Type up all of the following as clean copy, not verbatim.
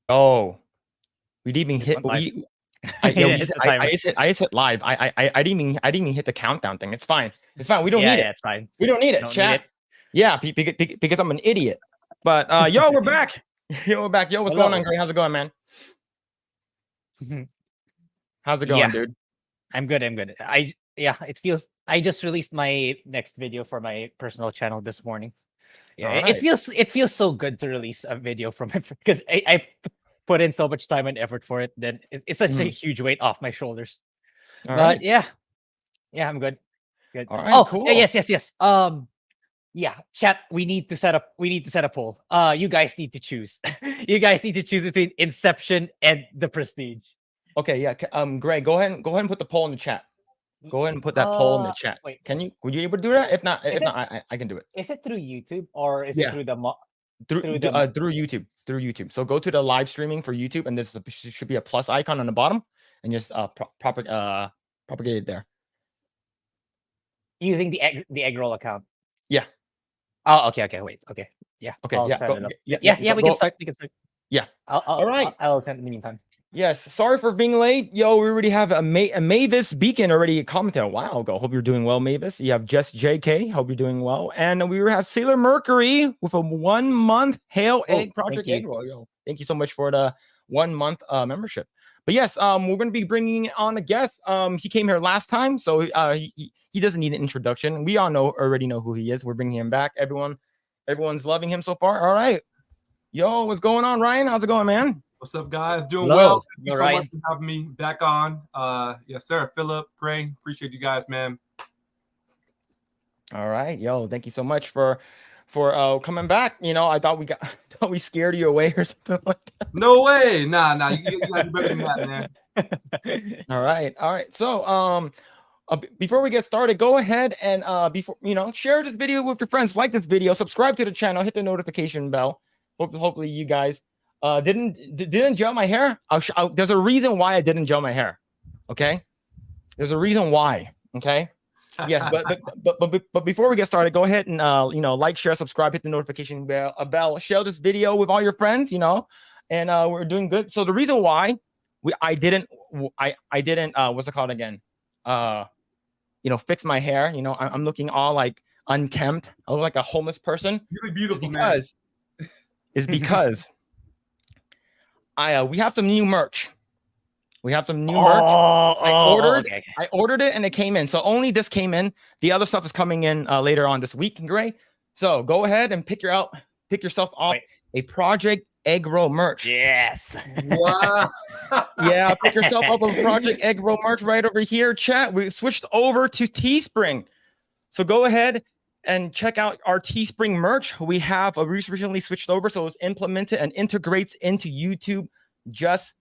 Oh, we didn't even This hit. one live. I It's hit live. I didn't even hit the countdown thing. It's fine. It's fine. We don't yeah, need yeah, it. it's fine. We don't need it. Don't need Chat. it. Yeah, because I'm an idiot. But yo, we're back. Yo, we're back. Yo, what's going on, Grae? How's it going, man? How's it going, dude? I'm good. I'm good. It feels. I just released my next video for my personal channel this morning. Yeah, All right. it feels so good to release a video from it because I put in so much time and effort for it. Then it's such a huge weight off my shoulders. All But right. yeah, I'm good. Good. All right. Cool. Yes. Yeah, chat. We need to set up a poll. You guys need to choose. You guys need to choose between Inception and The Prestige. Okay. Yeah. Grae, go ahead and put the poll in the chat. Go ahead and put that poll in the chat. Wait, would you able to do that? If not, I can do it. Is it through YouTube or is it through the through YouTube? Through YouTube. So go to the live streaming for YouTube, and this should be a plus icon on the bottom, and just propagate it there using the Eggroll account. Yeah. Oh, okay. Wait. Okay. Yeah. Okay. I'll Yeah. set it up. We can start. Yeah. All right. I'll send it in the meantime. Yes, sorry for being late. Yo, we already have a Mavis Beacon already commented a while ago. Hope you're doing well, Mavis. You have Just JK. Hope you're doing well. And we have Sailor Mercury with a 1 month Hail Egg Project Eggroll. Yo, thank you so much for the 1 month membership. But yes, we're going to be bringing on a guest. He came here last time, so he doesn't need an introduction. We all already know who he is. We're bringing him back. Everyone's loving him so far. All right. Yo, what's going on, Ryan? How's it going, man? What's up, guys? Doing well. Thank you so much for having me back on. Yes, sir. Phillip, Grae, appreciate you guys, man. All right, yo, thank you so much for coming back. You know, I thought we scared you away or something like that. No way. Nah. You gotta do better than that, man. All right. So, before we get started, go ahead and share this video with your friends, like this video, subscribe to the channel, hit the notification bell. Hopefully, you guys. Didn't gel my hair. There's a reason why I didn't gel my hair. Okay, there's a reason why. Okay, yes, but before we get started, go ahead and like, share, subscribe, hit the notification bell, share this video with all your friends. And we're doing good. So the reason why I didn't what's it called again? Fix my hair. I'm looking all like unkempt. I look like a homeless person. Really beautiful, because. We have some new merch. I ordered it and it came in. So only this came in. The other stuff is coming in later on this week, Grae. So go ahead and pick yourself off a Project Eggroll merch. Yes. Wow. Yeah, pick yourself up a Project Eggroll merch right over here, chat. We switched over to Teespring. So go ahead and check out our Teespring merch. We have recently switched over, so it's implemented and integrates into YouTube just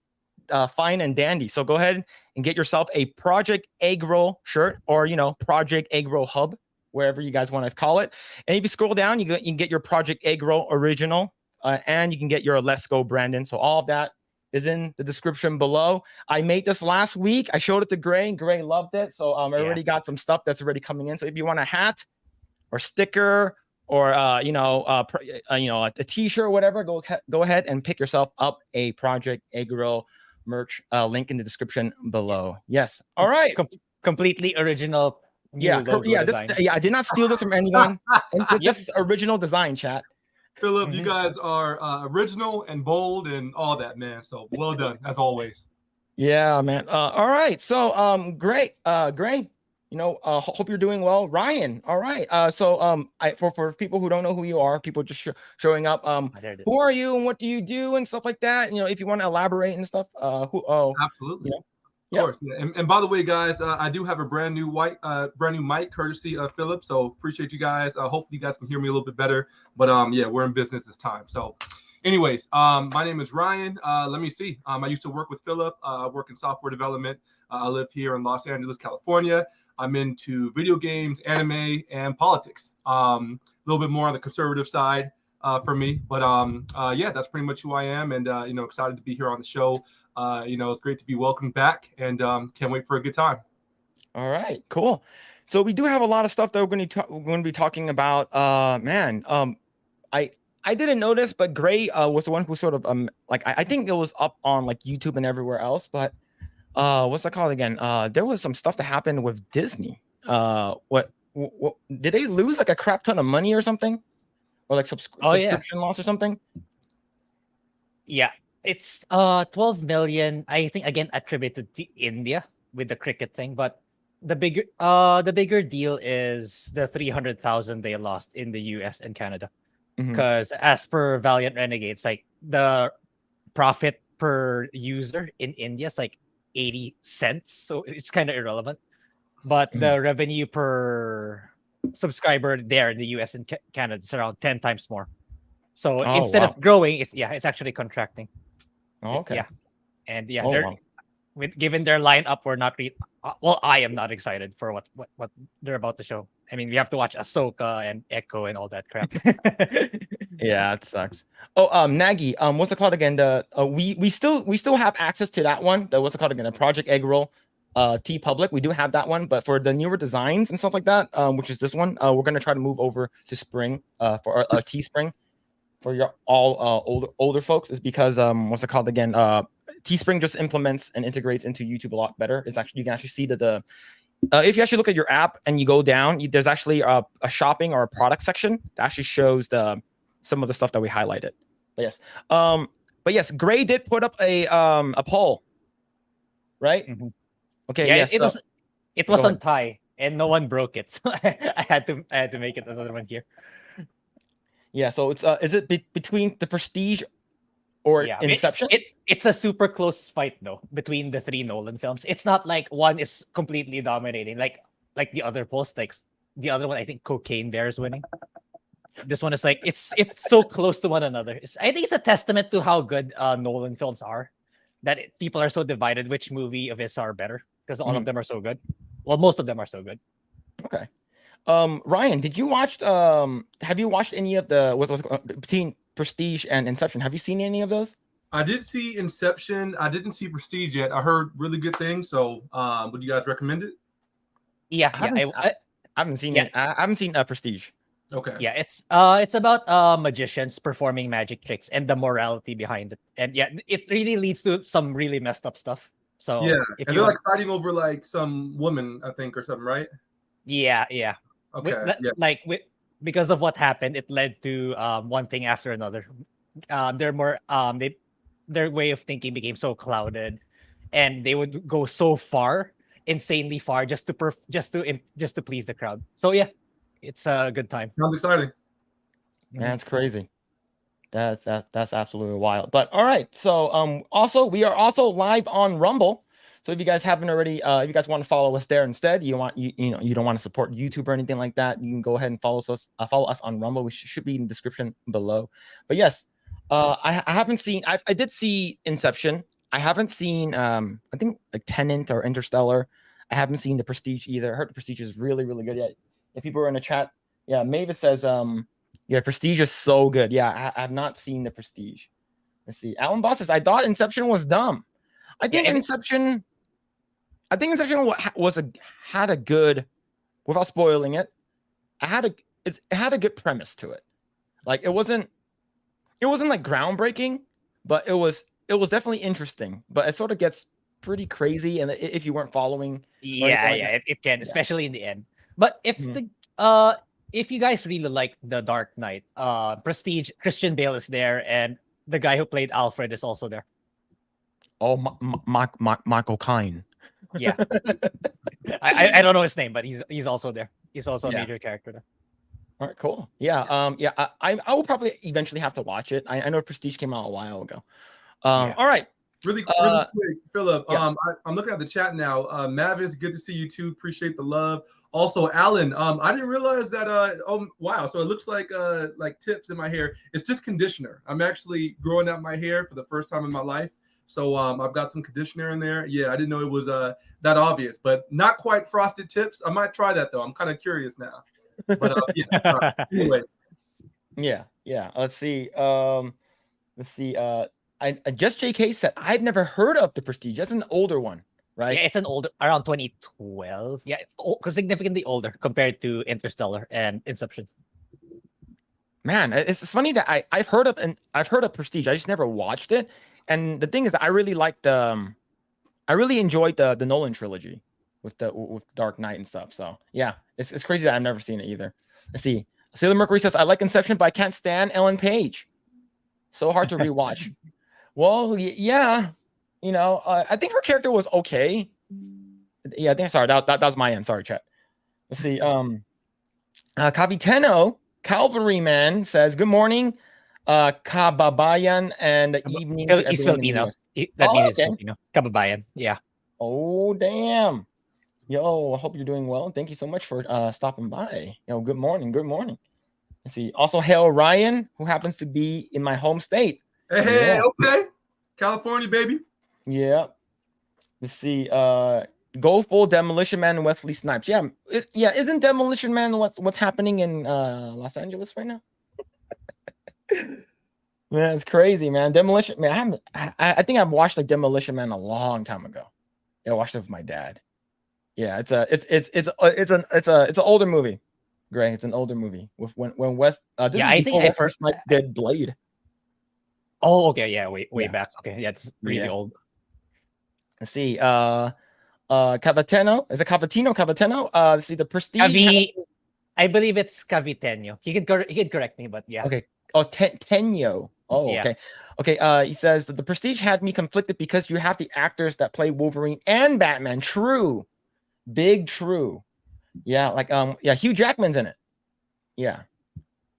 fine and dandy. So go ahead and get yourself a Project Eggroll shirt, or Project Eggroll hub, wherever you guys want to call it. And if you scroll down, you can get your Project Eggroll original, and you can get your Let's Go Brandon. So all of that is in the description below. I made this last week. I showed it to Grae, and Grae loved it. So I already got some stuff that's already coming in. So if you want a hat or sticker or a t-shirt or whatever, go ahead and pick yourself up a Project Eggroll merch. Link in the description below. Yes. All right. Completely original. I did not steal this from anyone. This is original design, chat. Phillip, you guys are original and bold and all that, man. So well done as always. Yeah, man. All right. So great. Grae. Hope you're doing well, Ryan. All right. For people who don't know who you are, people just showing up. Who are you and what do you do and stuff like that? If you want to elaborate and stuff. Absolutely. Of course. Yeah. And by the way, guys, I do have a brand new mic courtesy of Phillip. So appreciate you guys. Hopefully you guys can hear me a little bit better. But we're in business this time. So anyways, my name is Ryan. Let me see. I used to work with Phillip. I work in software development. I live here in Los Angeles, California. I'm into video games, anime, and politics. A little bit more on the conservative side for me. But that's pretty much who I am. And, excited to be here on the show. It's great to be welcomed back and can't wait for a good time. All right, cool. So we do have a lot of stuff that we're going to be talking about. I didn't notice, but Grae was the one who sort of like I think it was up on like YouTube and everywhere else, but what's that called again? There was some stuff that happened with Disney. What did they lose like a crap ton of money or something? Or like Oh yeah, subscription loss or something? yeah. It's 12 million. I think again attributed to India with the cricket thing, but the bigger deal is the 300,000 they lost in the US and Canada. Mhm. Because as per Valiant Renegades, like the profit per user in India is like 80 cents, so it's kind of irrelevant. But the revenue per subscriber there in the US and Canada is around 10 times more. So Oh, instead wow. of growing, it's actually contracting. Oh, okay. Yeah, and yeah, Oh, they're wow. given their lineup, we're not well. I am not excited for what they're about to show. I mean, we have to watch Ahsoka and Echo and all that crap. Yeah, it sucks. Oh, Nagy, what's it called again? The we still have access to that one. The what's it called again? The Project Eggroll, T Public. We do have that one, but for the newer designs and stuff like that, which is this one, we're gonna try to move over to Spring, for our T Spring, for your all older folks, is because what's it called again? Teespring just implements and integrates into YouTube a lot better. It's actually, you can actually see that the if you actually look at your app and you go down, there's actually a shopping or a product section that actually shows some of the stuff that we highlighted. But yes, Grae did put up a poll, right? Mhm. Okay, Yeah, yes. it was go on ahead. Thai and no one broke it, so I had to make it another one here. Yeah, so it's is it between the Prestige or Yeah, Inception? it's a super close fight though between the three Nolan films. It's not like one is completely dominating like the other polls. Like the other one, I think Cocaine Bear is winning. This one is like it's so close to one another. I think it's a testament to how good Nolan films are, that people are so divided which movie of his are better, because all of them are so good. Well, most of them are so good. Okay. Ryan, did you watch have you watched any of the between Prestige and Inception? Have you seen any of those? I did see Inception. I didn't see Prestige yet. I heard really good things. So, would you guys recommend it? Yeah, I haven't seen it. I haven't seen Prestige. Okay. Yeah, it's about magicians performing magic tricks and the morality behind it. And yeah, it really leads to some really messed up stuff. So Yeah, if and you they're like fighting over like some woman, I think, or something, right? yeah. Okay. Yeah. Like because of what happened, it led to one thing after another. They're more their way of thinking became so clouded, and they would go so far, insanely far, just to please the crowd. So yeah, it's a good time. Sounds exciting. That's crazy. That's absolutely wild. But all right. So also we are also live on Rumble. So if you guys haven't already, if you guys want to follow us there instead, you don't want to support YouTube or anything like that, you can go ahead and follow us on Rumble, which should be in the description below. But yes, I haven't seen. I did see Inception. I haven't seen I think like Tenet or Interstellar. I haven't seen The Prestige either. I heard The Prestige is really really good. Yeah, if people are in the chat, yeah, Mavis says yeah, Prestige is so good. Yeah, I have not seen The Prestige. Let's see. Alan Boss says I thought Inception was dumb. I think Inception had a good, without spoiling it, it had a good premise to it. Like it wasn't like groundbreaking, but it was definitely interesting. But it sort of gets pretty crazy, and if you weren't following, it can, especially in the end. But if you guys really like The Dark Knight, Prestige, Christian Bale is there, and the guy who played Alfred is also there. Oh, Michael Caine. Yeah, I don't know his name, but he's also there. He's also a major character there. All right, cool. Yeah, I will probably eventually have to watch it. I know Prestige came out a while ago. All right. Really quick, Phillip. I'm looking at the chat now. Mavis, good to see you too. Appreciate the love. Also, Alan, I didn't realize that. Oh wow! So it looks like tips in my hair. It's just conditioner. I'm actually growing out my hair for the first time in my life. So I've got some conditioner in there. Yeah, I didn't know it was that obvious, but not quite frosted tips. I might try that though. I'm kind of curious now. But yeah. Anyways. Yeah. Let's see. I just JK said I've never heard of The Prestige. That's an older one, right? Yeah, it's an older, around 2012. Yeah, significantly older compared to Interstellar and Inception. man, it's funny that I've heard of Prestige. I just never watched it. And the thing is that I really liked I really enjoyed the Nolan trilogy with Dark Knight and stuff. So yeah, it's crazy that I've never seen it either. Let's see. Sailor Mercury says I like Inception, but I can't stand Ellen Page. So hard to rewatch. Well, yeah, I think her character was okay. Yeah, I think sorry that was my end. Sorry, chat. Let's see. Caviteno Cavalryman says good morning. Kababayan and evening to He's everyone in the Filipino. US. That means Oh, he's okay. Filipino. Kababayan. Yeah. Oh, damn. Yo, I hope you're doing well. Thank you so much for stopping by. Yo, good morning. Good morning. Let's see. Also, hail Ryan, who happens to be in my home state. Hey, Yeah. okay. California, baby. Yeah. Let's see. Go full Demolition Man and Wesley Snipes. Yeah. Isn't Demolition Man what's happening in Los Angeles right now? Man, it's crazy, man. Demolition Man. I think I've watched like Demolition Man a long time ago. Yeah, I watched it with my dad. Yeah, it's an older movie. Grae, it's an older movie with when West. I think I first did Blade. Oh, okay, yeah, way back. Okay, yeah, it's really old. Let's see. Cavateno, is it Cavatino? Let's see, the Prestige. I believe it's Caviteño. He can correct me, but yeah. Okay. Oh, Tenyo. Oh, yeah. Okay. Okay. He says that the Prestige had me conflicted because you have the actors that play Wolverine and Batman. True. Big true. Yeah, like Hugh Jackman's in it. Yeah.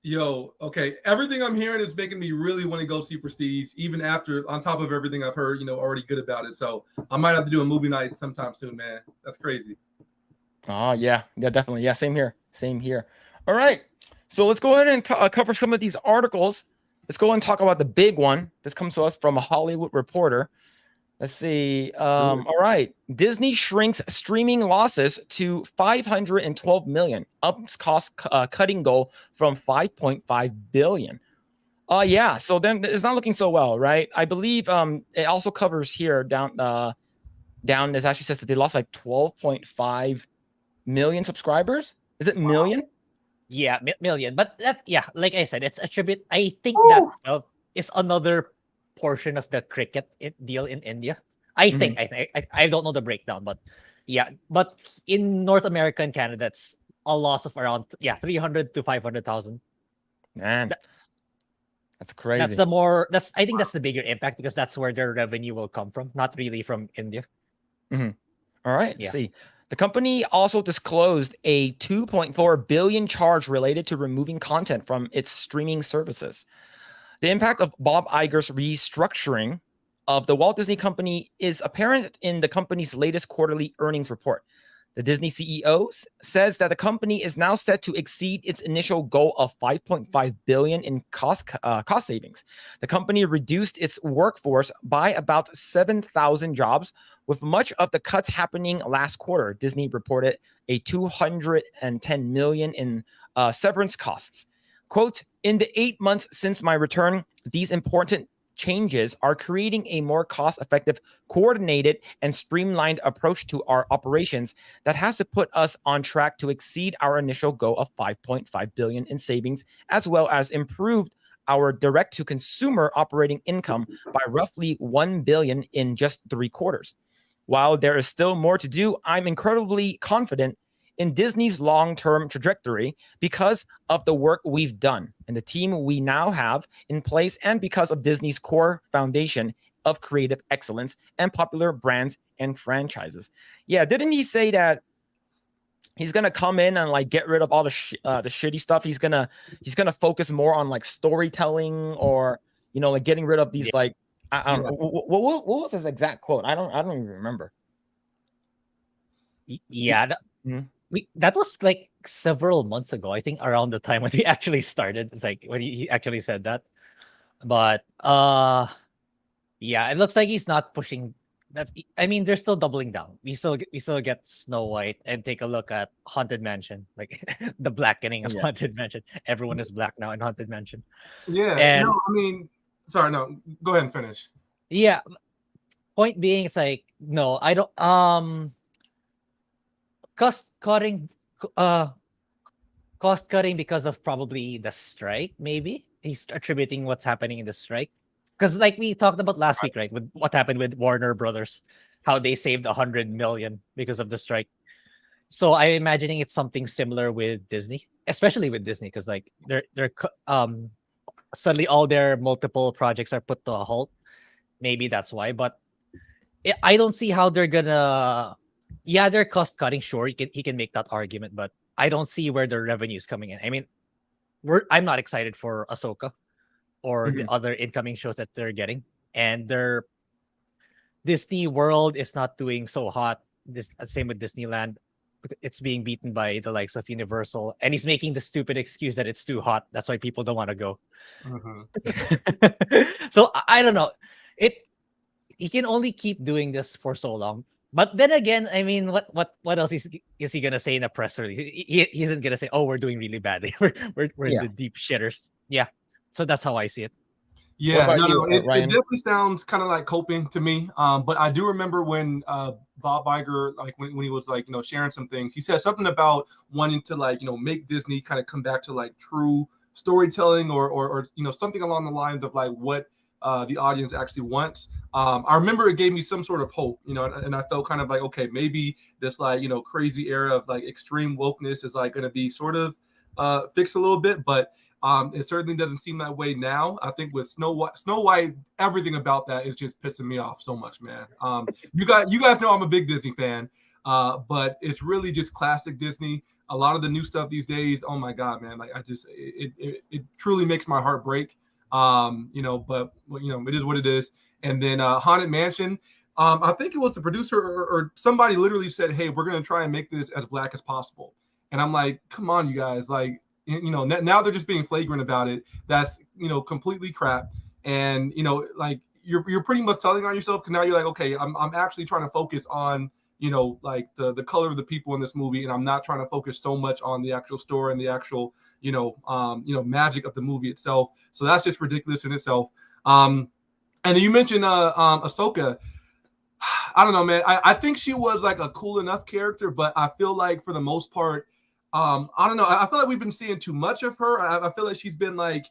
Yo, okay. Everything I'm hearing is making me really want to go see Prestige, even after on top of everything I've heard, already good about it. So I might have to do a movie night sometime soon, man. That's crazy. Oh, yeah. Yeah, definitely. Yeah, same here. All right. So let's go ahead and cover some of these articles. Let's go and talk about the big one. This comes to us from a Hollywood Reporter. Let's see. All right. Disney shrinks streaming losses to 512 million, ups cost cutting goal from 5.5 billion. Yeah. So then it's not looking so well, right? I believe it also covers here down. This actually says that they lost like 12.5 million subscribers. Is it million? Yeah, million. But like I said, it's attribute. I think that is another portion of the cricket deal in India. I think. I don't know the breakdown, but yeah. But in North America and Canada, it's a loss of around 300 to 500,000. Man, that's crazy. I think that's the bigger impact because that's where their revenue will come from, not really from India. All right. Let's see. The company also disclosed a 2.4 billion charge related to removing content from its streaming services. The impact of Bob Iger's restructuring of the Walt Disney Company is apparent in the company's latest quarterly earnings report. The Disney CEO says that the company is now set to exceed its initial goal of 5.5 billion in cost savings. The company reduced its workforce by about 7,000 jobs, with much of the cuts happening last quarter. Disney reported a 210 million in severance costs. Quote, in the 8 months since my return, these important changes are creating a more cost-effective, coordinated, and streamlined approach to our operations that has to put us on track to exceed our initial goal of 5.5 billion in savings, as well as improved our direct-to-consumer operating income by roughly 1 billion in just 3 quarters. While there is still more to do, I'm incredibly confident in Disney's long-term trajectory because of the work we've done and the team we now have in place, and because of Disney's core foundation of creative excellence and popular brands and franchises. Yeah, didn't he say that he's gonna come in and like get rid of all the shitty stuff? He's gonna focus more on like storytelling, or like getting rid of these like I don't know. What was his exact quote? I don't even remember. Yeah. That was like several months ago. I think around the time when we actually started. It's like when he actually said that. But it looks like he's not pushing. They're still doubling down. We still get Snow White, and take a look at Haunted Mansion, like the blackening of Haunted Mansion. Everyone is black now in Haunted Mansion. Yeah. And sorry, no. Go ahead and finish. Yeah. Point being, it's like, no, I don't. Cost cutting cost cutting because of probably the strike. Maybe he's attributing what's happening in the strike, because like we talked about last week, right? With what happened with Warner Brothers, how they saved 100 million because of the strike. So I'm imagining it's something similar with Disney, especially with Disney, because like suddenly all their multiple projects are put to a halt. Maybe that's why, but I don't see how they're gonna. Yeah, they're cost cutting. Sure, he can make that argument, but I don't see where the revenue is coming in. I mean, I'm not excited for Ahsoka or the other incoming shows that they're getting, and their Disney World is not doing so hot. This same with Disneyland. It's being beaten by the likes of Universal, and he's making the stupid excuse that it's too hot. That's why people don't want to go. So I don't know. He can only keep doing this for so long. But then again, I mean, what else is he gonna say in a press release? He isn't gonna say, "Oh, we're doing really badly. we're in the deep shitters." Yeah. So that's how I see it. Yeah, it definitely sounds kind of like coping to me. But I do remember when Bob Iger, like when he was like, sharing some things, he said something about wanting to like, make Disney kind of come back to like true storytelling or something along the lines of like what the audience actually wants. I remember it gave me some sort of hope, and I felt kind of like, okay, maybe this like, crazy era of like extreme wokeness is like going to be sort of fixed a little bit, but it certainly doesn't seem that way now. I think with Snow White, everything about that is just pissing me off so much, man. You guys know I'm a big Disney fan, but it's really just classic Disney. A lot of the new stuff these days, oh my God, man! Like it truly makes my heart break. But it is what it is. And then Haunted Mansion, I think it was the producer or somebody literally said, "Hey, we're gonna try and make this as black as possible." And I'm like, "Come on, you guys! Like, now they're just being flagrant about it. That's completely crap." And like you're pretty much telling on yourself because now you're like, okay, I'm actually trying to focus on like the color of the people in this movie, and I'm not trying to focus so much on the actual story and the actual magic of the movie itself. So that's just ridiculous in itself. And then you mentioned Ahsoka. I don't know, man. I think she was like a cool enough character, but I feel like for the most part, I don't know. I feel like we've been seeing too much of her. I feel like she's been like,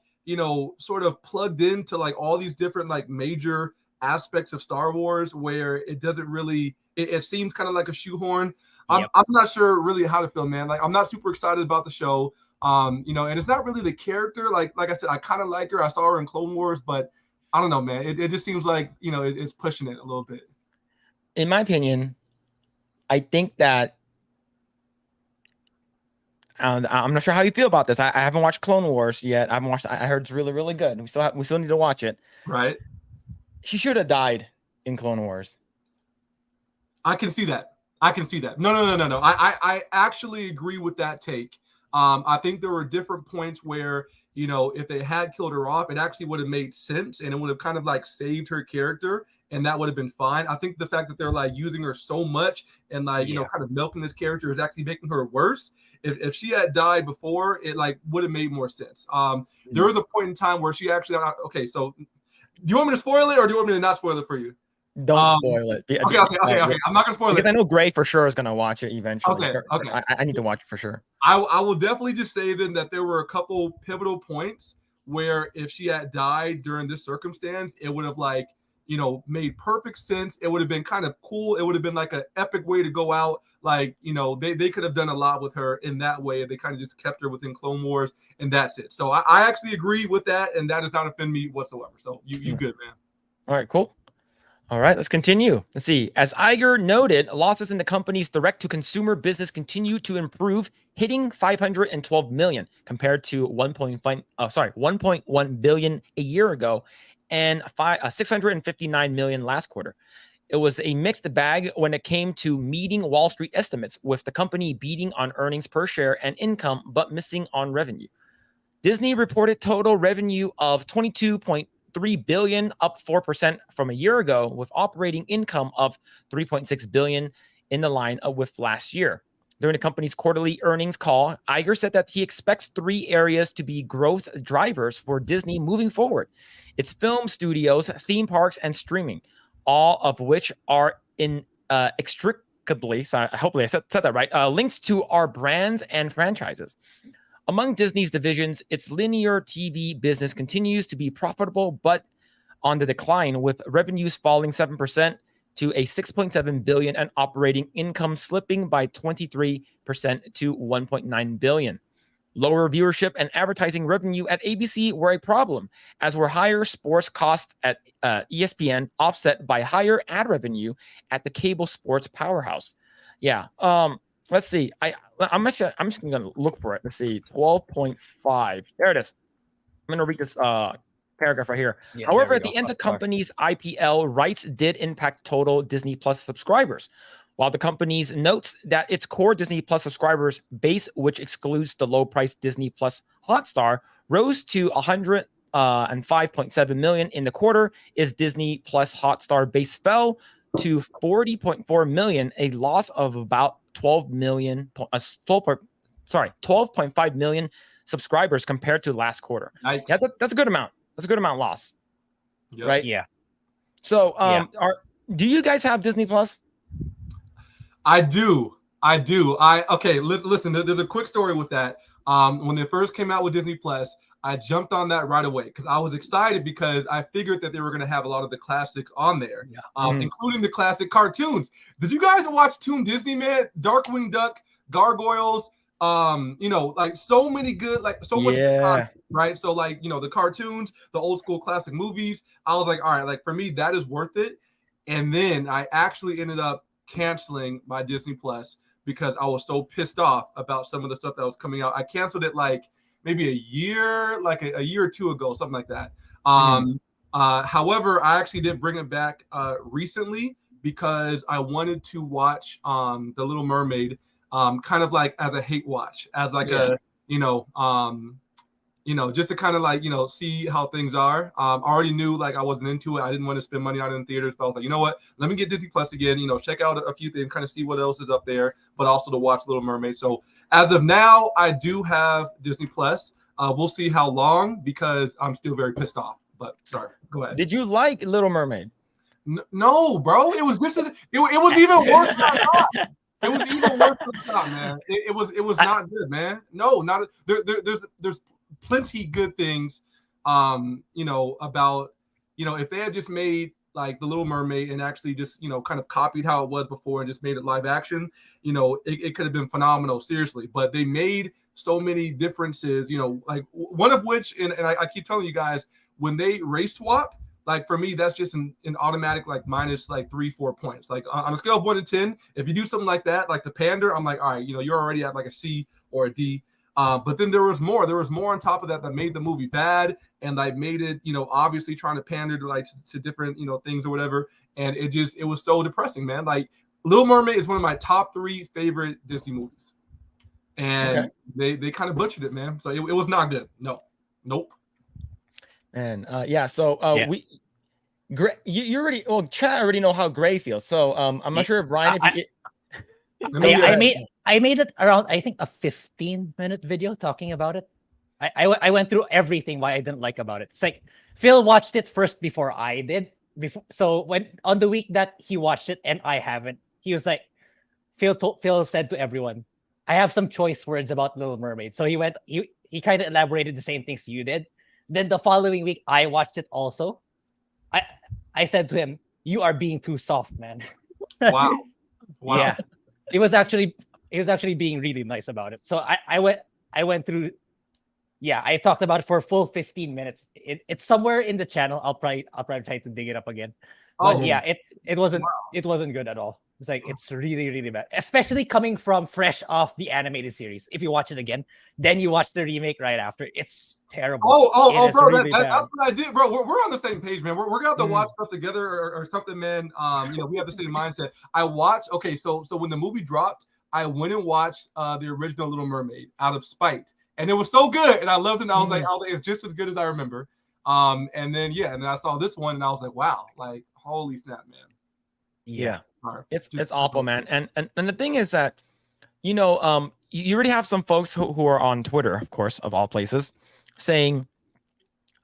sort of plugged into like all these different like major aspects of Star Wars where it doesn't really, it seems kind of like a shoehorn. I'm not sure really how to feel, man. Like I'm not super excited about the show. And it's not really the character. Like I said, I kind of like her. I saw her in Clone Wars, but I don't know, man. It just seems like, it's pushing it a little bit. In my opinion, I think that I'm not sure how you feel about this. I haven't watched Clone Wars yet. I heard it's really, really good. We still need to watch it. Right. She should have died in Clone Wars. I can see that. No. I actually agree with that take. I think there were different points where, if they had killed her off, it actually would have made sense and it would have kind of like saved her character and that would have been fine. I think the fact that they're like using her so much and like, kind of milking this character is actually making her worse. If she had died before, it like would have made more sense. There was a point in time where she actually, okay, so do you want me to spoil it or do you want me to not spoil it for you? Don't spoil it. Okay. I'm not gonna spoil it because I know Grae for sure is gonna watch it eventually. Okay. I need to watch it for sure. I will definitely just say then that there were a couple pivotal points where if she had died during this circumstance, it would have like made perfect sense. It would have been kind of cool. It would have been like an epic way to go out. Like they could have done a lot with her in that way. They kind of just kept her within Clone Wars, and that's it. So I actually agree with that, and that does not offend me whatsoever. So you good, man. All right, cool. All right, let's continue. Let's see. As Iger noted, losses in the company's direct-to-consumer business continue to improve, hitting 512 million compared to 1.1 billion a year ago, and 659 million last quarter. It was a mixed bag when it came to meeting Wall Street estimates, with the company beating on earnings per share and income, but missing on revenue. Disney reported total revenue of 22.3 billion, up 4% from a year ago, with operating income of 3.6 billion in the line with last year. During the company's quarterly earnings call, Iger said that he expects 3 areas to be growth drivers for Disney moving forward: its film studios, theme parks, and streaming, all of which are inextricably, hopefully I said that right, linked to our brands and franchises. Among Disney's divisions, its linear TV business continues to be profitable, but on the decline, with revenues falling 7% to a 6.7 billion and operating income slipping by 23% to 1.9 billion. Lower viewership and advertising revenue at ABC were a problem, as were higher sports costs at ESPN, offset by higher ad revenue at the cable sports powerhouse. Yeah. Let's see. I'm just gonna look for it. Let's see. 12.5. There it is. I'm gonna read this paragraph right here. Yeah, However, there we at the go. end, the Star. company's IPL rights did impact total Disney Plus subscribers. While the company notes that its core Disney Plus subscribers base, which excludes the low-priced Disney Plus Hotstar, rose to 105.7 million in the quarter, its Disney Plus Hotstar base fell to 40.4 million, a loss of about 12.5 million subscribers compared to last quarter. Nice. Yeah, that's a good amount. That's a good amount loss, Yep. right? Yeah. So, do you guys have Disney Plus? I do. Okay, listen, there's a quick story with that. When they first came out with Disney Plus, I jumped on that right away because I was excited because I figured that they were going to have a lot of the classics on there, including the classic cartoons. Did you guys watch Toon Disney, man? Darkwing Duck, Gargoyles, like so many good, like so much good content, right? So like, the cartoons, the old school classic movies, I was like, all right, like for me, that is worth it. And then I actually ended up canceling my Disney Plus because I was so pissed off about some of the stuff that was coming out. I canceled it like maybe a year or two ago, something like that. However, I actually did bring it back recently because I wanted to watch The Little Mermaid kind of like as a hate watch, as like just to kind of like, see how things are. I already knew like I wasn't into it. I didn't want to spend money on it in theaters, but I was like, you know what? Let me get Disney Plus again, check out a few things, kind of see what else is up there, but also to watch Little Mermaid. So as of now, I do have Disney Plus. We'll see how long because I'm still very pissed off. But sorry, go ahead. Did you like Little Mermaid? No, bro. It was even worse than I thought. It was even worse than I thought, man. It was not good, man. No, not there's plenty good things, about, if they had just made like The Little Mermaid and actually just, kind of copied how it was before and just made it live action, it could have been phenomenal, seriously. But they made so many differences, like one of which, and I keep telling you guys, when they race swap, like for me, that's just an automatic like minus like 3-4 points. Like on a scale of 1 to 10, if you do something like that, like the pander, I'm like, all right, you're already at like a C or a D. But then there was more on top of that made the movie bad and like made it, obviously trying to pander to like to different, things or whatever. And it was so depressing, man. Like Little Mermaid is one of my top 3 favorite Disney movies. And they kind of butchered it, man. So it was not good. Nope. And you already, Chad already know how Grae feels. So I'm not sure if Ryan, I made it around, I think, a 15-minute video talking about it. I went through everything why I didn't like about it. It's like Phil watched it first before I did. So when on the week that he watched it and I haven't, he was like, Phil said to everyone, I have some choice words about Little Mermaid. So he kind of elaborated the same things you did. Then the following week I watched it also. I said to him, you are being too soft, man. Wow. Yeah. It was actually being really nice about it. So I went through. Yeah, I talked about it for a full 15 minutes. It's somewhere in the channel. I'll probably try to dig it up again. But yeah, it wasn't good at all. It's like it's really, really bad, especially coming from fresh off the animated series. If you watch it again, then you watch the remake right after. It's terrible. Bro, really that's what I did, bro. We're on the same page, man. We're gonna have to watch stuff together or something, man. We have the same mindset. I watched. Okay, so when the movie dropped, I went and watched the original Little Mermaid out of spite, and it was so good, and I loved it. And I was like, it's just as good as I remember. And then I saw this one, and I was like, wow, like holy snap, man. Yeah. It's awful, man. And the thing is that, you already have some folks who are on Twitter, of course, of all places, saying,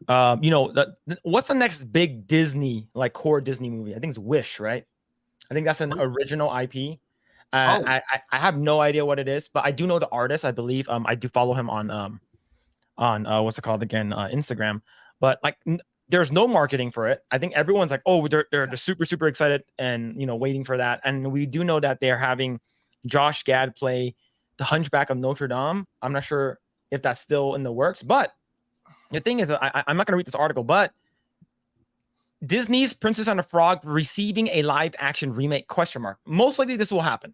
what's the next big Disney, like core Disney movie? I think it's Wish, right? I think that's an original IP. I have no idea what it is, but I do know the artist. I believe I do follow him on what's it called again, Instagram. But like there's no marketing for it. I think everyone's like, oh, they're super excited and waiting for that. And we do know that they're having Josh Gad play the Hunchback of Notre Dame. I'm not sure if that's still in the works, but the thing is, I'm not going to read this article, but Disney's Princess and the Frog receiving a live action remake ? Most likely this will happen.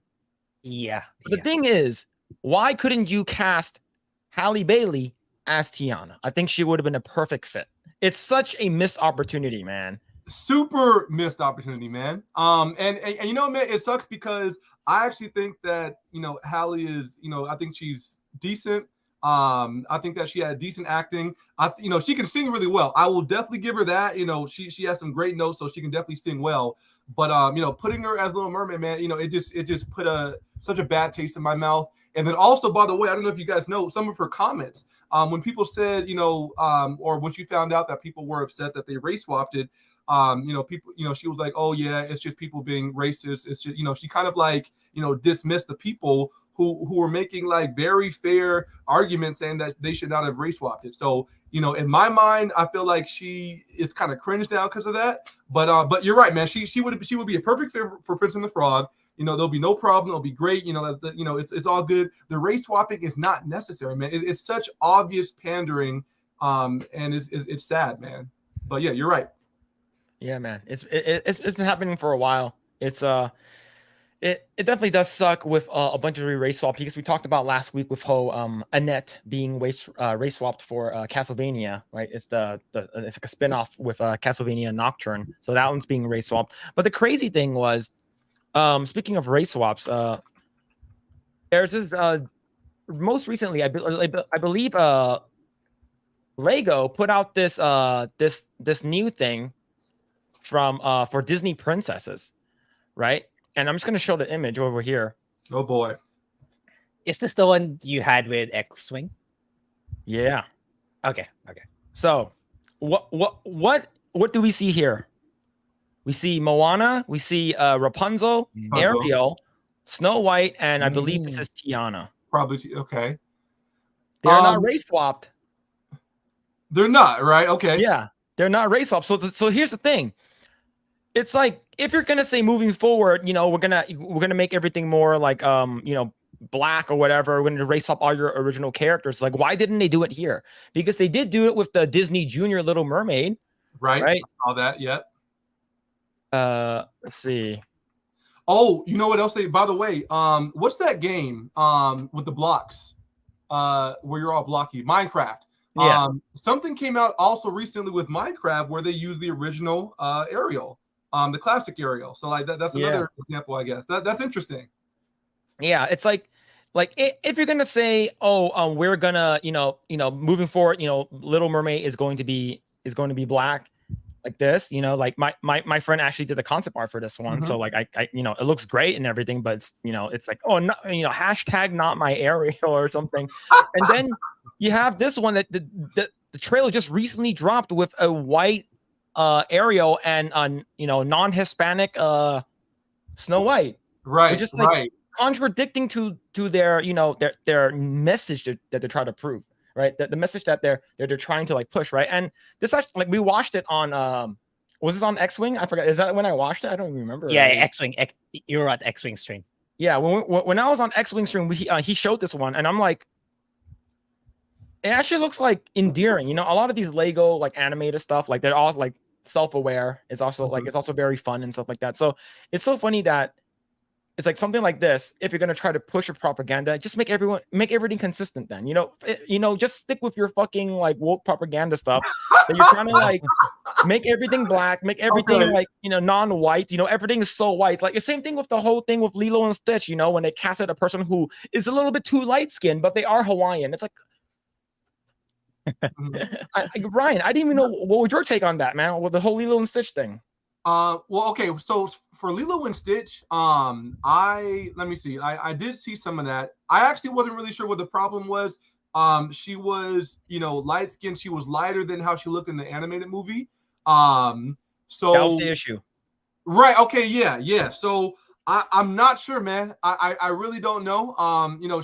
Yeah. But the thing is, why couldn't you cast Halle Bailey as Tiana? I think she would have been a perfect fit. It's such a missed opportunity, man. Super missed opportunity, man. And you know, man, it sucks because I actually think that Halle is, I think she's decent. I think that she had decent acting. She can sing really well. I will definitely give her that. She has some great notes, so she can definitely sing well. But putting her as Little Mermaid, man, it just put such a bad taste in my mouth. And then also, by the way, I don't know if you guys know some of her comments. When people said, or when she found out that people were upset that they race swapped it, people, she was like, oh yeah, it's just people being racist. It's just, she kind of like, dismissed the people who were making like very fair arguments saying that they should not have race swapped it. So, in my mind, I feel like she is kind of cringed now because of that. But you're right, man. She would be a perfect fit for Prince and the Frog. There'll be no problem. It'll be great. It's all good. The race swapping is not necessary, man. It's such obvious pandering, and it's sad, man. But yeah, you're right. Yeah, man. It's been happening for a while. It definitely does suck with a bunch of race swap, because we talked about last week with how Annette being race swapped for Castlevania, right? It's it's like a spinoff with Castlevania Nocturne, so that one's being race swapped. But the crazy thing was, speaking of race swaps, there's this most recently, I believe Lego put out this new thing from for Disney princesses, right? And I'm just going to show the image over here. Oh boy. Is this the one you had with X-Wing? Yeah. Okay. So what do we see here? We see Moana, we see Rapunzel, Ariel, Snow White, and I believe this is Tiana. Probably okay. They're not race swapped. They're not, right? Okay. Yeah, they're not race swapped. So here's the thing. It's like, if you're gonna say moving forward, we're gonna make everything more like black or whatever. We're gonna erase up all your original characters. Like, why didn't they do it here? Because they did do it with the Disney Junior Little Mermaid. Right. All that, yeah. Let's see. Oh, you know what else? By the way, what's that game with the blocks? Where you're all blocky? Minecraft. Yeah. Something came out also recently with Minecraft where they used the original Ariel. The classic Ariel. So like that's another example, I guess. That's interesting. Yeah, it's like if you're gonna say, we're gonna, moving forward, Little Mermaid is going to be black, like this, like my friend actually did the concept art for this one. Mm-hmm. So like I it looks great and everything, but it's it's like, oh no, hashtag not my Ariel or something. And then you have this one that the trailer just recently dropped with a white Ariel and non-Hispanic Snow White, right? Just like contradicting to their their message that they're trying to prove, right? The message that they're trying to like push, right? And this actually, like, we watched it on was this on X-Wing? I forgot. Is that when I watched it? I don't even remember. Yeah, X-Wing. You were at X-Wing stream. Yeah, when I was on X-Wing stream, he showed this one, and I'm like, it actually looks like endearing. A lot of these Lego like animated stuff, like they're all like self-aware. It's also like it's also very fun and stuff like that. So it's so funny that it's like something like this. If you're gonna try to push a propaganda, just make everything consistent. Then just stick with your fucking like woke propaganda stuff. That you're trying to like make everything black, make everything like non-white. Everything is so white. Like the same thing with the whole thing with Lilo and Stitch. When they casted a person who is a little bit too light-skinned, but they are Hawaiian. It's like, Ryan, I didn't even know what was your take on that, man, with the whole Lilo and Stitch thing. Well, okay, so for Lilo and Stitch, let me see. I did see some of that. I actually wasn't really sure what the problem was. She was, light skinned. She was lighter than how she looked in the animated movie. So that was the issue. Right. Okay. Yeah. So I'm not sure, man. I really don't know. You know,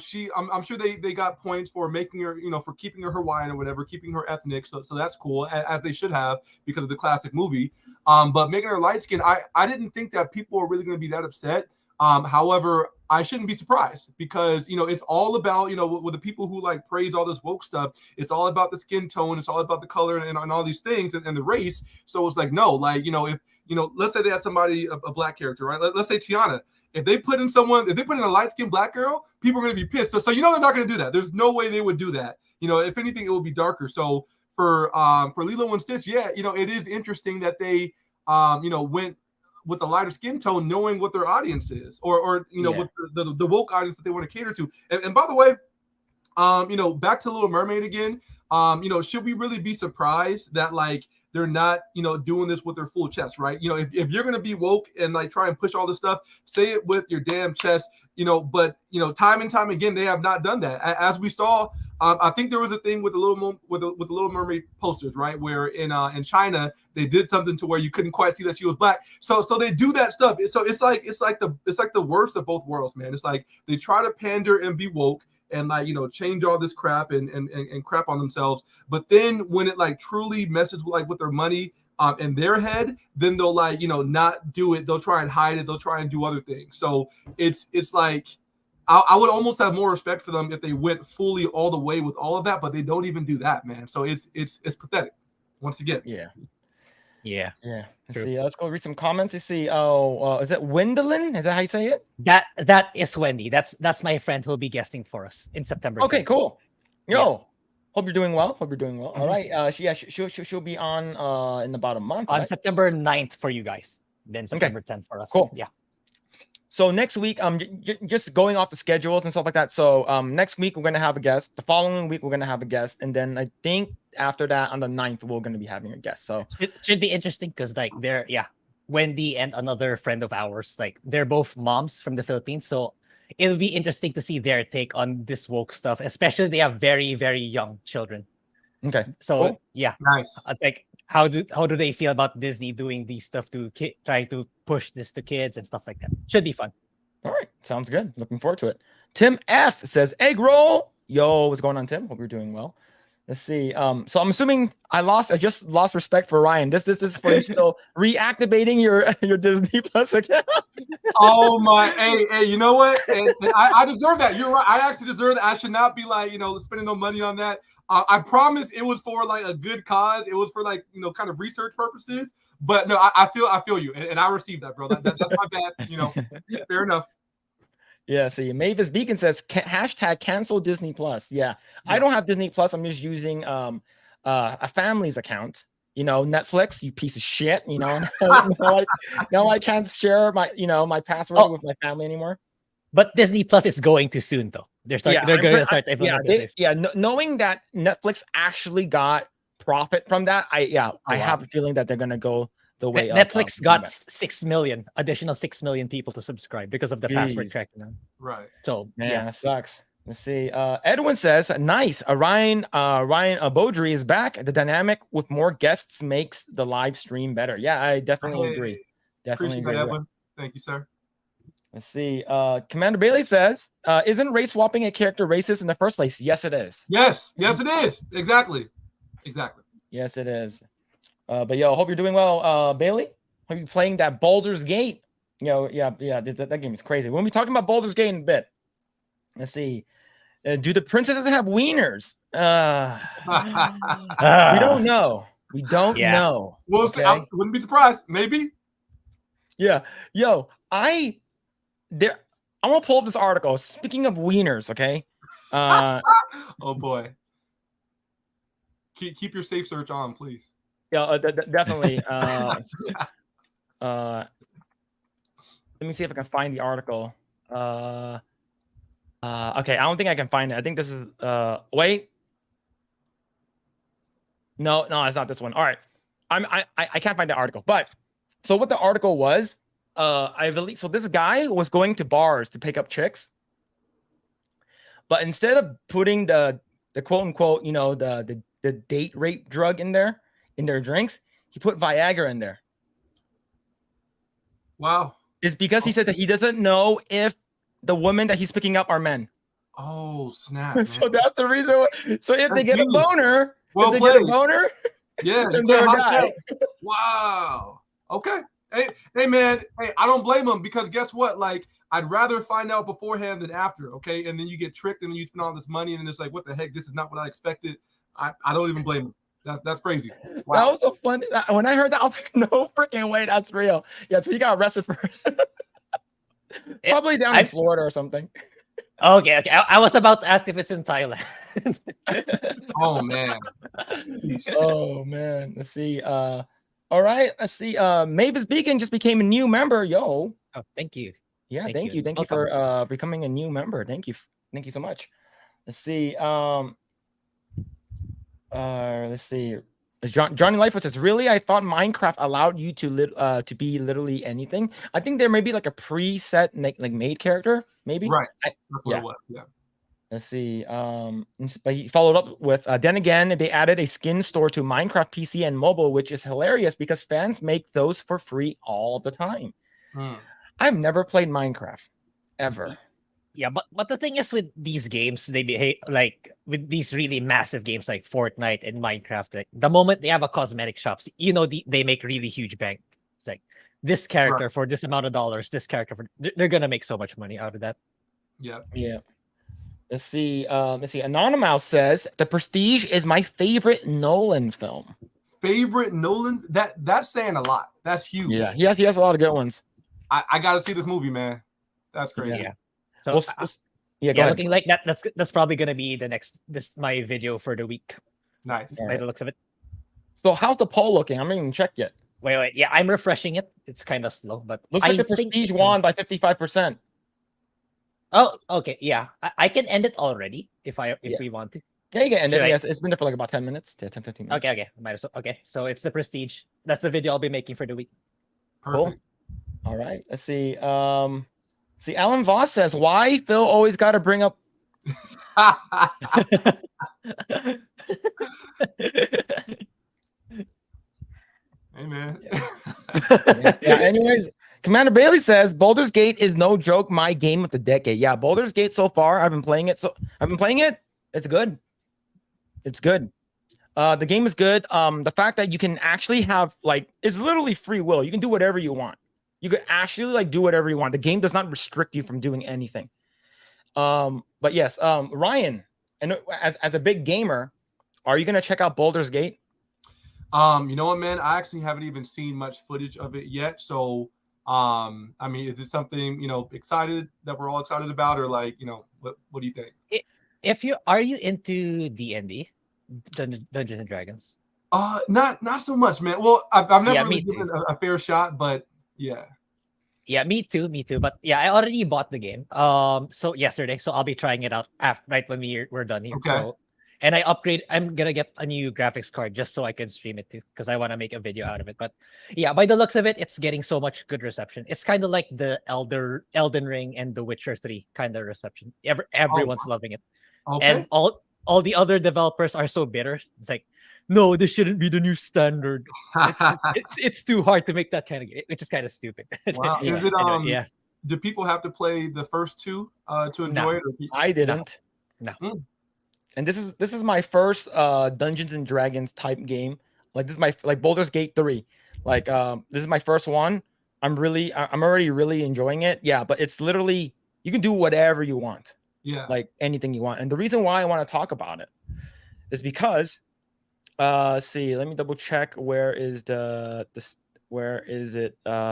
I'm sure they got points for making her, you know, for keeping her Hawaiian or whatever, keeping her ethnic. So that's cool, as they should have because of the classic movie. But making her light skin, I didn't think that people were really going to be that upset. However, I shouldn't be surprised because, you know, it's all about, you know, with the people who like praise all this woke stuff, it's all about the skin tone, it's all about the color and all these things and the race. So it's like, no, like, you know, if, you know, let's say they have somebody, a black character, right? Let's say Tiana. If they put in a light-skinned black girl, people are going to be pissed. So you know they're not going to do that. There's no way they would do that. You know, if anything, it would be darker. So for Lilo and Stitch, yeah, you know, it is interesting that they, you know, went with a lighter skin tone, knowing what their audience is, or you know, with the woke audience that they want to cater to. And by the way, you know, back to Little Mermaid again. You know, should we really be surprised that like they're not, you know, doing this with their full chest, right? You know, if you're gonna be woke and like try and push all this stuff, say it with your damn chest, you know. But you know, time and time again, they have not done that. As we saw, I think there was a thing with the Little Mermaid posters, right? Where in China they did something to where you couldn't quite see that she was black. So they do that stuff. So it's like the worst of both worlds, man. It's like they try to pander and be woke and like, you know, change all this crap and crap on themselves. But then when it like truly messes with their money in their head, then they'll like, you know, not do it. They'll try and hide it. They'll try and do other things. So it's like I would almost have more respect for them if they went fully all the way with all of that, but they don't even do that, man. So it's pathetic once again. Yeah. Let's see. Let's go read some comments. Let's see. Oh, is it Wendelin? Is that how you say it? That is Wendy. That's my friend who'll be guesting for us in September. Okay, 10th. cool. Yo, hope you're doing well. All right. She'll be on in about a month. On right? September 9th for you guys. Then September 10th for us. Cool. Yeah. So next week, just going off the schedules and stuff like that. So next week we're gonna have a guest. The following week we're gonna have a guest, and then I think after that on the 9th we're gonna be having a guest. So it should be interesting because like Wendy and another friend of ours, like they're both moms from the Philippines. So it'll be interesting to see their take on this woke stuff, especially they have very, very young children. Okay. So cool. Nice. Like how do they feel about Disney doing these stuff to try to push this to kids and stuff like that? Should be fun. All right, sounds good. Looking forward to it. Tim F says Eggroll. Yo, what's going on, Tim? Hope you're doing well. Let's see. So I'm assuming I just lost respect for Ryan. This is for you still reactivating your Disney Plus account. Oh my, hey, you know what? And I deserve that. You're right. I actually deserve that. I should not be like, you know, spending no money on that. I promise it was for like a good cause. It was for like, you know, kind of research purposes. But no, I feel you, and I received that, bro. That's my bad. You know, fair enough. Yeah, see, Mavis Beacon says hashtag cancel Disney Plus. Yeah, I don't have Disney Plus. I'm just using a family's account. You know, Netflix, you piece of shit. You know, now I can't share my password with my family anymore. But Disney Plus is going to soon, though. They're going to start. Knowing that Netflix actually got profit from that, I have a feeling that they're gonna go the way Netflix got 6 million additional 6 million people to subscribe because of the password tracking. Right. So that sucks. Let's see. Edwin says, "Nice. Ryan Bowdre is back. The dynamic with more guests makes the live stream better." Yeah, I definitely agree. Definitely agree. Edwin. Thank you, sir. Let's see. Commander Bailey says, "Isn't race swapping a character racist in the first place?" Yes, it is. Yes, it is. Exactly. Yes, it is. But yo, hope you're doing well, Bailey. Hope you're playing that Baldur's Gate. That game is crazy. We'll be talking about Baldur's Gate in a bit. Let's see. Do the princesses have wieners? We don't know. We don't know. Well, okay. I wouldn't be surprised. Maybe. Yeah. Yo, I want to pull up this article. Speaking of wieners, okay? Oh boy. Keep your safe search on, please. Yeah, definitely. Let me see if I can find the article. Okay, I don't think I can find it. I think this is wait. No, it's not this one. All right. I can't find the article. But so what the article was, I believe so this guy was going to bars to pick up chicks. But instead of putting the quote unquote, you know, the date rape drug in their drinks, he put Viagra in there. Wow. is because he said that he doesn't know if the women that he's picking up are men. Oh snap! So that's the reason. So if they get a genius. boner, Well if they played. get a boner, Yeah, then they're a guy. Wow. Okay. Hey, man. Hey, I don't blame him because guess what? Like, I'd rather find out beforehand than after. Okay, and then you get tricked and you spend all this money and then it's like, what the heck? This is not what I expected. I don't even blame him. That's crazy. Wow. That was so funny. When I heard that, I was like, no freaking way, that's real. Yeah, so he got arrested for probably down in Florida or something. Okay. I was about to ask if it's in Thailand. Oh man. Oh man. Let's see. All right. Let's see. Mavis Beacon just became a new member. Yo. Oh, thank you. Yeah, thank you. Thank you for becoming a new member. Thank you. Thank you so much. Let's see. Let's see. Johnny Lightfoot says, "Really? I thought Minecraft allowed you to be literally anything. I think there may be like a preset like made character, maybe. Right. That's what it was. Yeah. Let's see. But he followed up with, then again, they added a skin store to Minecraft PC and mobile, which is hilarious because fans make those for free all the time. I've never played Minecraft ever. Yeah, but the thing is with these games, they behave like with these really massive games like Fortnite and Minecraft. Like the moment they have a cosmetic shops, they make really huge bank. It's like this character for this amount of dollars, this character for they're gonna make so much money out of that. Yeah. Yeah. Let's see. Anonymous says The Prestige is my favorite Nolan film. Favorite Nolan? That's saying a lot. That's huge. Yeah, he has a lot of good ones. I got to see this movie, man. That's crazy. Yeah. So go ahead. looking like that's probably gonna be my video for the week. Nice. By the looks of it. So how's the poll looking? I haven't even checked yet. Wait. Yeah, I'm refreshing it. It's kind of slow, but looks like The Prestige won by 55%. Oh, okay. Yeah, I can end it already if we want to. Yeah, you can end it. Yes, it's been there for like about 10 minutes, 10, 15 minutes. Okay. Might as well. Okay, so it's The Prestige. That's the video I'll be making for the week. Perfect. Cool. All right. Let's see. Alan Voss says, why Phil always got to bring up. Hey, man. Anyways, Commander Bailey says, Baldur's Gate is no joke, my game of the decade. Yeah, Baldur's Gate so far, I've been playing it. It's good. It's good. The game is good. The fact that you can actually have, like, it's literally free will. You can do whatever you want. You can actually, like, do whatever you want. The game does not restrict you from doing anything. But yes, Ryan, and as a big gamer, are you going to check out Baldur's Gate? You know what, man? I actually haven't even seen much footage of it yet. So, I mean, is it something, excited that we're all excited about, or like, what do you think? Are you into D&D, Dungeons and Dragons? Not so much, man. Well, I've never really given a fair shot, but yeah. Yeah, me too. But yeah, I already bought the game. So yesterday, so I'll be trying it out right when we're done here. Okay. So, and I'm gonna get a new graphics card just so I can stream it too, because I want to make a video out of it. But yeah, by the looks of it, it's getting so much good reception. It's kind of like the Elden Ring and The Witcher 3 kind of reception. Everyone's loving it. Okay. And all the other developers are so bitter. It's like, no, this shouldn't be the new standard. It's too hard to make that kind of game, which is kind of stupid. Wow. Yeah. Is it Yeah. Do people have to play the first two to enjoy it? I didn't. No. And this is my first Dungeons and Dragons type game. Like, this is my Baldur's Gate 3. Like, this is my first one. I'm already really enjoying it. Yeah, but it's literally, you can do whatever you want. Yeah. Like anything you want. And the reason why I want to talk about it is because see, let me double check. Where is it? Because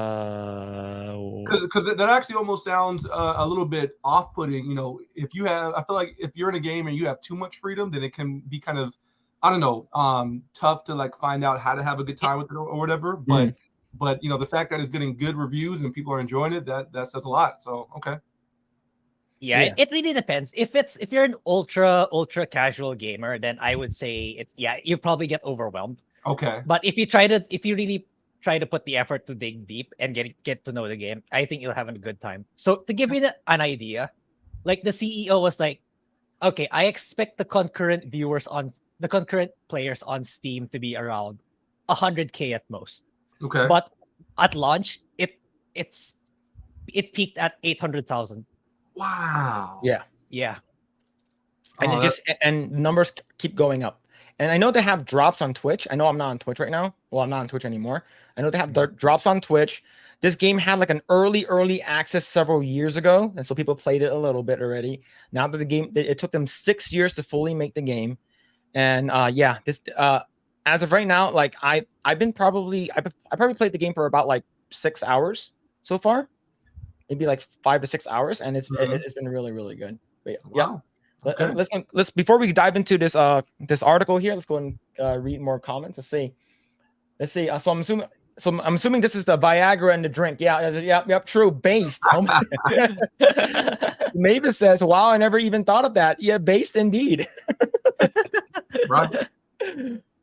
that actually almost sounds a little bit off-putting. If you have, I feel like if you're in a game and you have too much freedom, then it can be kind of, I don't know, tough to like find out how to have a good time with it or whatever. But the fact that it's getting good reviews and people are enjoying it, that says a lot. So okay. Yeah, it really depends. If you're an ultra casual gamer, then I would say you probably get overwhelmed. Okay. But if you really try to put the effort to dig deep and get to know the game, I think you'll have a good time. So to give you an idea, like the CEO was like, okay, I expect the concurrent players on Steam to be around 100K at most. Okay. But at launch, it's it peaked at 800,000. Wow. Yeah. Yeah. And Oh, it just and numbers keep going up. And I know they have drops on Twitch. I know I'm not on Twitch right now. Well, I'm not on Twitch anymore. I know they have drops on Twitch. This game had like an early access several years ago, and so people played it a little bit already. Now that the game, it took them 6 years to fully make the game, and yeah, this as of right now, like I probably played the game for about like 6 hours so far, maybe like 5 to 6 hours, and it's been really good. But yeah. wow. Okay. Let's before we dive into this this article here, let's go and read more comments. Let's see. So I'm assuming this is the Viagra and the drink. Yep, true. Based. Oh my. Mavis says, "Wow, I never even thought of that." Yeah, based indeed. Right.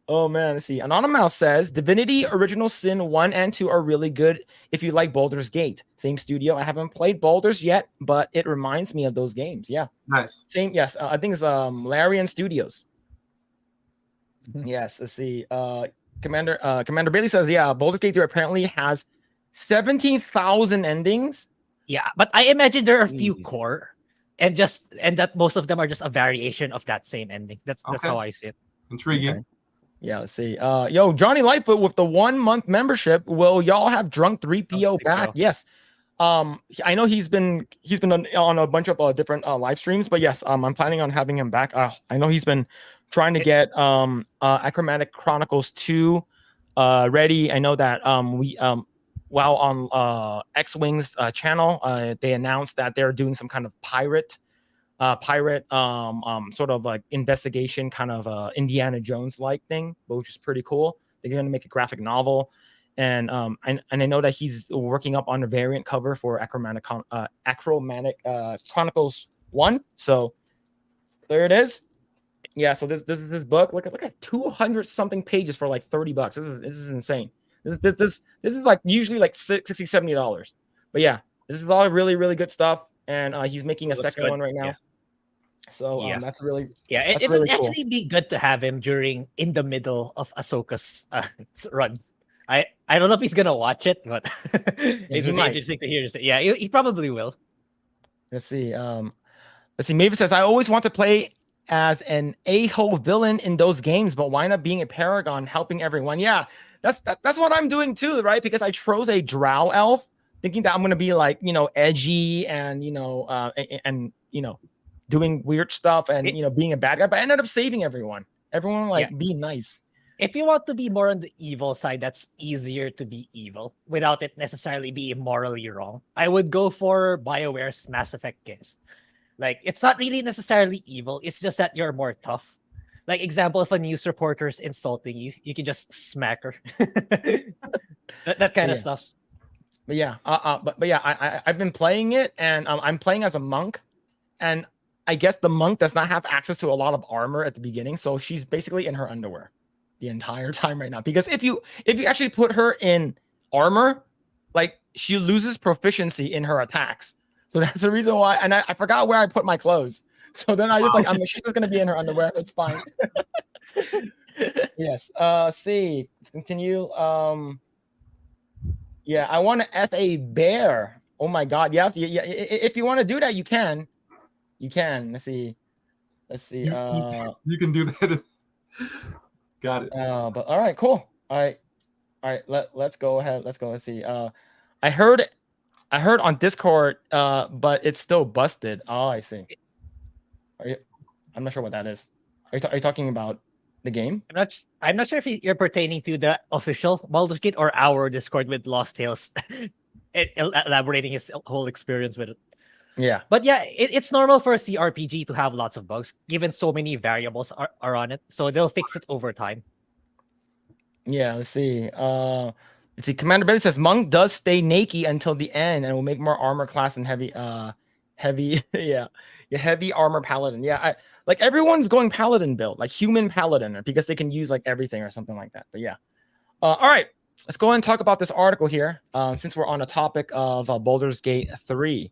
Oh man, let's see. Anonymous says Divinity Original Sin 1 and 2 are really good if you like Baldur's Gate. Same studio. I haven't played Baldur's yet, but it reminds me of those games. Yeah. Nice. Same, yes. I think it's Larian Studios. Yes, let's see. Commander Bailey says, yeah, Baldur's Gate 3 apparently has 17,000 endings. Yeah, but I imagine there are a few core and that most of them are just a variation of that same ending. That's how I see it. Intriguing. Okay. Yeah, let's see. Yo, Johnny Lightfoot with the 1 month membership. Will y'all have Drunk 3PO back? Yes. I know he's been on a bunch of different live streams, but yes, I'm planning on having him back. I know he's been trying to get Achromatic Chronicles 2 ready. I know that while on X-Wing's channel, they announced that they're doing some kind of pirate sort of like investigation kind of Indiana Jones like thing, which is pretty cool. They're going to make a graphic novel, and I know that he's working up on a variant cover for Achromatic Chronicles 1. So there it is. Yeah, so this is his book. Look at 200 something pages for like $30. This is insane. This is like usually like $60-$70. But yeah, this is all really good stuff, and he's making a second one right now. Yeah. So that's really it would actually be good to have him in the middle of Ahsoka's run. I don't know if he's gonna watch it, but it would be interesting to hear. Yeah, he probably will. Let's see. Mavis says, I always want to play as an a-hole villain in those games, but why not being a paragon, helping everyone? Yeah, that's what I'm doing too, right? Because I chose a drow elf, thinking that I'm gonna be like, edgy and doing weird stuff and being a bad guy, but I ended up saving everyone being nice. If you want to be more on the evil side, that's easier to be evil without it necessarily being morally wrong. I would go for BioWare's Mass Effect games. Like, it's not really necessarily evil, it's just that you're more tough. Like, example, if a news reporter is insulting you, you can just smack her. that kind of stuff. But yeah, I've been playing it, and I'm playing as a monk, and I guess the monk does not have access to a lot of armor at the beginning, so she's basically in her underwear the entire time right now. Because if you actually put her in armor, like, she loses proficiency in her attacks. So that's the reason why. And I forgot where I put my clothes. So then I just she's just gonna be in her underwear. It's fine. Yes. See. Let's continue. Yeah, I want to F a bear. Oh my god. Yeah. If you want to do that, you can. You can. Let's see. You can do that. Got it. But all right, cool. All right. Let's go ahead. Let's see. I heard on Discord, but it's still busted. Oh, I see. I'm not sure what that is. Are you talking about the game? I'm not sure if you're pertaining to the official Baldur's Gate or our Discord with Lost Tales, elaborating his whole experience with it. Yeah, but yeah, it's normal for a CRPG to have lots of bugs, given so many variables are on it. So they'll fix it over time. Yeah, let's see. Commander Billy says Monk does stay naked until the end and will make more armor class and heavy armor paladin. Yeah, like everyone's going paladin build, like human paladin, because they can use like everything or something like that. But yeah, all right, let's go ahead and talk about this article here. Since we're on a topic of Baldur's Gate 3.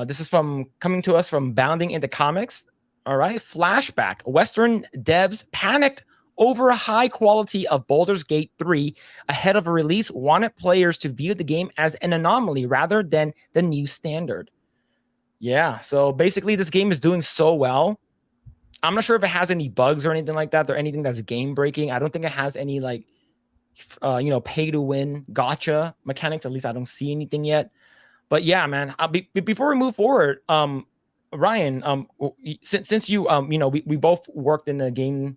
This is coming to us from Bounding into Comics. All right. Flashback. Western devs panicked over high quality of Baldur's Gate 3 ahead of a release wanted players to view the game as an anomaly rather than the new standard. Yeah, so basically this game is doing so well. I'm not sure if it has any bugs or anything like that, or anything that's game breaking. I don't think it has any like pay to win gotcha mechanics. At least I don't see anything yet. But yeah, man, before we move forward, Ryan, since you we both worked in the game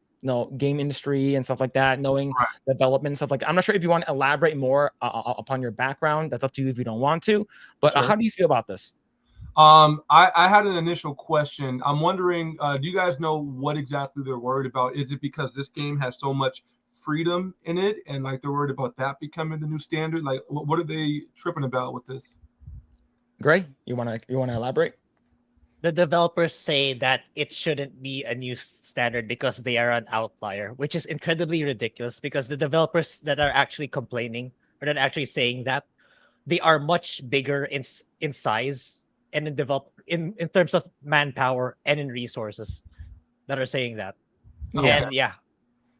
industry and stuff like that, knowing development and stuff like that. I'm not sure if you want to elaborate more upon your background. That's up to you if you don't want to. But how do you feel about this? I had an initial question. I'm wondering, do you guys know what exactly they're worried about? Is it because this game has so much freedom in it, and like they're worried about that becoming the new standard? Like, what are they tripping about with this? Grae, you wanna elaborate? The developers say that it shouldn't be a new standard because they are an outlier, which is incredibly ridiculous, because the developers that are actually complaining or that are actually saying that, they are much bigger in size and in terms of manpower and in resources that are saying that. Yeah. And yeah.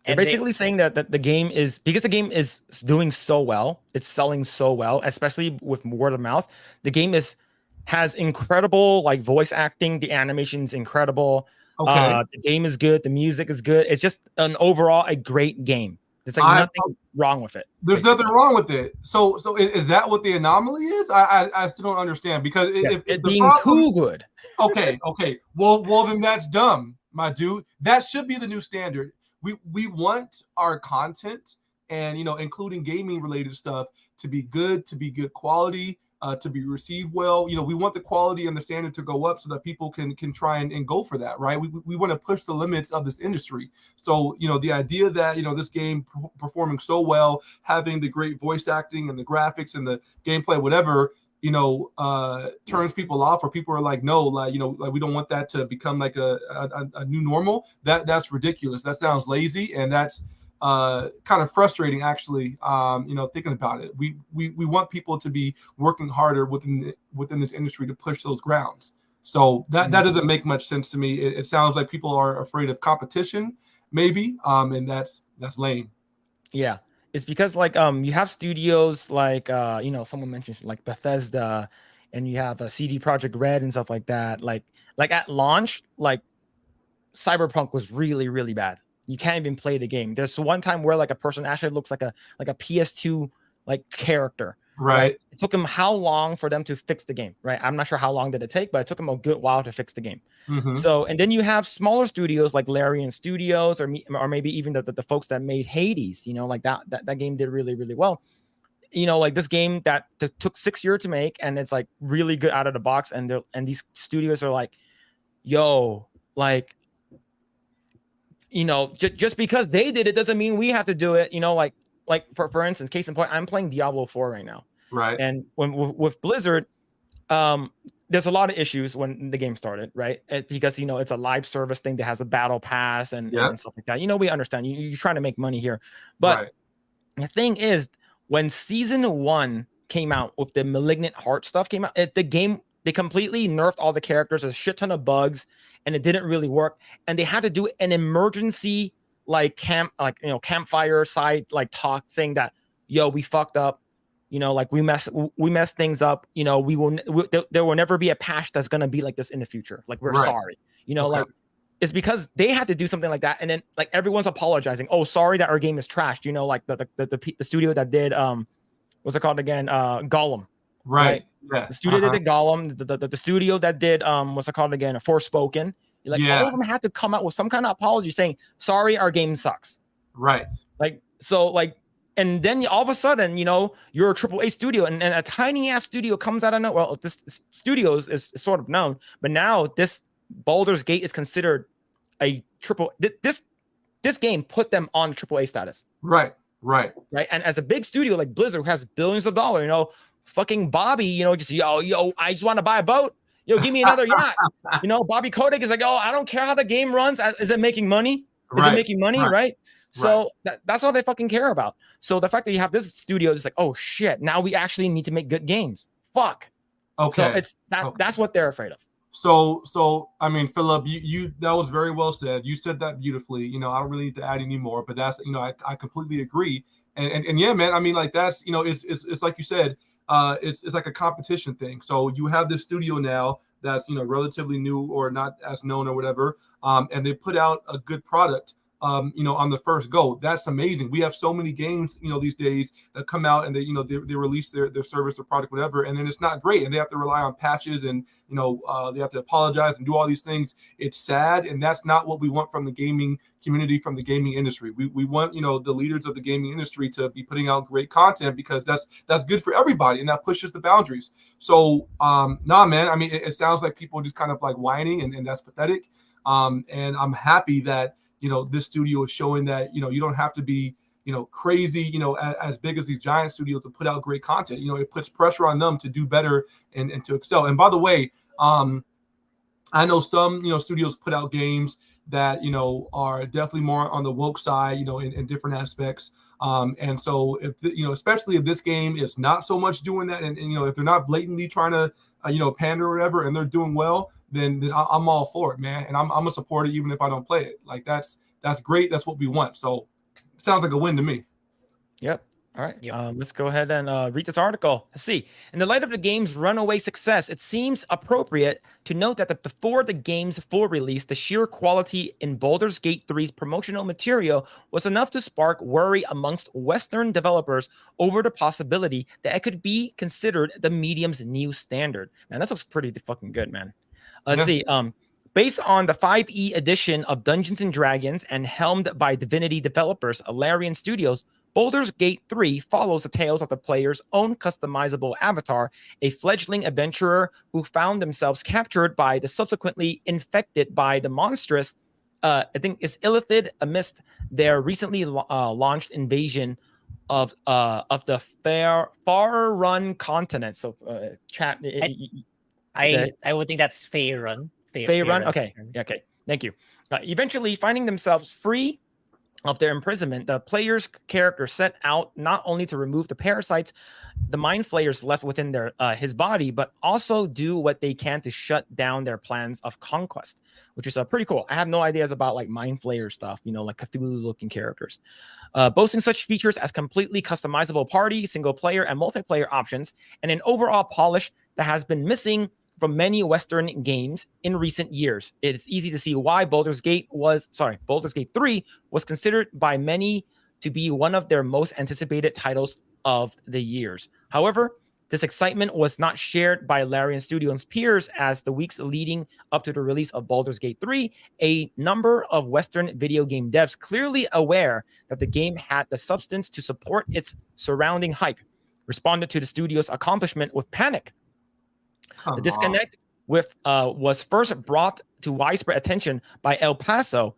They're basically saying that the game is, because the game is doing so well, it's selling so well, especially with word of mouth. The game has incredible like voice acting. The animation's incredible. Okay. The game is good. The music is good. It's just an overall a great game. There's like nothing wrong with it. There's nothing wrong with it. So is that what the anomaly is? I still don't understand, because Yes, if it the being too good. Okay. Well then that's dumb, my dude. That should be the new standard. We want our content, and including gaming related stuff, to be good quality, to be received well. We want the quality and the standard to go up so that people can try and go for that, right? We want to push the limits of this industry. So the idea that this game performing so well, having the great voice acting and the graphics and the gameplay, whatever, turns people off, or people are like, no, like we don't want that to become like a new normal. That's ridiculous. That sounds lazy, and that's kind of frustrating, actually. Thinking about it, we want people to be working harder within this industry to push those grounds. So that doesn't make much sense to me. It sounds like people are afraid of competition, maybe, and that's lame. Yeah. It's because like you have studios like someone mentioned like Bethesda, and you have a CD Projekt Red and stuff like that. Like at launch, like Cyberpunk was really, really bad. You can't even play the game. There's one time where like a person actually looks like a PS2 like character. Right. It took them how long for them to fix the game, right? I'm not sure how long did it take, but it took them a good while to fix the game. Mm-hmm. So, and then you have smaller studios like Larian Studios, or maybe even the folks that made Hades. Like that game did really, really well. Like this game that took 6 years to make, and it's like really good out of the box. And these studios are like, yo, like, just because they did it doesn't mean we have to do it. Like for instance, case in point, I'm playing Diablo 4 right now. Right. And with Blizzard, there's a lot of issues when the game started, right? Because it's a live service thing that has a battle pass and stuff like that. We understand you're trying to make money here, but the thing is, when season 1 came out with the Malignant Heart stuff came out, the game, they completely nerfed all the characters, a shit ton of bugs, and it didn't really work. And they had to do an emergency campfire side like talk saying that, yo, we fucked up. Like we messed things up. There will never be a patch that's gonna be like this in the future. Like we're sorry. Like it's because they had to do something like that, and then like everyone's apologizing. Oh, sorry that our game is trashed. Like the studio that did what's it called again? Gollum. Right. Yeah. The studio that did Gollum, the studio that did what's it called again? Forspoken. Like all of them had to come out with some kind of apology saying, sorry, our game sucks. Right. And then all of a sudden, you're a AAA studio, and a tiny ass studio comes out of nowhere. Well, this studio is sort of known, but now this Baldur's Gate is considered a triple. This game put them on AAA status. Right. And as a big studio like Blizzard, who has billions of dollars, fucking Bobby, just yo, I just want to buy a boat. Yo, give me another yacht. Bobby Kotick is like, oh, I don't care how the game runs. Is it making money? Is it making money? Right. So that's all they fucking care about. So the fact that you have this studio is like, oh shit, now we actually need to make good games. Fuck. Okay. So that's what they're afraid of. So I mean, Phillip, you that was very well said. You said that beautifully. I don't really need to add any more, but that's I completely agree. And yeah, man, I mean, like that's it's like you said, it's like a competition thing. So you have this studio now that's relatively new or not as known or whatever, and they put out a good product. On the first go. That's amazing. We have so many games, these days that come out and they release their service or product, whatever, and then it's not great, and they have to rely on patches, and they have to apologize and do all these things. It's sad, and that's not what we want from the gaming community, from the gaming industry. We want the leaders of the gaming industry to be putting out great content, because that's good for everybody, and that pushes the boundaries. So nah, man. I mean, it sounds like people just kind of like whining, and that's pathetic. And I'm happy that this studio is showing that, you don't have to be, crazy, as big as these giant studios to put out great content. It puts pressure on them to do better and to excel. And by the way, I know some, studios put out games that, are definitely more on the woke side, in different aspects. And so if, especially if this game is not so much doing that, and if they're not blatantly trying to, pander or whatever, and they're doing well, then I'm all for it, man. And I'm gonna support it even if I don't play it. Like that's great. That's what we want. So it sounds like a win to me. Yep. All right. Yep. Let's go ahead and read this article. Let's see. In the light of the game's runaway success, it seems appropriate to note that before the game's full release, the sheer quality in Baldur's Gate 3's promotional material was enough to spark worry amongst Western developers over the possibility that it could be considered the medium's new standard. Man, that looks pretty fucking good, man. Let's see. Based on the 5e edition of Dungeons and Dragons and helmed by Divinity developers Larian Studios, Baldur's Gate 3 follows the tales of the player's own customizable avatar, a fledgling adventurer who found themselves captured by the subsequently infected by the monstrous, I think it's Illithid, amidst their recently launched invasion of the Far Run continent. So, chat. I would think that's Faerun. Faerun. Okay. Okay. Thank you. Eventually, finding themselves free of their imprisonment, the player's character set out not only to remove the parasites, the mind flayers left within his body, but also do what they can to shut down their plans of conquest, which is pretty cool. I have no ideas about like mind flayer stuff, like Cthulhu-looking characters. Boasting such features as completely customizable party, single player, and multiplayer options, and an overall polish that has been missing from many Western games in recent years. It's easy to see why Baldur's Gate 3 was considered by many to be one of their most anticipated titles of the years. However, this excitement was not shared by Larian Studios' peers, as the weeks leading up to the release of Baldur's Gate 3, a number of Western video game devs, clearly aware that the game had the substance to support its surrounding hype, responded to the studio's accomplishment with panic. The disconnect was first brought to widespread attention by El Paso,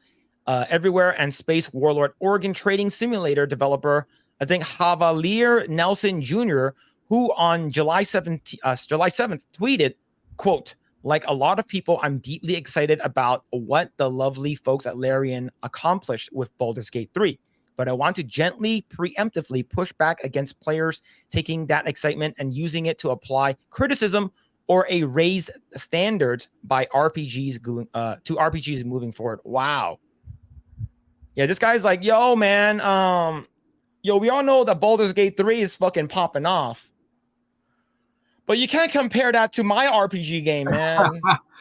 Everywhere and Space Warlord Oregon trading simulator developer, I think Javalier Nelson Jr., who on July 7th tweeted, quote, "Like a lot of people, I'm deeply excited about what the lovely folks at Larian accomplished with Baldur's Gate 3. But I want to gently, preemptively push back against players taking that excitement and using it to apply criticism or a raised standards by RPGs to RPGs moving forward." Wow. Yeah, this guy's like, yo, man, we all know that Baldur's Gate 3 is fucking popping off. But you can't compare that to my RPG game, man.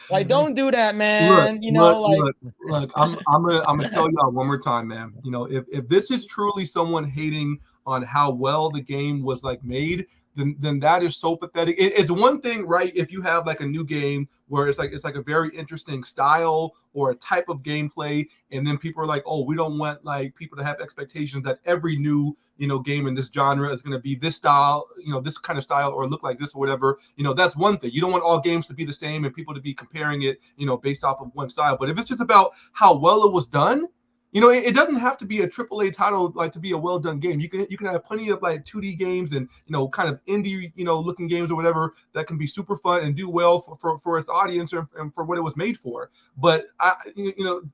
Like, don't do that, man. Look, I'm gonna tell y'all one more time, man. If this is truly someone hating on how well the game was like made, then that is so pathetic. It's one thing, right, if you have like a new game where it's like a very interesting style or a type of gameplay, and then people are like, oh, we don't want like people to have expectations that every new game in this genre is going to be this style, this kind of style, or look like this or whatever. That's one thing. You don't want all games to be the same and people to be comparing it, based off of one style. But if it's just about how well it was done, it doesn't have to be a AAA title like to be a well done game. You can have plenty of like 2D games and kind of indie looking games or whatever that can be super fun and do well for its audience and for what it was made for. But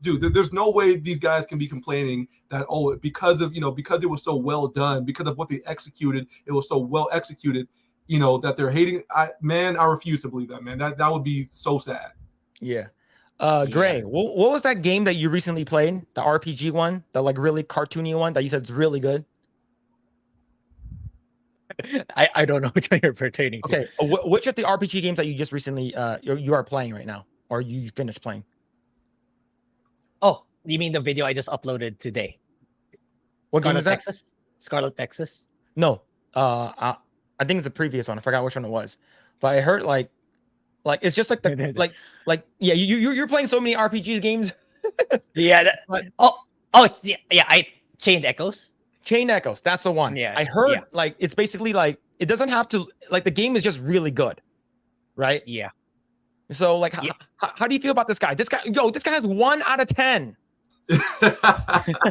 dude, there's no way these guys can be complaining that because it was so well done, because of what they executed, it was so well executed, that they're hating. I refuse to believe that, man. That would be so sad. Yeah. Yeah. Grae, what was that game that you recently played? The RPG one, the like really cartoony one that you said is really good. I don't know which one you're pertaining to. Okay, which of the RPG games that you just recently you are playing right now, or you finished playing? Oh, you mean the video I just uploaded today? What game is that? Texas? Scarlet Texas? No, I think it's a previous one. I forgot which one it was, but I heard like it's just like the like yeah you're playing so many RPGs games. Yeah. Oh yeah. I Chained Echoes. Chain Echoes, that's the one. Yeah, I heard yeah. like it's basically like it doesn't have to like the game is just really good, right? Yeah. So like Yeah. how do you feel about this guy? This guy has 1 out of 10.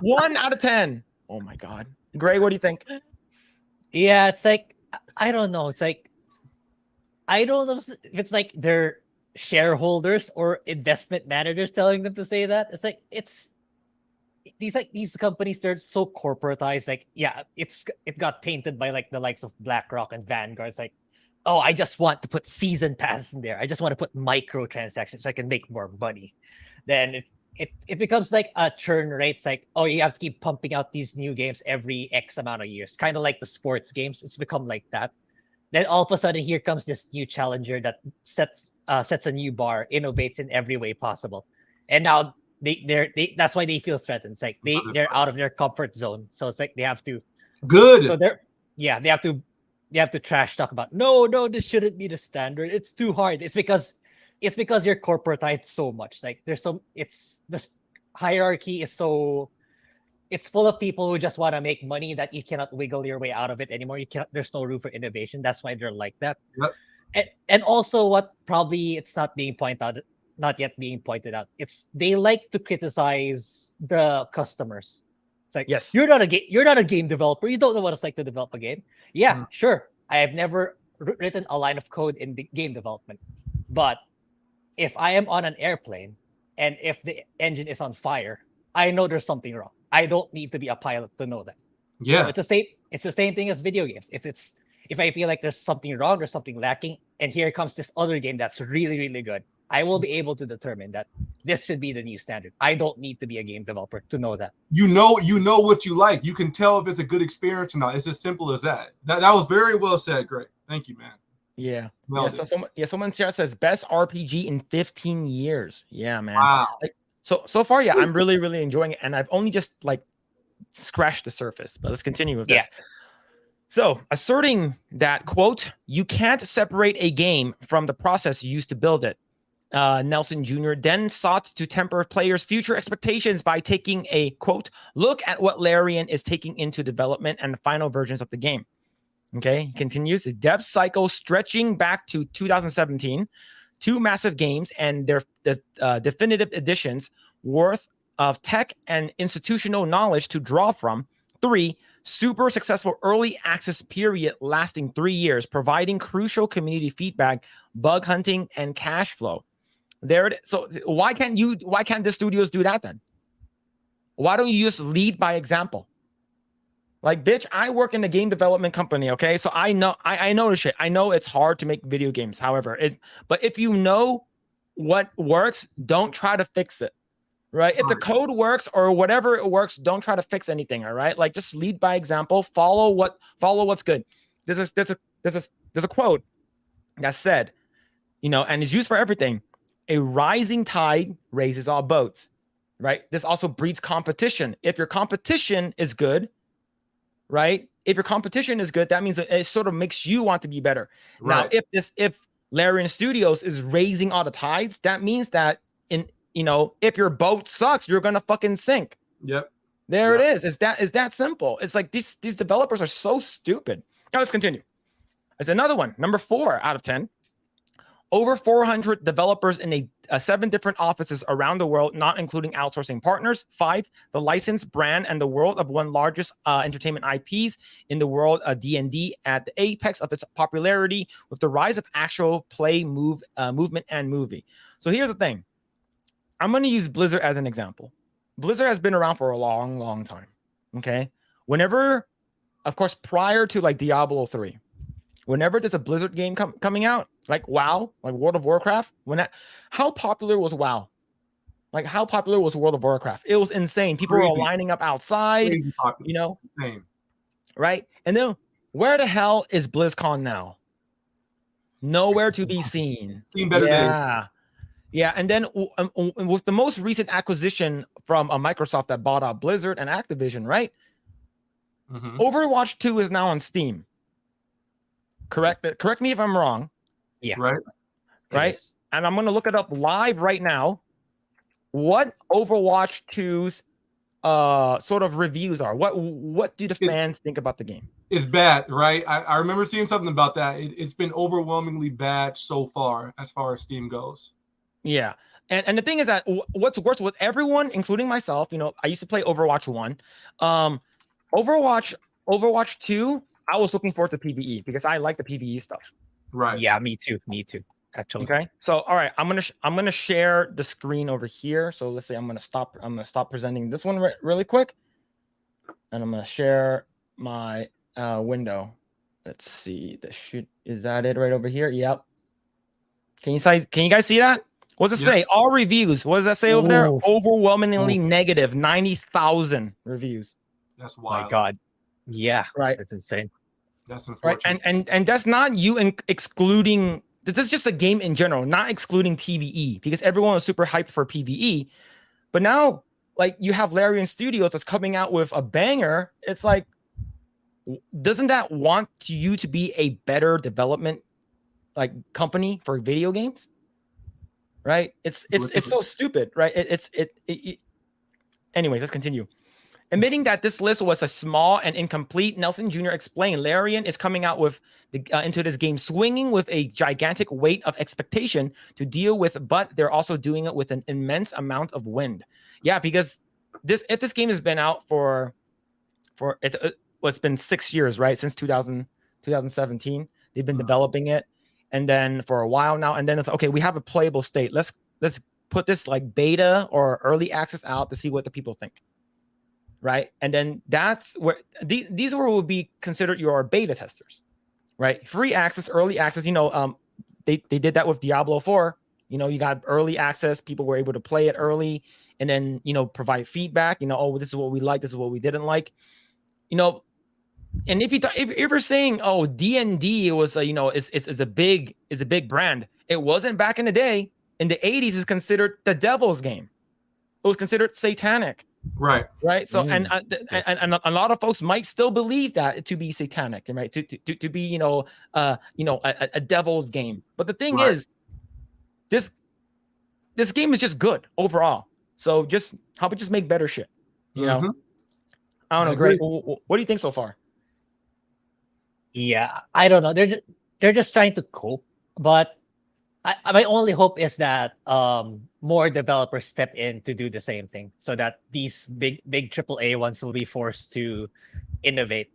1 out of 10. Oh my god. Grae, what do you think? Yeah, it's like I don't know. It's like I don't know if it's like their shareholders or investment managers telling them to say that. It's like these companies, they're so corporatized. Like, yeah, it got tainted by like the likes of BlackRock and Vanguard. It's like, oh, I just want to put season passes in there. I just want to put microtransactions so I can make more money. Then it becomes like a churn rate. It's like, oh, you have to keep pumping out these new games every X amount of years. Kind of like the sports games. It's become like that. Then all of a sudden, here comes this new challenger that sets a new bar, innovates in every way possible, and now they that's why they feel threatened. It's like they're out of their comfort zone, so it's like they have to Good. So they have to trash talk about no, this shouldn't be the standard. It's too hard. It's because you're corporatized so much. Like this hierarchy is so. It's full of people who just want to make money that you cannot wiggle your way out of it anymore. There's no room for innovation. That's why they're like that. Yep. And also what probably it's not yet being pointed out. It's they like to criticize the customers. It's like, yes, you're not a game developer. You don't know what it's like to develop a game. Yeah, sure. I have never written a line of code in the game development. But if I am on an airplane and if the engine is on fire, I know there's something wrong. I don't need to be a pilot to know that. Yeah. So it's the same thing as video games. If I feel like there's something wrong, there's something lacking, and here comes this other game that's really, really good, I will be able to determine that this should be the new standard. I don't need to be a game developer to know that. You know what you like. You can tell if it's a good experience or not. It's as simple as that. That was very well said, Grae. Thank you, man. Yeah. Someone chat says best RPG in 15 years. Yeah, man. Wow. Like, so far, yeah, I'm really, really enjoying it. And I've only just like scratched the surface, but let's continue with this. So asserting that, quote, you can't separate a game from the process used to build it. Nelson Jr. then sought to temper players' future expectations by taking a, quote, look at what Larian is taking into development and the final versions of the game. Okay, he continues, the dev cycle stretching back to 2017, 2 massive games and their definitive editions worth of tech and institutional knowledge to draw from. 3, super successful early access period lasting 3 years, providing crucial community feedback, bug hunting, and cash flow. There it is. So why can't the studios do that then? Why don't you just lead by example? Like, bitch, I work in a game development company, okay? So I know the shit. I know it's hard to make video games. However, but if you know what works, don't try to fix it, right? If the code works or whatever it works, don't try to fix anything, all right? Like, just lead by example. Follow what's good. There's a quote that said, and it's used for everything. A rising tide raises all boats, right? This also breeds competition. If your competition is good, right? If your competition is good, that means it sort of makes you want to be better. Right. Now, if Larian Studios is raising all the tides, that means that if your boat sucks, you're gonna fucking sink. Yep. There it is. It's that simple. It's like these developers are so stupid. Now let's continue. There's another one, number 4 out of 10. Over 400 developers in 7 different offices around the world, not including outsourcing partners. 5, the licensed brand and the world of one largest entertainment IPs in the world, D&D, at the apex of its popularity with the rise of actual play, movement, and movie. So here's the thing. I'm going to use Blizzard as an example. Blizzard has been around for a long, long time. Okay. Of course, prior to like Diablo 3, whenever there's a Blizzard game coming out, like WoW, like World of Warcraft, how popular was WoW? Like, how popular was World of Warcraft? It was insane. People were lining up outside, you know, right? And then where the hell is BlizzCon now? Nowhere to be seen. Seen better days. Yeah. And then with the most recent acquisition from Microsoft that bought out Blizzard and Activision, right? Overwatch 2 is now on Steam. Correct me if I'm wrong. Yeah. Right. And I'm going to look it up live right now. What Overwatch 2's sort of reviews are. What do the fans think about the game? It's bad, right? I remember seeing something about that. It's been overwhelmingly bad so far as Steam goes. Yeah. And the thing is that what's worse with everyone, including myself, you know, I used to play Overwatch 1. Overwatch 2, I was looking forward to PvE because I like the PvE stuff. Right. Yeah, me too. Actually. Okay. So all right, I'm gonna share the screen over here. So let's say I'm gonna stop presenting this one really quick. And I'm gonna share my window. Let's see. Is that it right over here? Yep. Can you guys see that? What does it say? All reviews. What does that say over there? Overwhelmingly negative. 90,000 reviews. That's wild. My God. Yeah. Right. That's insane. That's unfortunate. Right. And that's not you excluding. This is just a game in general, not excluding PvE, because everyone was super hyped for PvE. But now, like, you have Larian Studios that's coming out with a banger. It's like, doesn't that want you to be a better development like company for video games? Right? It's so stupid, right? Anyway, let's continue. Admitting that this list was a small and incomplete, Nelson Jr. explained Larian is coming out with into this game swinging with a gigantic weight of expectation to deal with, but they're also doing it with an immense amount of wind. Yeah, because if this game has been out for it's been 6 years, right? Since 2017, they've been developing it, and then for a while now, and then it's okay. We have a playable state. Let's put this like beta or early access out to see what the people think. Right. And then that's where these will be considered your beta testers, right? Free access, early access, you know, they did that with Diablo 4. You know, you got early access. People were able to play it early and then, you know, provide feedback, you know, oh, this is what we like. This is what we didn't like, you know. And if you're saying, oh, D&D was, you know, is a big brand. It wasn't back in the day. In the 80s is considered the devil's game. It was considered satanic. Right. So and a lot of folks might still believe that to be satanic, right? To be, you know, a devil's game. But the thing is, this game is just good overall. So how about just make better shit? You know? I don't know, Grae. What do you think so far? Yeah, I don't know. They're just trying to cope, but my only hope is that more developers step in to do the same thing, so that these big AAA ones will be forced to innovate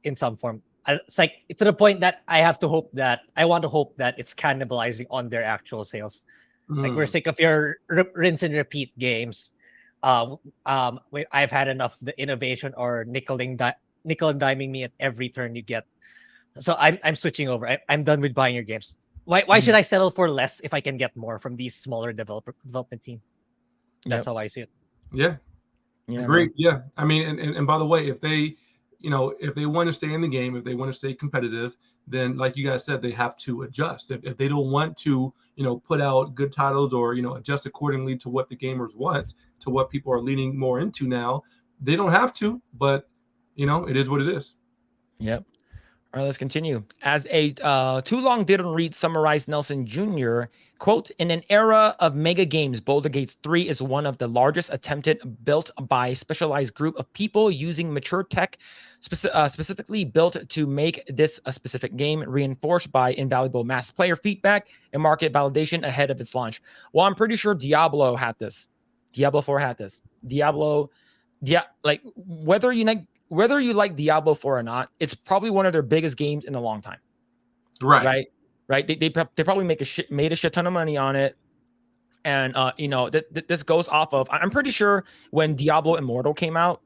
in some form. It's like to the point that I want to hope that it's cannibalizing on their actual sales. Like, we're sick of your rinse and repeat games. I've had enough the innovation or nickel and diming me at every turn you get. So I'm switching over. I'm done with buying your games. Why should I settle for less if I can get more from these smaller development team? That's how I see it. Yeah. Great. Yeah. I mean, and by the way, if they want to stay in the game, if they want to stay competitive, then like you guys said, they have to adjust. If they don't want to, you know, put out good titles or, you know, adjust accordingly to what the gamers want, to what people are leaning more into now, they don't have to, but, you know, it is what it is. Yep. All right, let's continue. As a Too Long Didn't Read summarized Nelson Jr., quote, in an era of mega games, Baldur's Gate 3 is one of the largest attempted built by a specialized group of people using mature tech, specifically built to make this a specific game, reinforced by invaluable mass player feedback and market validation ahead of its launch. Well, I'm pretty sure Diablo had this. Diablo 4 had this. Like, whether you like Diablo 4 or not, it's probably one of their biggest games in a long time. Right. They probably made a shit ton of money on it. And, you know, this goes off of, I'm pretty sure when Diablo Immortal came out,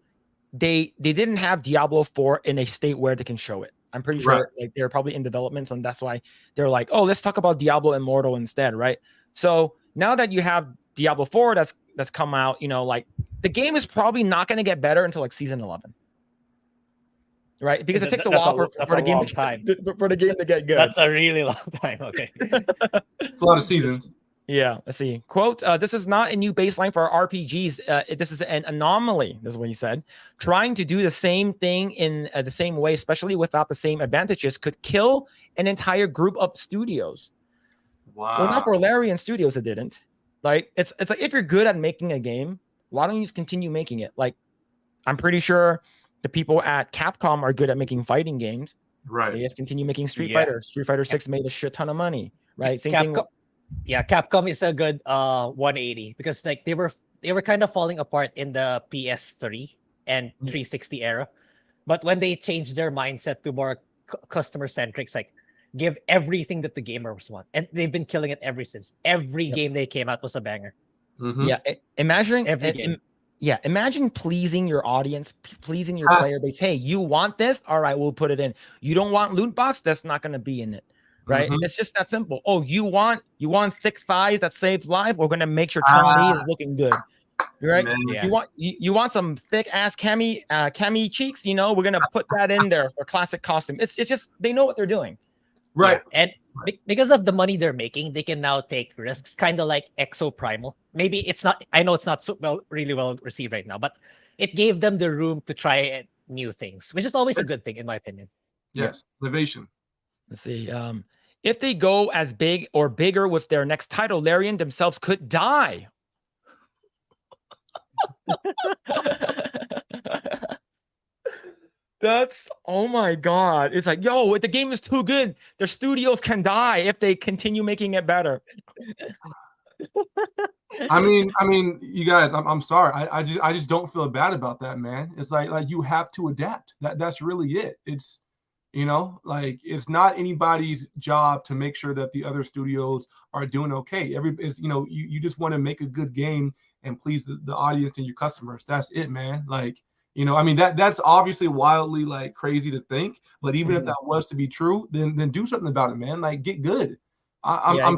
they didn't have Diablo 4 in a state where they can show it. I'm pretty sure like they're probably in development, and that's why they're like, oh, let's talk about Diablo Immortal instead, right? So now that you have Diablo 4 that's come out, you know, like the game is probably not going to get better until like season 11, right? Because it takes a while for the game to get good. That's a really long time. Okay, it's a lot of seasons. Yeah, let's see. Quote, this is not a new baseline for RPGs. This is an anomaly. This is what he said. Trying to do the same thing in the same way, especially without the same advantages, could kill an entire group of studios. Wow. Well, not for Larian Studios, it didn't. Like, it's like if you're good at making a game, why don't you just continue making it? Like, I'm pretty sure the people at Capcom are good at making fighting games. Right. They just continue making Street Fighter. Street Fighter 6 made a shit ton of money, right? Same thing. Yeah, Capcom is a good 180 because like they were kind of falling apart in the PS3 and 360 era, but when they changed their mindset to more customer centric, like give everything that the gamers want, and they've been killing it ever since. Every game they came out was a banger. Yeah, imagine every game. Imagine pleasing your audience, pleasing your player base. Hey, you want this? All right, we'll put it in. You don't want loot box? That's not going to be in it. Right, it's just that simple. Oh, you want thick thighs that save life? We're gonna make sure Chun-Li is looking good, right? Yeah. You want some thick ass cami cheeks? You know, we're gonna put that in there for classic costume. It's just they know what they're doing, right? Yeah. And because of the money they're making, they can now take risks, kind of like Exo Primal. Maybe it's not. I know it's not really well received right now, but it gave them the room to try new things, which is always a good thing, in my opinion. Yes, innovation. Let's see. If they go as big or bigger with their next title, Larian themselves could die. That's, oh my God. It's like, yo, the game is too good. Their studios can die if they continue making it better. I mean, you guys, I'm sorry. I just don't feel bad about that, man. It's like you have to adapt. That's really it. It's, you know, like it's not anybody's job to make sure that the other studios are doing okay. You just want to make a good game and please the audience and your customers. That's it, man. Like, you know, I mean, that's obviously wildly like crazy to think, but even if that was to be true, then do something about it, man. Like, get good. I'm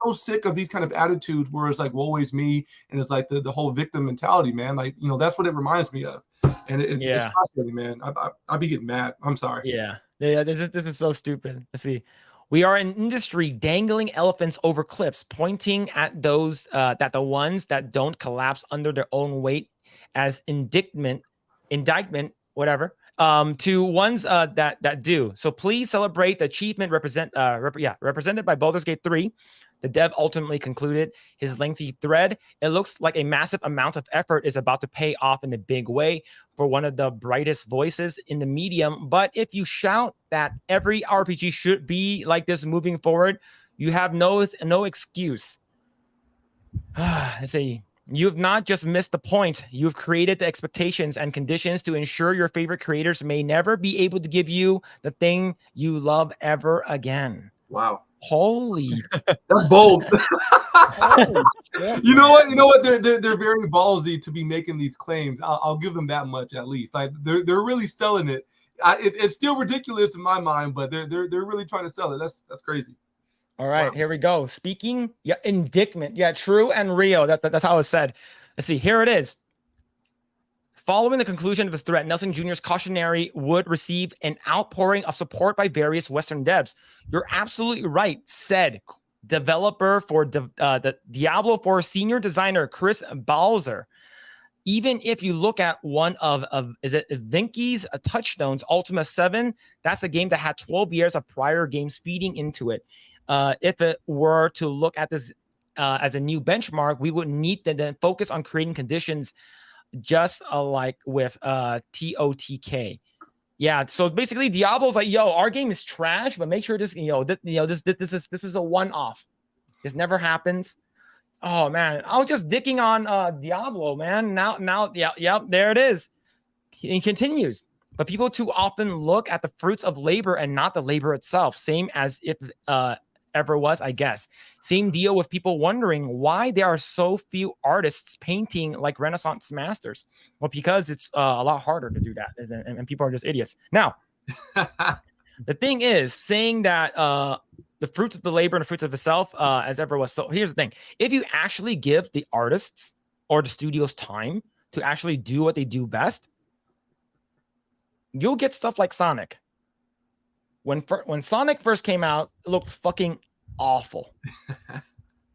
so sick of these kind of attitudes where it's like, woe is me, and it's like the whole victim mentality, man. Like, you know, that's what it reminds me of. And it's frustrating, man. I'd be getting mad. I'm sorry. Yeah. This is so stupid. Let's see. We are an industry dangling elephants over cliffs, pointing at those that the ones that don't collapse under their own weight as indictment, whatever, to ones that do. So please celebrate the achievement represented by Baldur's Gate 3. The dev ultimately concluded his lengthy thread. It looks like a massive amount of effort is about to pay off in a big way for one of the brightest voices in the medium. But if you shout that every RPG should be like this moving forward, you have no excuse. Let's see. You've not just missed the point. You've created the expectations and conditions to ensure your favorite creators may never be able to give you the thing you love ever again. Wow. Holy, that's bold. You know what? They're very ballsy to be making these claims. I'll give them that much at least. Like they're really selling it. It's still ridiculous in my mind, but they're really trying to sell it. That's crazy. All right, Here we go. Speaking, indictment. Yeah, True and Rio. That's how it's said. Let's see. Here it is. Following the conclusion of his threat, Nelson Jr.'s cautionary would receive an outpouring of support by various Western devs. You're absolutely right, said developer for the Diablo 4 senior designer Chris Baldur. Even if you look at one of is it Vinky's Touchstone's Ultima 7, that's a game that had 12 years of prior games feeding into it. If it were to look at this as a new benchmark, we would need to then focus on creating conditions just like with TOTK. Yeah, so basically Diablo's like, yo, our game is trash, but make sure this is a one-off. This never happens. Oh man, I was just dicking on Diablo, man. Now, there it is. He continues. But people too often look at the fruits of labor and not the labor itself. Same as if ever was, I guess. Same deal with people wondering why there are so few artists painting like Renaissance masters. Well, because it's a lot harder to do that, and people are just idiots. Now, The thing is, saying that the fruits of the labor and the fruits of itself, as ever was. So here's the thing: if you actually give the artists or the studios time to actually do what they do best, you'll get stuff like Sonic. When Sonic first came out, it looked fucking awful.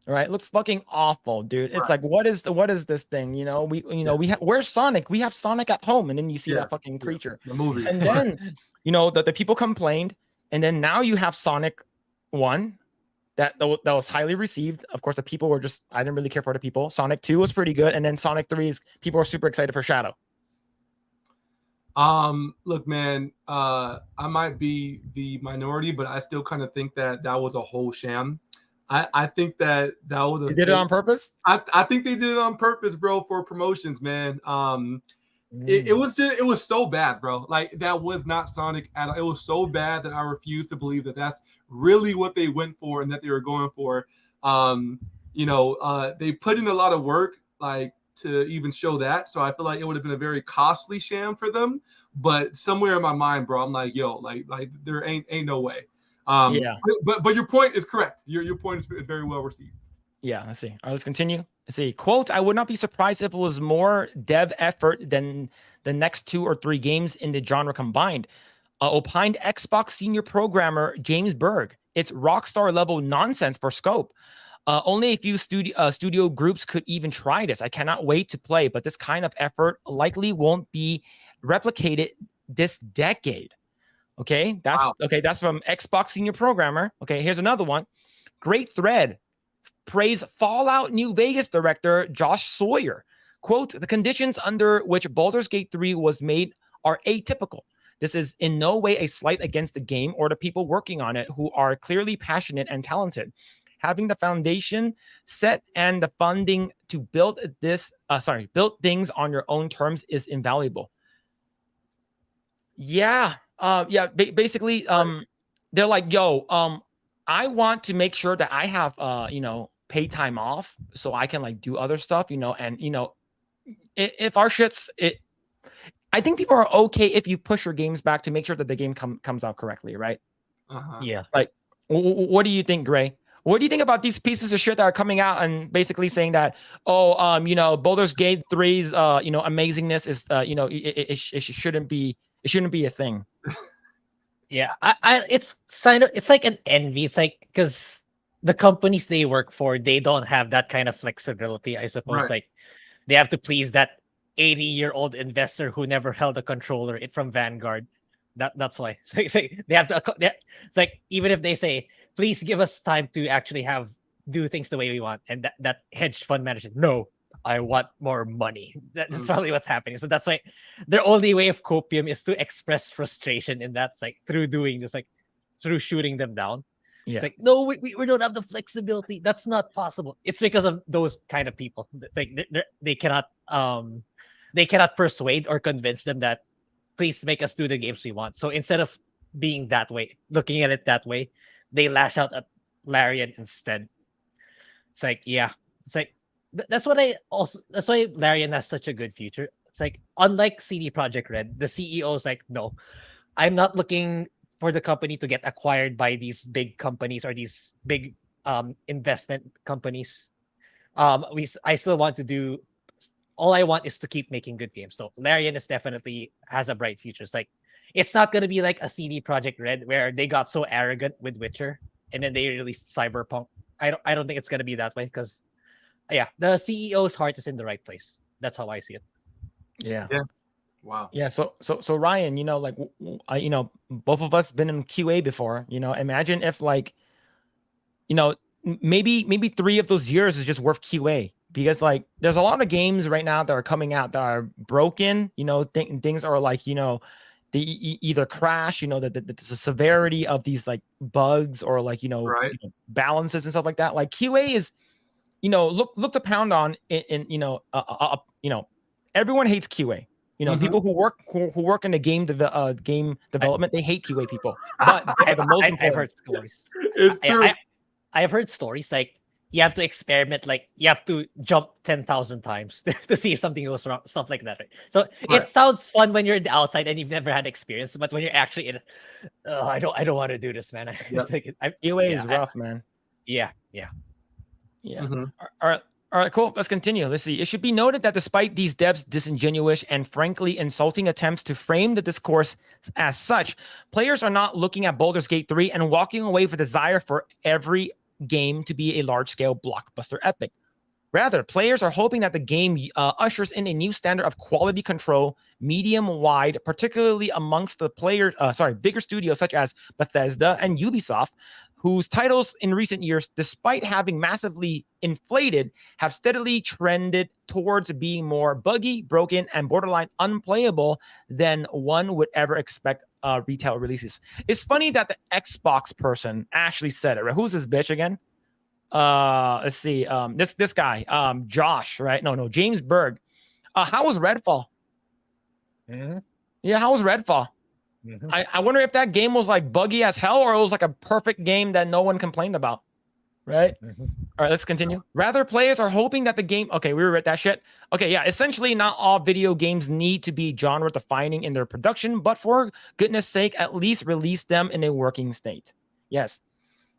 Right? It looks fucking awful, dude. It's like, what is this thing? We have, where's Sonic? We have Sonic at home, and then you see that fucking creature. The movie. And then the people complained, and then now you have Sonic 1 that was highly received. Of course, the people were just, I didn't really care for the people. Sonic 2 was pretty good, and then Sonic 3 is, people are super excited for Shadow. Look, man, I might be the minority, but I still kind of think that was a whole sham. I think that was They did it on purpose. I think they did it on purpose, bro, for promotions, man. It was so bad, bro. Like, that was not Sonic at all. It was so bad that I refuse to believe that that's really what they went for and that they were going for. They put in a lot of work, like, to even show that. So I feel like it would have been a very costly sham for them. But somewhere in my mind, bro, I'm like, yo, like there ain't no way. But your point is correct. Your point is very well received. Yeah, let's see. All right, let's continue. Let's see. Quote, I would not be surprised if it was more dev effort than the next 2 or 3 games in the genre combined. Opined Xbox senior programmer James Berg. It's Rockstar level nonsense for scope. Only a few studio groups could even try this. I cannot wait to play, but this kind of effort likely won't be replicated this decade. Okay, that's from Xbox senior programmer. Okay, here's another one. Great thread. Praise Fallout New Vegas director Josh Sawyer. Quote, the conditions under which Baldur's Gate 3 was made are atypical. This is in no way a slight against the game or the people working on it who are clearly passionate and talented. Having the foundation set and the funding to build things on your own terms is invaluable. Basically, they're like, yo, I want to make sure that I have, paid time off so I can like do other stuff, and if our shit's it, I think people are okay if you push your games back to make sure that the game comes out correctly, right? Yeah. Like, what do you think, Grae? What do you think about these pieces of shit that are coming out and basically saying that, Baldur's Gate 3's, amazingness is, it shouldn't be a thing. Yeah, it's like an envy. It's like, because the companies they work for, they don't have that kind of flexibility, I suppose. Right. Like, they have to please that 80-year-old investor who never held a controller from Vanguard. That's why. So they have to. It's like, even if they say, please give us time to actually do things the way we want, and that hedge fund manager, no, I want more money. That's probably what's happening. So that's why their only way of copium is to express frustration, and that's like through doing this, like through shooting them down. Yeah. It's like, no, we don't have the flexibility. That's not possible. It's because of those kind of people. Like, they cannot persuade or convince them that, please make us do the games we want. So instead of being that way, looking at it that way, they lash out at Larian instead. It's like, yeah, it's like, that's why Larian has such a good future. It's like, unlike CD Projekt Red, the CEO is like, no, I'm not looking for the company to get acquired by these big companies or these big investment companies. I still want to do, all I want is to keep making good games. So Larian definitely has a bright future. It's like, it's not going to be like a CD Projekt Red where they got so arrogant with Witcher and then they released Cyberpunk. I don't think it's going to be that way, because the CEO's heart is in the right place. That's how I see it. Yeah. Wow. Yeah. So Ryan, both of us been in QA before. Imagine if maybe 3 of those years is just worth QA, because like there's a lot of games right now that are coming out that are broken. Things are like they either crash. The severity of these like bugs or like balances and stuff like that. Like QA is look to pound on in everyone hates QA. People who work in the game development, they hate QA people. But I've heard stories. It's true. I've heard stories like you have to experiment, like you have to jump 10,000 times to see if something goes wrong, stuff like that. Right? So Right. it sounds fun when you're in the outside and you've never had experience, but when you're actually in, oh, I don't want to do this, man. It's like, QA is rough, man. Yeah. Mhm. All right, cool. Let's continue. Let's see. It should be noted that despite these devs' disingenuous and frankly insulting attempts to frame the discourse as such, players are not looking at Baldur's Gate 3 and walking away with a desire for every game to be a large-scale blockbuster epic. Rather, players are hoping that the game ushers in a new standard of quality control, medium-wide, particularly amongst the bigger studios such as Bethesda and Ubisoft, whose titles in recent years, despite having massively inflated, have steadily trended towards being more buggy, broken, and borderline unplayable than one would ever expect retail releases. It's funny that the Xbox person actually said it, right? Who's this bitch again? Let's see, this guy, Josh, right? No, James Berg. How was Redfall? Yeah, how was Redfall? I wonder if that game was like buggy as hell, or it was like a perfect game that no one complained about, right? All right, let's continue. Rather, players are hoping that the game, okay, we read that shit. Okay, yeah, essentially not all video games need to be genre defining in their production, but for goodness sake, at least release them in a working state. Yes.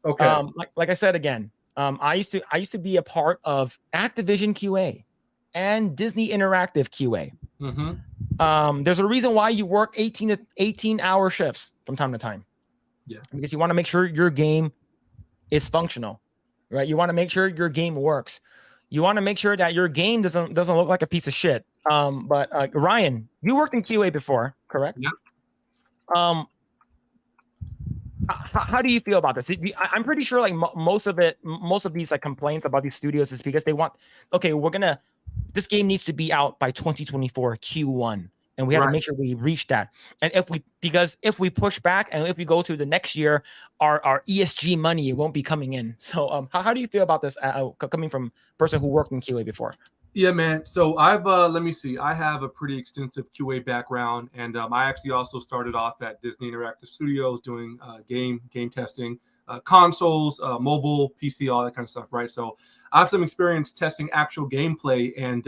Okay. Like I said again, I used to be a part of Activision QA and Disney Interactive QA. There's a reason why you work 18-hour shifts from time to time. Yeah. Because you want to make sure your game is functional, right? You want to make sure your game works. You want to make sure that your game doesn't look like a piece of shit. But Ryan, you worked in QA before, correct? Yeah. How do you feel about this? I'm pretty sure like most of these like complaints about these studios is because they want, okay, this game needs to be out by 2024 Q1, and we have to make sure we reach that. And if we push back and if we go to the next year, our ESG money won't be coming in. So how do you feel about this coming from a person who worked in QA before? Yeah, man. So I've let me see. I have a pretty extensive QA background, and I actually also started off at Disney Interactive Studios doing game testing, consoles, mobile, PC, all that kind of stuff, right? So I have some experience testing actual gameplay, and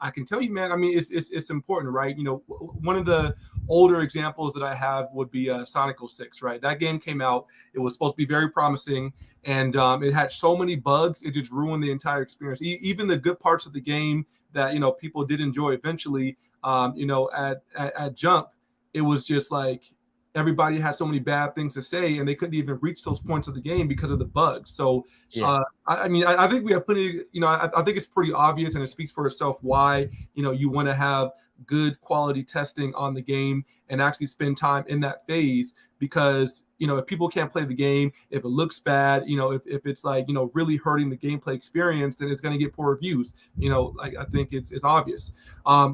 I can tell you, man. I mean, it's important, right? You know, one of the older examples that I have would be Sonic 06, right? That game came out. It was supposed to be very promising, and it had so many bugs, it just ruined the entire experience. Even the good parts of the game that, you know, people did enjoy eventually, you know, at Jump, it was just like everybody had so many bad things to say, and they couldn't even reach those points of the game because of the bugs. So, I mean, I think we have plenty, you know, I think it's pretty obvious, and it speaks for itself why, you know, you want to have good quality testing on the game and actually spend time in that phase, because, you know, if people can't play the game, if it looks bad, you know, if it's like, you know, really hurting the gameplay experience, then it's going to get poor reviews. You know, like, I think it's obvious.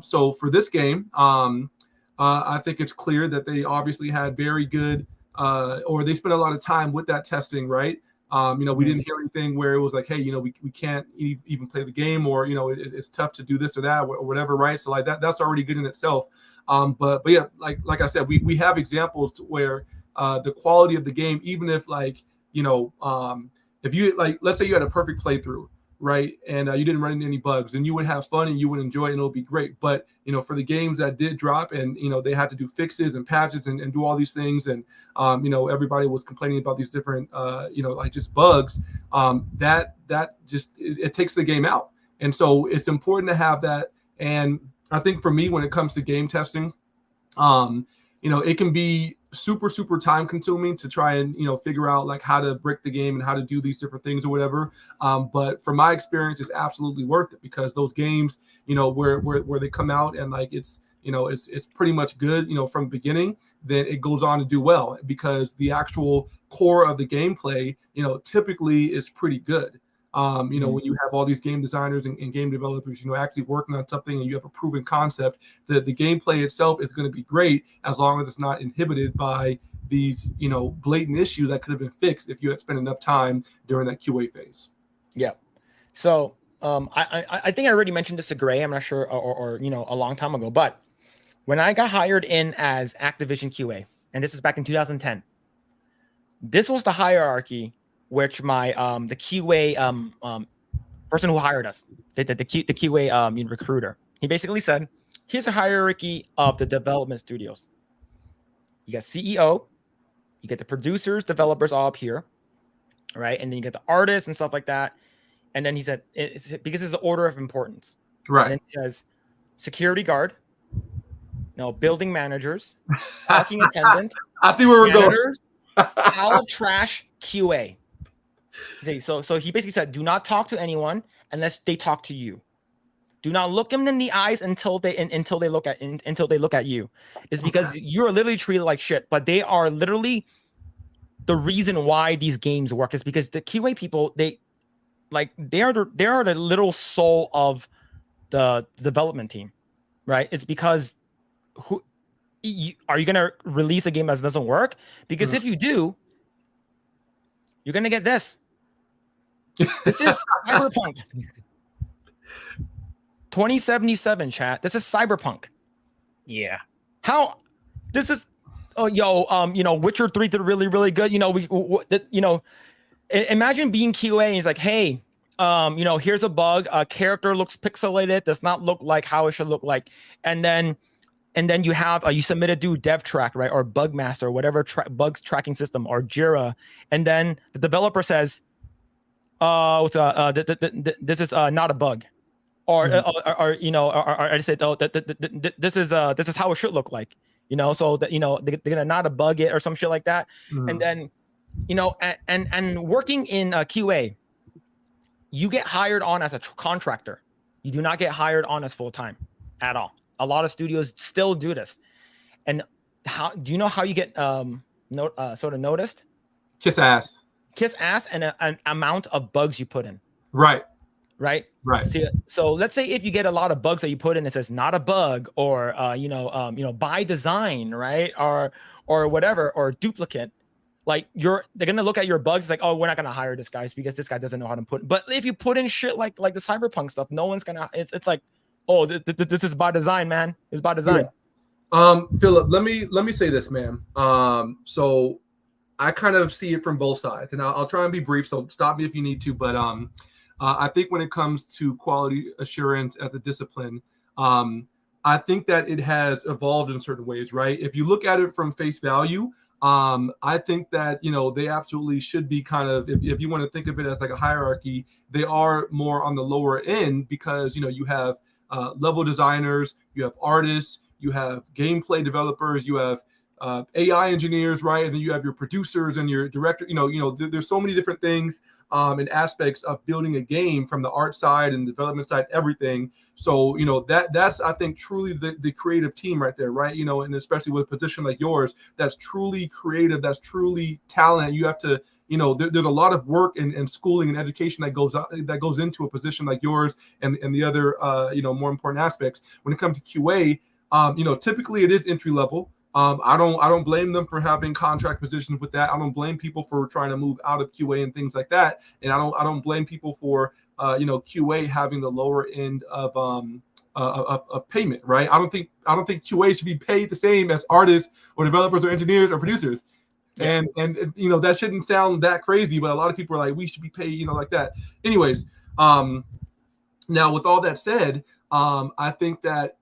So for this game, I think it's clear that they obviously had very good, or they spent a lot of time with that testing, right? You know, we didn't hear anything where it was like, hey, you know, we can't even play the game, or, you know, it's tough to do this or that or whatever, right? So like that's already good in itself. But yeah, like I said, we have examples to where the quality of the game, even if like, you know, if you like, let's say you had a perfect playthrough, right, and you didn't run into any bugs, and you would have fun and you would enjoy it and it'll be great. But, you know, for the games that did drop and, you know, they had to do fixes and patches and do all these things, and you know, everybody was complaining about these different you know, like just bugs, that just it takes the game out. And so it's important to have that. And I think for me, when it comes to game testing, you know, it can be super time consuming to try and, you know, figure out like how to break the game and how to do these different things or whatever. But from my experience, it's absolutely worth it, because those games, you know, where they come out and like it's, you know, it's pretty much good, you know, from the beginning, then it goes on to do well, because the actual core of the gameplay, you know, typically is pretty good. You know, when you have all these game designers and game developers, you know, actually working on something and you have a proven concept, the gameplay itself is going to be great, as long as it's not inhibited by these, you know, blatant issues that could have been fixed if you had spent enough time during that QA phase. Yeah. So I think I already mentioned this to Grae, I'm not sure, or you know, a long time ago, but when I got hired in as Activision QA, and this is back in 2010, this was the hierarchy which my the QA person who hired us, the QA recruiter, he basically said, here's a hierarchy of the development studios. You got CEO, you get the producers, developers all up here, right? And then you get the artists and stuff like that. And then he said, because it's an order of importance. Right. And then he says, security guard, no, building managers, parking attendant, I see where we're going. pile of trash, QA. So he basically said, do not talk to anyone unless they talk to you. Do not look them in the eyes until they look at you. It's because you're literally treated like shit. But they are literally the reason why these games work is because the QA people, they are the little soul of the development team, right? It's because are you gonna release a game that doesn't work? Because if you do, you're gonna get this. This is Cyberpunk 2077, chat. This is Cyberpunk. Yeah. How this is Witcher 3 did really, really good. Imagine being QA and he's like, hey, here's a bug. A character looks pixelated, does not look like how it should look like. And then you have you submit it to dev track, right? Or Bugmaster, or whatever bugs tracking system, or Jira. And then the developer says, this is not a bug. Or I said, this is how it should look like, so that they're gonna not a bug it or some shit like that. And then and working in QA, you get hired on as a contractor. You do not get hired on as full time at all. A lot of studios still do this. And how do you know how you get sort of noticed? Kiss ass And an amount of bugs you put in. Right. See, so let's say if you get a lot of bugs that you put in, it says not a bug, or by design, right, or whatever, or duplicate. Like they're gonna look at your bugs, like, oh, we're not gonna hire this guy because this guy doesn't know how to put. But if you put in shit like the Cyberpunk stuff, no one's gonna. It's like, oh, this is by design, man. It's by design. Yeah. Phillip, let me say this, man. So I kind of see it from both sides, and I'll try and be brief. So stop me if you need to, but I think when it comes to quality assurance as a discipline, I think that it has evolved in certain ways, right? If you look at it from face value, I think that, they absolutely should be kind of, if you want to think of it as like a hierarchy, they are more on the lower end because, you have level designers, you have artists, you have gameplay developers, you have AI engineers, right? And then you have your producers and your director, there's so many different things and aspects of building a game, from the art side and development side, everything. So, that's, I think, truly the creative team right there, right? And especially with a position like yours, that's truly creative, that's truly talent. You have to, there's a lot of work and schooling and education that goes into a position like yours and the other, more important aspects. When it comes to QA, typically it is entry level. I don't blame them for having contract positions with that. I don't blame people for trying to move out of QA and things like that. And I don't blame people for QA having the lower end of payment, right? I don't think QA should be paid the same as artists or developers or engineers or producers. Yeah. And that shouldn't sound that crazy, but a lot of people are like, we should be paid, like that. Anyways, now with all that said, I think that,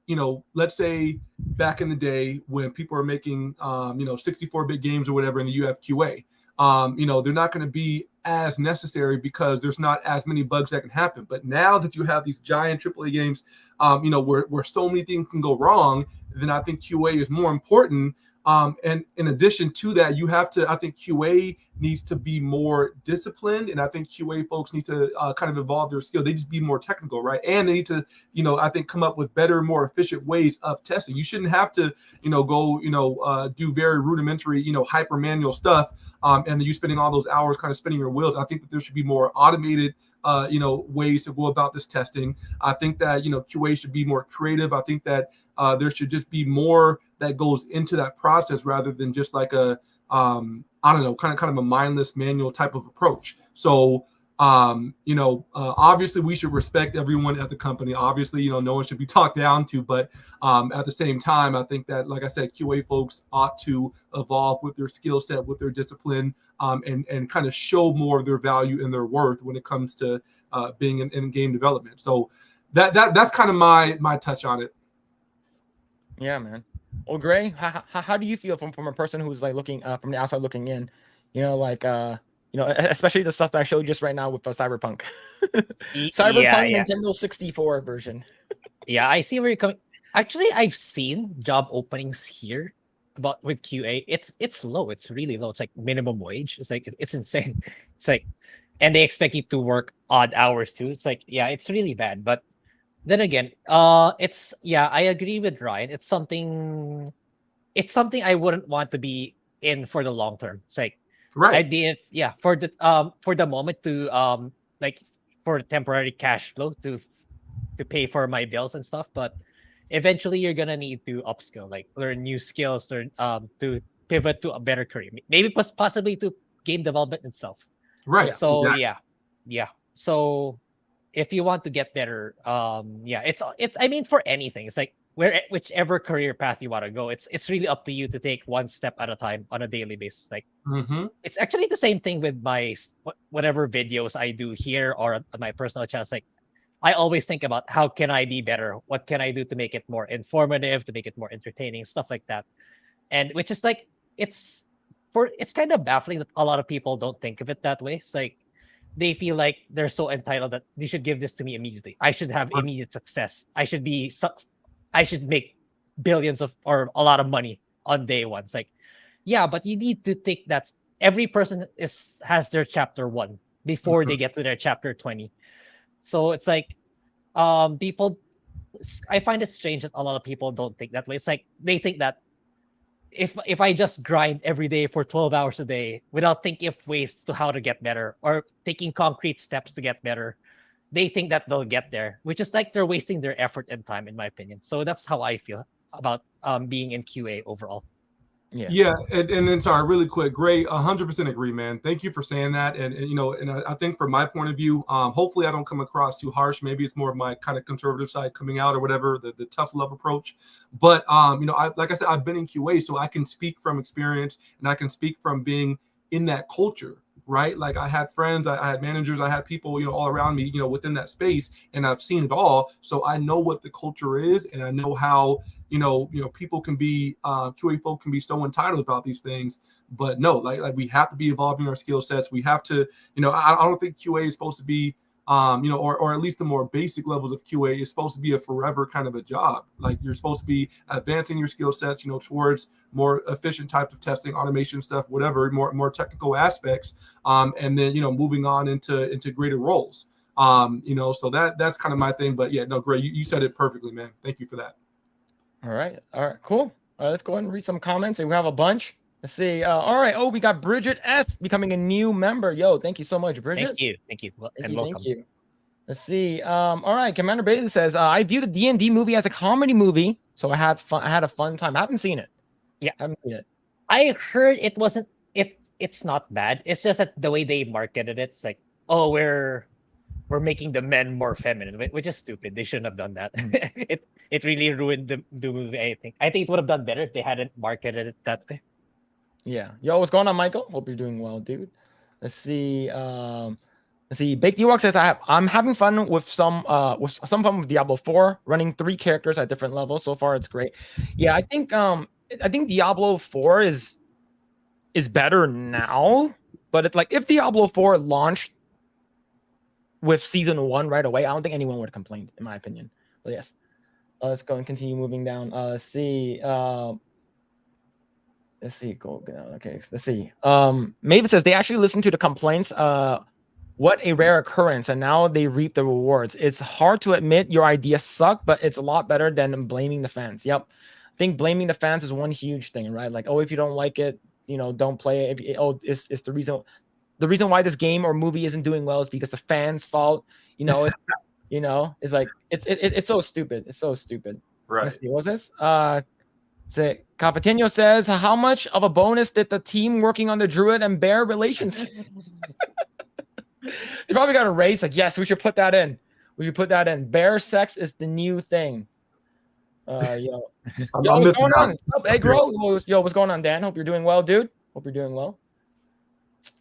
let's say back in the day when people are making, 64-bit games or whatever, and you have QA, they're not going to be as necessary because there's not as many bugs that can happen. But now that you have these giant AAA games, where so many things can go wrong, then I think QA is more important. And in addition to that, I think QA needs to be more disciplined. And I think QA folks need to kind of evolve their skill. They just be more technical, right? And they need to, I think come up with better, more efficient ways of testing. You shouldn't have to, go, do very rudimentary, hyper manual stuff. And then you spending all those hours kind of spinning your wheels. I think that there should be more automated, ways to go about this testing. I think that, QA should be more creative. I think that there should just be more that goes into that process rather than just like a, kind of a mindless manual type of approach. So, Obviously we should respect everyone at the company. Obviously, no one should be talked down to, but at the same time, I think that, like I said, QA folks ought to evolve with their skill set, with their discipline, and kind of show more of their value and their worth when it comes to being in game development. So that's kind of my touch on it. Yeah, man. Well, Grae, how do you feel from a person who's like looking from the outside looking in? Especially the stuff that I showed just right now with Cyberpunk. Cyberpunk Yeah. Nintendo 64 version. Yeah, I see where you're coming. Actually, I've seen job openings here, but with QA, it's low. It's really low. It's like minimum wage. It's like it's insane. It's like, and they expect you to work odd hours too. It's like, yeah, it's really bad. But then again, I agree with Ryan. It's something I wouldn't want to be in for the long term. It's like, Right. I'd be for the moment to like for temporary cash flow to pay for my bills and stuff, but eventually you're gonna need to upskill, like learn new skills, to pivot to a better career, maybe possibly to game development itself. Right. So exactly. yeah. So if you want to get better, it's I mean, for anything, it's like whichever career path you want to go, it's really up to you to take one step at a time on a daily basis. Like it's actually the same thing with my whatever videos I do here or on my personal channels. Like I always think about how can I be better? What can I do to make it more informative, to make it more entertaining, stuff like that. And which is like it's kind of baffling that a lot of people don't think of it that way. It's like they feel like they're so entitled that you should give this to me immediately. I should have immediate success. I should make billions or a lot of money on day one. It's like, yeah, but you need to think that every person has their chapter 1 before they get to their chapter 20. So it's like, people, I find it strange that a lot of people don't think that way. It's like they think that if I just grind every day for 12 hours a day without thinking of ways to how to get better or taking concrete steps to get better, they think that they'll get there, which is like they're wasting their effort and time, in my opinion. So that's how I feel about being in QA overall. Yeah, and then sorry, really quick, Grae, 100% agree, man. Thank you for saying that, and I think from my point of view, hopefully I don't come across too harsh. Maybe it's more of my kind of conservative side coming out or whatever, the tough love approach. But like I said, I've been in QA, so I can speak from experience and I can speak from being in that culture, right? Like I had friends, I had managers, I had people, all around me, within that space, and I've seen it all, so I know what the culture is, and I know how. People can be QA folk can be so entitled about these things, but no, like we have to be evolving our skill sets. We have to, I don't think QA is supposed to be, or at least the more basic levels of QA is supposed to be a forever kind of a job. Like you're supposed to be advancing your skill sets, towards more efficient types of testing, automation stuff, whatever, more technical aspects, and then moving on into greater roles. So that's kind of my thing. But yeah, no, Grae, you said it perfectly, man. Thank you for that. All right, cool. All right, let's go ahead and read some comments. And we have a bunch. Let's see. All right. Oh, we got Bridget S becoming a new member. Yo, thank you so much, Bridget. Thank you. Welcome. Thank you. Let's see. All right. Commander Bailey says, I view the D&D movie as a comedy movie, so I had fun. I had a fun time. I haven't seen it. Yeah, I haven't seen it. I heard it wasn't. It's not bad. It's just that the way they marketed it, it's like, oh, we're making the men more feminine, which is stupid. They shouldn't have done that. It really ruined the movie. I think it would have done better if they hadn't marketed it that way. Yeah. Yo, what's going on, Michael? Hope you're doing well, dude. Let's see. Baked Ewok says I'm having fun with some fun with Diablo 4, running 3 characters at different levels. So far, it's great. Yeah, I think Diablo 4 is better now, but it's like if Diablo 4 launched with season 1 right away, I don't think anyone would have complained, in my opinion. But yes, let's go and continue moving down. Let's see. Go. Okay, let's see. Maven says they actually listened to the complaints. What a rare occurrence, and now they reap the rewards. It's hard to admit your ideas suck, but it's a lot better than blaming the fans. Yep, I think blaming the fans is one huge thing, right? Like, oh, if you don't like it, don't play it. It's the reason. The reason why this game or movie isn't doing well is because the fans' fault. It's like it's so stupid. It's so stupid. Right. Let's see, what's this? Cafetino says, how much of a bonus did the team working on the Druid and Bear relationship? They probably got a race. Like, yes, we should put that in. We should put that in. Bear sex is the new thing. Yo, what's going on? What's up, Eggroll? Yo, what's going on, Dan? Hope you're doing well, dude. Hope you're doing well.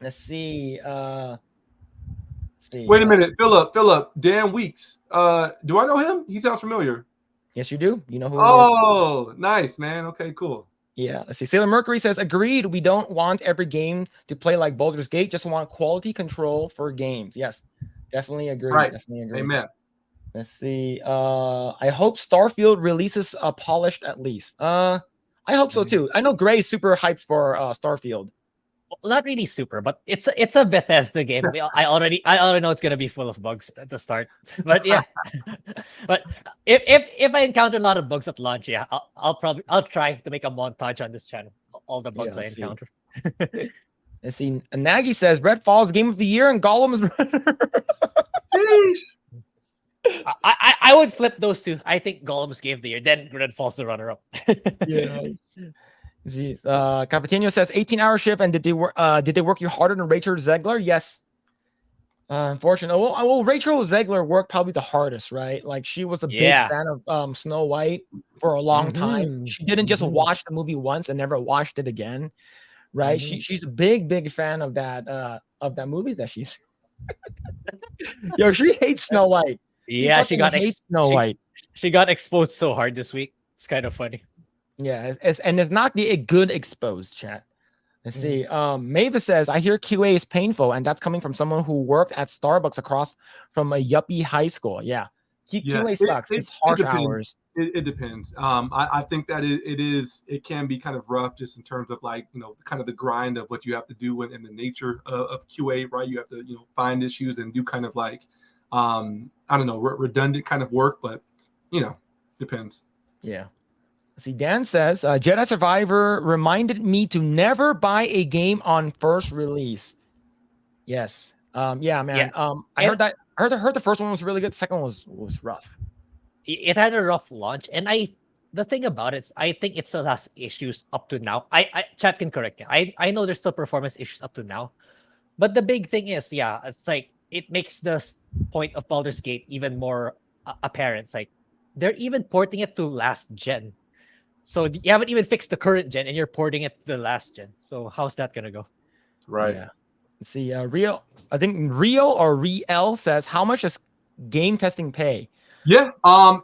Let's see. Wait a minute, Phillip, Dan Weeks. Do I know him? He sounds familiar. Yes, you do. You know who he is. Oh, nice, man. Okay, cool. Yeah, let's see. Sailor Mercury says, agreed. We don't want every game to play like Baldur's Gate. Just want quality control for games. Yes, definitely agree. Right. Definitely agree. Amen. Let's see. I hope Starfield releases polished at least. I hope so too. I know Grae is super hyped for Starfield. Well, not really super, but it's a Bethesda game. I already know it's gonna be full of bugs at the start. But yeah, but if I encounter a lot of bugs at launch, yeah, I'll try to make a montage on this channel. All the bugs I encounter. Let's see. Nagy says Redfall's Game of the Year and Gollum is. I would flip those two. I think Gollum's Game of the Year, then Redfall's the runner-up. Yeah. Capitano says 18-hour shift, and did they work you harder than Rachel Zegler? Yes. Unfortunately, well, Rachel Zegler worked probably the hardest, right? Like she was a big fan of Snow White for a long time. She didn't just watch the movie once and never watched it again, right? She's a big fan of that movie that she's. Yo, she hates Snow White. Yeah, she got Snow White. She got exposed so hard this week. It's kind of funny. Yeah, it's not a good exposed chat. Let's see. Mavis says, I hear QA is painful, and that's coming from someone who worked at Starbucks across from a yuppie high school. Yeah. QA sucks. It's harsh hours. It depends. I think that it can be kind of rough just in terms of like, kind of the grind of what you have to do and the nature of QA, right? You have to, find issues and do kind of like, I don't know, redundant kind of work, but, depends. Yeah. See, Dan says, Jedi Survivor reminded me to never buy a game on first release. Yes. Yeah, man. Yeah. I heard the first one was really good. The second one was rough. It had a rough launch, and the thing about it is, I think it still has issues up to now. I chat can correct me. I know there's still performance issues up to now, but the big thing is, it's like it makes the point of Baldur's Gate even more apparent. It's like they're even porting it to last gen. So you haven't even fixed the current gen, and you're porting it to the last gen. So how's that gonna go? Right. Yeah. Let's see. Rio. I think Riel says, "How much does game testing pay?" Yeah.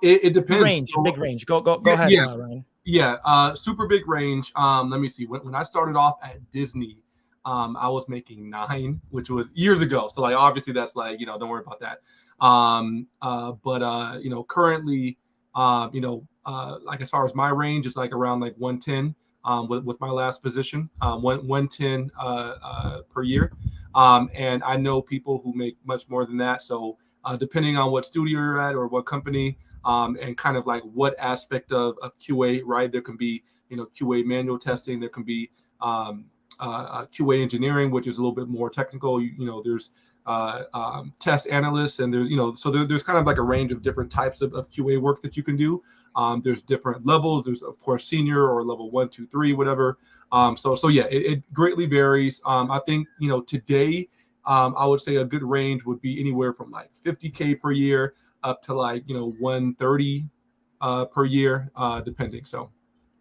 It depends. Big range. Go ahead, Ryan. Yeah. Super big range. Let me see. When I started off at Disney, I was making 9, which was years ago. So like obviously that's like don't worry about that. But currently, like as far as my range is like around like 110 with my last position, 110 per year. And I know people who make much more than that. So depending on what studio you're at or what company, and kind of like what aspect of QA, right? There can be, QA manual testing. There can be QA engineering, which is a little bit more technical. There's test analysts, and there's so there's kind of like a range of different types of QA work that you can do. There's different levels. There's of course senior or level 1, 2, 3, whatever. So yeah, it greatly varies. I think today I would say a good range would be anywhere from like 50K per year up to like 130 per year, depending. So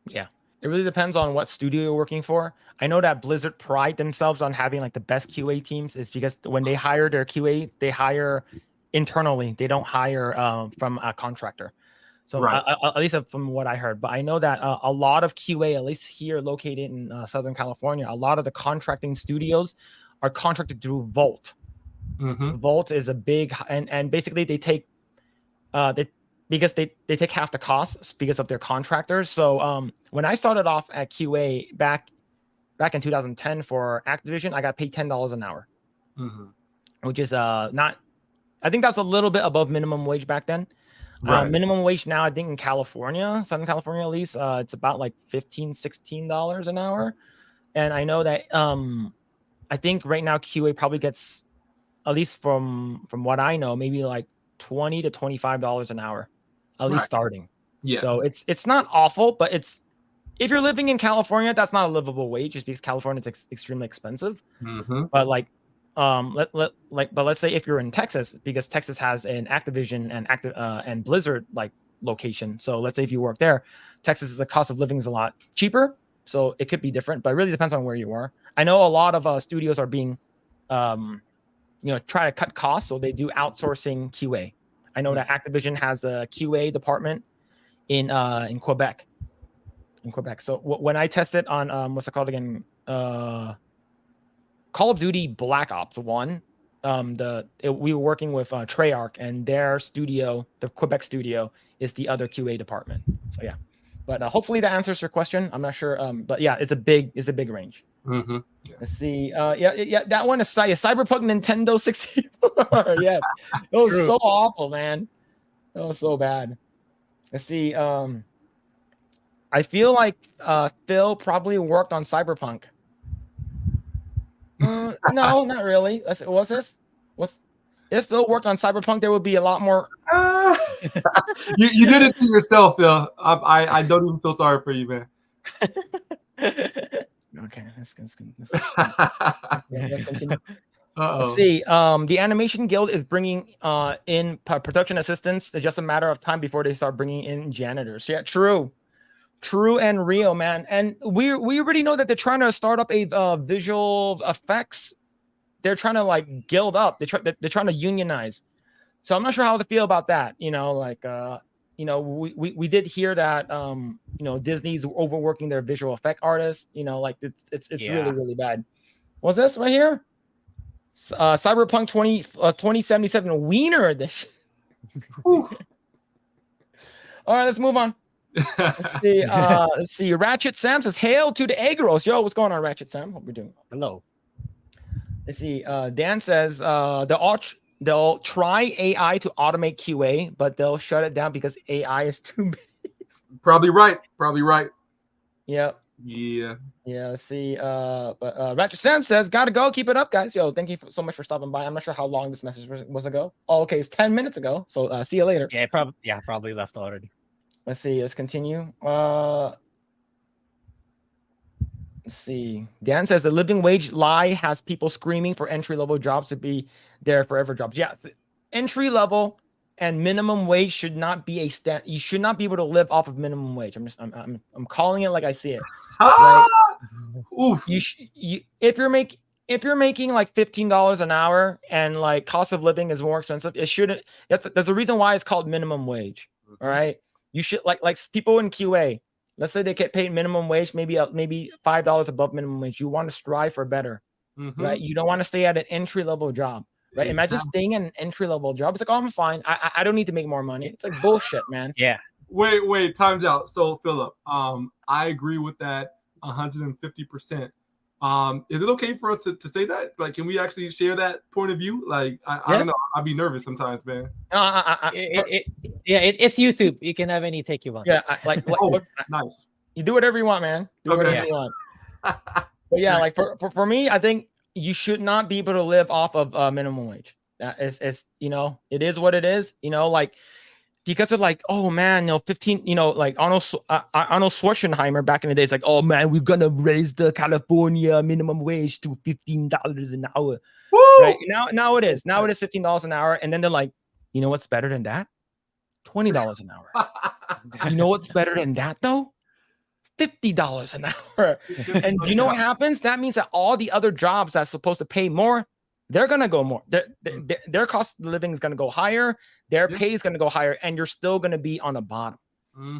yeah. It really depends on what studio you're working for. I know that Blizzard pride themselves on having like the best QA teams is because when they hire their QA, they hire internally. They don't hire from a contractor. So right. At least from what I heard. But I know that a lot of QA, at least here located in Southern California, a lot of the contracting studios are contracted through Volt. Volt is a big, and basically they take because they take half the costs because of their contractors. So when I started off at QA back in 2010 for Activision, I got paid $10 an hour, which is not. I think that's a little bit above minimum wage back then. Right. Minimum wage now, I think in California, Southern California at least, it's about like $15, $16 an hour. And I know that I think right now QA probably gets, at least from what I know, maybe like $20 to $25 an hour. At least starting. Yeah. So it's not awful, but if you're living in California, that's not a livable wage just because California is extremely expensive. But like let's say if you're in Texas, because Texas has an Activision and Blizzard like location. So let's say if you work there, Texas, the cost of living is a lot cheaper. So it could be different, but it really depends on where you are. I know a lot of studios are being, try to cut costs. So they do outsourcing QA. I know that Activision has a QA department in Quebec. So when I tested on what's it called again? Call of Duty Black Ops 1. We were working with Treyarch, and their studio, the Quebec studio, is the other QA department. So yeah, but hopefully that answers your question. I'm not sure, but yeah, it's a big range. Mm-hmm. Yeah. Let's see. Yeah. That one is Cyberpunk Nintendo 64. Yes, it was so awful, man. It was so bad. Let's see. I feel like Phil probably worked on Cyberpunk. No, not really. What's this? If Phil worked on Cyberpunk, there would be a lot more. You did it to yourself, Phil. I don't even feel sorry for you, man. Okay, let's continue. Uh-oh. Let's see. The Animation Guild is bringing in production assistants. It's just a matter of time before they start bringing in janitors. Yeah, true and real, man. And we already know that they're trying to start up a visual effects. They're trying to like guild up. They're trying to unionize. So I'm not sure how to feel about that. We did hear that Disney's overworking their visual effect artists. It's really, really bad. What's this right here? Cyberpunk 2077 Wiener edition. All right, let's move on. Let's see. Ratchet Sam says, "Hail to the Eggrolls." Yo, what's going on, Ratchet Sam? Hope we're doing. Hello. Let's see. Dan says they'll try AI to automate QA, but they'll shut it down because AI is too big. Probably right. Yep. Yeah. Let's see. But Ratchet Sam says, "Gotta go. Keep it up, guys." Yo, thank you so much for stopping by. I'm not sure how long this message was ago. Oh, okay, it's 10 minutes ago. So see you later. Yeah, probably left already. Let's see. Let's continue. Let's see. Dan says the living wage lie has people screaming for entry-level jobs to be there forever jobs. Yeah, entry level and minimum wage should not be a stat. You should not be able to live off of minimum wage. I'm calling it like I see it. Right? Oof. If you're making like $15 an hour and like cost of living is more expensive, it shouldn't. There's a reason why it's called minimum wage. All right. You should like people in QA. Let's say they get paid minimum wage, maybe $5 above minimum wage. You want to strive for better, right? You don't want to stay at an entry level job, right? Imagine staying in an entry level job. It's like, oh, I'm fine. I don't need to make more money. It's like bullshit, man. Yeah. Wait. Time's out. So Phillip, I agree with that 150%. Is it okay for us to say that? Like, can we actually share that point of view? Like, I don't know. I'd be nervous sometimes, man. It's YouTube. You can have any take you want. Yeah, nice. You do whatever you want, man. Do whatever you want. But yeah, like for me, I think you should not be able to live off of minimum wage. That is it is what it is. Because of like, oh man, 15, like Arnold Schwarzenegger back in the day, it's like, oh man, we're gonna raise the California minimum wage to $15 an hour. Woo! Right now it is $15 an hour, and then they're like, you know what's better than that? $20 an hour. You know what's better than that though? $50 an hour. And do you know what happens? That means that all the other jobs that's supposed to pay more, they're gonna go more. Their cost of living is gonna go higher. Their pay is gonna go higher, and you're still gonna be on the bottom,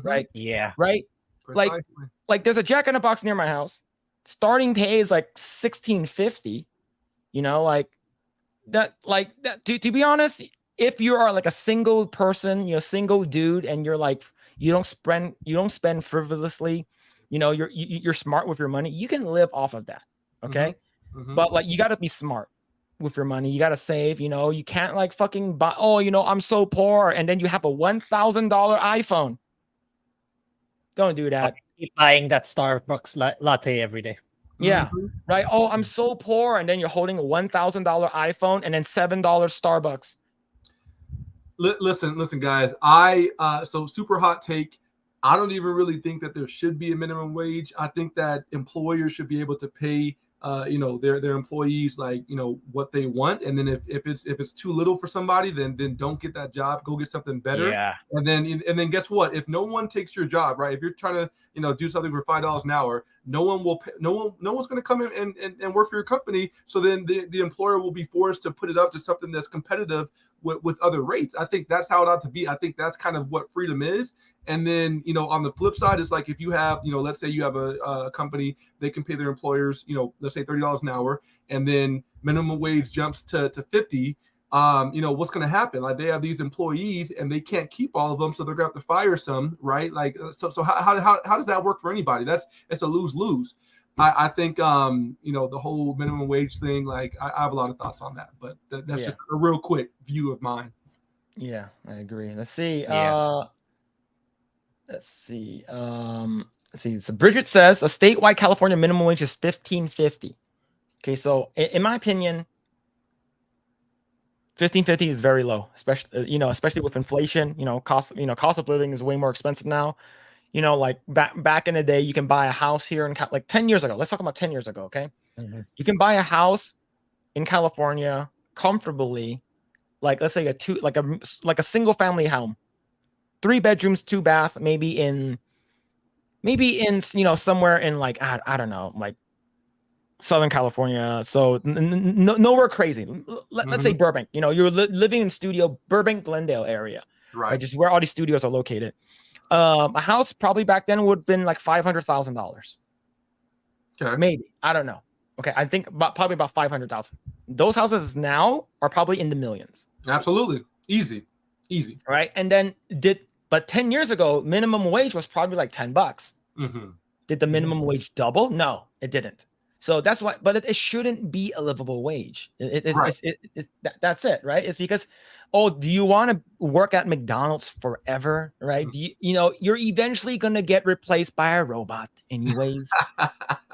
right? Yeah, right. Precisely. Like there's a Jack in the Box near my house. Starting pay is like $16.50. Like that. To be honest, if you are like a single person, single dude, and you're like you don't spend frivolously, you're smart with your money. You can live off of that, okay? But like you got to be smart with your money. You got to save, you can't like fucking buy, I'm so poor. And then you have a $1,000 iPhone. Don't do that. Keep buying that Starbucks latte every day. Yeah. Right. Oh, I'm so poor. And then you're holding a $1,000 iPhone and then $7 Starbucks. Listen, guys, so super hot take. I don't even really think that there should be a minimum wage. I think that employers should be able to pay their employees like what they want, and then if it's too little for somebody, then don't get that job, go get something better. Yeah. And then guess what, if no one takes your job, right, if you're trying to do something for $5 an hour, no one's going to come in and work for your company. So then the employer will be forced to put it up to something that's competitive with other rates. I think that's how it ought to be. I think that's kind of what freedom is. And then, on the flip side, it's like if you have, let's say you have a company, they can pay their employers, let's say $30 an hour, and then minimum wage jumps to 50. What's going to happen? Like, they have these employees and they can't keep all of them, so they're going to have to fire some, right? Like, so how does that work for anybody? It's a lose-lose. I think, the whole minimum wage thing, like, I have a lot of thoughts on that, but that's just a real quick view of mine. Yeah, I agree. Let's see. Let's see. So Bridget says a statewide California minimum wage is $15.50. Okay, so in my opinion, $15.50 is very low, especially with inflation. Cost of living is way more expensive now. Like back in the day, you can buy a house here in like 10 years ago. Let's talk about 10 years ago, okay? Mm-hmm. You can buy a house in California comfortably, like let's say a single family home. 3 bedrooms, 2 bath, maybe in somewhere in like I don't know, like Southern California. So nowhere crazy. Let's say Burbank. You're living in studio Burbank, Glendale area, right? Just where all these studios are located. A house probably back then would have been like $500,000. Okay, maybe, I don't know. Okay, I think probably about 500,000. Those houses now are probably in the millions. Absolutely, easy, right? And then but 10 years ago, minimum wage was probably like $10. Mm-hmm. Did the minimum wage double? No, it didn't. So that's why, but it shouldn't be a livable wage. That's it, right? It's because, do you want to work at McDonald's forever, right? Do you're eventually going to get replaced by a robot anyways,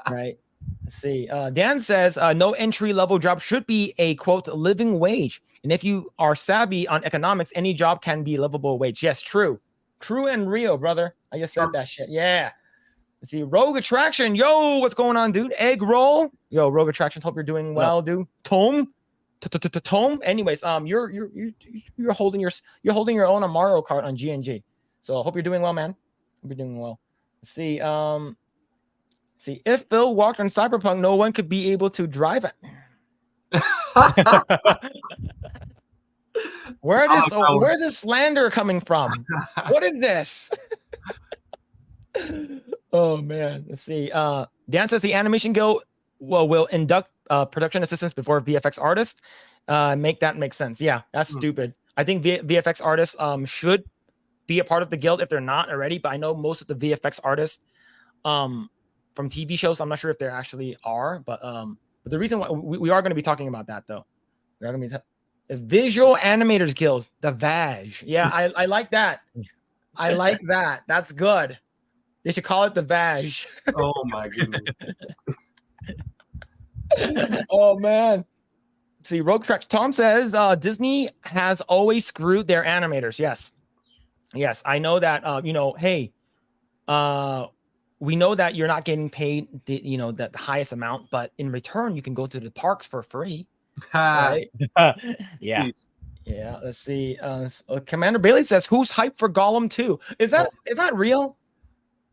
right? Let's see. Dan says, no entry-level job should be a, quote, living wage. And if you are savvy on economics, any job can be livable wage. Yes, true. True and real, brother. I just said that shit. Yeah. Let's see. Rogue Attraction. Yo, what's going on, dude? Eggroll. Yo, Rogue Attraction. Hope you're doing well, dude. Tome. Anyways, you're holding your own on Mario Kart on GNG. So I hope you're doing well, man. Hope you're doing well. Let's see. See, if Bill walked on Cyberpunk, no one could be able to drive it. Where's this slander coming from? What is this? Oh man, let's see. Dan says the Animation Guild will induct production assistants before VFX artists. Make that make sense. Yeah, that's stupid. I think VFX artists should be a part of the guild if they're not already. But I know most of the VFX artists from TV shows, I'm not sure if there actually are, but the reason why we are going to be talking about that though, we're going to be Visual Animators Guilds, the VAG. Yeah, I like that. I like that. That's good. They should call it the VAG. Oh my goodness. Oh man. Let's see, Rogue Track. Tom says Disney has always screwed their animators. Yes, I know that. Hey, we know that you're not getting paid the highest amount, but in return you can go to the parks for free. Right? Yeah. Let's see. Commander Bailey says, "Who's hyped for Gollum 2?" Is that real?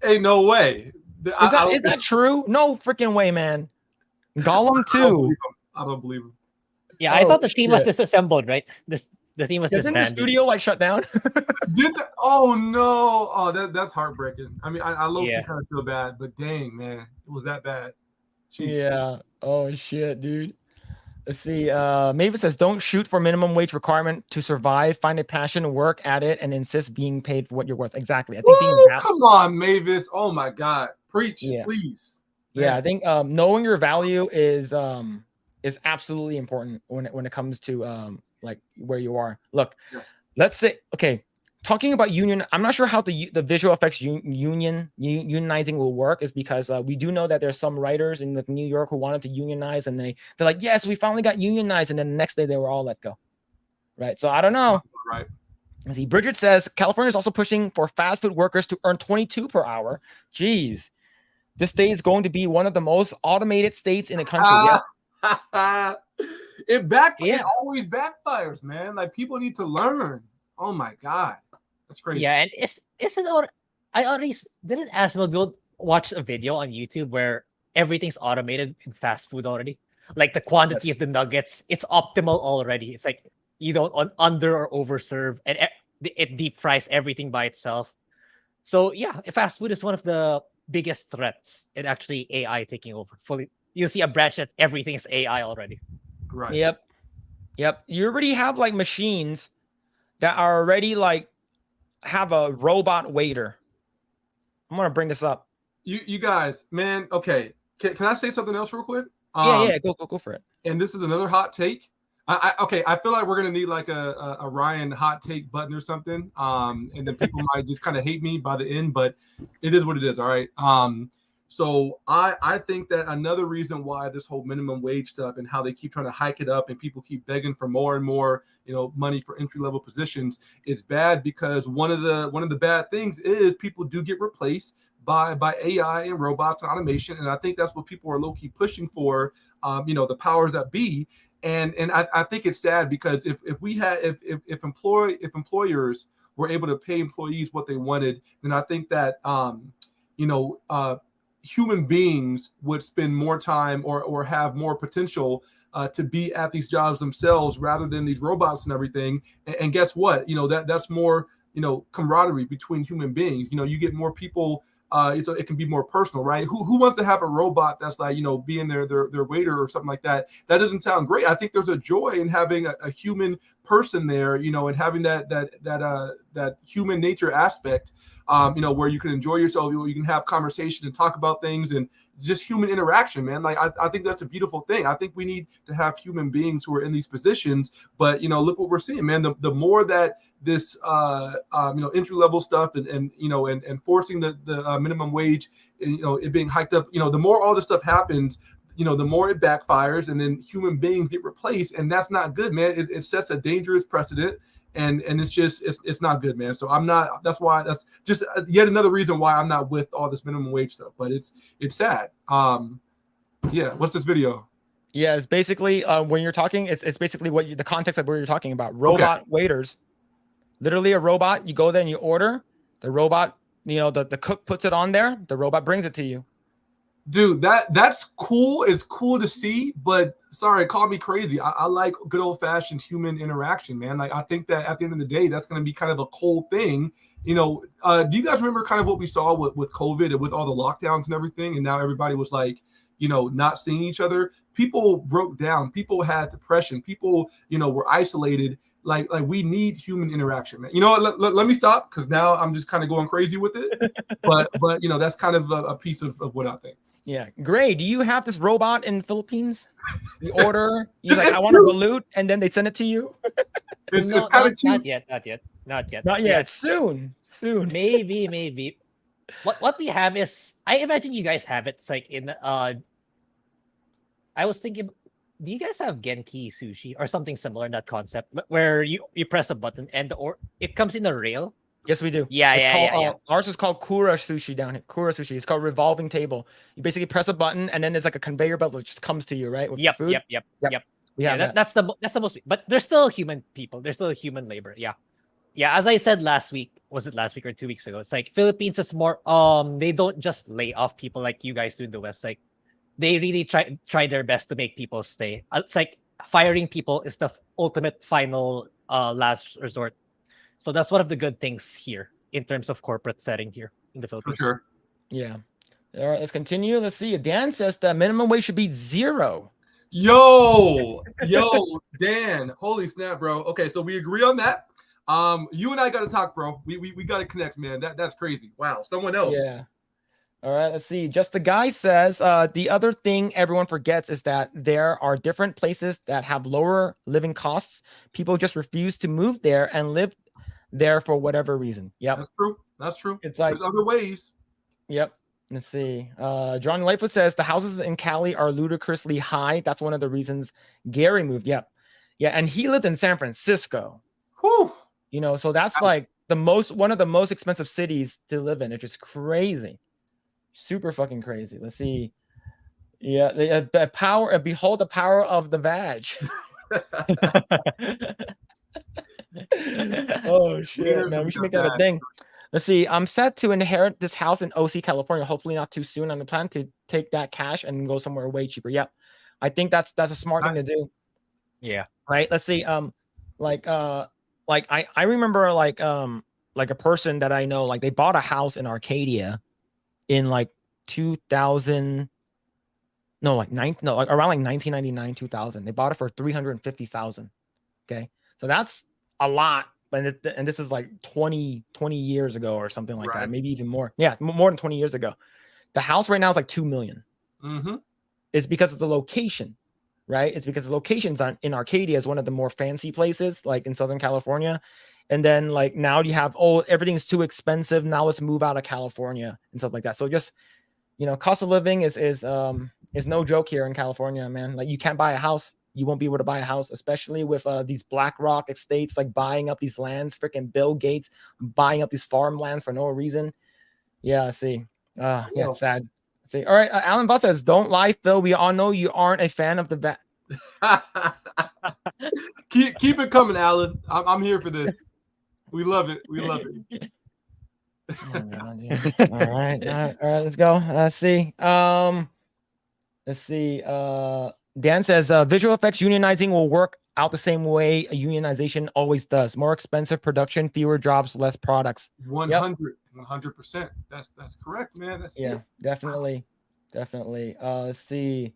Hey, no way. Is that true? No freaking way, man. Gollum 2. I don't believe him. Yeah, I thought the team was disassembled, right? The team was disbanded. Didn't the studio shut down? Oh no! Oh, that's heartbreaking. I mean, I kind of feel bad, but dang, man, it was that bad. Jeez. Yeah. Oh shit, dude. Let's see. Mavis says, "Don't shoot for minimum wage requirement to survive. Find a passion, work at it, and insist being paid for what you're worth." Exactly. I think come on, Mavis. Oh my God, preach, please. Yeah, I think knowing your value is absolutely important when it comes to like where you are. Look, let's say, okay, talking about union, I'm not sure how the visual effects unionizing will work, is because we do know that there's some writers in New York who wanted to unionize, and they're like, yes, we finally got unionized, and then the next day they were all let go. Right. So I don't know. Right. See, Bridget says California is also pushing for fast food workers to earn $22 per hour. Jeez. this state is going to be one of the most automated states in the country. It always backfires, man. Like people need to learn. Oh my god, that's crazy. Yeah, and I already didn't ask about go watch a video on YouTube where everything's automated in fast food already. Like the quantity of the nuggets, it's optimal already. It's like you don't under or overserve, and it deep fries everything by itself. So yeah, fast food is one of the biggest threats in actually AI taking over fully. You see a branch that everything is AI already. Right. Yep. You already have like machines that are already like have a robot waiter. I'm gonna bring this up. You guys, man. Okay, can I say something else real quick? Yeah. Go for it. And this is another hot take. I feel like we're gonna need like a Ryan hot take button or something. And then people might just kind of hate me by the end, but it is what it is. All right. So I think that another reason why this whole minimum wage stuff and how they keep trying to hike it up and people keep begging for more and more, money for entry level positions is bad, because one of the bad things is people do get replaced by AI and robots and automation, and I think that's what people are low key pushing for. The powers that be. And I think it's sad, because if employers were able to pay employees what they wanted, then I think that human beings would spend more time or have more potential to be at these jobs themselves rather than these robots and everything. And guess what? That's more camaraderie between human beings. You get more people. It can be more personal, right? Who wants to have a robot that's like, being their waiter or something like that? That doesn't sound great. I think there's a joy in having a human person there, and having that human nature aspect, where you can enjoy yourself, you can have conversation and talk about things and just human interaction, man. Like I think that's a beautiful thing. I think we need to have human beings who are in these positions, but look what we're seeing, man. The more that this entry level stuff and forcing the minimum wage, it being hiked up, the more all this stuff happens, the more it backfires, and then human beings get replaced, and that's not good, man. It sets a dangerous precedent, and it's not good, man. So that's just yet another reason why I'm not with all this minimum wage stuff. But it's sad. What's this video? Yeah, it's basically when you're talking, it's basically the context of what you're talking about. Robot waiters. Literally a robot. You go there and you order. The robot, the cook puts it on there. The robot brings it to you. Dude, that's cool. It's cool to see, but sorry, call me crazy. I like good old fashioned human interaction, man. Like I think that at the end of the day, that's going to be kind of a cool thing. Do you guys remember kind of what we saw with COVID and with all the lockdowns and everything? And now everybody was like, not seeing each other. People broke down. People had depression. People, were isolated. Like we need human interaction, man. Let me stop, because now I'm just kind of going crazy with it. but that's kind of a piece of what I think. Yeah, Grae, do you have this robot in the Philippines? You order, you like, I want a balut, and then they send it to you. It's kind of cute. Not yet. Soon. Maybe. What we have is, I imagine you guys have it. It's like in I was thinking, do you guys have Genki sushi or something similar in that concept, where you press a button and it comes in a rail? Yes, we do. Yeah. Ours is called Kura sushi down here. Kura sushi. It's called revolving table. You basically press a button, and then there's like a conveyor belt that just comes to you, right? With food. Yep. We have that. That's the most. But there's still human people. There's still human labor. Yeah. As I said last week, was it last week or 2 weeks ago? It's like Philippines is more. They don't just lay off people like you guys do in the West. Like they really try their best to make people stay. It's like firing people is the ultimate final last resort. So that's one of the good things here in terms of corporate setting here in the Philippines. For sure. Yeah. All right, let's continue. Let's see. Dan says the minimum wage should be 0. Yo, Dan. Holy snap, bro. Okay, so we agree on that. You and I got to talk, bro. We got to connect, man. That's crazy. Wow. Someone else. Yeah. All right, let's see. Just the guy says the other thing everyone forgets is that there are different places that have lower living costs. People just refuse to move there and live there for whatever reason. Yep. That's true. It's like there's other ways. Yep. Let's see. John Lightfoot says the houses in Cali are ludicrously high. That's one of the reasons Gary moved. Yep. Yeah, and he lived in San Francisco. Whew. So that's like one of the most expensive cities to live in. It's just crazy. Super fucking crazy. Let's see. Yeah, the power. Behold the power of the vag. Oh shit, man! We should make that a thing. Let's see. I'm set to inherit this house in OC, California. Hopefully not too soon. On the plan to take that cash and go somewhere way cheaper. Yep, I think that's a smart thing to do. Yeah. Right. Let's see. Like I remember like a person that I know, like they bought a house in Arcadia in like 2000. No, like around like 1999, 2000. They bought it for 350,000. Okay, so that's a lot. And this is like 20 years ago or something like that, maybe even more. Yeah, more than 20 years ago. The house right now is like 2 million. Mm-hmm. It's because of the location, right? It's because the locations in Arcadia is one of the more fancy places, like in Southern California. And then like now you have, everything's too expensive. Now let's move out of California and stuff like that. So just, cost of living is no joke here in California, man. Like you can't buy a house. You won't be able to buy a house, especially with these BlackRock estates, like buying up these lands, freaking Bill Gates buying up these farmlands for no reason. Yeah, I see. Yeah, it's sad. See. All right, Alan Buss says, "Don't lie, Phil. We all know you aren't a fan of the bat." keep it coming, Alan. I'm here for this. We love it. We love it. All right. Let's go. Let's see. Let's see. Dan says visual effects unionizing will work out the same way a unionization always does. More expensive production, fewer jobs, less products. 100%. That's correct, man. That's definitely. Let's see.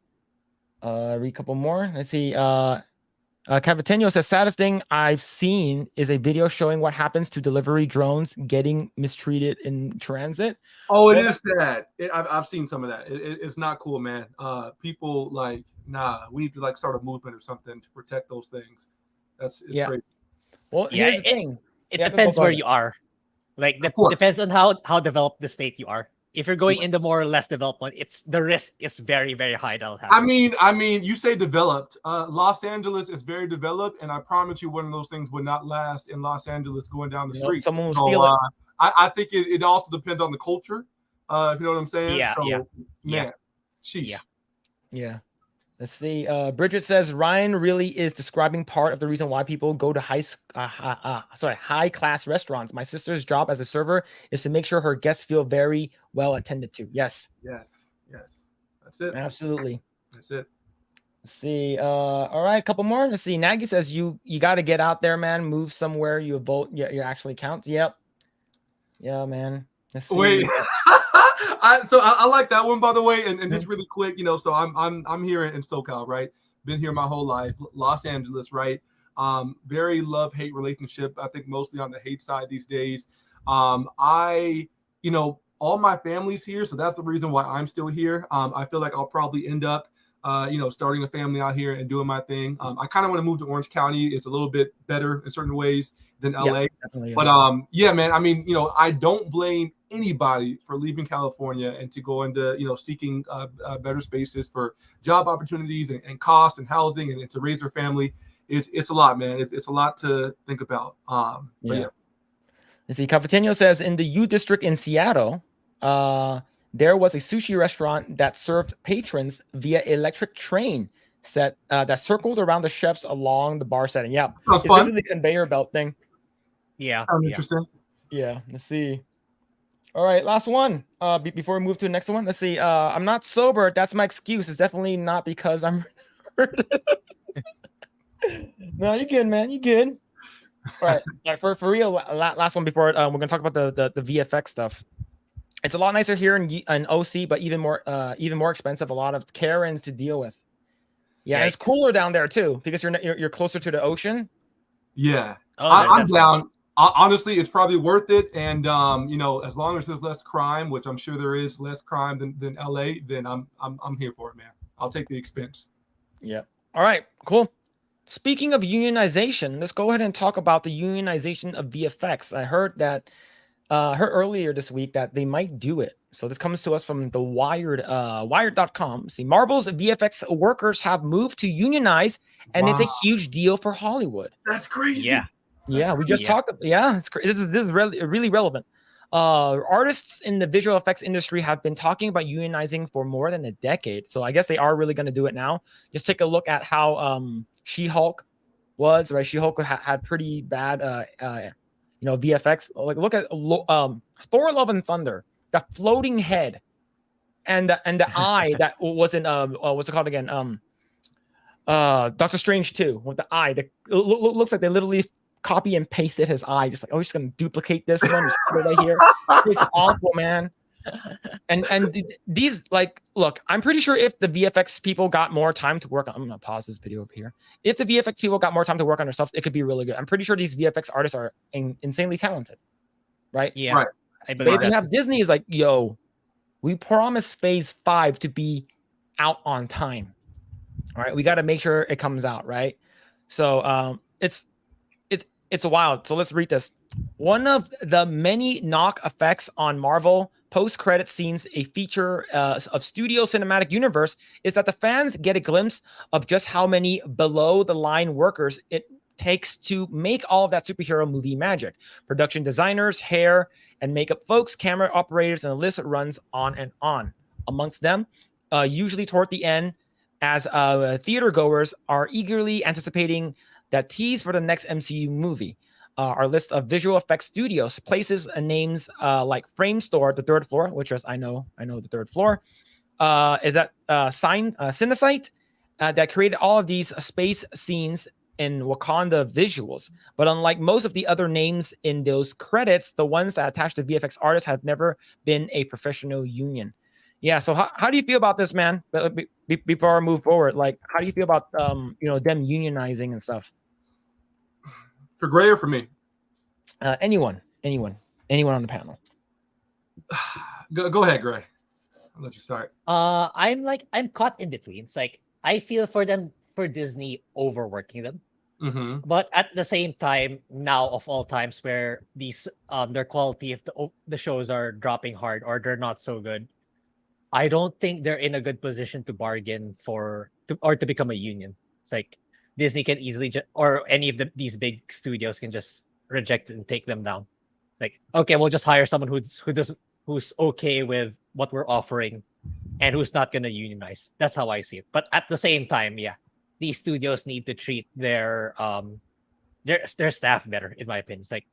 Read a couple more. Let's see. Cavatinho says, saddest thing I've seen is a video showing what happens to delivery drones getting mistreated in transit. Oh, it is sad. I've seen some of that. It's not cool, man. People like, we need to like start a movement or something to protect those things. It's great. Well, here's the thing. It depends where you are. Like, depends on how developed the state you are. If you're going into more or less development, the risk is very, very high that'll happen. I mean, you say developed. Los Angeles is very developed, and I promise you, one of those things would not last in Los Angeles going down the street. Someone will steal it. I think it also depends on the culture. If you know what I'm saying? Sheesh. Yeah. Let's see. Bridget says Ryan really is describing part of the reason why people go to high class restaurants. My sister's job as a server is to make sure her guests feel very well attended to. Yes. That's it. Absolutely. That's it. Let's see. All right, a couple more. Let's see. Nagy says you got to get out there, man. Move somewhere you vote. You actually count. Yep. Yeah, man. Let's see. Wait. So I like that one, by the way, and just really quick, so I'm here in SoCal, right? Been here my whole life, Los Angeles, right? Very love-hate relationship. I think mostly on the hate side these days. All my family's here, so that's the reason why I'm still here. I feel like I'll probably end up, starting a family out here and doing my thing. I kind of want to move to Orange County. It's a little bit better in certain ways than LA. But man, I mean, I don't blame anybody for leaving California and to go into, seeking better spaces for job opportunities and costs and housing and to raise their family. It's a lot, man. It's a lot to think about. Let's see. Cavatinho says in the U District in Seattle, there was a sushi restaurant that served patrons via electric train set that circled around the chefs along the bar setting. Yeah, this is the conveyor belt thing. Yeah, interesting. Yeah, let's see. All right, last one. Before we move to the next one, let's see. I'm not sober. That's my excuse. It's definitely not because I'm. No, you're good, man. You good. All right. For real, last one before we're gonna talk about the VFX stuff. It's a lot nicer here in OC, but even more expensive. A lot of Karens to deal with. Yeah, and it's cooler down there too because you're closer to the ocean. Yeah, I'm down. Honestly, it's probably worth it, and as long as there's less crime, which I'm sure there is less crime than LA, then I'm here for it, man. I'll take the expense. Yeah. All right. Cool. Speaking of unionization, let's go ahead and talk about the unionization of VFX. I heard earlier this week that they might do it. So this comes to us from the Wired.com. See, Marvel's VFX workers have moved to unionize, and it's a huge deal for Hollywood. That's crazy. Yeah, we just talked. Yeah, it's crazy. This is really, really relevant. artists in the visual effects industry have been talking about unionizing for more than a decade. So I guess they are really going to do it now. Just take a look at how She-Hulk was, right? She-Hulk had pretty bad, VFX. Like look at Thor: Love and Thunder, the floating head, and the eye that was in what's it called again? Doctor Strange 2 with the eye that looks like they literally copy and pasted his eye, just like, oh, we're just gonna duplicate this one, just put it right here. It's awful, man. And these, like, look, I'm pretty sure if the VFX people got more time to work on, I'm gonna pause this video over here. If the VFX people got more time to work on their stuff, it could be really good. I'm pretty sure these VFX artists are insanely talented, right? Yeah, Right. But if you have Disney is like, yo, we promise Phase 5 to be out on time. All right, we got to make sure it comes out, right? So it's wild. So let's read this. One of the many knock effects on Marvel post-credit scenes, a feature of Studio Cinematic Universe, is that the fans get a glimpse of just how many below-the-line workers it takes to make all of that superhero movie magic. Production designers, hair and makeup folks, camera operators, and the list runs on and on. Amongst them, usually toward the end, as theater goers are eagerly anticipating that tease for the next MCU movie. Our list of visual effects studios places names like Frame Store, the third floor, which is I know the third floor, is that Cinesite that created all of these space scenes in Wakanda visuals. But unlike most of the other names in those credits, the ones that attach to VFX artists have never been a professional union. Yeah. So how do you feel about this, man? Before I move forward, like, how do you feel about them unionizing and stuff? For Grae or for me? Anyone on the panel. Go ahead, Grae. I'll let you start. I'm caught in between. It's like I feel for Disney overworking them. Mm-hmm. But at the same time, now of all times where these their quality of the shows are dropping hard or they're not so good, I don't think they're in a good position to bargain or to become a union. It's like Disney can easily or any of these big studios can just reject it and take them down. Like, okay, we'll just hire someone who's okay with what we're offering and who's not gonna unionize. That's how I see it. But at the same time, yeah, these studios need to treat their staff better, in my opinion. It's like,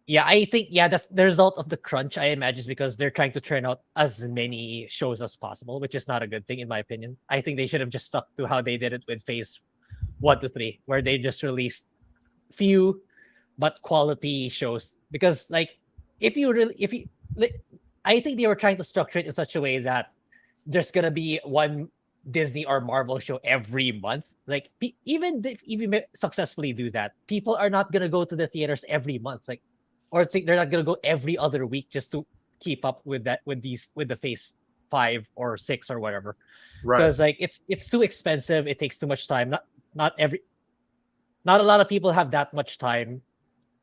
yeah, I think the result of the crunch, I imagine, is because they're trying to churn out as many shows as possible, which is not a good thing, in my opinion. I think they should have just stuck to how they did it with Phase 1 to 3, where they just released few but quality shows. Because, like, I think they were trying to structure it in such a way that there's gonna be one Disney or Marvel show every month. Like, even if you successfully do that, people are not gonna go to the theaters every month. Like, or it's like they're not gonna go every other week just to keep up with the Phase 5 or 6 or whatever. Right. Because like it's too expensive. It takes too much time. Not a lot of people have that much time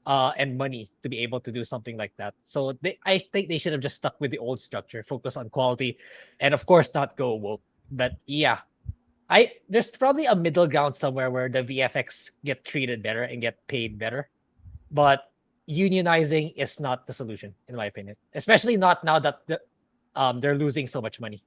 and money to be able to do something like that. So I think they should have just stuck with the old structure, focus on quality, and of course not go woke. But yeah, there's probably a middle ground somewhere where the VFX get treated better and get paid better. But unionizing is not the solution, in my opinion. Especially not now that they're losing so much money.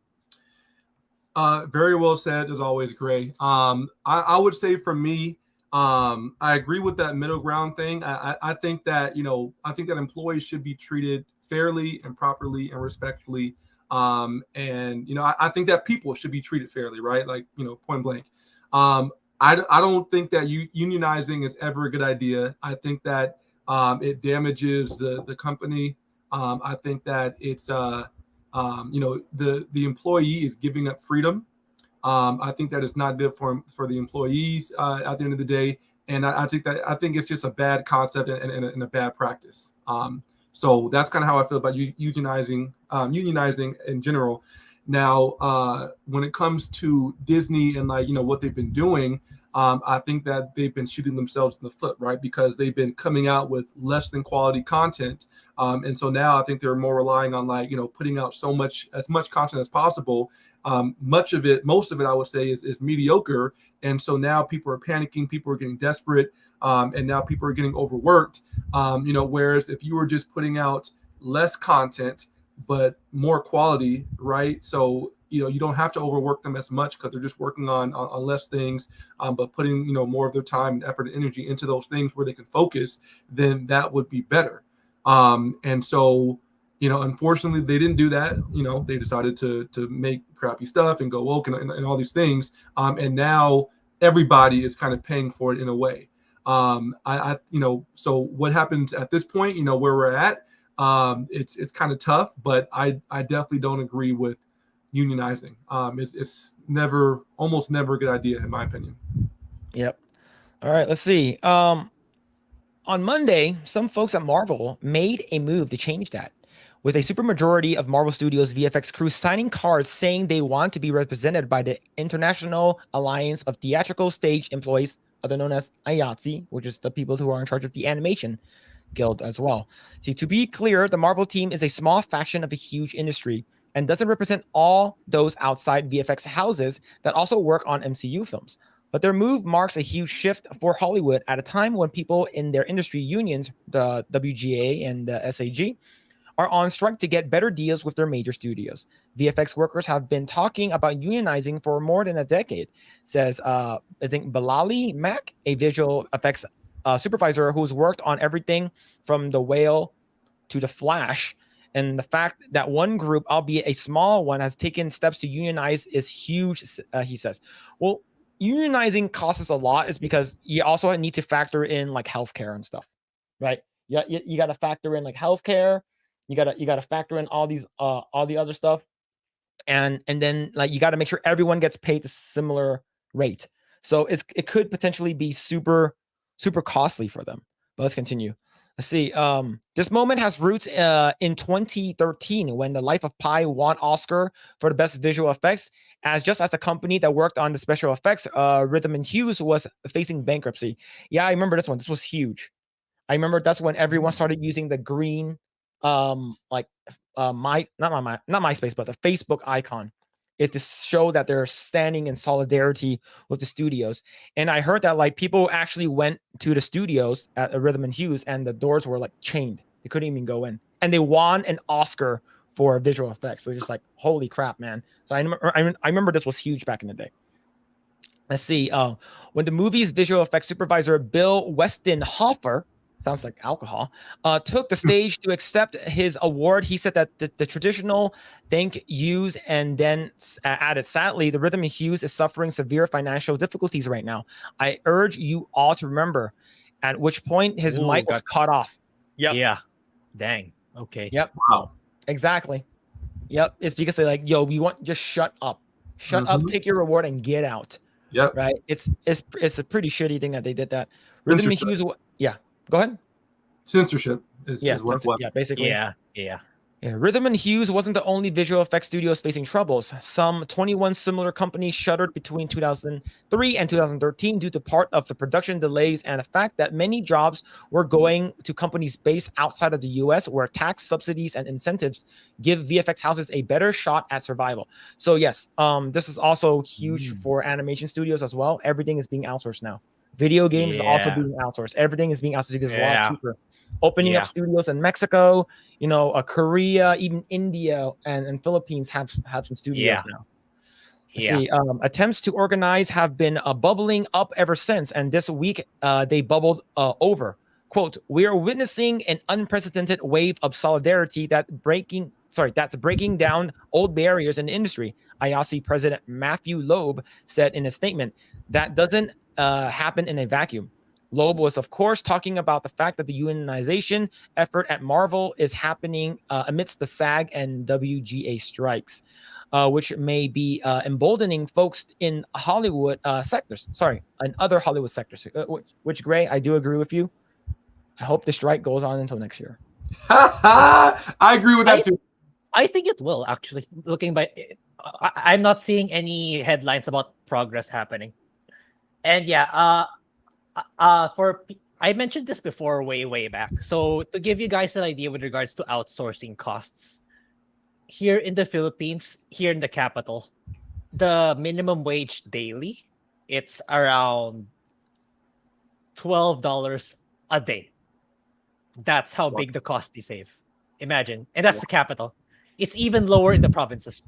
Very well said, as always, Grae. I would say for me, I agree with that middle ground thing. I think that employees should be treated fairly and properly and respectfully. And I think that people should be treated fairly, right? Like, point blank. I don't think that unionizing is ever a good idea. I think that it damages the company. I think that it's the employee is giving up freedom. I think that is not good for the employees at the end of the day. And I think it's just a bad concept and a bad practice. So that's kind of how I feel about unionizing in general. Now, when it comes to Disney and what they've been doing, I think that they've been shooting themselves in the foot, right? Because they've been coming out with less than quality content. And so now I think they're more relying on putting out as much content as possible. Most of it, I would say, is mediocre. And so now people are panicking, people are getting desperate, and now people are getting overworked. Whereas if you were just putting out less content but more quality, right? So you don't have to overwork them as much because they're just working on less things, but putting more of their time and effort and energy into those things where they can focus, then that would be better. And so unfortunately they didn't do that. They decided to make crappy stuff and go woke and all these things, and now everybody is kind of paying for it in a way. So what happens at this point, where we're at, it's kind of tough, but I definitely don't agree with unionizing. It's almost never a good idea in my opinion. Yep. All right, let's see. On Monday, some folks at Marvel made a move to change that, with a supermajority of Marvel Studios VFX crew signing cards saying they want to be represented by the International Alliance of Theatrical Stage Employees, other known as IATSE, which is the people who are in charge of the animation guild as well. See, to be clear, the Marvel team is a small faction of a huge industry and doesn't represent all those outside VFX houses that also work on MCU films. But their move marks a huge shift for Hollywood at a time when people in their industry unions, the WGA and the SAG, are on strike to get better deals with their major studios. VFX workers have been talking about unionizing for more than a decade, says I think Balali Mack, a visual effects supervisor who's worked on everything from The Whale to The Flash. And the fact that one group, albeit a small one, has taken steps to unionize is huge, he says. Well, unionizing costs us a lot is because you also need to factor in like healthcare and stuff, right? You got to factor in like healthcare. You gotta factor in all the other stuff, and then like you got to make sure everyone gets paid the similar rate. So it could potentially be super costly for them. But let's continue. Let's see. This moment has roots in 2013 when The Life of Pi won Oscar for the best visual effects, as a company that worked on the special effects, Rhythm and Hues, was facing bankruptcy. Yeah, I remember this one. This was huge. I remember that's when everyone started using the green, not MySpace, but the Facebook icon. It to show that they're standing in solidarity with the studios. And I heard that like people actually went to the studios at Rhythm and Hues, and the doors were like chained. They couldn't even go in, and they won an Oscar for visual effects. So just like, holy crap, man! So I remember this was huge back in the day. Let's see. When the movie's visual effects supervisor Bill Weston-Hoffer, sounds like alcohol, took the stage to accept his award, he said that the traditional thank yous, and then added, sadly, the Rhythm and Hues is suffering severe financial difficulties right now. I urge you all to remember, at which point his mic was cut off. Yep. Yeah. Dang. Okay. Yep. Wow. Exactly. Yep. It's because they're like, yo, we want, just shut up. Shut up, take your reward and get out. Yep. Right. It's a pretty shitty thing that they did that. Rhythm and Hues, yeah. Go ahead. Censorship is what. Yeah, basically. Yeah. Rhythm and Hues wasn't the only visual effects studios facing troubles. Some 21 similar companies shuttered between 2003 and 2013 due to part of the production delays and the fact that many jobs were going to companies based outside of the US, where tax subsidies and incentives give VFX houses a better shot at survival. So yes, this is also huge for animation studios as well. Everything is being outsourced now. Video games is also being outsourced. Everything is being outsourced because it's a lot cheaper. Opening up studios in Mexico, Korea, even India and Philippines have some studios now. See, attempts to organize have been bubbling up ever since, and this week they bubbled over. Quote, "We are witnessing an unprecedented wave of solidarity that's breaking down old barriers in the industry," IATSE President Matthew Loeb said in a statement. That doesn't happen in a vacuum. Loeb was, of course, talking about the fact that the unionization effort at Marvel is happening amidst the SAG and WGA strikes, which may be emboldening folks in Hollywood sectors. Sorry, in other Hollywood sectors. Which Grae, I do agree with you. I hope the strike goes on until next year. I agree with that too. I think it will, actually. Looking by, I'm not seeing any headlines about progress happening. And yeah, I mentioned this before way back. So to give you guys an idea with regards to outsourcing costs, here in the Philippines, here in the capital, the minimum wage daily, it's around $12 a day. That's how big the cost they save. Imagine, and that's the capital. It's even lower in the provinces.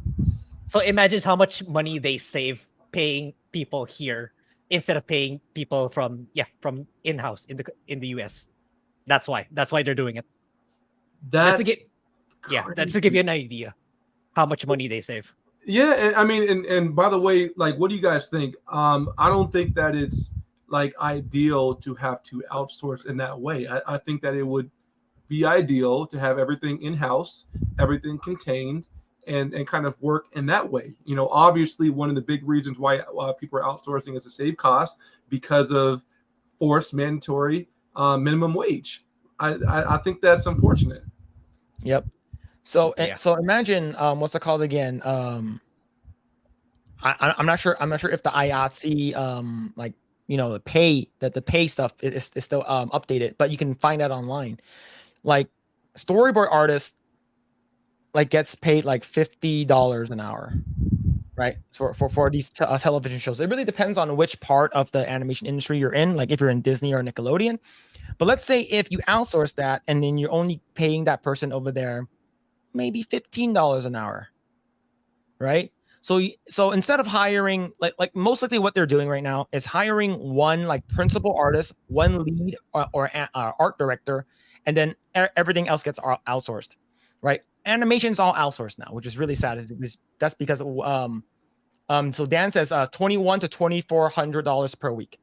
So imagine how much money they save paying people here instead of paying people from in-house in the US. That's why they're doing it. That's That's to give you an idea how much money they save. Yeah, I mean, and by the way, like, what do you guys think? I don't think that it's like ideal to have to outsource in that way. I think that it would be ideal to have everything in-house, everything contained, and kind of work in that way. You know, obviously, one of the big reasons why people are outsourcing is to save costs because of forced mandatory minimum wage. I think that's unfortunate. Yep. So imagine what's it called again? I'm not sure if the IATSE like the pay stuff is still updated, but you can find that online. Like storyboard artists like gets paid like $50 an hour, right? For these television shows. It really depends on which part of the animation industry you're in, like if you're in Disney or Nickelodeon. But let's say if you outsource that and then you're only paying that person over there maybe $15 an hour, right? So instead of hiring like most likely what they're doing right now is hiring one like principal artist, one lead or art director, and then everything else gets outsourced, right? Animation's all outsourced now, which is really sad. That's because so Dan says $2,100 to $2,400 per week.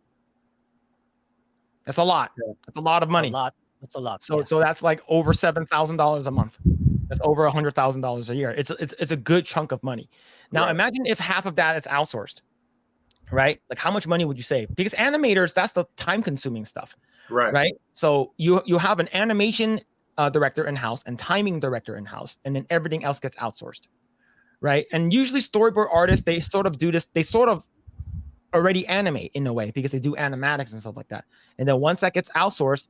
That's a lot. That's a lot of money. That's a lot. So that's like over $7,000 a month. That's over $100,000 a year. It's a good chunk of money. Now imagine if half of that is outsourced, right? Like how much money would you save? Because animators, that's the time-consuming stuff, right? So you have an animation director in-house and timing director in-house, and then everything else gets outsourced, right? And usually storyboard artists, they sort of do this. They sort of already animate in a way because they do animatics and stuff like that. And then once that gets outsourced,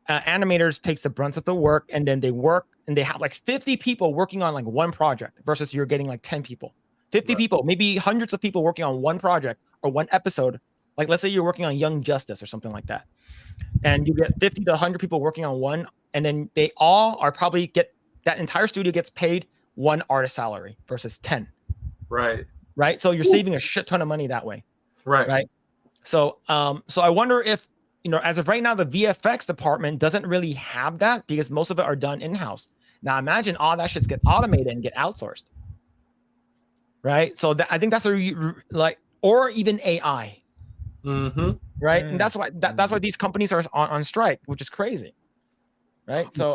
animators takes the brunt of the work, and then they work and they have like 50 people working on like one project versus you're getting like 10 people, 50 people, maybe hundreds of people working on one project or one episode. Like let's say you're working on Young Justice or something like that, and you get 50 to 100 people working on one, and then they all are probably get that entire studio gets paid one artist salary versus 10. Right. So you're saving a shit ton of money that way. Right. So I wonder if, as of right now, the VFX department doesn't really have that because most of it are done in-house. Now imagine all that shit get automated and get outsourced. Right. So I think that's or even AI. Mm-hmm. Right. And that's why these companies are on strike, which is crazy. Right. So,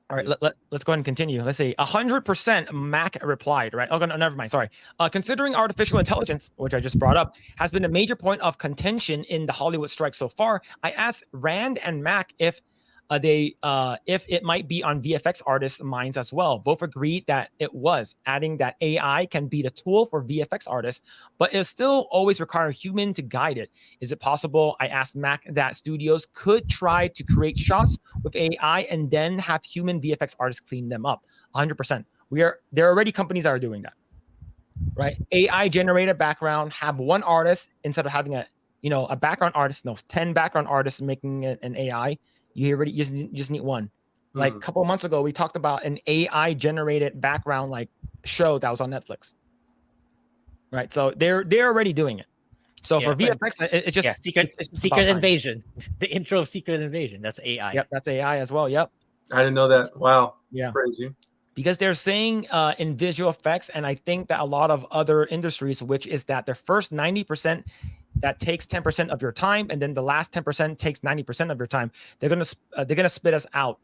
all right, let's go ahead and continue. Let's see. 100% Mac replied, right? Oh, no, never mind. Sorry. Considering artificial intelligence, which I just brought up, has been a major point of contention in the Hollywood strike so far, I asked Rand and Mac if it might be on VFX artists' minds as well. Both agreed that it was, adding that AI can be the tool for VFX artists, but it still always require a human to guide it. Is it possible, I asked Mac, that studios could try to create shots with AI and then have human VFX artists clean them up? 100%. There are already companies that are doing that, right? AI generated background, have one artist instead of having a background artist, 10 background artists making an AI. You just need one. Like a couple of months ago, we talked about an AI generated background like show that was on Netflix. Right. So they're already doing it. So for VFX, it's just Secret Invasion. The intro of Secret Invasion. That's AI. Yep, that's AI as well. Yep. I didn't know that. Wow. Yeah. Crazy. Because they're saying in visual effects, and I think that a lot of other industries, which is that their first 90% that takes 10% of your time, and then the last 10% takes 90% of your time. They're gonna spit us out.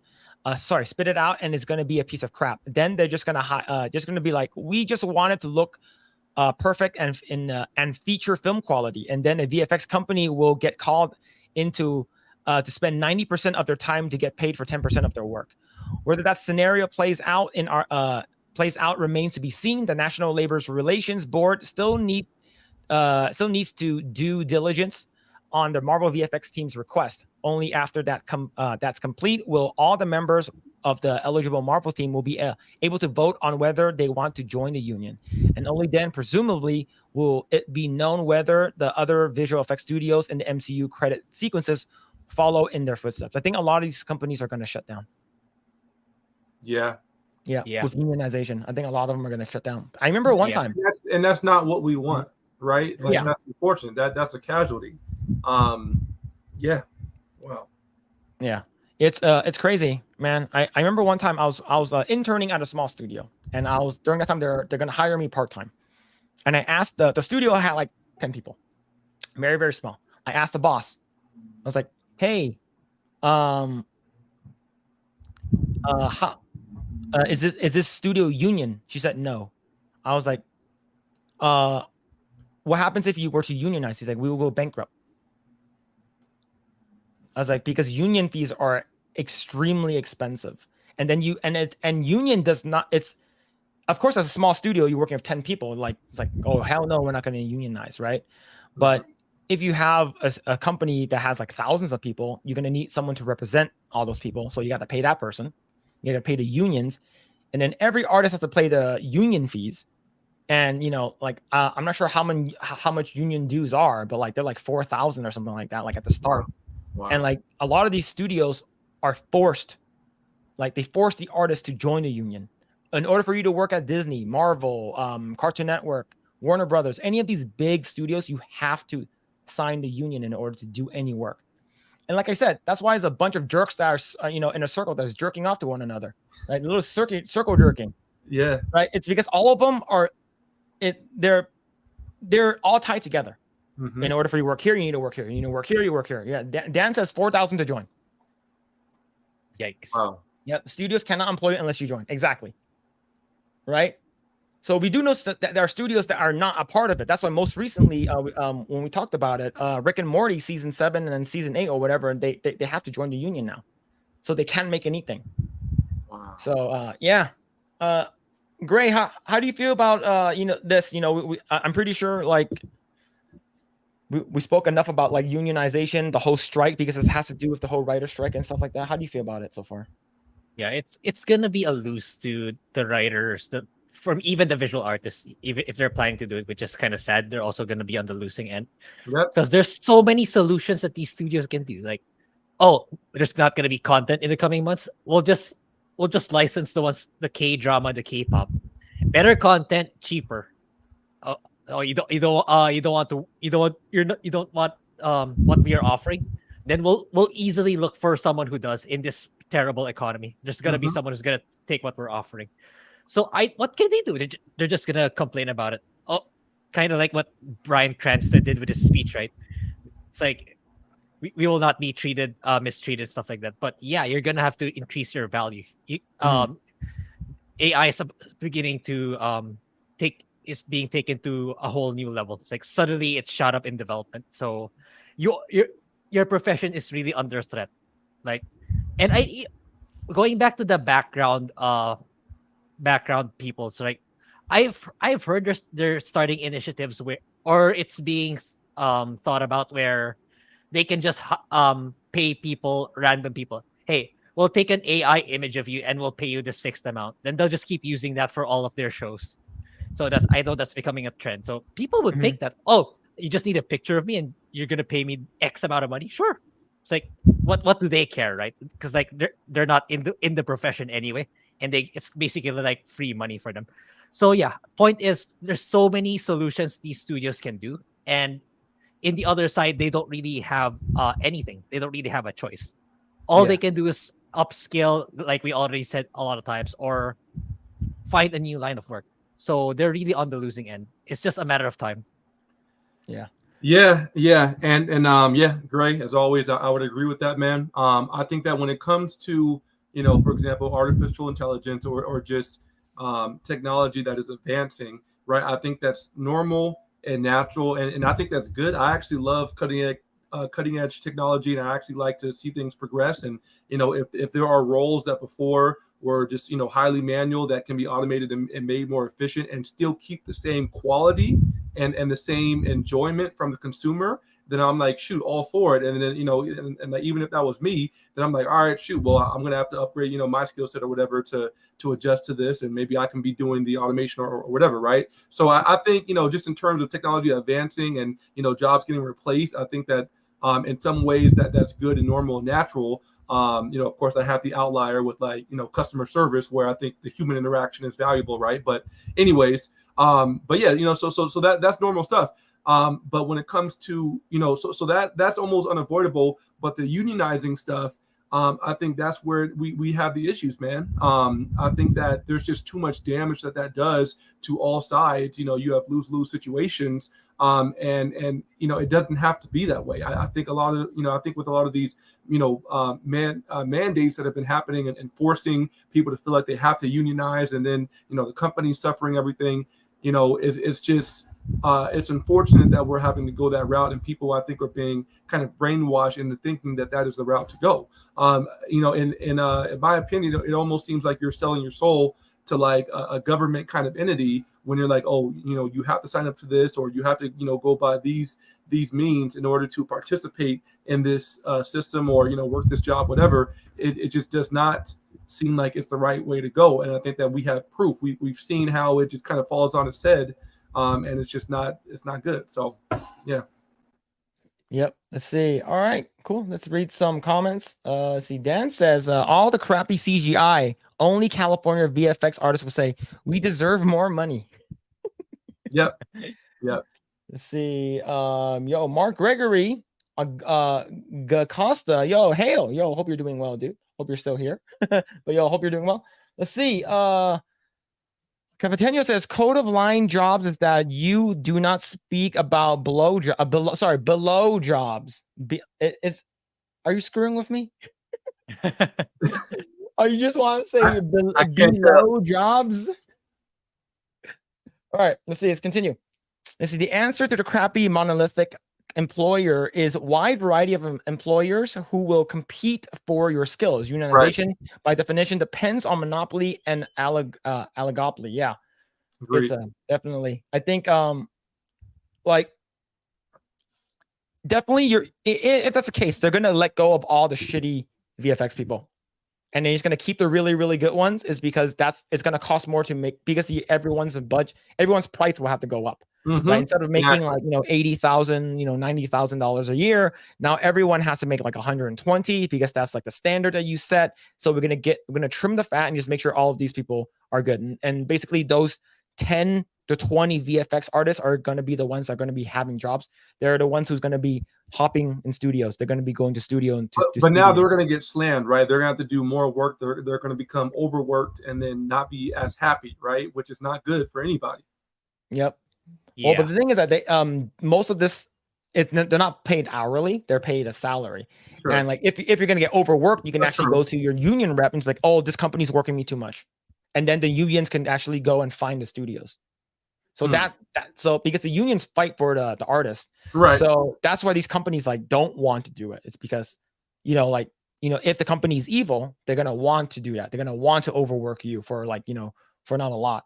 Spit it out, and it's gonna be a piece of crap. Then they're just gonna be like, we just want it to look perfect and feature film quality, and then a VFX company will get called into to spend 90% of their time to get paid for 10% of their work. Whether that scenario plays out remains to be seen. The National Labor Relations Board still needs to due diligence on the Marvel VFX team's request. Only after that's complete will all the members of the eligible Marvel team will be able to vote on whether they want to join the union. And only then, presumably, will it be known whether the other visual effects studios in the MCU credit sequences follow in their footsteps. I think a lot of these companies are going to shut down. Yeah. With unionization, I think a lot of them are going to shut down. I remember one time, and that's not what we want, right? Like, Yeah. that's unfortunate. That's a casualty. Yeah. Wow. Yeah, it's crazy, man. I remember one time I was interning at a small studio, and I was during that time they're gonna hire me part time, and I asked the studio had like 10 people, very very small. I asked the boss, I was like, hey, how, is this studio union? She said no. I was like, what happens if you were to unionize? He's like, we will go bankrupt. I was like, because union fees are extremely expensive. And then union does not, it's, of course, as a small studio, you're working with 10 people. Like, it's like, oh, hell no, we're not going to unionize, right? But if you have a company that has like thousands of people, you're going to need someone to represent all those people. So you got to pay that person. You got to pay the unions. And then every artist has to pay the union fees. And, like, I'm not sure how much union dues are, but like, they're like 4,000 or something like that, like at the start. Wow. And like a lot of these studios are forced, like they force the artist to join the union. In order for you to work at Disney, Marvel, Cartoon Network, Warner Brothers, any of these big studios, you have to sign the union in order to do any work. And like I said, that's why there's a bunch of jerks that are, in a circle that's jerking off to one another, right? Little circle jerking. Yeah. Right. It's because all of them they're all tied together. In order for you to work here, you need to work here. You need to work here, you work here. Yeah. Dan says 4,000 to join. Yikes. Wow. Yep. Studios cannot employ you unless you join. Exactly. Right. So we do notice that there are studios that are not a part of it. That's why most recently, when we talked about it, Rick and Morty season 7 and then season 8 or whatever, they have to join the union now, so they can't make anything. Wow. So Grae, how do you feel about this? I'm pretty sure like we spoke enough about like unionization, the whole strike, because this has to do with the whole writer strike and stuff like that. How do you feel about it so far? Yeah, it's gonna be a loose to the writers, from even the visual artists, even if they're planning to do it, which is kind of sad. They're also gonna be on the losing end because there's so many solutions that these studios can do. Like, oh, there's not gonna be content in the coming months. We'll just license the K-drama, the K-pop, better content, cheaper. You don't want what we are offering. Then we'll easily look for someone who does in this terrible economy. There's gonna be someone who's gonna take what we're offering. So what can they do? They're just gonna complain about it. Oh, kind of like what Bryan Cranston did with his speech, right? It's like we will not be mistreated, stuff like that. But yeah, you're gonna have to increase your value. AI is beginning to is being taken to a whole new level. It's like suddenly it's shot up in development. So your profession is really under threat. Like, and going back to the background people. So like I've heard they're starting initiatives or it's being thought about where they can just pay random people. Hey, we'll take an AI image of you and we'll pay you this fixed amount. Then they'll just keep using that for all of their shows. So I know that's becoming a trend. So people would think that, oh, you just need a picture of me and you're gonna pay me X amount of money. Sure. It's like, what do they care, right? Because like they're not in the profession anyway, and it's basically like free money for them. So yeah, point is there's so many solutions these studios can do, and in the other side they don't really have anything. They don't really have a choice. All they can do is upskill, like we already said a lot of times, or find a new line of work. So they're really on the losing end. It's just a matter of time. Yeah. And Grae, as always, I would agree with that, man. I think that when it comes to, for example, artificial intelligence or just technology that is advancing, right? I think that's normal and natural, and I think that's good. I actually love cutting edge technology, and I actually like to see things progress. And if there are roles that before were just highly manual that can be automated and made more efficient and still keep the same quality and the same enjoyment from the consumer, then I'm like, shoot, all for it. And then and like, even if that was me, then I'm like, all right, shoot, well, I'm gonna have to upgrade my skill set or whatever to adjust to this, and maybe I can be doing the automation or whatever, right? So I think just in terms of technology advancing and jobs getting replaced, I think that in some ways that's good and normal and natural. Of course, I have the outlier with like customer service where I think the human interaction is valuable, right? But anyways, but yeah, so that's normal stuff. But when it comes to so that's almost unavoidable. But the unionizing stuff, I think that's where we have the issues, man. I think that there's just too much damage that does to all sides. You have lose-lose situations, and it doesn't have to be that way. I think a lot of with a lot of these mandates that have been happening and forcing people to feel like they have to unionize, and then the company's suffering everything. It's just it's unfortunate that we're having to go that route, and people I think are being kind of brainwashed into thinking that is the route to go. In my opinion, it almost seems like you're selling your soul to like a government kind of entity when you're like, oh, you have to sign up to this, or you have to go by these means in order to participate in this system, or work this job, whatever. It just does not seem like it's the right way to go, and I think that we have proof. We've seen how it just kind of falls on its head, and it's not good. So yeah. Yep. Let's see. All right, cool. Let's read some comments. Let's see. Dan says, all the crappy CGI, only California VFX artists will say, we deserve more money. Yep. Let's see. Mark Gregory, Costa, hail. Hope you're doing well, dude. Hope you're still here. But hope you're doing well. Let's see. Capitano says code of line jobs is that you do not speak about below jobs. Are you screwing with me? Or you just want to say below jobs? All right, let's see. Let's continue. Let's see. The answer to the crappy monolithic employer is wide variety of employers who will compete for your skills. Unionization, by definition, depends on monopoly and oligopoly. Yeah, agreed. It's definitely. I think definitely if that's the case, they're gonna let go of all the shitty VFX people, and they're just gonna keep the really, really good ones. Is because it's gonna cost more to make, because everyone's price will have to go up. Mm-hmm. Right? Instead of making like $80,000, $90,000 a year, now everyone has to make like 120, because that's like the standard that you set. So we're gonna trim the fat and just make sure all of these people are good. And basically those 10 to 20 VFX artists are gonna be the ones that are gonna be having jobs. They're the ones who's gonna be hopping in studios. They're gonna be going to studio but now they're gonna get slammed, right? They're gonna have to do more work. They're gonna become overworked and then not be as happy, right? Which is not good for anybody. Yep. Yeah. Well, but the thing is that they most of this, they're not paid hourly, they're paid a salary. Sure. And like if you're gonna get overworked, you can actually go to your union rep and be like, oh, this company's working me too much. And then the unions can actually go and find the studios. So so because the unions fight for the artist. Right. So that's why these companies like don't want to do it. It's because if the company's evil, they're gonna want to do that. They're gonna want to overwork you for for not a lot.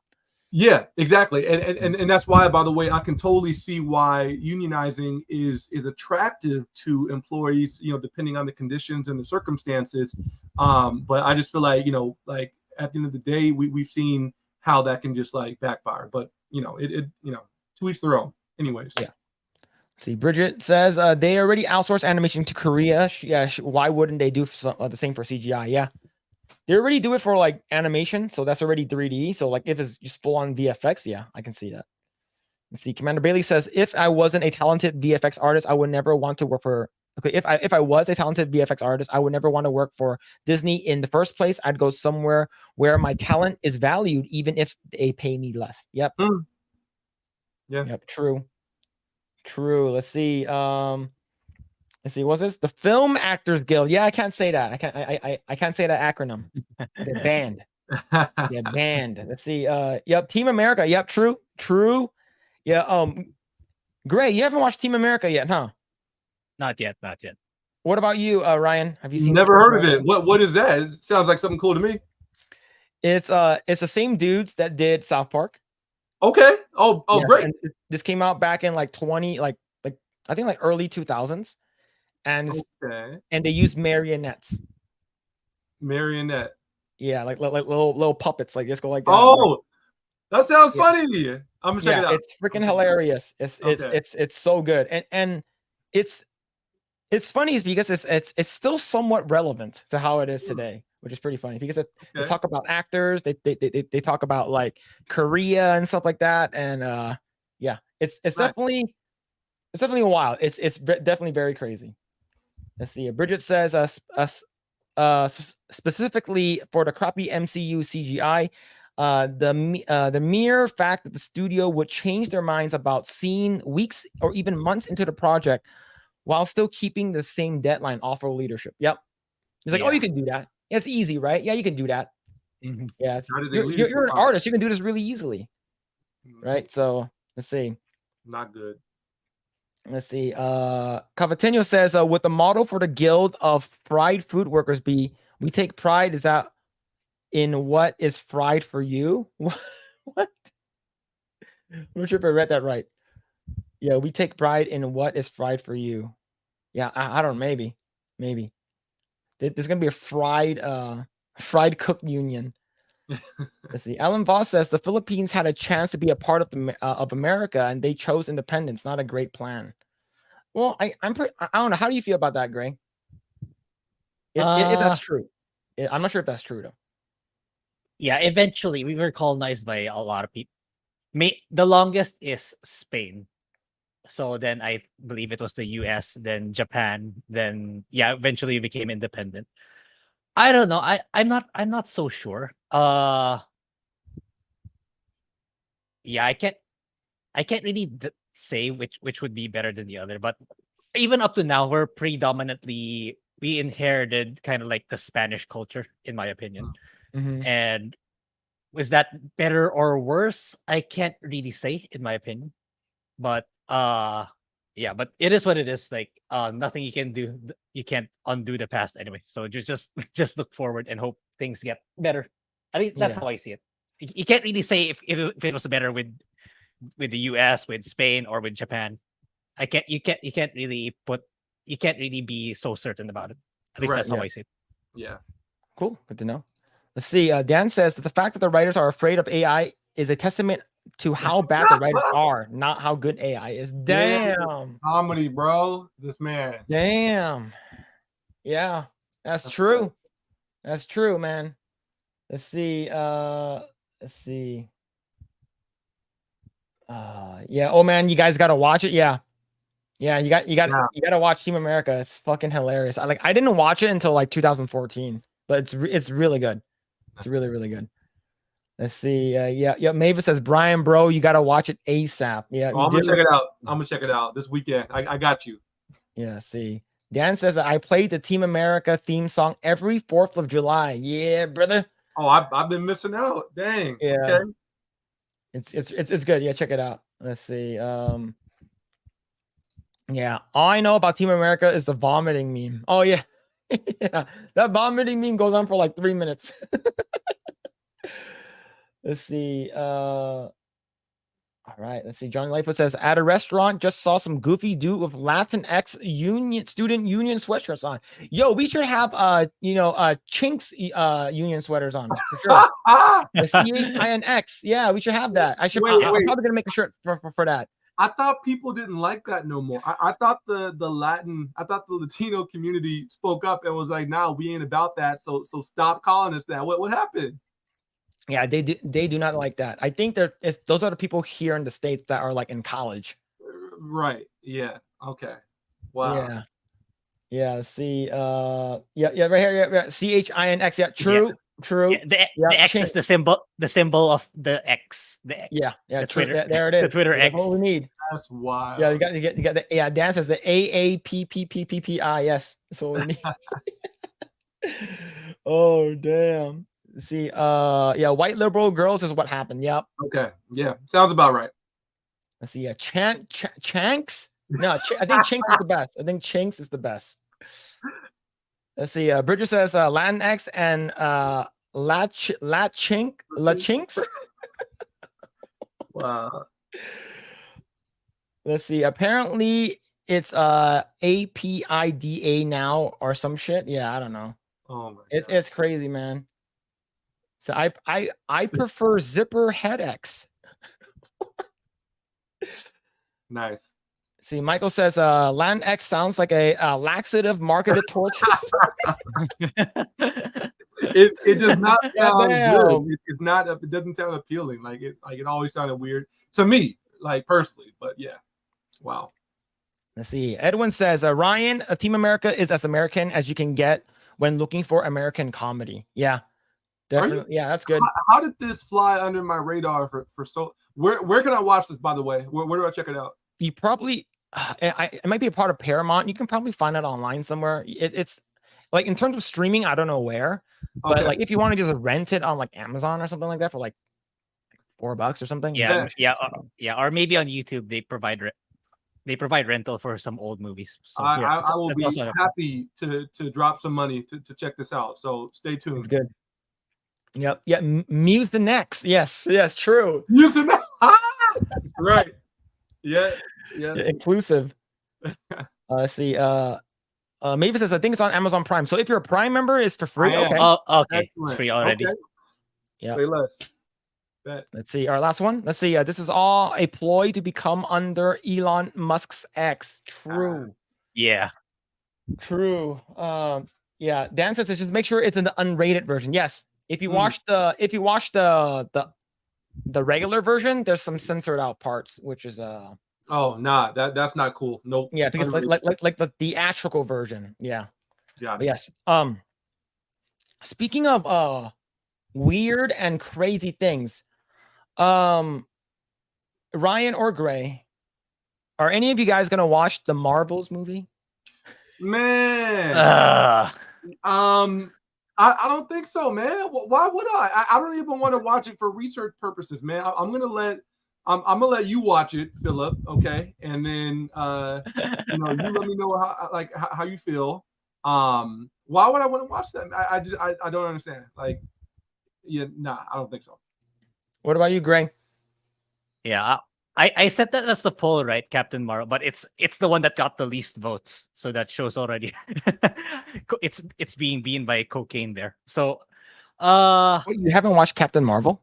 Yeah, exactly. And that's why, by the way, I can totally see why unionizing is attractive to employees, depending on the conditions and the circumstances. But I just feel like, like at the end of the day, we've seen how that can just like backfire. But to each their own. Anyways. Yeah. See, Bridget says they already outsource animation to Korea. Why wouldn't they do the same for CGI? Yeah. They already do it for like animation, so that's already 3D. So like if it's just full on VFX, yeah, I can see that. Let's see. Commander Bailey says, if I wasn't a talented VFX artist, I would never want to work for. Okay, if I was a talented VFX artist, I would never want to work for Disney in the first place. I'd go somewhere where my talent is valued, even if they pay me less. Yep. Yeah. Yep. True. Let's see. What's this? The Film Actors Guild. Yeah, I can't say that. I can't say that acronym. They're banned. Yeah, banned. Let's see. Yep, Team America. Yep, true. Yeah, Grae, you haven't watched Team America yet, huh? Not yet. What about you, Ryan? Have you seen? Never heard of it. What is that? It sounds like something cool to me. It's the same dudes that did South Park. Okay. Oh, yeah, great. And this came out back in like I think like early 2000s. And they use marionettes. Marionette. Yeah, like little puppets, like just go like that. Oh, that sounds funny. I'm gonna check it out. It's freaking hilarious. It's so good, and it's it's funny is because it's still somewhat relevant to how it is today, which is pretty funny because they talk about actors, they talk about like Korea and stuff like that, and yeah, it's definitely a while. It's definitely very crazy. Let's see. Bridget says specifically for the crappy MCU CGI, the mere fact that the studio would change their minds about seeing weeks or even months into the project while still keeping the same deadline offer leadership. Yep. He's like, oh, you can do that. It's easy, right? Yeah, you can do that. Mhm. Yeah, you're an artist. You can do this really easily, right? So let's see. Not good. Let's see. Cavatinho says, would the model for the Guild of Fried Food Workers be, we take pride, is that in what is fried for you? What? I'm not sure if I read that right. Yeah, we take pride in what is fried for you. Yeah, I don't know. Maybe. There's gonna be a fried cook union. Let's see. Alan Voss says the Philippines had a chance to be a part of America, and they chose independence. Not a great plan. Well, I don't know. How do you feel about that, Grae? If that's true, I'm not sure if that's true though. Yeah, eventually we were colonized by a lot of people. The longest is Spain. So then I believe it was the US, then Japan, then eventually we became independent. I don't know. I'm not so sure. Yeah, I can't really say which would be better than the other, but even up to now we inherited kind of like the Spanish culture, in my opinion. Mm-hmm. And was that better or worse? I can't really say, in my opinion. But yeah, but it is what it is. Like nothing you can do. You can't undo the past anyway. So just look forward and hope things get better. I mean, that's how I see it. You can't really say if it was better with the US, with Spain, or with Japan. You can't really be so certain about it. At least that's how I see it. Yeah. Cool. Good to know. Let's see. Dan says that the fact that the writers are afraid of AI is a testament to how bad the writers are, not how good AI is. Damn. Comedy, bro. This man. Damn. Yeah, that's true. That's true, man. Let's see. Let's see. Yeah. Oh man, you guys gotta watch it. Yeah. Yeah, you gotta watch Team America. It's fucking hilarious. I didn't watch it until like 2014, but it's really good. It's really, really good. Let's see. Yeah. Mavis says, Brian, bro, you gotta watch it ASAP. Yeah, I'm gonna check it out this weekend. I got you. Yeah. See. Dan says that I played the Team America theme song every 4th of July. Yeah, brother. Oh, I've been missing out. Dang. Yeah. Okay. It's good. Yeah, check it out. Let's see. Yeah. All I know about Team America is the vomiting meme. Oh yeah. Yeah. That vomiting meme goes on for like 3 minutes. Let's see. All right. Let's see. Johnny Lightfoot says, at a restaurant, just saw some goofy dude with Latinx student union sweatshirts on. Yo, we should have Chinks union sweaters on for sure. The CHINX. Yeah, we should have that. I'm probably gonna make a shirt for that. I thought people didn't like that no more. I thought the Latino community spoke up and was like, "Nah, we ain't about that. So stop calling us that." What happened? Yeah, they do not like that. I think those are the people here in the States that are like in college. Right. Yeah. Okay. Wow. Yeah. See. Yeah. Right here. Yeah. CHINX. Yeah. True. Yeah. True. Yeah, the X is the symbol of the X. Yeah. The true. Twitter. There it is. The Twitter X. That's what we need. That's wild. Yeah, you got the Dan says the AAPPPPI. Yes, that's what we need. Oh damn. See, white liberal girls is what happened. Yep. Okay. Yeah. Sounds about right. Let's see. Yeah. Chanks? No, I think Chinks is the best. I think Chinks is the best. Let's see. Bridget says Latinx and Lachinks. Wow. Let's see. Apparently it's APIDA now or some shit. Yeah, I don't know. Oh my God. It's crazy, man. So I prefer zipper head X. Nice. See, Michael says Land X sounds like a laxative marketed towards It does not sound Goddamn. good. It's not. It doesn't sound appealing. Like it always sounded weird to me, like personally. But yeah, wow. Let's see. Edwin says Ryan, Team America is as American as you can get when looking for American comedy. Yeah, definitely. Yeah, that's good. How did this fly under my radar for so? Where can I watch this? By the way, where do I check it out? You probably it might be a part of Paramount. You can probably find it online somewhere. It's like in terms of streaming, I don't know where, but like if you want to just rent it on like Amazon or something like that for like $4 or something. Yeah, or maybe on YouTube they provide rental for some old movies. So I will be happy to drop some money to check this out. So stay tuned. It's good. Yep. Yeah. Muse the next. Yes. True. Muse the next. Right. Yeah. Inclusive. Let's see. Mavis says I think it's on Amazon Prime. So if you're a Prime member, it's for free. Okay. Oh, okay. Excellent. It's free already. Okay. Yeah. Say less. Let's see our last one. Let's see. This is all a ploy to become under Elon Musk's X. True. Yeah. True. Yeah. Dan says just make sure it's in the unrated version. Yes. If you watch the regular version, there's some censored out parts, which is oh nah, that's not cool. Nope. Yeah, because like the theatrical version. Yeah. Yeah. Yes. Speaking of weird and crazy things, Ryan or Grae, are any of you guys gonna watch the Marvels movie? Man. I don't think so, man. Why would I? I don't even want to watch it for research purposes, man. I'm gonna let you watch it, Phillip. Okay, and then you let me know how you feel. Why would I want to watch that? I don't understand. Like, yeah, nah, I don't think so. What about you, Grae? Yeah, I said that as the poll, right, Captain Marvel, but it's the one that got the least votes, so that shows already. it's being beaten by cocaine there. So, Wait, you haven't watched Captain Marvel?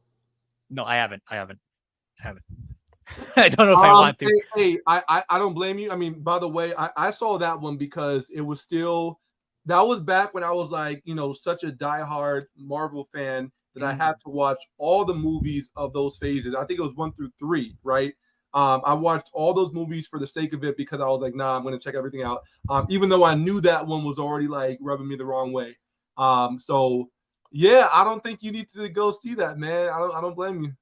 No, I haven't. I don't know if I want to. Hey, I don't blame you. I mean, by the way, I saw that one because it was that was back when I was like, such a diehard Marvel fan that I had to watch all the movies of those phases. I think it was 1 through 3, right? I watched all those movies for the sake of it because I was like, nah, I'm going to check everything out. Even though I knew that one was already like rubbing me the wrong way. So yeah, I don't think you need to go see that, man. I don't blame you.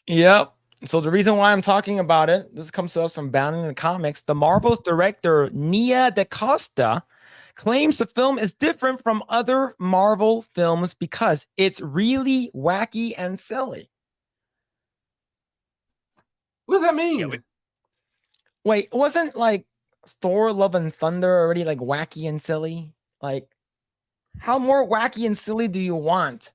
Yep. So the reason why I'm talking about it, this comes to us from Bound in the Comics. The Marvel's director, Nia DaCosta, claims the film is different from other Marvel films because it's really wacky and silly. What does that mean? Wait, wasn't like Thor Love and Thunder already like wacky and silly? Like, how more wacky and silly do you want?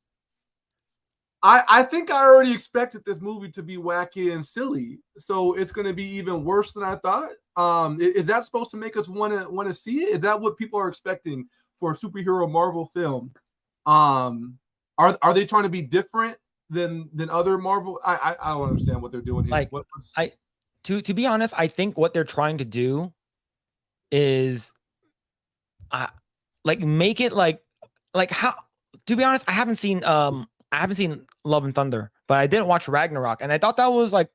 I think I already expected this movie to be wacky and silly, so it's going to be even worse than I thought. Is that supposed to make us want to see it? Is that what people are expecting for a superhero Marvel film? Are they trying to be different than other Marvel? I don't understand what they're doing here. Like, to be honest, I think what they're trying to do is like make it like how. To be honest, I haven't seen Love and Thunder, but I didn't watch Ragnarok, and I thought that was like,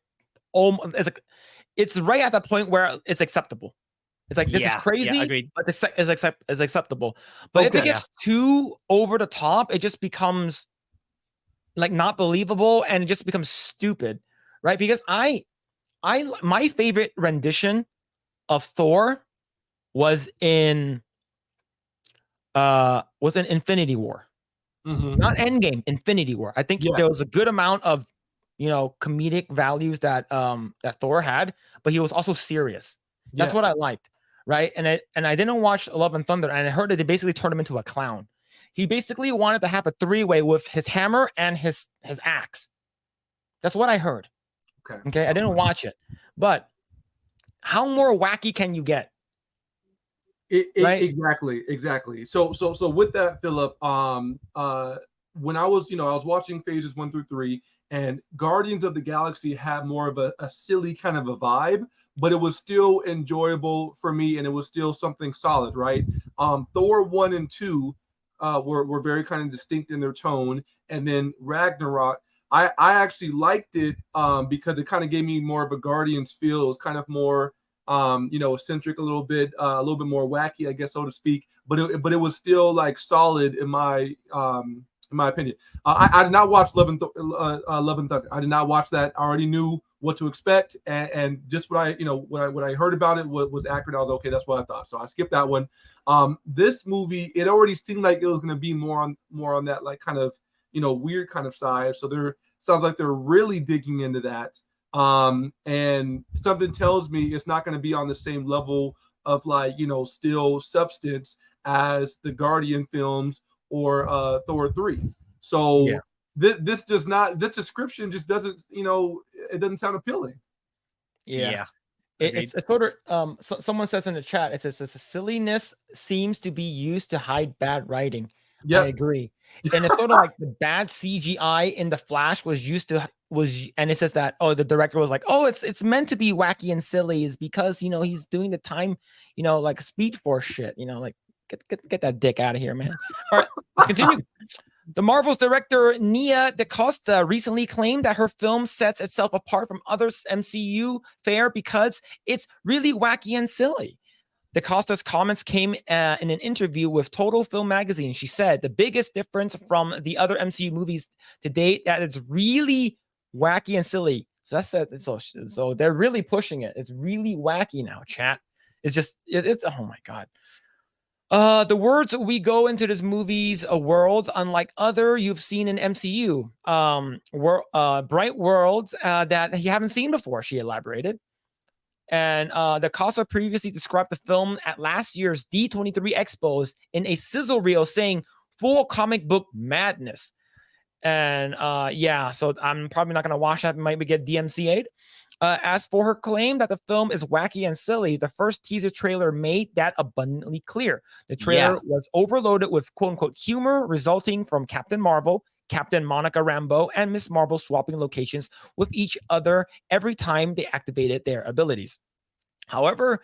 it's right at that point where it's acceptable. It's like this is crazy, but it's acceptable. But if it gets too over the top, it just becomes like not believable, and it just becomes stupid, right? Because my favorite rendition of Thor was in Infinity War. Not Endgame, Infinity War. I think there was a good amount of, comedic values that Thor had, but he was also serious. That's what I liked, right? And I didn't watch Love and Thunder, and I heard that they basically turned him into a clown. He basically wanted to have a 3-way with his hammer and his axe. That's what I heard. Okay. I didn't watch it, but how more wacky can you get? Right? Exactly. So with that, Phillip, when I was watching phases 1 through 3, and Guardians of the Galaxy had more of a silly kind of a vibe, but it was still enjoyable for me, and it was still something solid, right? Thor 1 and 2 were very kind of distinct in their tone, and then Ragnarok, I actually liked it because it kind of gave me more of a Guardians feel. It was kind of more eccentric a little bit more wacky, I guess, so to speak. But it was still like solid in my opinion. I did not watch Love and Thunder. I did not watch that. I already knew what to expect, and just what I heard about it was accurate. I was okay. That's what I thought. So I skipped that one. This movie, it already seemed like it was going to be more on that like kind of weird kind of side. So there sounds like they're really digging into that. And something tells me it's not going to be on the same level of like still substance as the Guardian films or Thor 3. So Yeah. this description just doesn't it doesn't sound appealing. Yeah. It's sort of someone says in the chat, it says the silliness seems to be used to hide bad writing. Yeah, I agree. And it's sort of like the bad CGI in the Flash and it says that the director was like, it's meant to be wacky and silly is because he's doing the time like Speed Force shit, like get that dick out of here, man. All right, let's continue. The Marvel's director Nia DaCosta recently claimed that her film sets itself apart from other MCU fare because it's really wacky and silly. DaCosta's comments came in an interview with Total Film Magazine. She said the biggest difference from the other MCU movies to date that it's really wacky and silly. So that's it. So they're really pushing it. It's really wacky now, chat. It's oh my God. The words we go into this movie's worlds, unlike other you've seen in MCU, bright worlds that you haven't seen before, she elaborated. And DaCosta previously described the film at last year's D23 Expos in a sizzle reel saying full comic book madness. And so I'm probably not going to watch that. Might get DMCA'd. As for her claim that the film is wacky and silly, the first teaser trailer made that abundantly clear. The trailer was overloaded with quote-unquote humor resulting from Captain Marvel, Captain Monica Rambeau, and Miss Marvel swapping locations with each other every time they activated their abilities. However,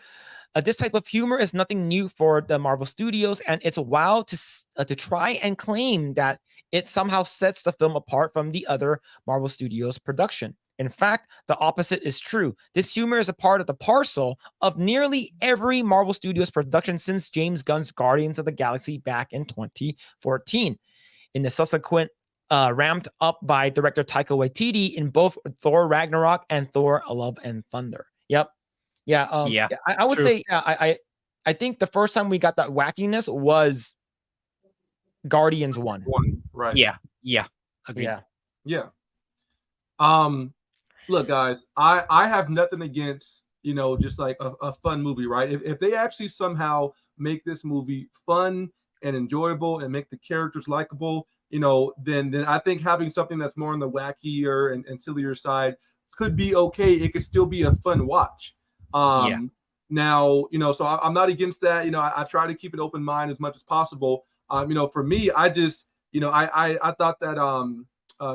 this type of humor is nothing new for the Marvel Studios, and it's wild to try and claim that it somehow sets the film apart from the other Marvel Studios production. In fact, the opposite is true. This humor is a part of the parcel of nearly every Marvel Studios production since James Gunn's Guardians of the Galaxy back in 2014. In the subsequent ramped up by director Taika Waititi in both Thor Ragnarok and Thor Love and Thunder. Yep. Yeah. I would say I think the first time we got that wackiness was Guardians 1. Right. Yeah. Agreed. Yeah. Look, guys, I have nothing against, just like a fun movie, right? If they actually somehow make this movie fun and enjoyable and make the characters likable, then I think having something that's more on the wackier and sillier side could be okay. It could still be a fun watch. Now, so I'm not against that. I try to keep an open mind as much as possible. For me, I just, I thought that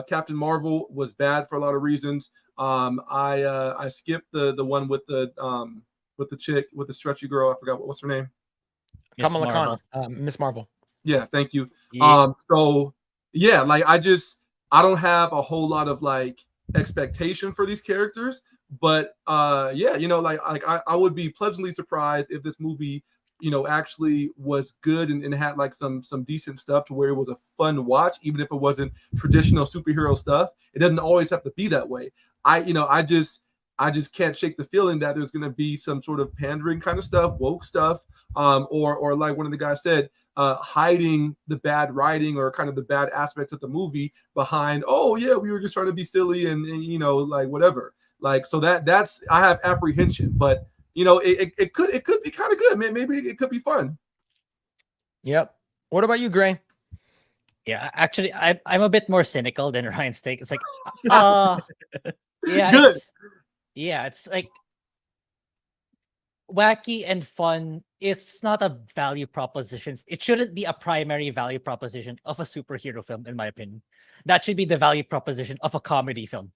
Captain Marvel was bad for a lot of reasons. I skipped the one with the chick with the stretchy girl. I forgot what's her name. Kamala Khan, Miss Marvel. Yeah, thank you. Yeah. Like I don't have a whole lot of like expectation for these characters, but I would be pleasantly surprised if this movie actually was good and had like some decent stuff to where it was a fun watch, even if it wasn't traditional superhero stuff. It doesn't always have to be that way. I just can't shake the feeling that there's going to be some sort of pandering kind of stuff, woke stuff, or like one of the guys said, hiding the bad writing or kind of the bad aspects of the movie behind, we were just trying to be silly and like whatever. Like, so that's I have apprehension, but it could be kind of good. Maybe it could be fun. Yep. What about you, Grae? Yeah, actually, I'm a bit more cynical than Ryan's take. It's like, Good. It's like wacky and fun. It's not a value proposition. It shouldn't be a primary value proposition of a superhero film, in my opinion. That should be the value proposition of a comedy film.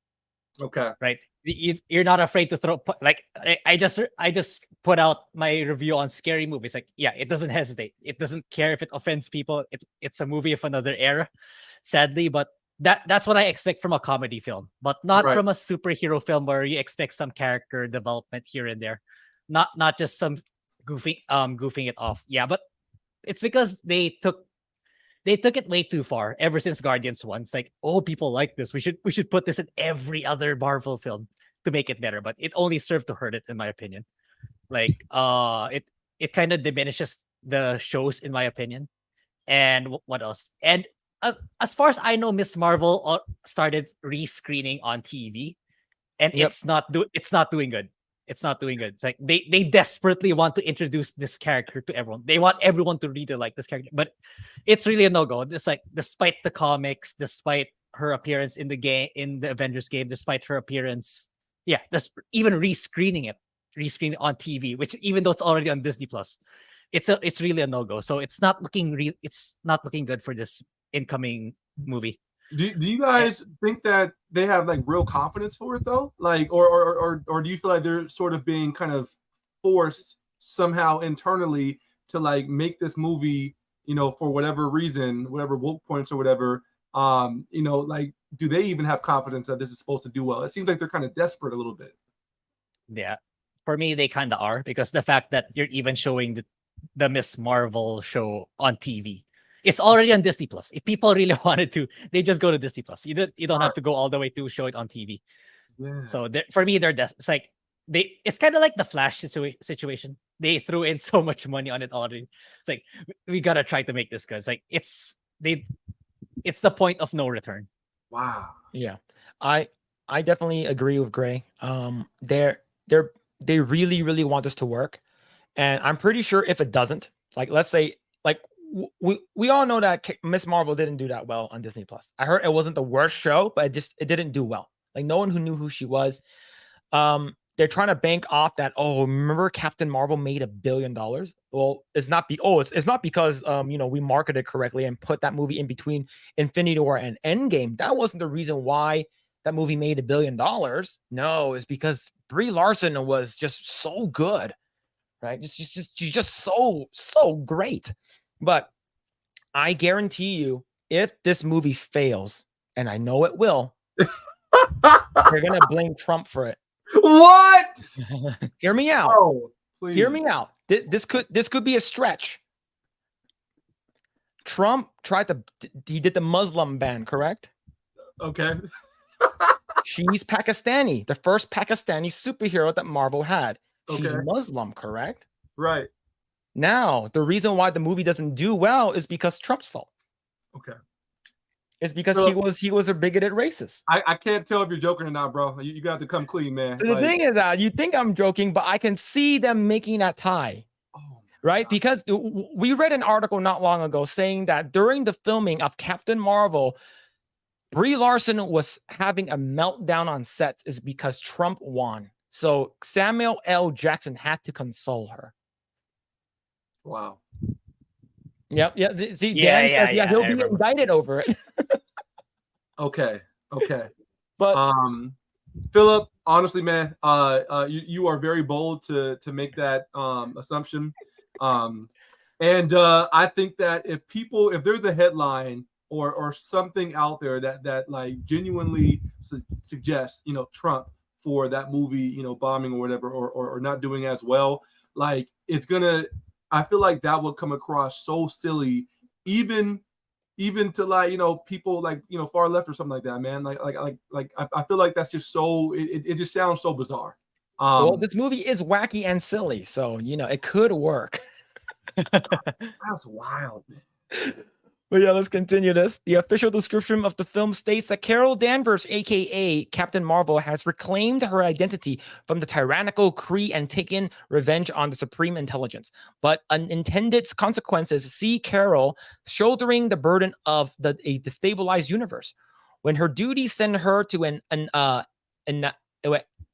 Okay. Right? You're not afraid to throw like I just put out my review on scary movies. Like, yeah, it doesn't hesitate. It doesn't care if it offends people. It's a movie of another era, sadly, but that's what I expect from a comedy film, but not Right. from a superhero film where you expect some character development here and there. Not just some goofing it off. Yeah, but it's because they took it way too far ever since Guardians 1. It's like, oh, people like this. We should put this in every other Marvel film to make it better, but it only served to hurt it, in my opinion. Like, it kind of diminishes the shows, in my opinion. And what else? And as far as I know, Miss Marvel started rescreening on TV, and it's not doing good. It's not doing good. It's like they desperately want to introduce this character to everyone. They want everyone to really like this character, but it's really a no-go. It's like, despite the comics, despite her appearance in the game, in the Avengers game, despite her appearance, even rescreening on TV, which even though it's already on Disney Plus, it's really a no-go. So it's not looking good for this incoming movie. Do you guys think that they have like real confidence for it though? Like, or do you feel like they're sort of being kind of forced somehow internally to like make this movie, for whatever reason, whatever woke points or whatever, like, do they even have confidence that this is supposed to do well? It seems like they're kind of desperate a little bit. Yeah, for me, they kind of are, because the fact that you're even showing the Miss Marvel show on TV. It's already on Disney Plus. If people really wanted to, they just go to Disney Plus. You don't have to go all the way to show it on TV. Yeah. So for me, it's like it's kind of like the Flash situation. They threw in so much money on it already. It's like, we gotta try to make this good. It's like it's the point of no return. Wow. Yeah, I definitely agree with Grae. They really want this to work, and I'm pretty sure if it doesn't, like, let's say, like, we all know that Miss Marvel didn't do that well on Disney Plus. I heard it wasn't the worst show, but it didn't do well. Like, no one who knew who she was. They're trying to bank off that. Oh, remember Captain Marvel made $1 billion? Well, it's not because we marketed correctly and put that movie in between Infinity War and Endgame. That wasn't the reason why that movie made $1 billion. No, it's because Brie Larson was just so good, right? She's just so great. But I guarantee you, if this movie fails, and I know it will, they're gonna blame Trump for it. What? Hear me out. Oh, please. Hear me out. This could be a stretch. Trump he did the Muslim ban, correct? Okay. She's Pakistani, the first Pakistani superhero that Marvel had. She's Okay. Muslim, correct? Right. Now, the reason why the movie doesn't do well is because Trump's fault. Okay. It's because So, he was a bigoted racist. I can't tell if you're joking or not, bro. You got to come clean, man. So the thing is that you think I'm joking, but I can see them making that tie, right? Because we read an article not long ago saying that during the filming of Captain Marvel, Brie Larson was having a meltdown on set is because Trump won. So Samuel L. Jackson had to console her. Wow. Yep. Yeah. He'll be indicted over it. Okay. But Phillip, honestly, man, you are very bold to make that assumption. And I think that if there's a headline or something out there that like genuinely suggests, Trump for that movie, bombing or whatever, or not doing as well, like I feel like that would come across so silly, even to like, people like, far left or something like that, man. Like I feel like that's just so, it just sounds so bizarre. Well, this movie is wacky and silly, so it could work. That's wild, man. But yeah, let's continue this. The official description of the film states that Carol Danvers, aka Captain Marvel, has reclaimed her identity from the tyrannical Kree and taken revenge on the Supreme Intelligence. But unintended consequences see Carol shouldering the burden of a destabilized universe. When her duties send her to an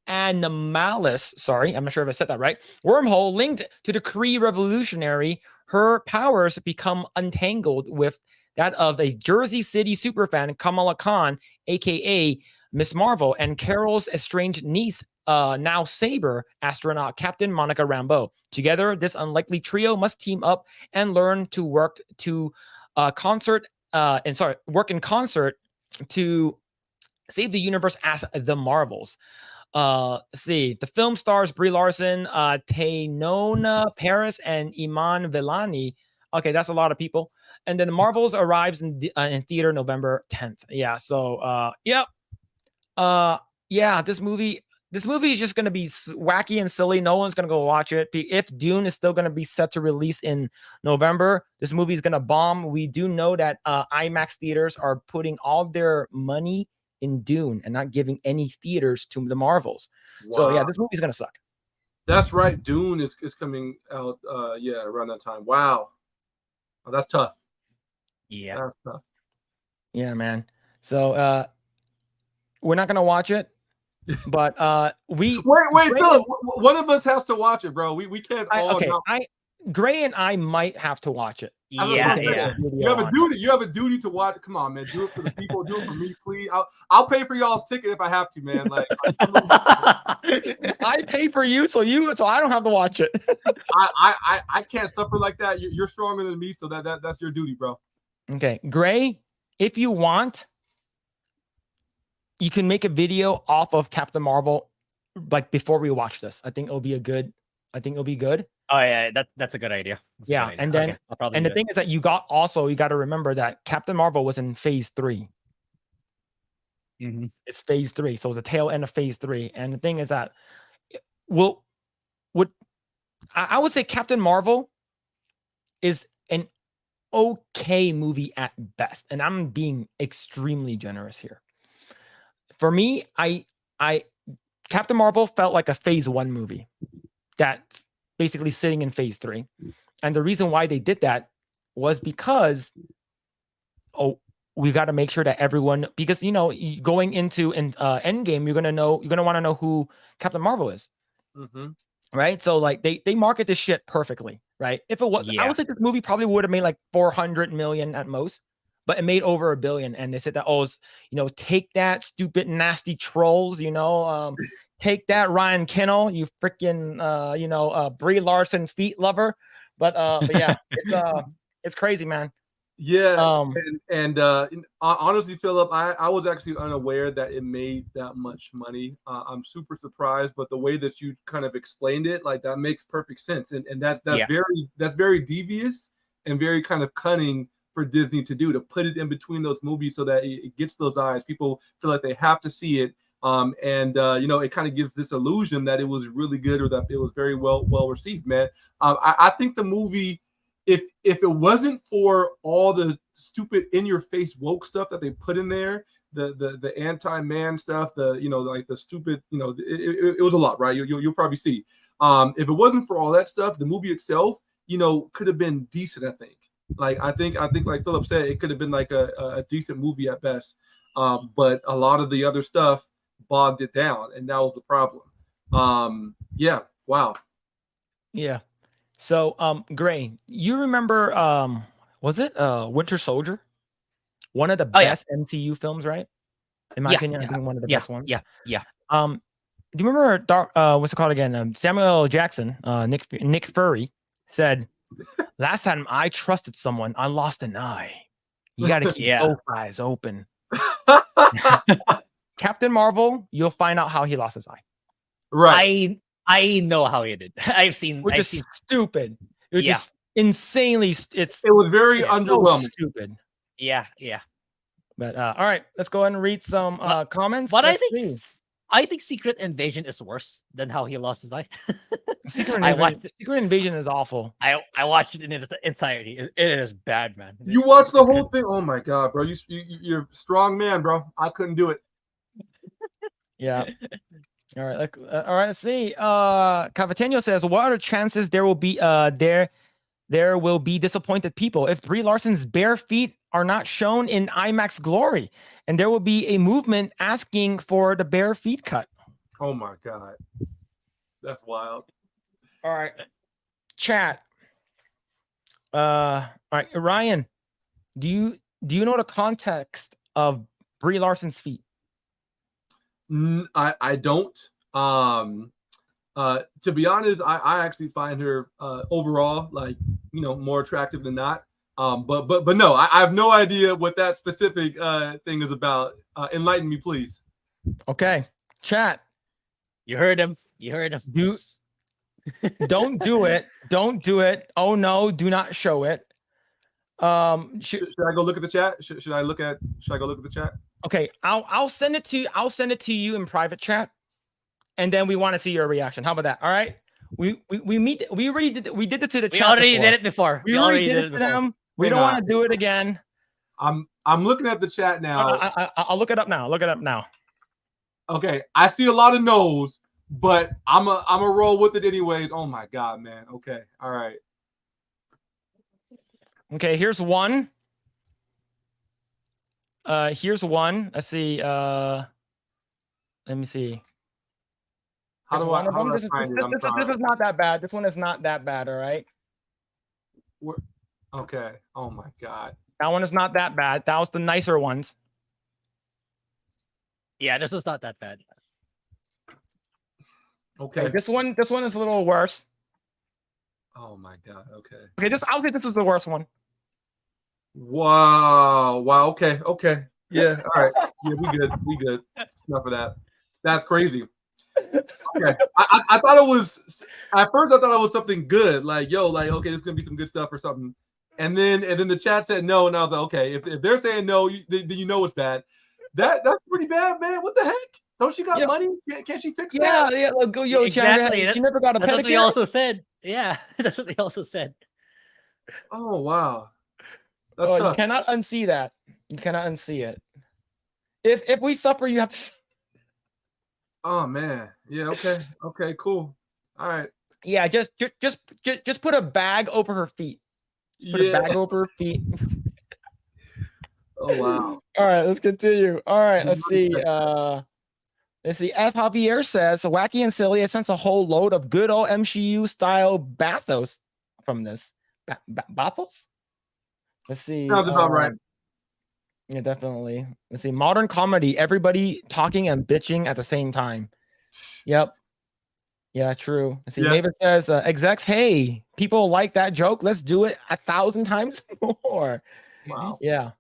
anomalous, sorry, I'm not sure if I said that right, wormhole linked to the Kree revolutionary. Her powers become untangled with that of a Jersey City superfan, Kamala Khan, aka Miss Marvel, and Carol's estranged niece, now Saber astronaut Captain Monica Rambeau. Together, this unlikely trio must team up and learn to work in concert to save the universe as the Marvels. See, the film stars Brie Larson, Taynona Paris, and Iman Vellani. Okay, that's a lot of people. And then the Marvels arrives in theater November 10th. Yeah, so yep. Yeah, this movie is just gonna be wacky and silly. No one's gonna go watch it. If Dune is still gonna be set to release in November, this movie is gonna bomb. We do know that IMAX theaters are putting all their money in Dune and not giving any theaters to the Marvels. Wow. So yeah, this movie's gonna suck. That's right. Dune is coming out around that time. Wow. Oh, that's tough. Yeah. That's tough. Yeah, man. So we're not gonna watch it, but we wait, Phillip. One of us has to watch it, bro. We can't all Grae and I might have to watch it. Yeah. You have a duty. You have a duty to watch. Come on, man. Do it for the people. Do it for me, please. I'll pay for y'all's ticket if I have to, man. Like I pay for you, so I don't have to watch it. I can't suffer like that. You're stronger than me, so that's your duty, bro. Okay, Grae, if you want, you can make a video off of Captain Marvel, like before we watch this. I think it'll be good. Oh yeah, that's a good idea. And then the thing is that you got to remember that Captain Marvel was in phase 3. Mm-hmm. It's phase 3, so it's a tail end of phase 3. And the thing is that I would say Captain Marvel is an okay movie at best, and I'm being extremely generous here. For me, I Captain Marvel felt like a phase 1 movie that's basically sitting in phase 3. And the reason why they did that was because, we got to make sure that everyone, because, going into Endgame, you're going to want to know who Captain Marvel is. Mm-hmm. Right. So like they market this shit perfectly. Right. If it was, I would say this movie probably would have made like 400 million at most, but it made over $1 billion. And they said that, take that, stupid, nasty trolls, take that, Ryan Kinnell, you freaking, Brie Larson feet lover. But yeah, it's crazy, man. Yeah. Honestly, Phillip, I was actually unaware that it made that much money. I'm super surprised, but the way that you kind of explained it, like that makes perfect sense. And that's very devious and very kind of cunning for Disney to do, to put it in between those movies so that it gets those eyes. People feel like they have to see it. It kind of gives this illusion that it was really good or that it was very well received, man. I think the movie, if it wasn't for all the stupid in your face woke stuff that they put in there, the anti-man stuff, like the stupid, it was a lot, right? You'll probably see. If it wasn't for all that stuff, the movie itself, could have been decent, I think. Like I think like Phillip said, it could have been like a decent movie at best. But a lot of the other stuff bogged it down, and that was the problem. Yeah. Wow. Yeah. So, Grae, you remember, was it Winter Soldier? One of the best MCU films, right? In my opinion, I think one of the best ones. Yeah. Do you remember what's it called again? Samuel L. Jackson, Nick Fury said, "Last time I trusted someone, I lost an eye. You got to keep both eyes open." Captain Marvel, you'll find out how he lost his eye. Right. I know how he did. I've seen. Stupid. It was just insanely. It was very underwhelming. So stupid. Yeah. But all right, let's go ahead and read some comments. But I think Secret Invasion is worse than how he lost his eye. Secret Invasion is awful. I watched it in its entirety. It is bad, man. You watched the whole thing? Oh my god, bro! You're a strong man, bro. I couldn't do it. Yeah. All right. Let's see. Cavatenio says, "What are the chances there will be there will be disappointed people if Brie Larson's bare feet are not shown in IMAX glory, and there will be a movement asking for the bare feet cut?" Oh my god, that's wild. All right, chat. All right, Ryan, do you know the context of Brie Larson's feet? I don't. To be honest, I actually find her overall like more attractive than not. But no, I have no idea what that specific thing is about. Enlighten me, please. Okay, chat. You heard him. You heard him. Don't do it. Don't do it. Oh no, do not show it. Should I go look at the chat? Should I go look at the chat? Okay, I'll send it to you in private chat, and then we want to see your reaction. How about that? All right. We already did it to the chat. We already did it before. We already did it to them. We don't want to do it again. I'm looking at the chat now. I'll look it up now. Look it up now. Okay, I see a lot of no's, but I'm a roll with it anyways. Oh my god, man. Okay, all right. Okay, here's one. Here's one. Let's see. Let me see. How do I find it? This is not that bad. This one is not that bad. All right. Okay. Oh my god. That one is not that bad. That was the nicer ones. Yeah, this was not that bad. Okay. This one is a little worse. Oh my god. Okay. Okay. I'll say this was the worst one. Wow. Okay. Yeah. All right. Yeah, we good. Enough of that. That's crazy. Okay. I thought it was at first. I thought it was something good. Like, okay, this is gonna be some good stuff or something. And then the chat said no, and I was like, okay, if they're saying no, then you know it's bad. That's pretty bad, man. What the heck? Don't she got money? Can't she fix that? Yeah. Look, go, exactly. Chat. She never got a pedicure. That's what they also said. Yeah, that's what they also said. Oh wow. That's tough. You cannot unsee that. You cannot unsee it. If we suffer, you have to. Oh man. Yeah. Okay. Cool. All right. Yeah. Just put a bag over her feet. Put a bag over her feet. Oh wow. All right. Let's continue. All right. Let's see. Let's see. F. Javier says, wacky and silly. I sense a whole load of good old MCU style bathos from this. Bathos? Let's see. Sounds about right. Yeah, definitely. Let's see. Modern comedy. Everybody talking and bitching at the same time. Yep. Yeah, true. Let's see. Yeah. David says, execs, hey, people like that joke. Let's do it 1,000 times more. Wow. Yeah.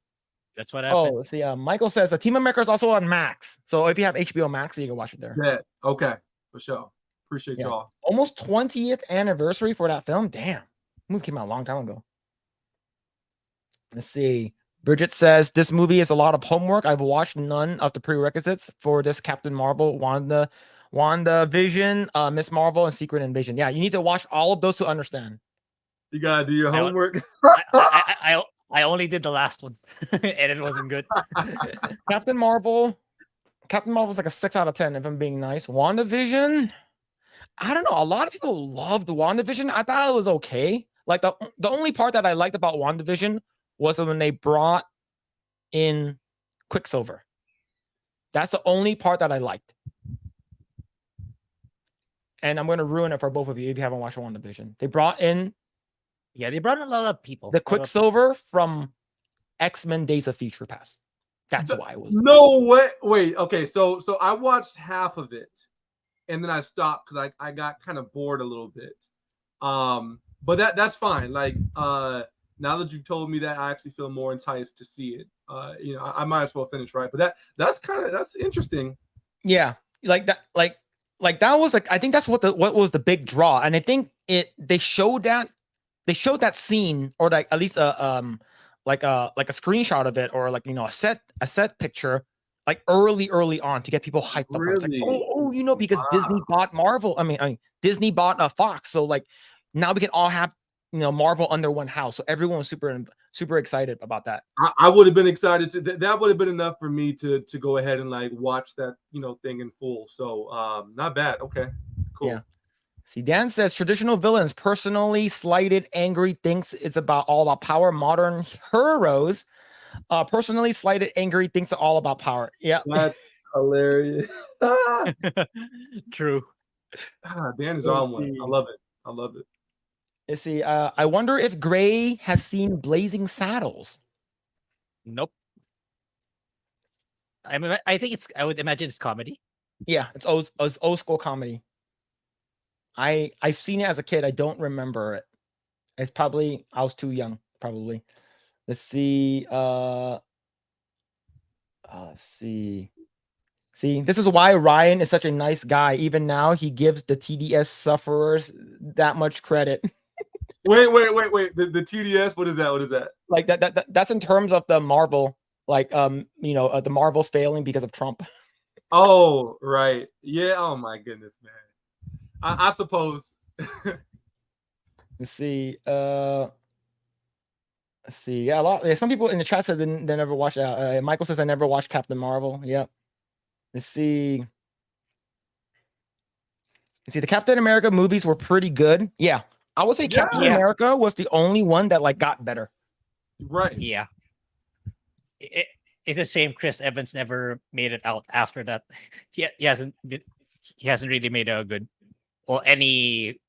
That's what happened. Oh, let's see. Michael says, Team America is also on Max. So if you have HBO Max, you can watch it there. Yeah. Okay. For sure. Appreciate y'all. Almost 20th anniversary for that film. Damn. Movie came out a long time ago. Let's see. Bridget says, this movie is a lot of homework. I've watched none of the prerequisites for this Captain Marvel, WandaVision, Miss Marvel, and Secret Invasion. Yeah, you need to watch all of those to understand. You gotta do your homework. I only did the last one, and it wasn't good. Captain Marvel's like a 6 out of 10, if I'm being nice. WandaVision, I don't know. A lot of people loved WandaVision. I thought it was okay. Like the only part that I liked about WandaVision was when they brought in Quicksilver. That's the only part that I liked. And I'm going to ruin it for both of you if you haven't watched WandaVision. They brought in a lot of people. The Quicksilver from X-Men Days of Future Past. That's why it was. No way. Wait. Okay. So I watched half of it, and then I stopped because I got kind of bored a little bit. But that's fine. Like now that you've told me that, I actually feel more enticed to see it. I might as well finish, right? But that's interesting. Yeah, like that was like, I think that's what was the big draw, and I think they showed that scene, or like at least a screenshot of it, or like a set picture, like early on to get people hyped up. It's like, because Disney bought Marvel. I mean Disney bought Fox, so like now we can all have Marvel under one house. So everyone was super excited about that. I would have been excited to. That would have been enough for me to go ahead and like watch that thing in full. So not bad. Okay, cool. Yeah. See, Dan says traditional villains, personally slighted, angry, thinks it's all about power. Modern heroes, personally slighted, angry, thinks it's all about power. Yeah. hilarious. True. Dan is Let's on one. I see. love it. I love it. Let's see. I wonder if Grae has seen Blazing Saddles. Nope. I think I would imagine it's comedy. Yeah, it's old school comedy. I've seen it as a kid. I don't remember it. It's probably I was too young. Probably. Let's see. Let's see. See, this is why Ryan is such a nice guy. Even now, he gives the TDS sufferers that much credit. Wait. The TDS. What is that? What is that? Like that's in terms of the Marvel, like the Marvel's failing because of Trump. Oh, right. Yeah. Oh my goodness, man. I suppose. Let's see. Let's see. Yeah, some people in the chat said they never watched. Michael says I never watched Captain Marvel. Yep. Let's see. The Captain America movies were pretty good. Yeah, I would say Captain America was the only one that like got better. Right. Yeah. It's a shame Chris Evans never made it out after that. He hasn't really made a good any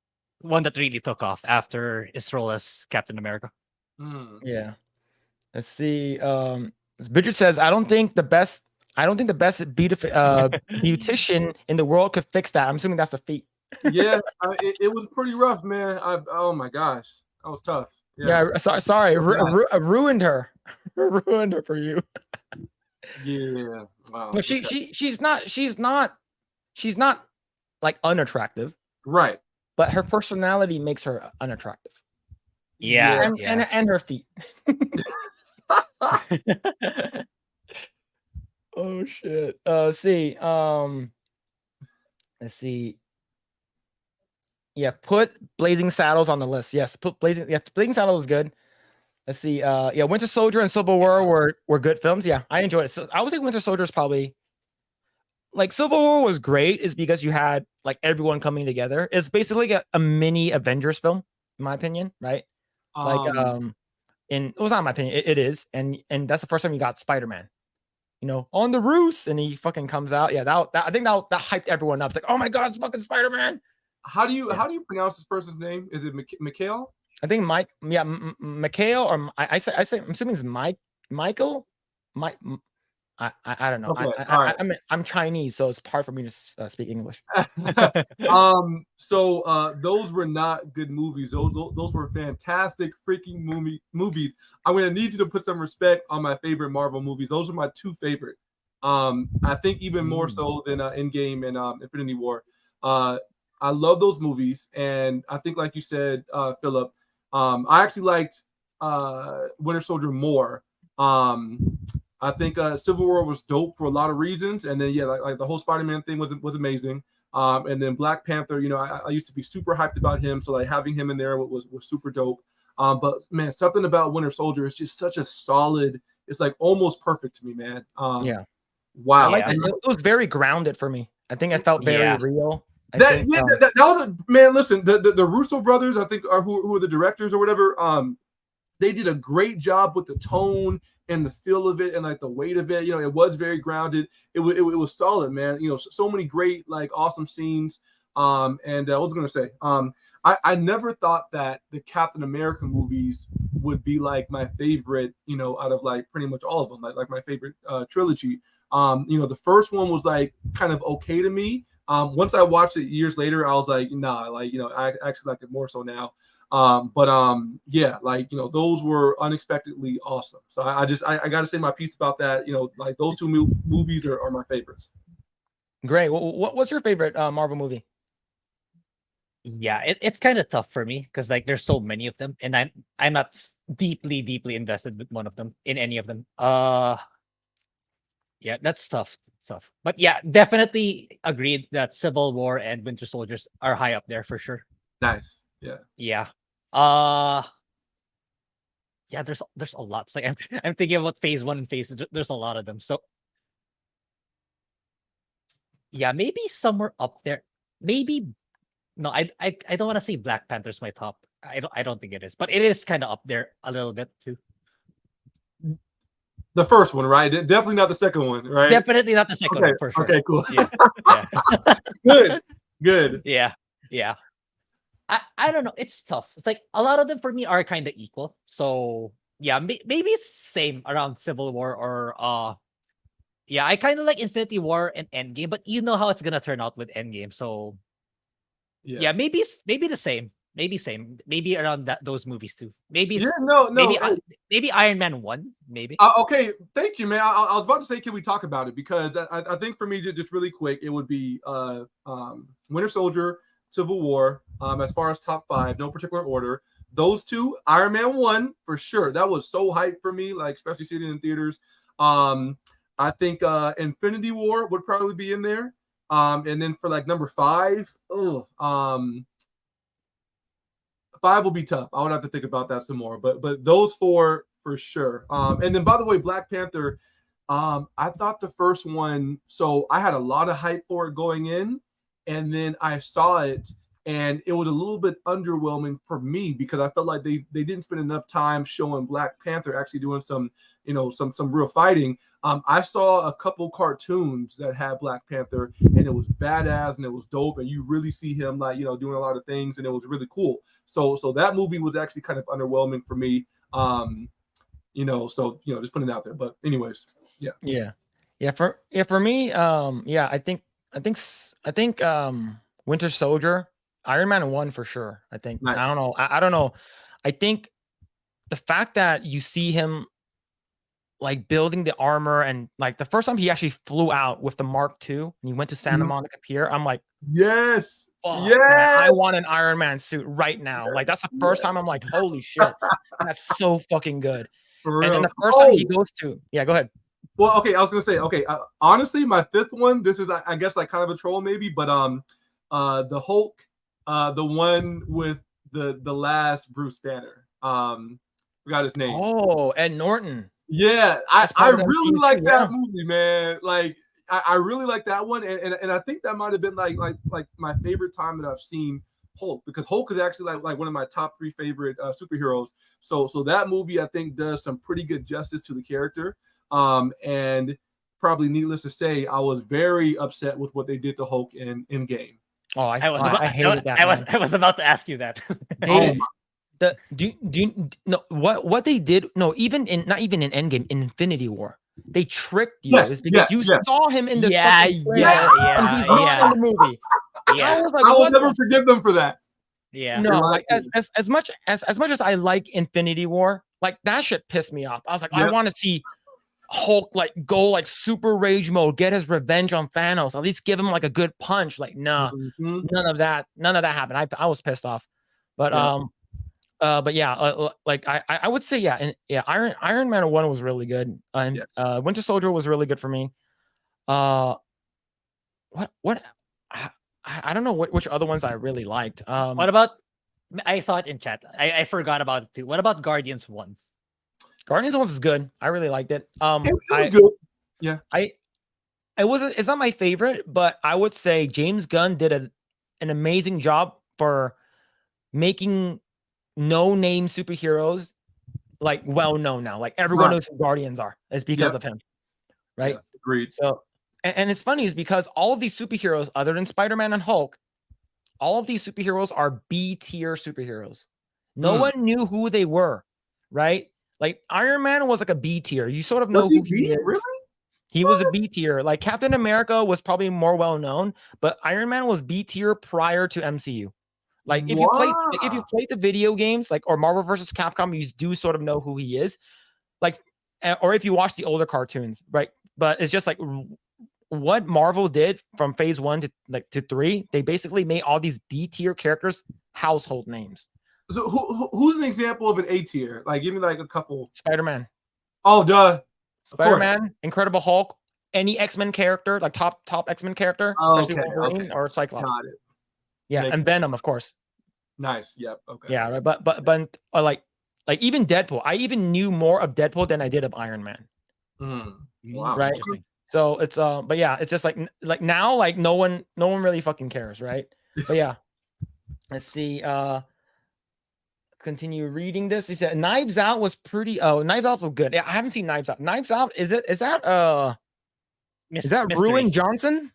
one that really took off after his role as Captain America. Yeah. Let's see. Bridget says, I don't think the best beautician in the world could fix that. I'm assuming that's the feet. Yeah, it was pretty rough, man. Oh my gosh, that was tough. Yeah, sorry, I ruined her. Ruined her for you. Yeah, wow. But she's not like unattractive, right? But her personality makes her unattractive. Yeah, and her feet. Oh shit. Let's see. Let's see. Yeah, put Blazing Saddles on the list. Yes, put Blazing Saddles is good. Let's see. Yeah, Winter Soldier and Civil War were good films. Yeah, I enjoyed it. So I would say Winter Soldier is probably like Civil War was great, is because you had like everyone coming together. It's basically like a mini Avengers film, in my opinion, right? Like it was not my opinion. It is, and that's the first time you got Spider-Man. On the roost, and he fucking comes out. Yeah, I think that hyped everyone up. It's like, oh my god, it's fucking Spider-Man. How do you pronounce this person's name? Is it Mikhail? I think Mike. Yeah, Mikhail, or I say I'm assuming it's Michael. I don't know. Okay, I'm Chinese, so it's hard for me to speak English. So those were not good movies. Those were fantastic freaking movies. I'm gonna need you to put some respect on my favorite Marvel movies. Those are my two favorite. I think even more so than Endgame and Infinity War. I love those movies, and I think, like you said, Phillip, I actually liked Winter Soldier more. I think Civil War was dope for a lot of reasons, and then like the whole Spider-Man thing was amazing. And then Black Panther, I used to be super hyped about him, so like having him in there was super dope. But man, something about Winter Soldier is just such a solid. It's like almost perfect to me, man. Yeah. Wow. It was very grounded for me. I think it felt very real. That was man. Listen, the Russo brothers, I think, are who are the directors or whatever. They did a great job with the tone and the feel of it and like the weight of it. It was very grounded. It was solid, man. So many great, like, awesome scenes. And what was I gonna say? I never thought that the Captain America movies would be like my favorite, out of like pretty much all of them, like my favorite trilogy. The first one was like kind of okay to me. Once I watched it years later, I was like, nah, like, I actually like it more so now. Yeah, like, those were unexpectedly awesome. So I got to say my piece about that. Like those two movies are my favorites. Great. What's your favorite Marvel movie? Yeah, it's kind of tough for me because like there's so many of them, and I'm not deeply invested with one of them in any of them. Yeah, that's tough stuff. But yeah, definitely agreed that Civil War and Winter Soldiers are high up there for sure. Nice. Yeah. Yeah. Yeah, there's a lot. It's like I'm thinking about phase 1 and phase 2. There's a lot of them. So yeah, maybe somewhere up there. Maybe no, I don't want to say Black Panther's my top. I don't think it is, but it is kind of up there a little bit too. The first one, right? Definitely not the second one, right? Definitely not the second one, for sure. Okay, cool. Yeah. Good. Yeah. I don't know. It's tough. It's like a lot of them for me are kind of equal. So yeah, maybe it's same around Civil War or yeah, I kind of like Infinity War and Endgame, but you know how it's gonna turn out with Endgame. So yeah, maybe the same. Maybe same. Maybe around those movies too. Maybe maybe Iron Man 1. Maybe. Okay, thank you, man. I was about to say, can we talk about it? Because I think for me, just really quick, it would be Winter Soldier, Civil War. As far as top 5, no particular order. Those two, Iron Man 1 for sure. That was so hyped for me, like especially seeing it in theaters. I think Infinity War would probably be in there. And then for like number 5, 5 will be tough. I would have to think about that some more. But those 4 for sure. And then by the way, Black Panther, I thought the first one, so I had a lot of hype for it going in, and then I saw it and it was a little bit underwhelming for me because I felt like they didn't spend enough time showing Black Panther actually doing some real fighting. I saw a couple cartoons that had Black Panther and it was badass and it was dope, and you really see him like doing a lot of things, and it was really cool. So that movie was actually kind of underwhelming for me. So just putting it out there. But anyways, For me, I think Winter Soldier, Iron Man 1 for sure. I think. Nice. I don't know. I think the fact that you see him like building the armor, and like the first time he actually flew out with the Mark II and he went to Santa Monica Pier, I'm like, yes, man, I want an Iron Man suit right now. Like that's the first time I'm like, holy shit, that's so fucking good. And then the first time he goes to, go ahead. Well, okay, I was gonna say, honestly, my 5th one, this is I guess like kind of a troll maybe, but the Hulk, the one with the last Bruce Banner, forgot his name. Oh, Ed Norton. Yeah, I really like that movie, man. Like I really like that one, and I think that might have been like my favorite time that I've seen Hulk, because Hulk is actually like one of my top 3 favorite superheroes. So that movie I think does some pretty good justice to the character. And probably needless to say, I was very upset with what they did to Hulk in Endgame. Oh, I hated that. I was about to ask you that. Do you know what they did? No, even not even in Endgame, in Infinity War, they tricked you. Yes, because you saw him in the in the movie. I will never forgive them for that. Yeah. No, like as much as I like Infinity War, like that shit pissed me off. I was like, I want to see Hulk like go like super rage mode, get his revenge on Thanos, at least give him like a good punch. Like, none of that happened. I was pissed off. But like I would say Iron Man 1 was really good, and Winter Soldier was really good for me. What I don't know which other ones I really liked. What about, I saw it in chat. I forgot about it too. What about Guardians 1? Guardians 1 is good. I really liked it. It was good. Yeah. It's not my favorite, but I would say James Gunn did an amazing job for making no-name superheroes like well-known now. Like everyone knows who Guardians are. It's because of him. Right? Yeah, agreed. So and it's funny is because all of these superheroes, other than Spider-Man and Hulk, all of these superheroes are B-tier superheroes. No one knew who they were, right? Like Iron Man was like a B tier. You sort of know who he is. Really? He was a B tier. Like Captain America was probably more well known, but Iron Man was B tier prior to MCU. Like if you played the video games, like or Marvel vs. Capcom, you do sort of know who he is. Like, or if you watch the older cartoons, right? But it's just like what Marvel did from phase 1 to 3. They basically made all these B tier characters household names. So who's an example of an A tier? Like, give me like a couple. Spider-Man. Oh, duh. Spider-Man, Incredible Hulk, any X-Men character, like top X-Men character, especially Wolverine or Cyclops. Got it. Yeah, and Venom, of course. Nice. Yep. Okay. Yeah, right. But like even Deadpool. I even knew more of Deadpool than I did of Iron Man. Wow. Right. So it's but yeah, it's just like now, like no one really fucking cares, right? But yeah. Let's see. continue reading this. He said Knives Out was pretty. Oh, Knives Out was good. Yeah, I haven't seen Knives Out. Knives Out is that Mystery. Ruin Johnson?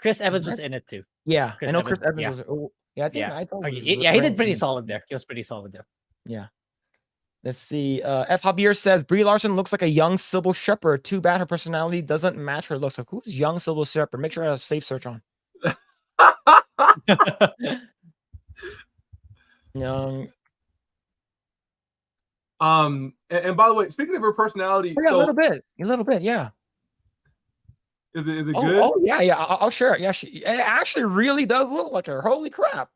Chris Evans was in it too. Yeah, Chris I know Chris Evans, Evans was. Oh, yeah, I think I thought. Okay, yeah, he did pretty solid there. He was pretty solid there. Yeah. Let's see. F. Javier says Brie Larson looks like a young Sybil Shepherd. Too bad her personality doesn't match her looks. Like, who's young Sybil Shepherd? Make sure I have safe search on. Young. And by the way, speaking of her personality, yeah, a little bit, yeah. Is it good? Oh yeah. I'll share it. Yeah, it actually really does look like her. Holy crap!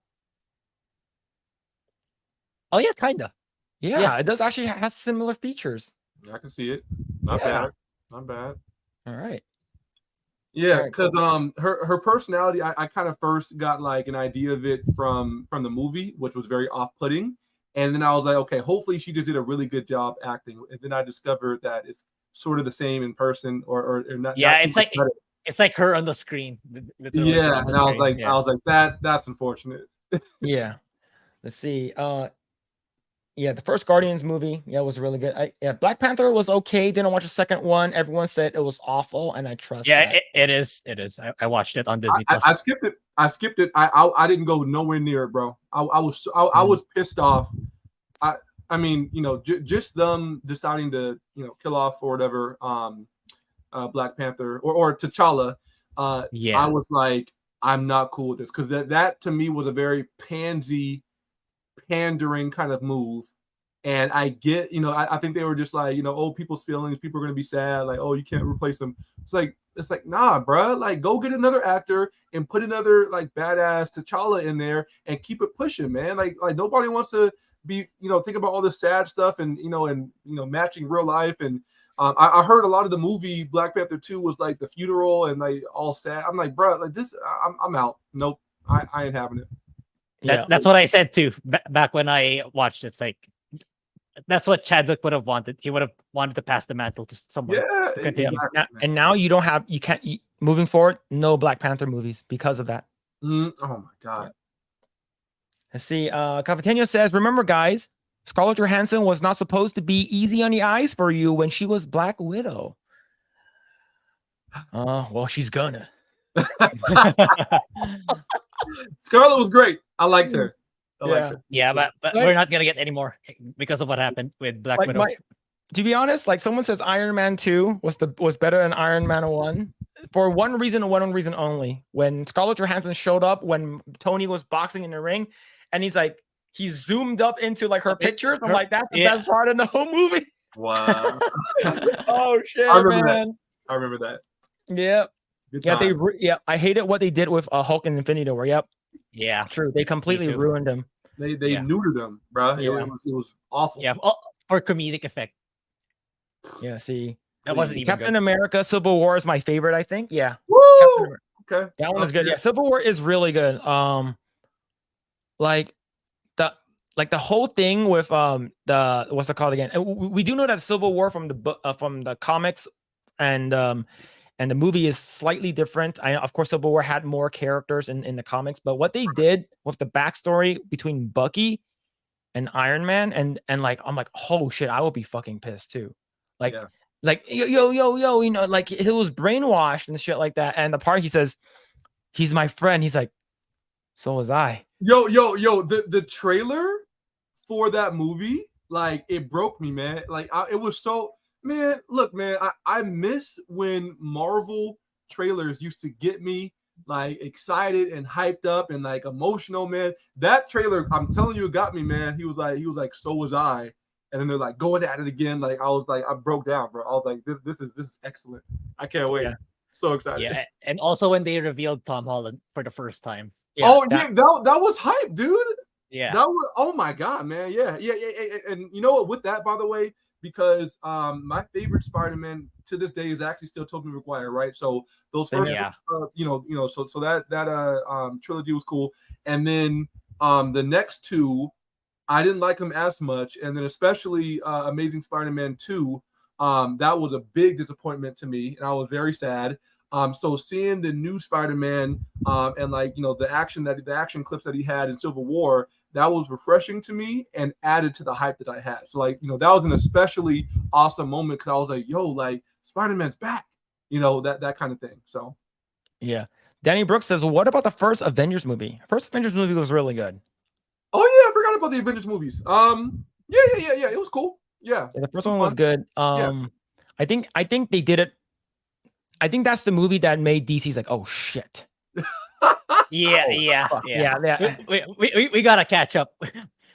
Oh yeah, kinda. Yeah, it does actually has similar features. I can see it. Not bad. Not bad. All right. Yeah, because her personality, I kind of first got like an idea of it from the movie, which was very off-putting. And then I was like, okay, hopefully she just did a really good job acting. And then I discovered that it's sort of the same in person or not. Yeah, not it's like her on the screen. Yeah, and I was like, that's unfortunate. Yeah. Let's see. Yeah, the first Guardians movie, was really good. Black Panther was okay. Didn't watch the second one. Everyone said it was awful, and I trust. Yeah, it is. It is. I watched it on Disney Plus. I skipped it. I didn't go nowhere near it, bro. I was pissed off. I mean, just them deciding to kill off or whatever Black Panther or T'Challa. I was like, I'm not cool with this because that to me was a very pandering kind of move. And I get, I think they were just like, people's feelings, people are going to be sad. Like, oh, you can't replace them. It's like, nah, bro, like go get another actor and put another like badass T'Challa in there and keep it pushing, man. Like nobody wants to be, think about all this sad stuff and, matching real life. And I heard a lot of the movie Black Panther 2 was like the funeral and like all sad. I'm like, bro, like this, I'm out. Nope. I ain't having it. That's what I said too back when I watched it. It's like that's what Chadwick would have wanted. He would have wanted to pass the mantle to someone. Yeah, to continue. exactly. And now you can't moving forward. No Black Panther movies because of that. Oh my god. Let's see. Cafeteño says, remember, guys, Scarlett Johansson was not supposed to be easy on the eyes for you when she was Black Widow. Well, she's gonna. Scarlett was great. I liked her. Yeah, but we're not gonna get any more because of what happened with Black Widow. To be honest, like someone says Iron Man 2 was better than Iron Man 1 for one reason and one reason only. When Scarlett Johansson showed up when Tony was boxing in the ring, and he zoomed up into like her pictures. I'm like, that's the best part in the whole movie. Wow. Oh shit, I remember man. That. I remember that. Yep. I hated what they did with Hulk and Infinity War. Yep. Yeah. True. They completely ruined him. They neutered him, bro. Yeah. It was awful. Yeah. For comedic effect. Yeah. See, that wasn't even Captain good. America: Civil War is my favorite. I think. Yeah. Woo! Okay. That one is good. Yeah. Civil War is really good. Like the whole thing with the what's it called again? We do know that Civil War from the comics and the movie is slightly different. Of course, Civil War had more characters in the comics, but what they did with the backstory between Bucky and Iron Man, and like I'm like, oh shit, I would be fucking pissed too. Like, yo, like it was brainwashed and shit like that. And the part he says, he's my friend. He's like, so was I. Yo, the trailer for that movie, like it broke me, man. Like it was so. Man, look, man, I miss when Marvel trailers used to get me like excited and hyped up and like emotional, man. That trailer, I'm telling you, it got me, man. He was like, so was I. And then they're like going at it again. Like I was like, I broke down, bro. I was like, this is excellent. I can't wait. Yeah. So excited. Yeah, and also when they revealed Tom Holland for the first time. Yeah, that was hype, dude. Yeah. That was, oh my god, man. Yeah. And you know what? With that, by the way, because my favorite Spider-Man to this day is actually still Tobey Maguire, right? So those first, so that trilogy was cool, and then the next two, I didn't like them as much, and then especially Amazing Spider-Man 2, that was a big disappointment to me, and I was very sad. So seeing the new Spider-Man and like the action clips that he had in Civil War, that was refreshing to me and added to the hype that I had. So like, you know, that was an especially awesome moment because I was like, yo, like Spider-Man's back, you know, that kind of thing. So Yeah. Danny Brooks says, what about the first Avengers movie? First Avengers movie was really good. oh yeah, I forgot about the Avengers movies. Yeah. It was cool. Yeah. The first It was one was fun. good. Yeah. I think they did it. I think that's the movie that made DC's like, oh shit. Yeah. We gotta catch up.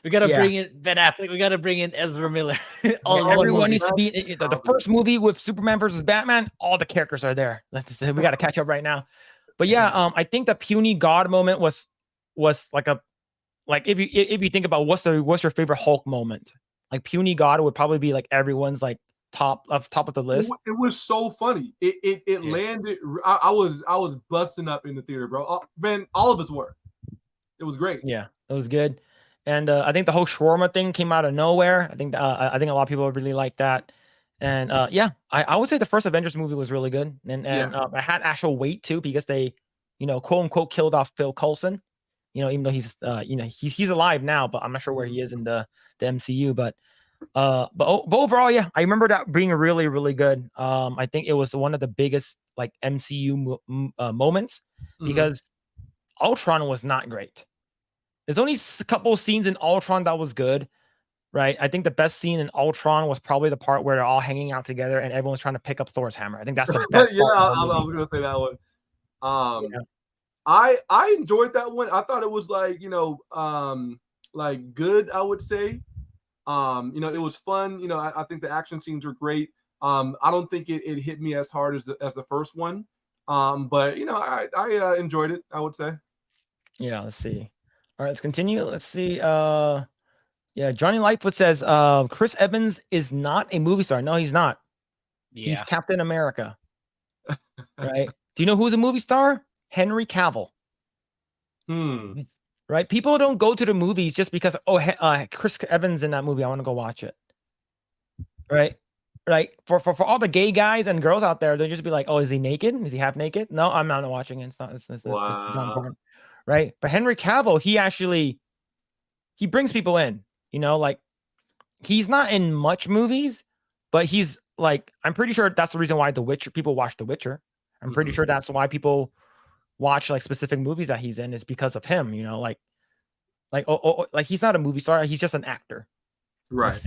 We gotta Yeah. bring in Ben Affleck. We gotta bring in Ezra Miller. All in one Everyone movie. needs to be the first movie with Superman versus Batman. All the characters are there. We got to catch up right now. But yeah, I think the puny god moment was like if you think about what's your favorite Hulk moment, like puny god would probably be like everyone's like top of the list. It was so funny. It landed. I was busting up in the theater, bro. Man, all of us were. It was great. Yeah, it was good. And I think the whole shawarma thing came out of nowhere. I think a lot of people really liked that. And I would say the first Avengers movie was really good. And it had actual weight too, because they, quote unquote, killed off Phil Coulson. Even though he's he's alive now, but I'm not sure where he is in the MCU. But overall, yeah, I remember that being really, really good. I think it was one of the biggest like MCU moments because Ultron was not great. There's only a couple of scenes in Ultron that was good, right? I think the best scene in Ultron was probably the part where they're all hanging out together and everyone's trying to pick up Thor's hammer. I think that's the best part. I was going to say that one. I enjoyed that one. I thought it was like, like good, I would say. It was fun. I think the action scenes were great. I don't think it hit me as hard as the first one. But I enjoyed it, I would say. Yeah, let's see. All right, let's continue. Let's see. Johnny Lightfoot says Chris Evans is not a movie star. No, he's not. Yeah. He's Captain America. Right? Do you know who's a movie star? Henry Cavill. Right? People don't go to the movies just because Chris Evans in that movie. I want to go watch it. Right? Right? For all the gay guys and girls out there, they'll just be like, "Oh, is he naked? Is he half naked?" No, I'm not watching it. It's not important. Right? But Henry Cavill, he brings people in. Like he's not in much movies, but he's like, I'm pretty sure that's the reason why people watch The Witcher. I'm pretty sure that's why people watch like specific movies that he's in is because of him. Like he's not a movie star, he's just an actor. Right. Let's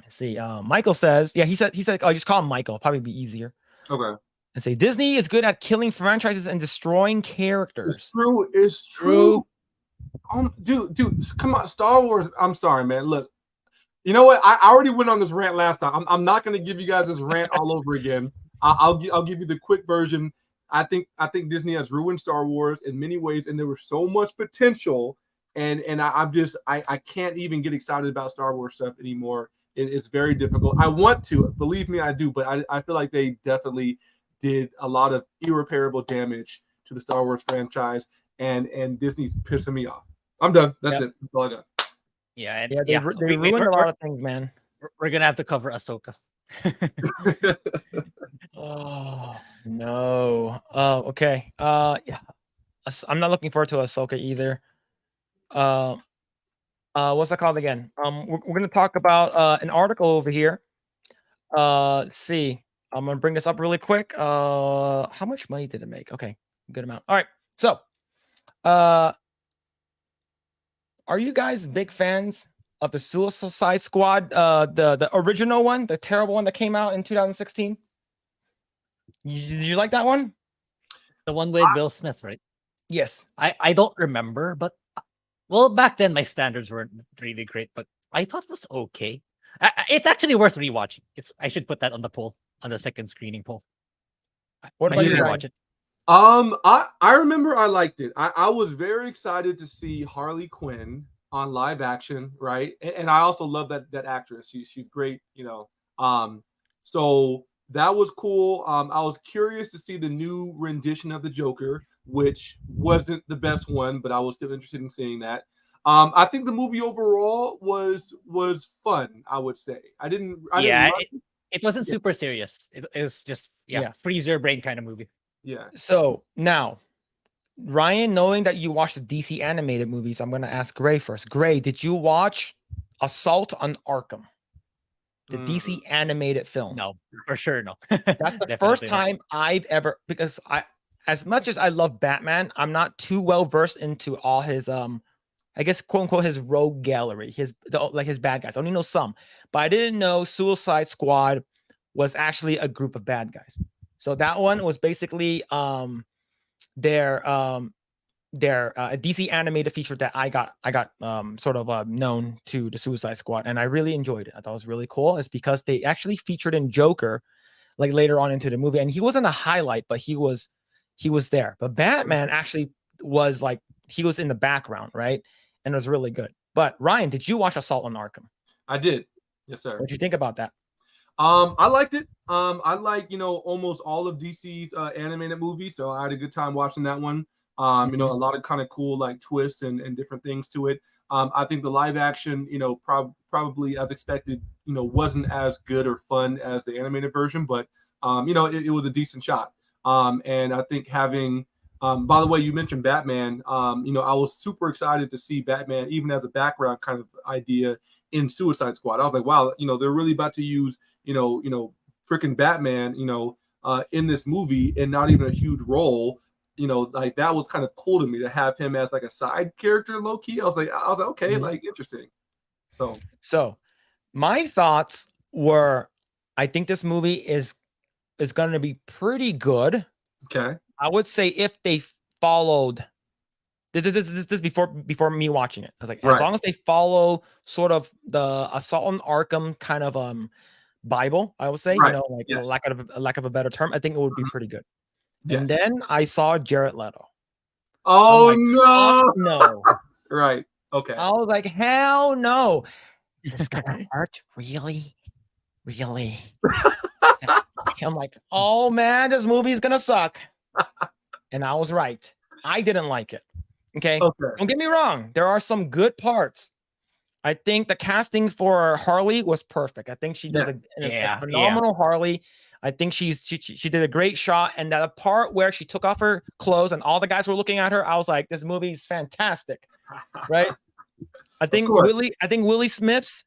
see. Michael says, he said, oh, just call him Michael. Probably be easier. Okay. And say Disney is good at killing franchises and destroying characters. It's true. Dude, come on, Star Wars. I'm sorry, man. Look, you know what? I already went on this rant last time. I'm not going to give you guys this rant all over again. I'll give you the quick version. I think Disney has ruined Star Wars in many ways, and there was so much potential, and I can't even get excited about Star Wars stuff anymore. It's very difficult. I want to, believe me, I do, but I feel like they definitely did a lot of irreparable damage to the Star Wars franchise, and Disney's pissing me off. I'm done. That's it. That's all I got. Yeah, they ruined a lot of things, man. We're gonna have to cover Ahsoka. Oh no. Okay. Yeah. I'm not looking forward to Ahsoka either. What's that called again? We're gonna talk about an article over here. Let's see. I'm gonna bring this up really quick. How much money did it make? Okay, good amount. All right. So, are you guys big fans of the Suicide Squad? The original one, the terrible one that came out in 2016. Did you like that one? The one with Will Smith, right? Yes. I don't remember, but well, back then my standards weren't really great, but I thought it was okay. It's actually worth rewatching. I should put that on the poll, on the second screening poll. What about you? Watch it. I remember I liked it. I was very excited to see Harley Quinn on live action, right? And I also love that actress. She's great, so that was cool. I was curious to see the new rendition of the Joker, which wasn't the best one, but I was still interested in seeing that. I think the movie overall was fun, I would say. It wasn't super serious. It was just freeze your brain kind of movie. Yeah. So now, Ryan, knowing that you watched the DC animated movies, I'm going to ask Grae first. Grae, did you watch Assault on Arkham, the DC animated film? No, for sure, no. That's the first Definitely not. time I've ever, because as much as I love Batman, I'm not too well versed into all his I guess quote unquote his rogue gallery, his bad guys. I only know some, but I didn't know Suicide Squad was actually a group of bad guys. So that one was basically their a DC animated feature that I got sort of known to the Suicide Squad, and I really enjoyed it. I thought it was really cool. It's because they actually featured in Joker like later on into the movie, and he wasn't a highlight, but he was there. But Batman actually was like, he was in the background, right? And it was really good. But Ryan, did you watch Assault on Arkham? I did. Yes, sir. What did you think about that? I liked it. I like, almost all of DC's animated movies, so I had a good time watching that one. A lot of kind of cool like twists and different things to it. I think the live action, probably as expected, wasn't as good or fun as the animated version, but it was a decent shot. And I think having, by the way, you mentioned Batman. I was super excited to see Batman, even as a background kind of idea in Suicide Squad. I was like, wow, they're really about to use, freaking Batman, in this movie, and not even a huge role. Like that was kind of cool to me to have him as like a side character, low key. I was like, okay, like interesting. So my thoughts were, I think this movie is going to be pretty good. Okay. I would say if they followed this before me watching it. I was like, as long as they follow sort of the Assault on Arkham kind of Bible, I would say, lack of a better term, I think it would be pretty good. Yes. And then I saw Jared Leto. Oh like, no. No. Right. Okay. I was like, hell no. Is this gonna hurt? Really? Really? I'm like, oh man, this movie is gonna suck. And I was right. I didn't like it. Okay. Don't get me wrong. There are some good parts. I think the casting for Harley was perfect. I think she does a phenomenal Harley. I think she did a great shot. And that part where she took off her clothes and all the guys were looking at her, I was like, this movie is fantastic. Right? I think Willie Smith's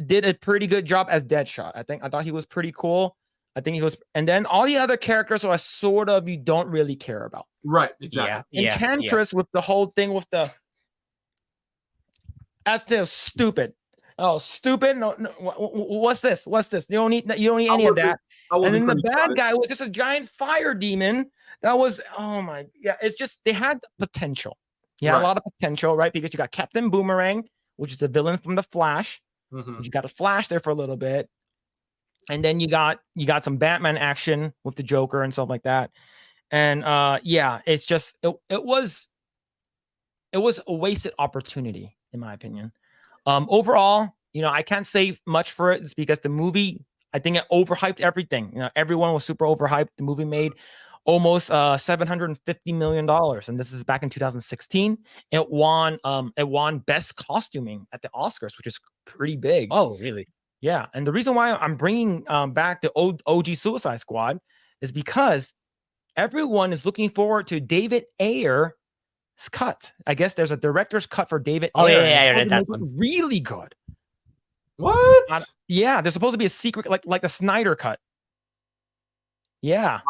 did a pretty good job as Deadshot. I thought he was pretty cool. I think he was, and then all the other characters are sort of you don't really care about. Right, exactly. Enchantress with the whole thing with the that's stupid. Oh, stupid! No, what's this? What's this? You don't need any of that. And then the bad guy was just a giant fire demon. That was it's just they had potential. Yeah, a lot of potential, right? Because you got Captain Boomerang, which is the villain from the Flash. Mm-hmm. You got a Flash there for a little bit. And then you got some Batman action with the Joker and stuff like that. And it's just it was a wasted opportunity, in my opinion. Overall, I can't say much for it. It's because the movie, I think it overhyped everything. Everyone was super overhyped. The movie made almost $750 million. And this is back in 2016. It won best costuming at the Oscars, which is pretty big. Oh, really? Yeah, and the reason why I'm bringing back the OG Suicide Squad is because everyone is looking forward to David Ayer's cut. I guess there's a director's cut for David Ayer. Oh, yeah, I read that one. Really good. What? Yeah, there's supposed to be a secret, like the Snyder cut. Yeah.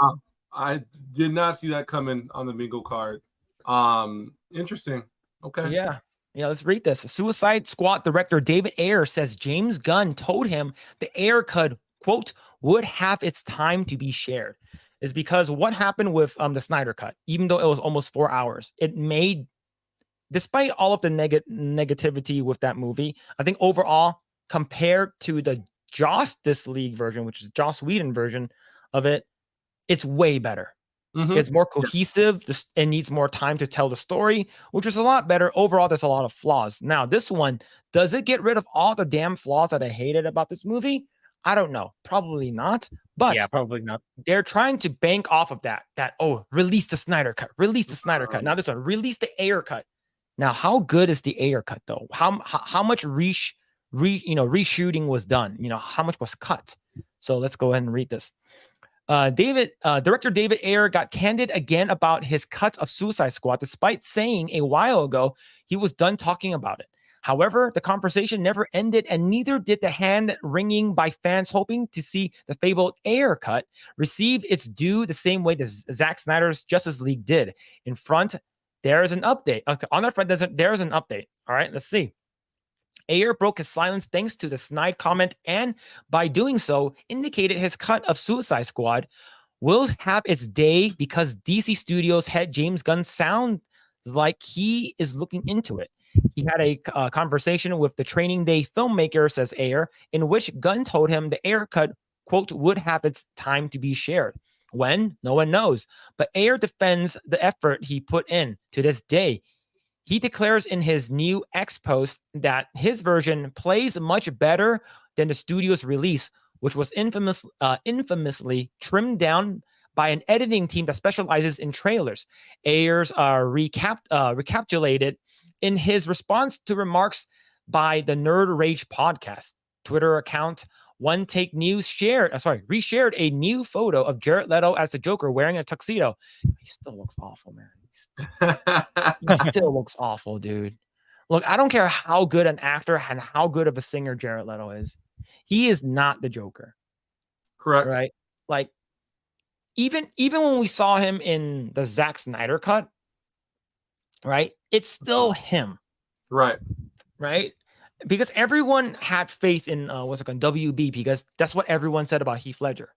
I did not see that coming on the bingo card. Interesting. Okay. Yeah. Yeah, let's read this. Suicide Squad director David Ayer says James Gunn told him the Ayer cut, quote, would have its time to be shared. Is because what happened with the Snyder cut, even though it was almost 4 hours, it made, despite all of the negativity with that movie, I think overall, compared to the Justice League version, which is Joss Whedon version of it, it's way better. Mm-hmm. It's more cohesive. It needs more time to tell the story, which is a lot better. Overall, there's a lot of flaws. Now, this one, does it get rid of all the damn flaws that I hated about this movie? I don't know. Probably not. But yeah, probably not. They're trying to bank off of that, release the Snyder cut. Release the Snyder cut. Now this one, release the Ayer cut. Now, how good is the Ayer cut, though? How much reshooting was done? How much was cut? So let's go ahead and read this. Director David Ayer got candid again about his cuts of Suicide Squad, despite saying a while ago he was done talking about it. However, the conversation never ended, and neither did the hand wringing by fans hoping to see the fabled Ayer cut receive its due the same way that Zack Snyder's Justice League did. In front, there is an update. Okay, on the front, there's an update. All right, let's see. Ayer broke his silence thanks to the snide comment, and by doing so, indicated his cut of Suicide Squad will have its day because DC Studios head James Gunn sounds like he is looking into it. He had a conversation with the Training Day filmmaker, says Ayer, in which Gunn told him the Ayer cut, quote, would have its time to be shared. When? No one knows. But Ayer defends the effort he put in to this day. He declares in his new X post that his version plays much better than the studio's release, which was infamously trimmed down by an editing team that specializes in trailers. Ayers recapitulated in his response to remarks by the Nerd Rage podcast Twitter account. One Take News reshared a new photo of Jared Leto as the Joker wearing a tuxedo. He still looks awful, man. He still looks awful, dude. Look, I don't care how good an actor and how good of a singer Jared Leto is. He is not the Joker. Correct. Right? Like, even when we saw him in the Zack Snyder cut, right? It's still him. Right. Right? Because everyone had faith in WB, because that's what everyone said about Heath Ledger.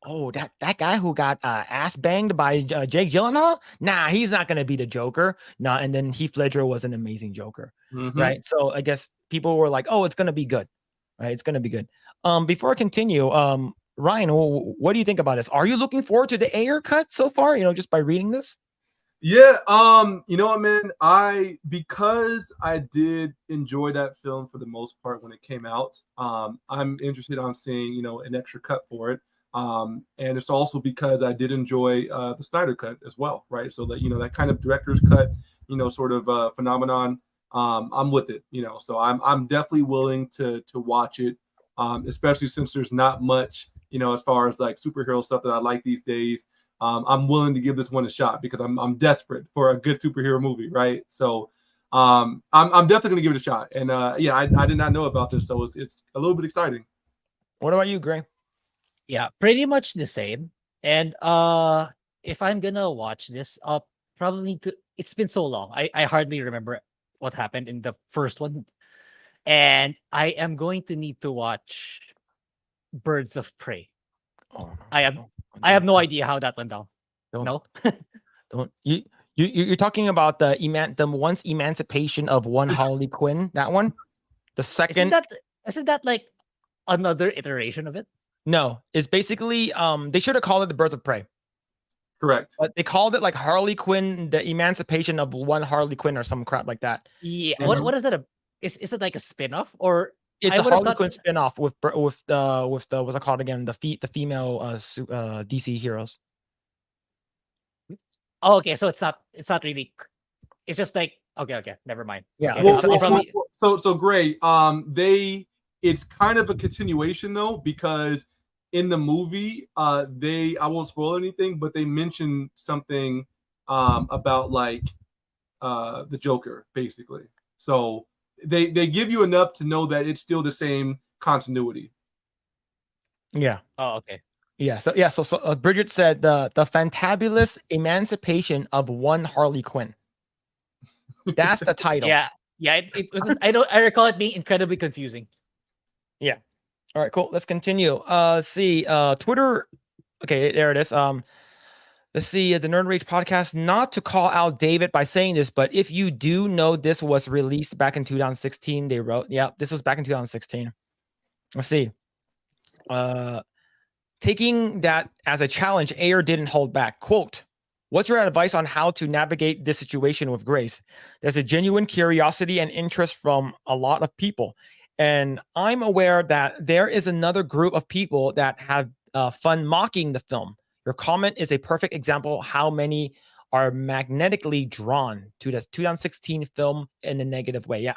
Oh, that guy who got ass banged by Jake Gyllenhaal? Nah, he's not going to be the Joker. Nah, and then Heath Ledger was an amazing Joker, right? So I guess people were like, oh, it's going to be good, right? It's going to be good. Before I continue, Ryan, what do you think about this? Are you looking forward to the Ayer cut so far, just by reading this? Yeah, you know what, man? Because I did enjoy that film for the most part when it came out. I'm interested on seeing, an extra cut for it. And it's also because I did enjoy the Snyder cut as well, right? So that that kind of director's cut, sort of phenomenon. I'm with it, So I'm definitely willing to watch it, especially since there's not much, as far as like superhero stuff that I like these days. I'm willing to give this one a shot because I'm desperate for a good superhero movie, right? So I'm definitely gonna give it a shot. And yeah, I did not know about this, so it's a little bit exciting. What about you, Grae? Yeah, pretty much the same. And if I'm gonna watch this, probably it's been so long. I hardly remember what happened in the first one. And I am going to need to watch Birds of Prey. Oh, I have no idea how that went down. Don't you're talking about the once emancipation of one Harley Quinn, that one? The second isn't that like another iteration of it? No, it's basically they should have called it the Birds of Prey. Correct. But they called it like Harley Quinn, the emancipation of one Harley Quinn or some crap like that. Yeah. What is it? Is it like a spin-off, or it's a Harley Quinn spin-off with the what's it called again? The female DC heroes. Oh, okay. So it's not really. It's just like okay, never mind. Yeah. Okay, so Grae, it's kind of a continuation though, because in the movie, I won't spoil anything, but they mention something about like the Joker, basically. So they give you enough to know that it's still the same continuity. Yeah. Oh, okay. Yeah. So Bridget said the fantabulous emancipation of one Harley Quinn. That's the title. Yeah. It was just, I recall it being incredibly confusing. Yeah. All right, cool. Let's continue. See, Twitter. Okay, there it is. Let's see, the Nerd Rage podcast. Not to call out David by saying this, but if you do know this was released back in 2016, they wrote, yeah, this was back in 2016. Let's see. Taking that as a challenge, Ayer didn't hold back. Quote, what's your advice on how to navigate this situation with grace? There's a genuine curiosity and interest from a lot of people. And I'm aware that there is another group of people that have fun mocking the film. Your comment is a perfect example how many are magnetically drawn to the 2016 film in a negative way. Yeah,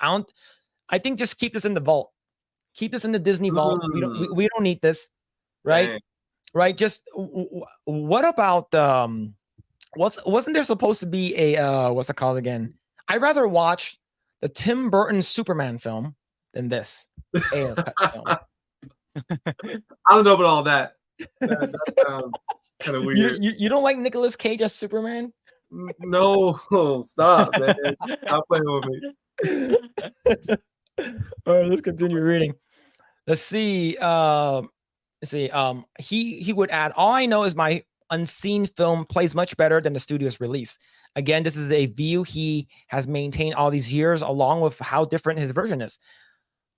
I think just keep this in the vault. Keep this in the Disney vault. We don't need this, right? right? Just what about wasn't there supposed to be a what's it called again? I'd rather watch the Tim Burton Superman film than this Ayer cut film. I don't know about all that. That sounds kind of weird. You don't like Nicolas Cage as Superman? No, stop, man. Stop playing with me. All right, let's continue reading. Let's see. He would add, all I know is my unseen film plays much better than the studio's release. Again, this is a view he has maintained all these years, along with how different his version is.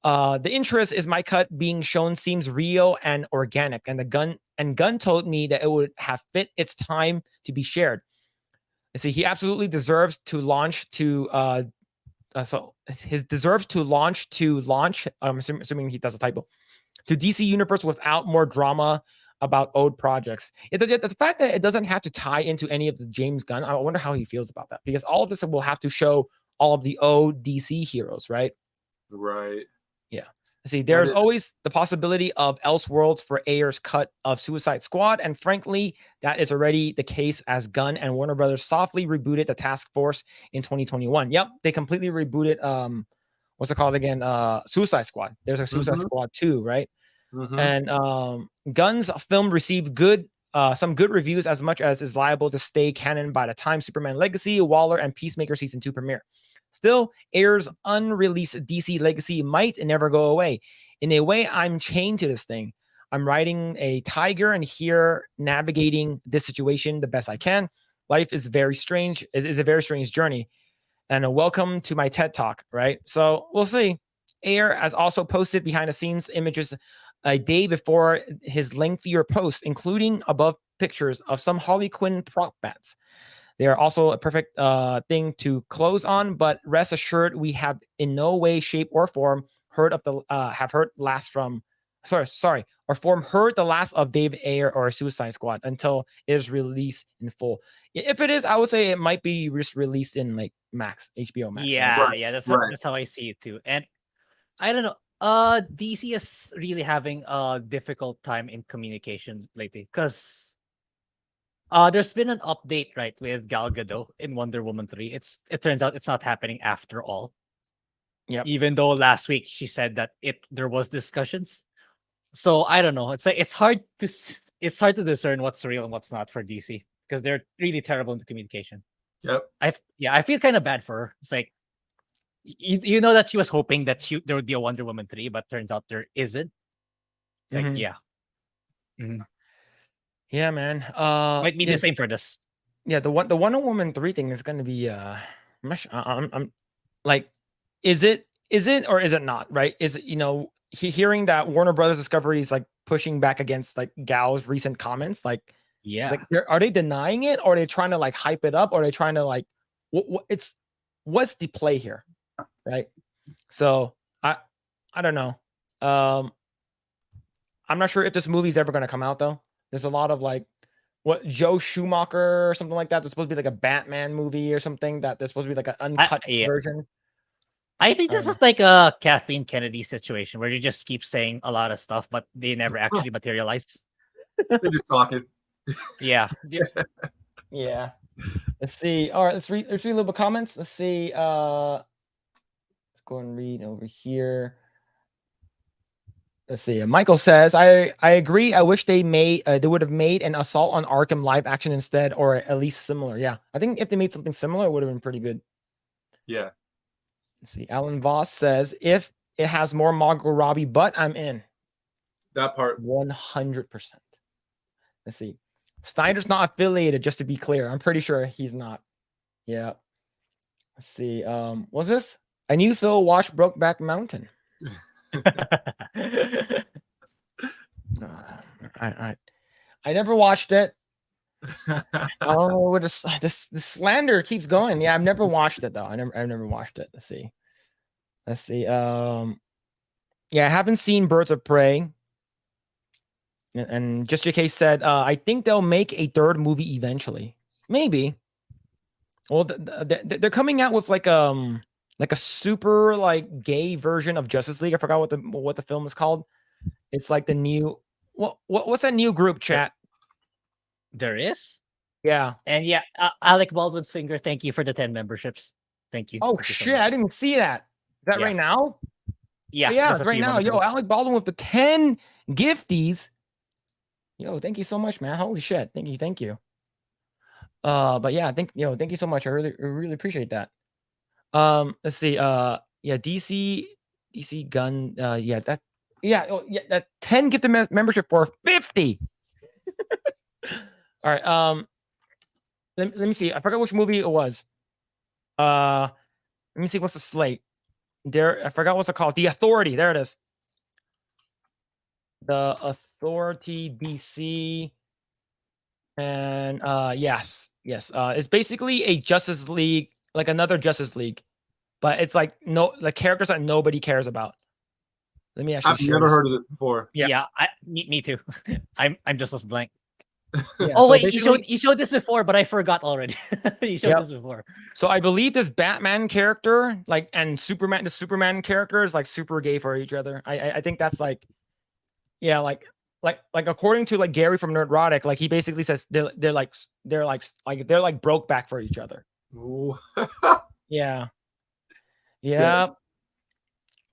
The interest is my cut being shown seems real and organic, and Gunn told me that it would have fit its time to be shared. See, he absolutely deserves to launch to launch. I'm assuming he does a typo to DC Universe without more drama about old projects. The fact that it doesn't have to tie into any of the James Gunn, I wonder how he feels about that, because all of this will have to show all of the old DC heroes, right? Right. Yeah. See, there's always the possibility of Elseworlds for Ayer's cut of Suicide Squad, and frankly, that is already the case as Gunn and Warner Brothers softly rebooted the Task Force in 2021. Yep, they completely rebooted what's it called again? Suicide Squad. There's a Suicide Squad 2, right? And Gunn's film received some good reviews, as much as is liable to stay canon by the time Superman Legacy, Waller, and Peacemaker Season 2 premiere. Still, Ayer's unreleased DC legacy might never go away. In a way, I'm chained to this thing. I'm riding a tiger and here navigating this situation the best I can. Life is very strange. Is a very strange journey. And welcome to my TED Talk, right? So we'll see. Ayer has also posted behind the scenes images a day before his lengthier post, including above pictures of some Harley Quinn prop bats. They are also a perfect thing to close on, but rest assured, we have in no way, shape, or form heard the last of David Ayer or Suicide Squad until it is released in full. If it is, I would say it might be released in like Max, HBO Max. Yeah, right? yeah, that's how I see it too. And I don't know. DC is really having a difficult time in communication lately, because there's been an update, right, with Gal Gadot in Wonder Woman 3. It turns out it's not happening after all. Yep. Even though last week she said that there was discussions. So I don't know. It's like it's hard to discern what's real and what's not for DC, because they're really terrible in communication. Yep. I feel kind of bad for her. It's like you know that she was hoping that there would be a Wonder Woman 3, but turns out there isn't. It's like, yeah. Mm-hmm. Yeah, man. Might be the same for this. Yeah, the Wonder Woman 3 thing is going to be I'm like, is it or is it not, right? Is it, hearing that Warner Brothers Discovery is like pushing back against like Gal's recent comments, like, yeah, like are they denying it, or are they trying to like hype it up, or are they trying to like what's the play here, right? So I don't know. I'm not sure if this movie's ever going to come out though. There's a lot of like Joe Schumacher or something like that. There's supposed to be like a Batman movie or something that there's supposed to be like an uncut version. I think this is like a Kathleen Kennedy situation where you just keep saying a lot of stuff, but they never actually materialize. They're just talking. Yeah. Yeah. Let's see. All right, let's read a little bit comments. Let's see. Let's go and read over here. Let's see. Michael says, I agree. I wish they would have made an Assault on Arkham live action instead, or at least similar. Yeah. I think if they made something similar, it would have been pretty good. Yeah. Let's see. Alan Voss says, if it has more Margot Robbie, but I'm in. That part. 100%. Let's see. Snyder's not affiliated, just to be clear. I'm pretty sure he's not. Yeah. Let's see. What's this? I knew Phil watched Brokeback Mountain. I never watched it. Oh, this slander keeps going. Yeah, I've never watched it though. I've never watched it. Let's see. Yeah, I haven't seen Birds of Prey. And Just JK said, I think they'll make a third movie eventually. Maybe. Well, they're coming out with like a super like gay version of Justice League. I forgot what the film is called. It's like the new what's that new group chat? There is. Yeah. And yeah, Alec Baldwin's finger. Thank you for the 10 memberships. Thank you. Oh Thank you so shit! much. I didn't see that. Is that Yeah. right now? Yeah, Oh, yeah, just it's a right few now. moments Yo, ago. Alec Baldwin with the 10 gifties. Yo, thank you so much, man. Holy shit. Thank you. But yeah, thank you so much. I really appreciate that. Let's see. Yeah, DC gun. Yeah, that 10 gifted membership for 50. All right. Let me see. I forgot which movie it was. Let me see what's the slate. There, I forgot what's it called. The Authority. There it is. The Authority DC. And yes. It's basically a Justice League, like another Justice League, but it's like the characters that nobody cares about. Let me actually I've share never this. heard of it before. Yeah, me too. I'm just as blank. Yeah, Oh so wait, basically- you showed this before, but I forgot already. You showed Yep. this before. So I believe this Batman character, like, and Superman, the Superman character is like super gay for each other. I think that's like, yeah, like according to like Gary from Nerdrotic, like he basically says they're like broke back for each other. Ooh. Yeah. Yeah.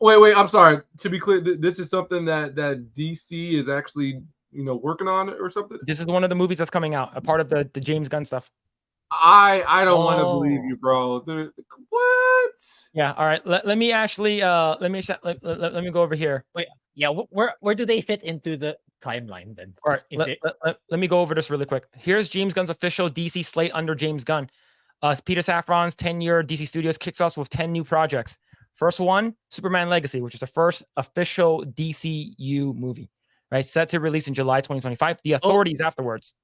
Wait. I'm sorry. To be clear, this is something that DC is actually working on or something. This is one of the movies that's coming out, a part of the James Gunn stuff. I don't want to believe you, bro. What? Yeah. All right. Let me actually let me go over here. Wait, yeah, where do they fit into the timeline then? All right. Let me go over this really quick. Here's James Gunn's official DC slate under James Gunn. Peter Safran's 10-year DC Studios kicks off with 10 new projects. First one, Superman Legacy, which is the first official DCU movie, right? Set to release in July 2025. The Authorities afterwards.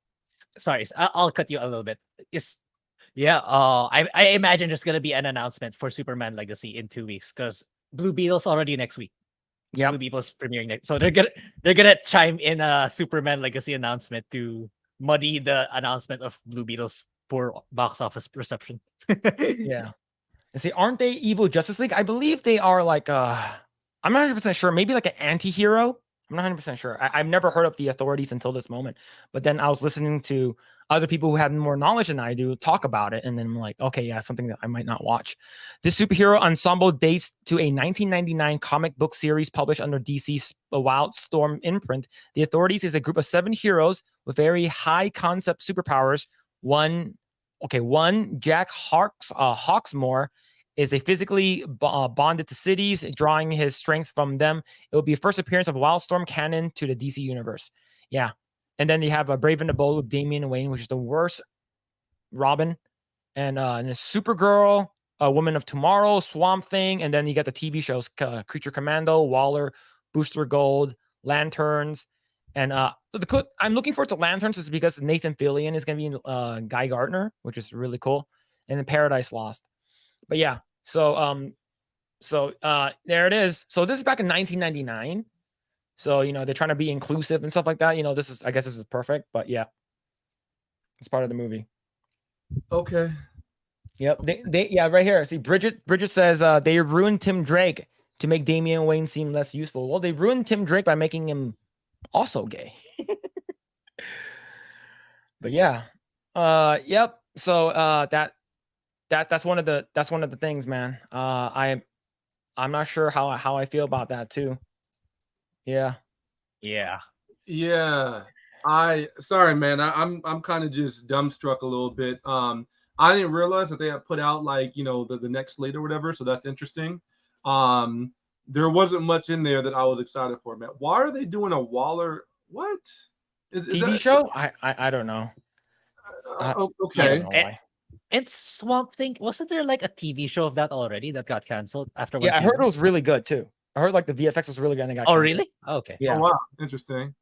Sorry, I'll cut you a little bit. I imagine there's gonna be an announcement for Superman Legacy in 2 weeks because Blue Beetle's already next week. Yeah, Blue Beetle's premiering next, so they're gonna chime in a Superman Legacy announcement to muddy the announcement of Blue Beetle's poor box office reception. Yeah. And see, aren't they Evil Justice League? I believe they are like I'm not 100% sure. Maybe like an anti-hero. I'm not 100% sure. I've never heard of the Authorities until this moment. But then I was listening to other people who have more knowledge than I do talk about it. And then I'm like, okay, yeah, something that I might not watch. This superhero ensemble dates to a 1999 comic book series published under DC's Wildstorm imprint. The Authorities is a group of 7 heroes with very high concept superpowers. One, Jack Hawksmoor is a physically bonded to cities, drawing his strength from them. It will be a first appearance of Wildstorm canon to the DC universe. Yeah. And then you have a Brave and the Bold with Damian Wayne, which is the worst Robin. And a Supergirl, a Woman of Tomorrow, Swamp Thing. And then you got the TV shows, Creature Commando, Waller, Booster Gold, Lanterns. And I'm looking forward to Lanterns is because Nathan Fillion is going to be Guy Gardner, which is really cool. And then Paradise Lost. But yeah, so there it is. So this is back in 1999. So, they're trying to be inclusive and stuff like that. I guess this is perfect, but yeah, it's part of the movie. Okay. Yep. Yeah, right here. See, Bridget says they ruined Tim Drake to make Damian Wayne seem less useful. Well, they ruined Tim Drake by making him also gay. But yeah. Yep. So that's one of the things, man. I'm not sure how I feel about that too. Yeah. Sorry, man. I'm kind of just dumbstruck a little bit. I didn't realize that they had put out like the next slate or whatever. So that's interesting. There wasn't much in there that I was excited for, man. Why are they doing a Waller? What is TV that show? I don't know. Okay. And Swamp Thing, wasn't there like a TV show of that already that got canceled after one Yeah, I season? heard it was really good too. I heard like the VFX was really good and it got Oh, canceled. really? Okay. Yeah. Oh, wow. Interesting.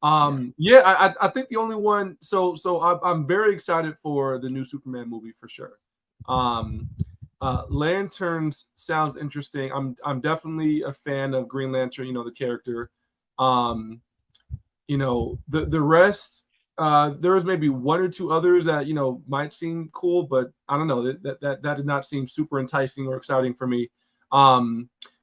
I think the only one. So I'm very excited for the new Superman movie for sure. Lanterns sounds interesting. I'm definitely a fan of Green Lantern. The character. The rest. There was maybe 1 or 2 others that might seem cool, but I don't know that did not seem super enticing or exciting for me.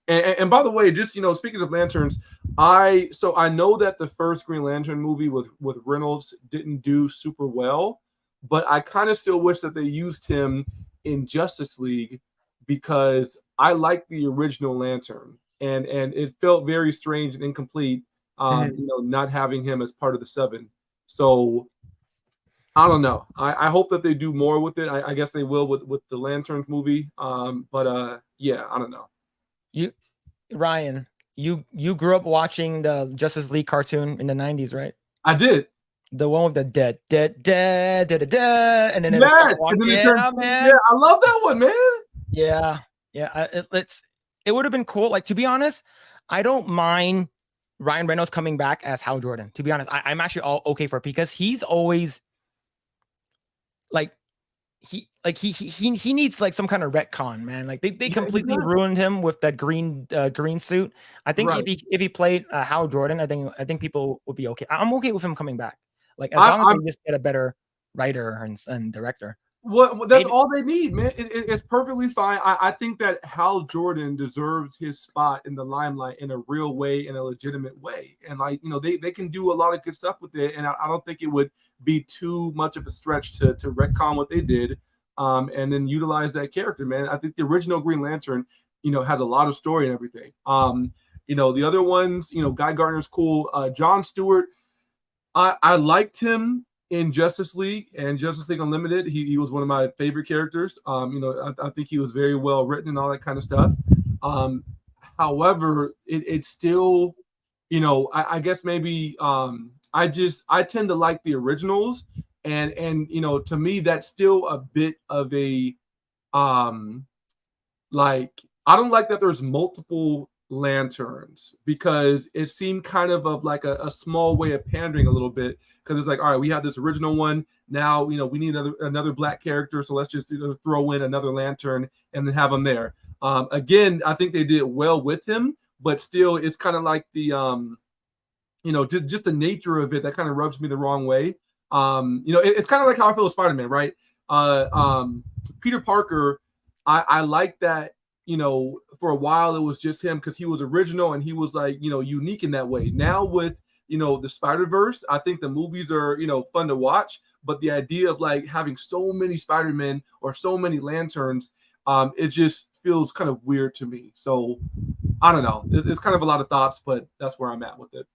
And by the way, just speaking of lanterns, I know that the first Green Lantern movie with Reynolds didn't do super well, but I kind of still wish that they used him in Justice League because I like the original Lantern, and it felt very strange and incomplete, not having him as part of the Seven. So I don't know. I hope that they do more with it. I guess they will with the Lanterns movie. But yeah, I don't know. Ryan, you grew up watching the Justice League cartoon in the 90s, right? I did. The one with the dead, and then yes, and then man. Yeah, I love that one, man. Yeah. It would have been cool. Like, to be honest, I don't mind Ryan Reynolds coming back as Hal Jordan. To be honest, I'm actually all okay for it because he's always he needs like some kind of retcon, man. Like they completely ruined him with that green suit. I think if he played Hal Jordan, I think people would be okay. I'm okay with him coming back. Like as long as they just get a better writer and director. That's all they need, man. It's perfectly fine. I think that Hal Jordan deserves his spot in the limelight in a real way, in a legitimate way. And they can do a lot of good stuff with it. And I don't think it would be too much of a stretch to retcon what they did, and then utilize that character, man. I think the original Green Lantern, has a lot of story and everything. The other ones, Guy Gardner's cool. Jon Stewart, I liked him in Justice League and Justice League Unlimited. He was one of my favorite characters. I think he was very well written and all that kind of stuff. However, it's still, I guess maybe I tend to like the originals, and to me that's still a bit of a like, I don't like that there's multiple lanterns because it seemed kind of like a small way of pandering a little bit, because it's like, all right, we have this original one now, we need another black character, so let's just throw in another lantern and then have him there. Again, I think they did well with him, but still it's kind of like the just the nature of it that kind of rubs me the wrong way. It's kind of like how I feel with Spider-Man, right? Peter Parker, I like that, for a while it was just him because he was original and he was like, unique in that way. Now with, the Spider-Verse, I think the movies are, fun to watch, but the idea of like having so many Spider-Men or so many lanterns, it just feels kind of weird to me. So I don't know. It's kind of a lot of thoughts, but that's where I'm at with it.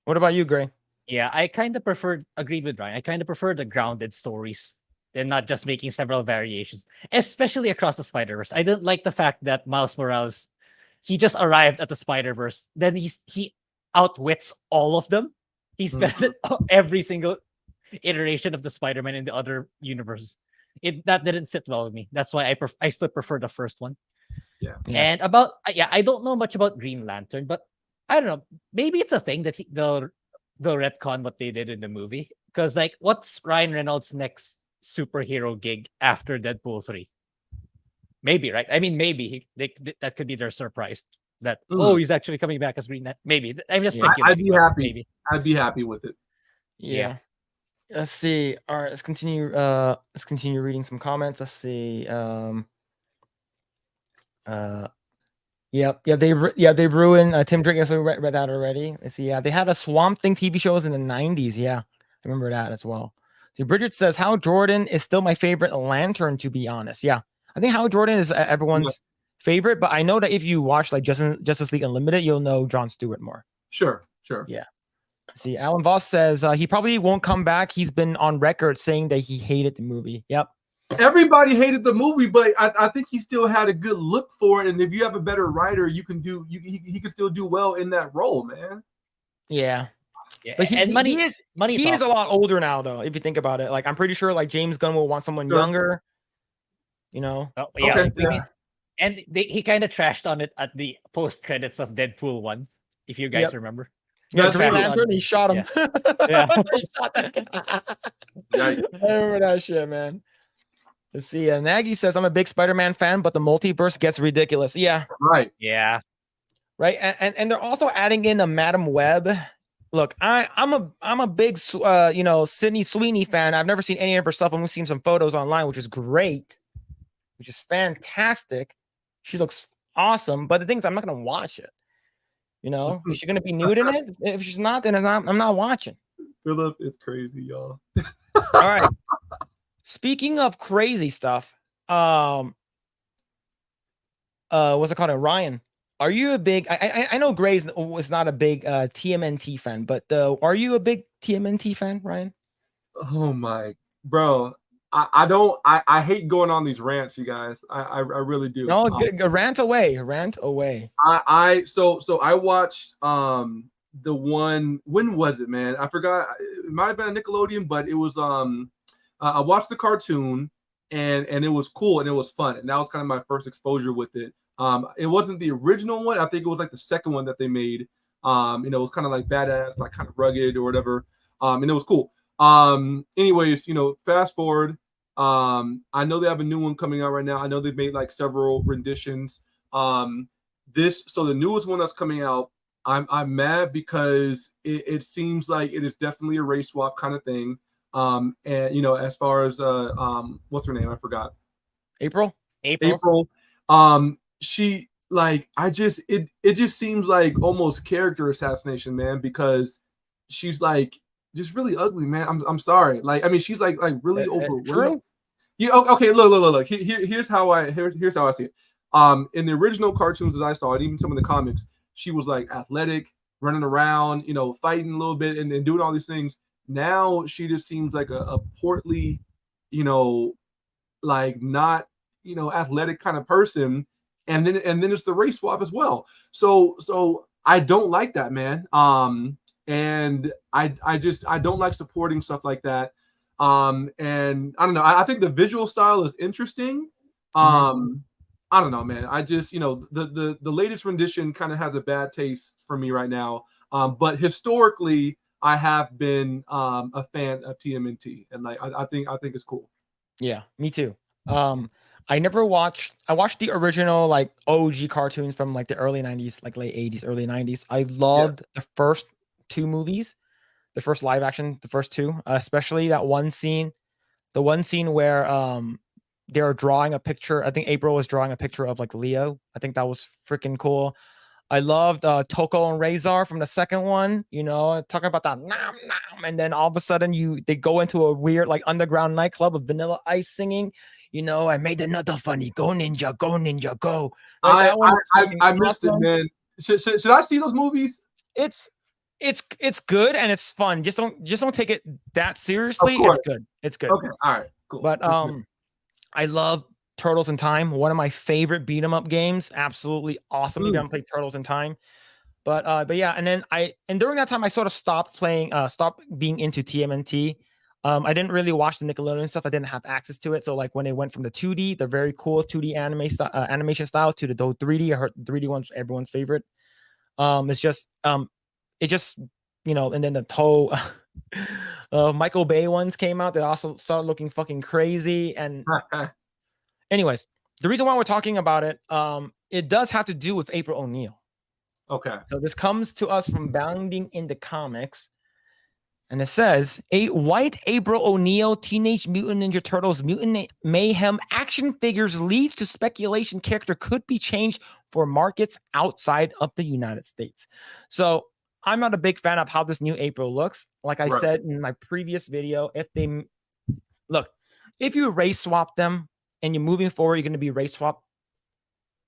What about you, Grae? Yeah, I kind of agreed with Ryan. I kind of prefer the grounded stories and not just making several variations, especially across the Spider-Verse. I didn't like the fact that Miles Morales, he just arrived at the Spider-Verse, then he outwits all of them. He's better than every single iteration of the Spider-Man in the other universes. That didn't sit well with me. That's why I still prefer the first one. Yeah. And I don't know much about Green Lantern, but I don't know. Maybe it's a thing that they'll retcon what they did in the movie. Because like, what's Ryan Reynolds' next superhero gig after Deadpool 3? Maybe, right? I mean, maybe that could be their surprise. That he's actually coming back as Green Lantern. Maybe. I'm just speculating. I'd be happy. Maybe. I'd be happy with it. Yeah. Let's see. All right, let's continue. Let's continue reading some comments. Let's see. They ruined Tim Drake. So we read that already. Let's see. Yeah, they had a Swamp Thing TV shows in the 90s. Yeah, I remember that as well. So Bridget says Hal Jordan is still my favorite Lantern, to be honest. Yeah, I think Hal Jordan is everyone's favorite, but I know that if you watch like Justice League Unlimited, you'll know Jon Stewart more. Sure. Yeah. See, Alan Voss says he probably won't come back. He's been on record saying that he hated the movie. Yep. Everybody hated the movie, but I think he still had a good look for it. And if you have a better writer, he can still do well in that role, man. Yeah. But he is a lot older now, though. If you think about it, like I'm pretty sure like James Gunn will want someone younger. Oh, yeah. Okay. And he kind of trashed on it at the post credits of Deadpool 1, if you guys remember. Yeah, Green Lantern, he shot him. Yeah. I remember that shit, man. Let's see. Nagy says, I'm a big Spider-Man fan, but the multiverse gets ridiculous. Yeah. Right. Yeah. Right. And they're also adding in a Madam Web. Look, I'm a big Sydney Sweeney fan. I've never seen any of her stuff. I've seen some photos online, which is great, which is fantastic. She looks awesome. But the thing is, I'm not gonna watch it. You know, is she gonna be nude in it? If she's not, then I'm not watching. Phillip, it's crazy, y'all. All right. Speaking of crazy stuff, what's it called? Ryan, are you a big? I know Grae was not a big TMNT fan, but are you a big TMNT fan, Ryan? Oh my, bro. I hate going on these rants, you guys. I really do. No, rant away. So I watched the one, when was it, man? I forgot. It might have been a Nickelodeon, but it was I watched the cartoon and it was cool and it was fun. And that was kind of my first exposure with it. It wasn't the original one. I think it was like the second one that they made. It was kind of like badass, like kind of rugged or whatever. And it was cool. Anyways, fast forward. I know they have a new one coming out right now. I know they've made like several renditions. So the newest one that's coming out, I'm mad because it seems like it is definitely a race swap kind of thing. And as far as what's her name? I forgot. April. She like it just seems like almost character assassination, man, because she's like just really ugly, man. I'm sorry. Like, I mean, she's like really overweight. Yeah. Okay. Look. Here's how I see it. In the original cartoons that I saw, and even some of the comics, she was like athletic, running around, fighting a little bit and doing all these things. Now she just seems like a portly, like not, athletic kind of person. And then it's the race swap as well. So I don't like that, man. And I don't like supporting stuff like that. And I don't know. I think the visual style is interesting. I don't know, man. I just, the latest rendition kind of has a bad taste for me right now. But historically, I have been a fan of TMNT, and like I think it's cool. Yeah, me too. I watched the original like OG cartoons from like the early 90s, like late 80s, early 90s. I loved the first two movies, the first live action, the first two, especially that one scene, the one scene where they were drawing a picture. I think April was drawing a picture of like Leo. I think that was freaking cool. I loved Toko and Razor from the second one, talking about that nom, nom, and then all of a sudden they go into a weird like underground nightclub with Vanilla Ice singing, I made another funny, go ninja, go. Right, I missed it, man. Should I see those movies? It's good and it's fun. Just don't take it that seriously. It's good. Okay, all right, cool. But I love Turtles in Time, one of my favorite beat 'em up games. Absolutely awesome. Maybe I haven't played Turtles in Time, but yeah. And then during that time I sort of stopped being into TMNT. I didn't really watch the Nickelodeon stuff. I didn't have access to it. So like when they went from the 2D, the very cool 2D animation style to the 3D, I heard the 3D one's everyone's favorite. It's just and then the toe Michael Bay ones came out that also started looking fucking crazy. And anyways, the reason why we're talking about it, it does have to do with April O'Neil. Okay. So this comes to us from Bounding in the Comics. And it says, a white April O'Neil Teenage Mutant Ninja Turtles Mutant Mayhem action figures leads to speculation character could be changed for markets outside of the United States. So I'm not a big fan of how this new April looks. Like I said in my previous video, if you race swap them and you're moving forward, you're going to be race swap.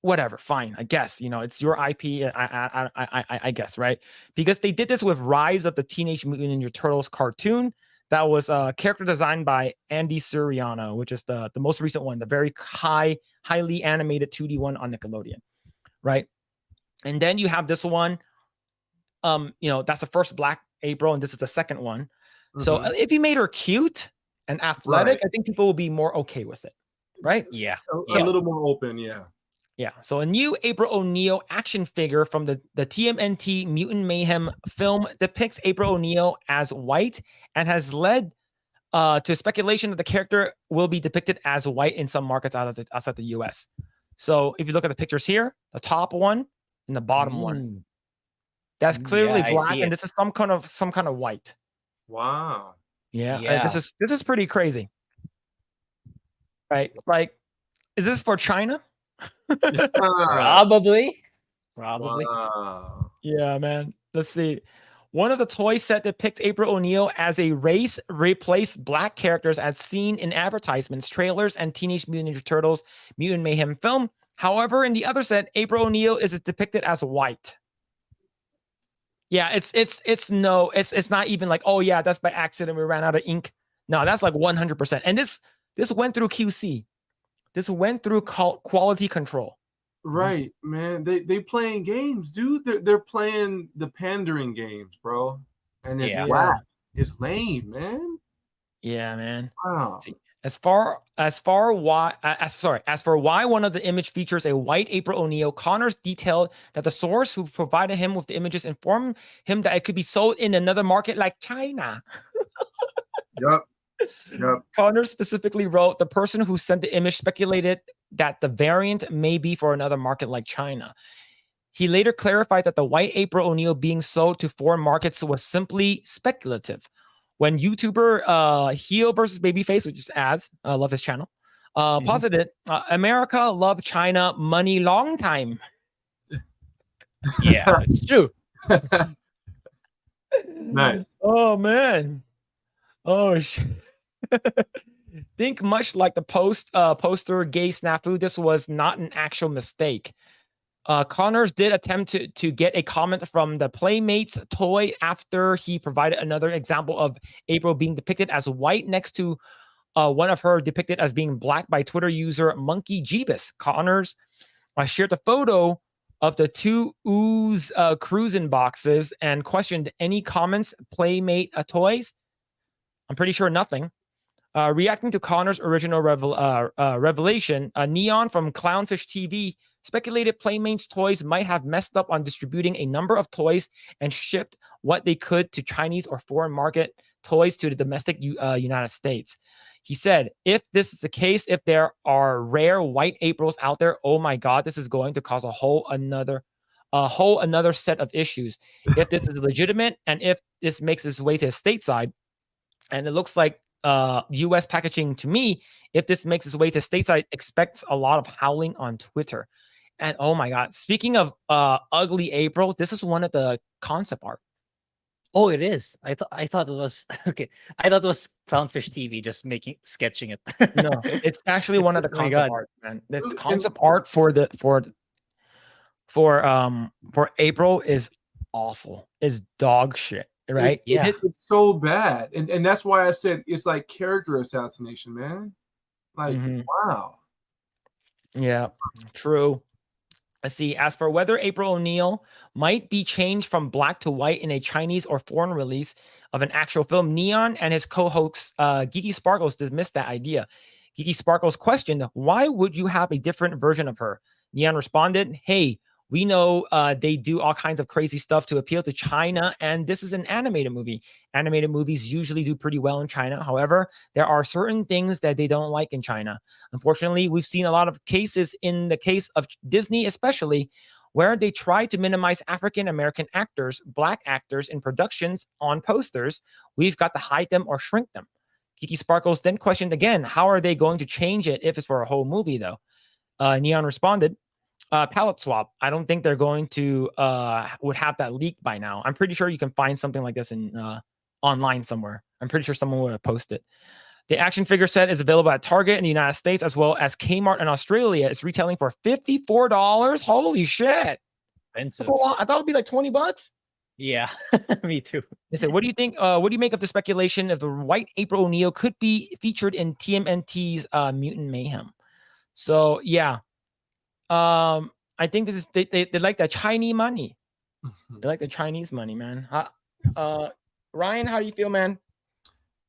Whatever, fine, I guess, it's your IP. I guess, right? Because they did this with Rise of the Teenage Mutant Ninja Turtles cartoon. That was character designed by Andy Suriano, which is the most recent one, the very highly animated 2D one on Nickelodeon, right? And then you have this one. That's the first Black April, and this is the second one. So if you made her cute and athletic, I think people will be more okay with it, right? Yeah, a little more open, yeah. Yeah, so a new April O'Neil action figure from the TMNT Mutant Mayhem film depicts April O'Neil as white and has led to speculation that the character will be depicted as white in some markets outside the US. So if you look at the pictures here, the top one and the bottom one, that's clearly black, and this is some kind of white. Wow. Yeah. This is pretty crazy, right? Like, is this for China? Probably. Wow. Yeah, man. Let's see. One of the toy set depicts April O'Neil as a race replaced black characters as seen in advertisements, trailers, and Teenage Mutant Ninja Turtles Mutant Mayhem film. However, in the other set, April O'Neil is depicted as white. Yeah, it's not even like, oh yeah, that's by accident, we ran out of ink. No, that's like 100%. And this went through QC. This went through quality control. Right, man. They playing games, dude. They're playing the pandering games, bro. And it's whack. It's lame, man. Yeah, man. Wow. See, as for why one of the image features a white April O'Neil, Connors detailed that the source who provided him with the images informed him that it could be sold in another market like China. Yep. Connors specifically wrote, the person who sent the image speculated that the variant may be for another market like China. He later clarified that the white April O'Neil being sold to foreign markets was simply speculative. When YouTuber Heel versus Babyface, which is Az, I love his channel, posited, America love China money long time. Yeah, it's true. Nice. Oh, man. Oh, shit. Think much like the poster gay snafu, this was not an actual mistake. Connors did attempt to get a comment from the Playmates toy after he provided another example of April being depicted as white next to one of her depicted as being black by Twitter user Monkey Jeebus. Connors shared the photo of the two ooze cruising boxes and questioned any comments Playmate toys. I'm pretty sure nothing. Reacting to Connor's original revelation, Neon from Clownfish TV speculated Playmates toys might have messed up on distributing a number of toys and shipped what they could to Chinese or foreign market toys to the domestic United States. He said, if this is the case, if there are rare white Aprils out there, oh my God, this is going to cause a whole another set of issues. If this is legitimate and if this makes its way to the stateside, and it looks like U.S. packaging to me, if this makes its way to stateside, expects a lot of howling on Twitter. And oh my God, speaking of ugly April, this is one of the concept art. Oh, it is. I thought it was okay. I thought it was Clownfish TV just sketching it. No, it's actually one of the concept art, man. The concept art for April is awful. Is dog shit. Right? It's so bad. And that's why I said it's like character assassination, man. Like, wow. Yeah, true. Let's see. As for whether April O'Neil might be changed from black to white in a Chinese or foreign release of an actual film, Neon and his co-host Geeky Sparkles dismissed that idea. Geeky Sparkles questioned, why would you have a different version of her? Neon responded, hey, we know they do all kinds of crazy stuff to appeal to China, and this is an animated movie. Animated movies usually do pretty well in China. However, there are certain things that they don't like in China. Unfortunately, we've seen a lot of cases in the case of Disney, especially, where they try to minimize African-American actors, black actors in productions on posters. We've got to hide them or shrink them. Kiki Sparkles then questioned again, how are they going to change it if it's for a whole movie, though? Neon responded, palette swap. I don't think they're going to would have that leaked by now. I'm pretty sure you can find something like this in online somewhere. I'm pretty sure someone would have posted. The action figure set is available at Target in the United States as well as Kmart in Australia. It's retailing for $54. Holy shit! Expensive. That's a lot. I thought it'd be like $20. Yeah, me too. They said, what do you think? What do you make of the speculation if the white April O'Neil could be featured in TMNT's Mutant Mayhem? So yeah. I think this is, they like the Chinese money. They like the Chinese money, man. Ryan, how do you feel, man?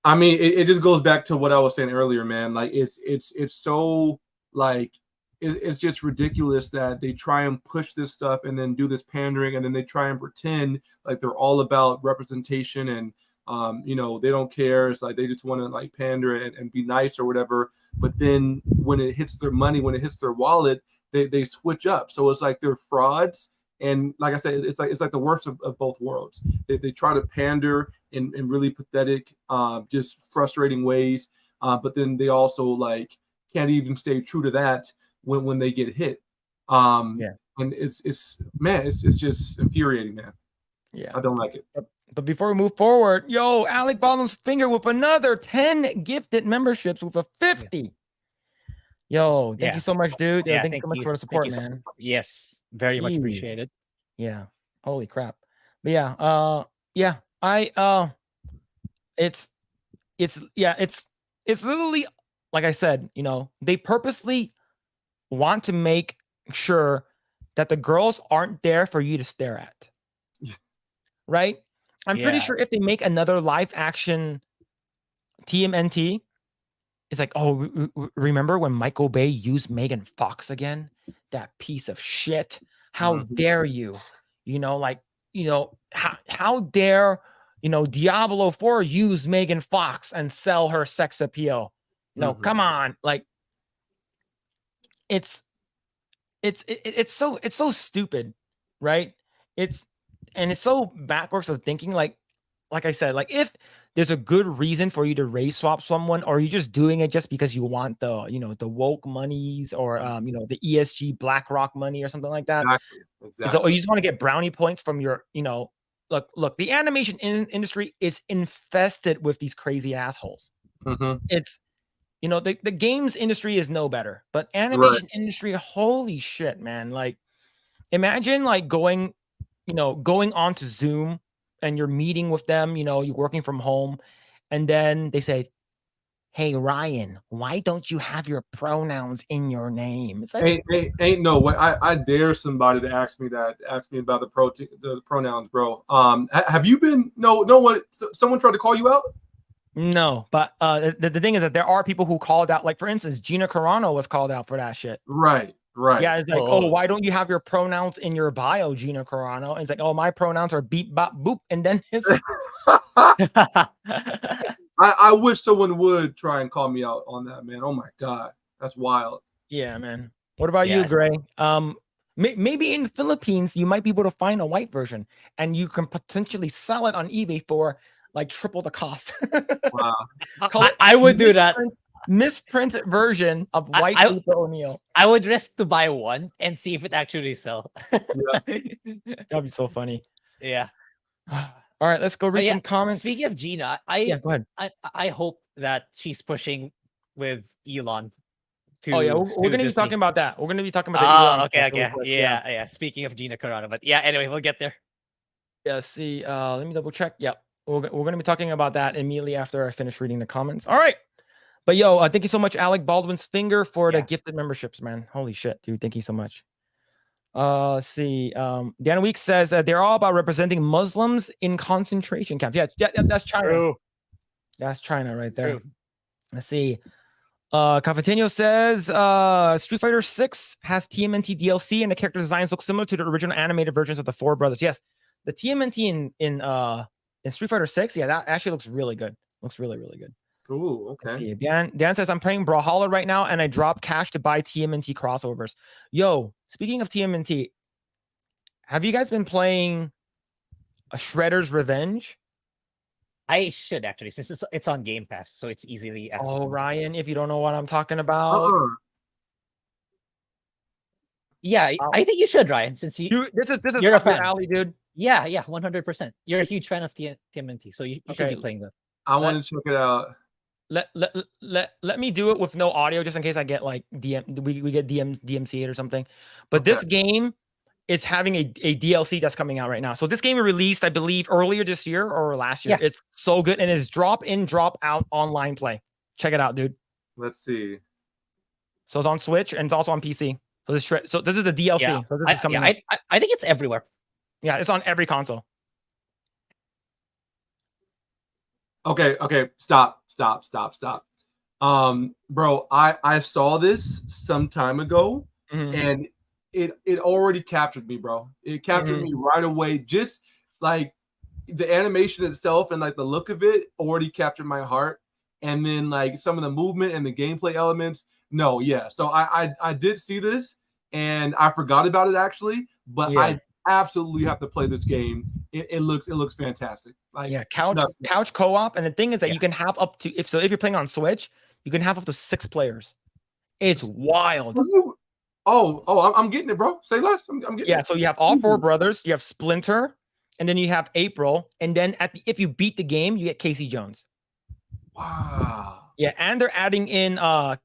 I mean, it just goes back to what I was saying earlier, man. Like it's so like it's just ridiculous that they try and push this stuff and then do this pandering and then they try and pretend like they're all about representation and they don't care. It's like they just want to like pander and be nice or whatever. But then when it hits their money, when it hits their wallet, they switch up. So it's like they're frauds. And like I said, it's like the worst of both worlds. They try to pander in really pathetic, just frustrating ways. But then they also like can't even stay true to that. when they get hit. Yeah. And it's just infuriating, man. Yeah. I don't like it. But before we move forward, yo, Alec Baldwin's finger with another 10 gifted memberships with a 50. Yo, thank you so much, dude. Yeah, thank you so much for the support, man. Yes, very much Jeez. appreciated. Yeah. Holy crap. But yeah, it's literally, like I said, you know, they purposely want to make sure that the girls aren't there for you to stare at. Right? I'm pretty sure if they make another live action TMNT, it's like, oh, remember when Michael Bay used Megan Fox again? That piece of shit. How dare you? You know, like, you know, how dare, you know, Diablo 4 use Megan Fox and sell her sex appeal? No, come on. Like, it's so stupid, right? It's so backwards of thinking. Like I said, like if there's a good reason for you to race swap someone, or you're just doing it just because you want the, you know, the woke monies, or you know, the ESG BlackRock money or something like that. Exactly. So you just want to get brownie points from your, you know, look, the animation industry is infested with these crazy assholes. It's, you know, the games industry is no better, but animation industry, holy shit, man. Like, imagine like going onto Zoom and you're meeting with them, you know, you're working from home, and then they say, hey, Ryan, why don't you have your pronouns in your name? It's like, ain't no way. I dare somebody to ask me about the pronouns, bro. Have you been someone tried to call you out? No, but the thing is that there are people who called out, like for instance, Gina Carano was called out for that shit. Right. Yeah, it's like, oh, why don't you have your pronouns in your bio, Gina Carano? And it's like, oh, my pronouns are beep, bop, boop, and then it's I wish someone would try and call me out on that, man. Oh my god, that's wild. Yeah, man. What about you, Grae? Maybe in the Philippines you might be able to find a white version, and you can potentially sell it on eBay for like triple the cost. Wow. I would do that. Misprinted version of white Luther O'Neill. I would risk to buy one and see if it actually sells. That'd be so funny. Yeah. All right, let's go read some comments. Speaking of Gina, go ahead. I hope that she's pushing with Elon. We're going to be talking about that. We're going to be talking about that. Okay. Yeah. Speaking of Gina Carano, but yeah, anyway, we'll get there. Yeah, see, let me double check. Yep. We're going to be talking about that immediately after I finish reading the comments. All right. But yo, thank you so much, Alec Baldwin's finger, for the gifted memberships, man. Holy shit, dude. Thank you so much. Let's see. Dan Week says that they're all about representing Muslims in concentration camps. Yeah, that's China. True. That's China right there. True. Let's see. Cafeteño says Street Fighter 6 has TMNT DLC and the character designs look similar to the original animated versions of the Four Brothers. Yes, the TMNT in Street Fighter 6, yeah, that actually looks really good. Looks really, really good. Ooh, okay. Let's see. Dan says, I'm playing Brawlhalla right now, and I dropped cash to buy TMNT crossovers. Yo, speaking of TMNT, have you guys been playing a Shredder's Revenge? I should actually, since it's on Game Pass, so it's easily accessible. Oh, Ryan, if you don't know what I'm talking about. Yeah, I think you should, Ryan, since this is you're up a fan. your alley, dude. Yeah, 100%. You're a huge fan of TMNT, so you should be playing that. I want to check it out. Let me do it with no audio, just in case I get like we get DMCA or something. But this game is having a DLC that's coming out right now. So this game released, I believe, earlier this year or last year. Yeah. It's so good, and it's drop in, drop out online play. Check it out, dude. Let's see. So it's on Switch and it's also on PC. So this is the DLC. Yeah. So this is coming out. I think it's everywhere. Yeah, it's on every console. Okay. Stop. Bro, I saw this some time ago, and it already captured me, bro. It captured me right away. Just like the animation itself and like the look of it already captured my heart. And then like some of the movement and the gameplay elements. No, yeah. So I did see this and I forgot about it actually, but I absolutely have to play this game. It looks fantastic. Like couch co-op, and the thing is that you can have up to if you're playing on Switch, you can have up to 6 players. It's wild. I'm getting it, bro. Say less. I'm getting Yeah, it. so you have all four Easy. brothers. You have Splinter, and then you have April, and then if you beat the game, you get Casey Jones. Wow. Yeah, and they're adding in I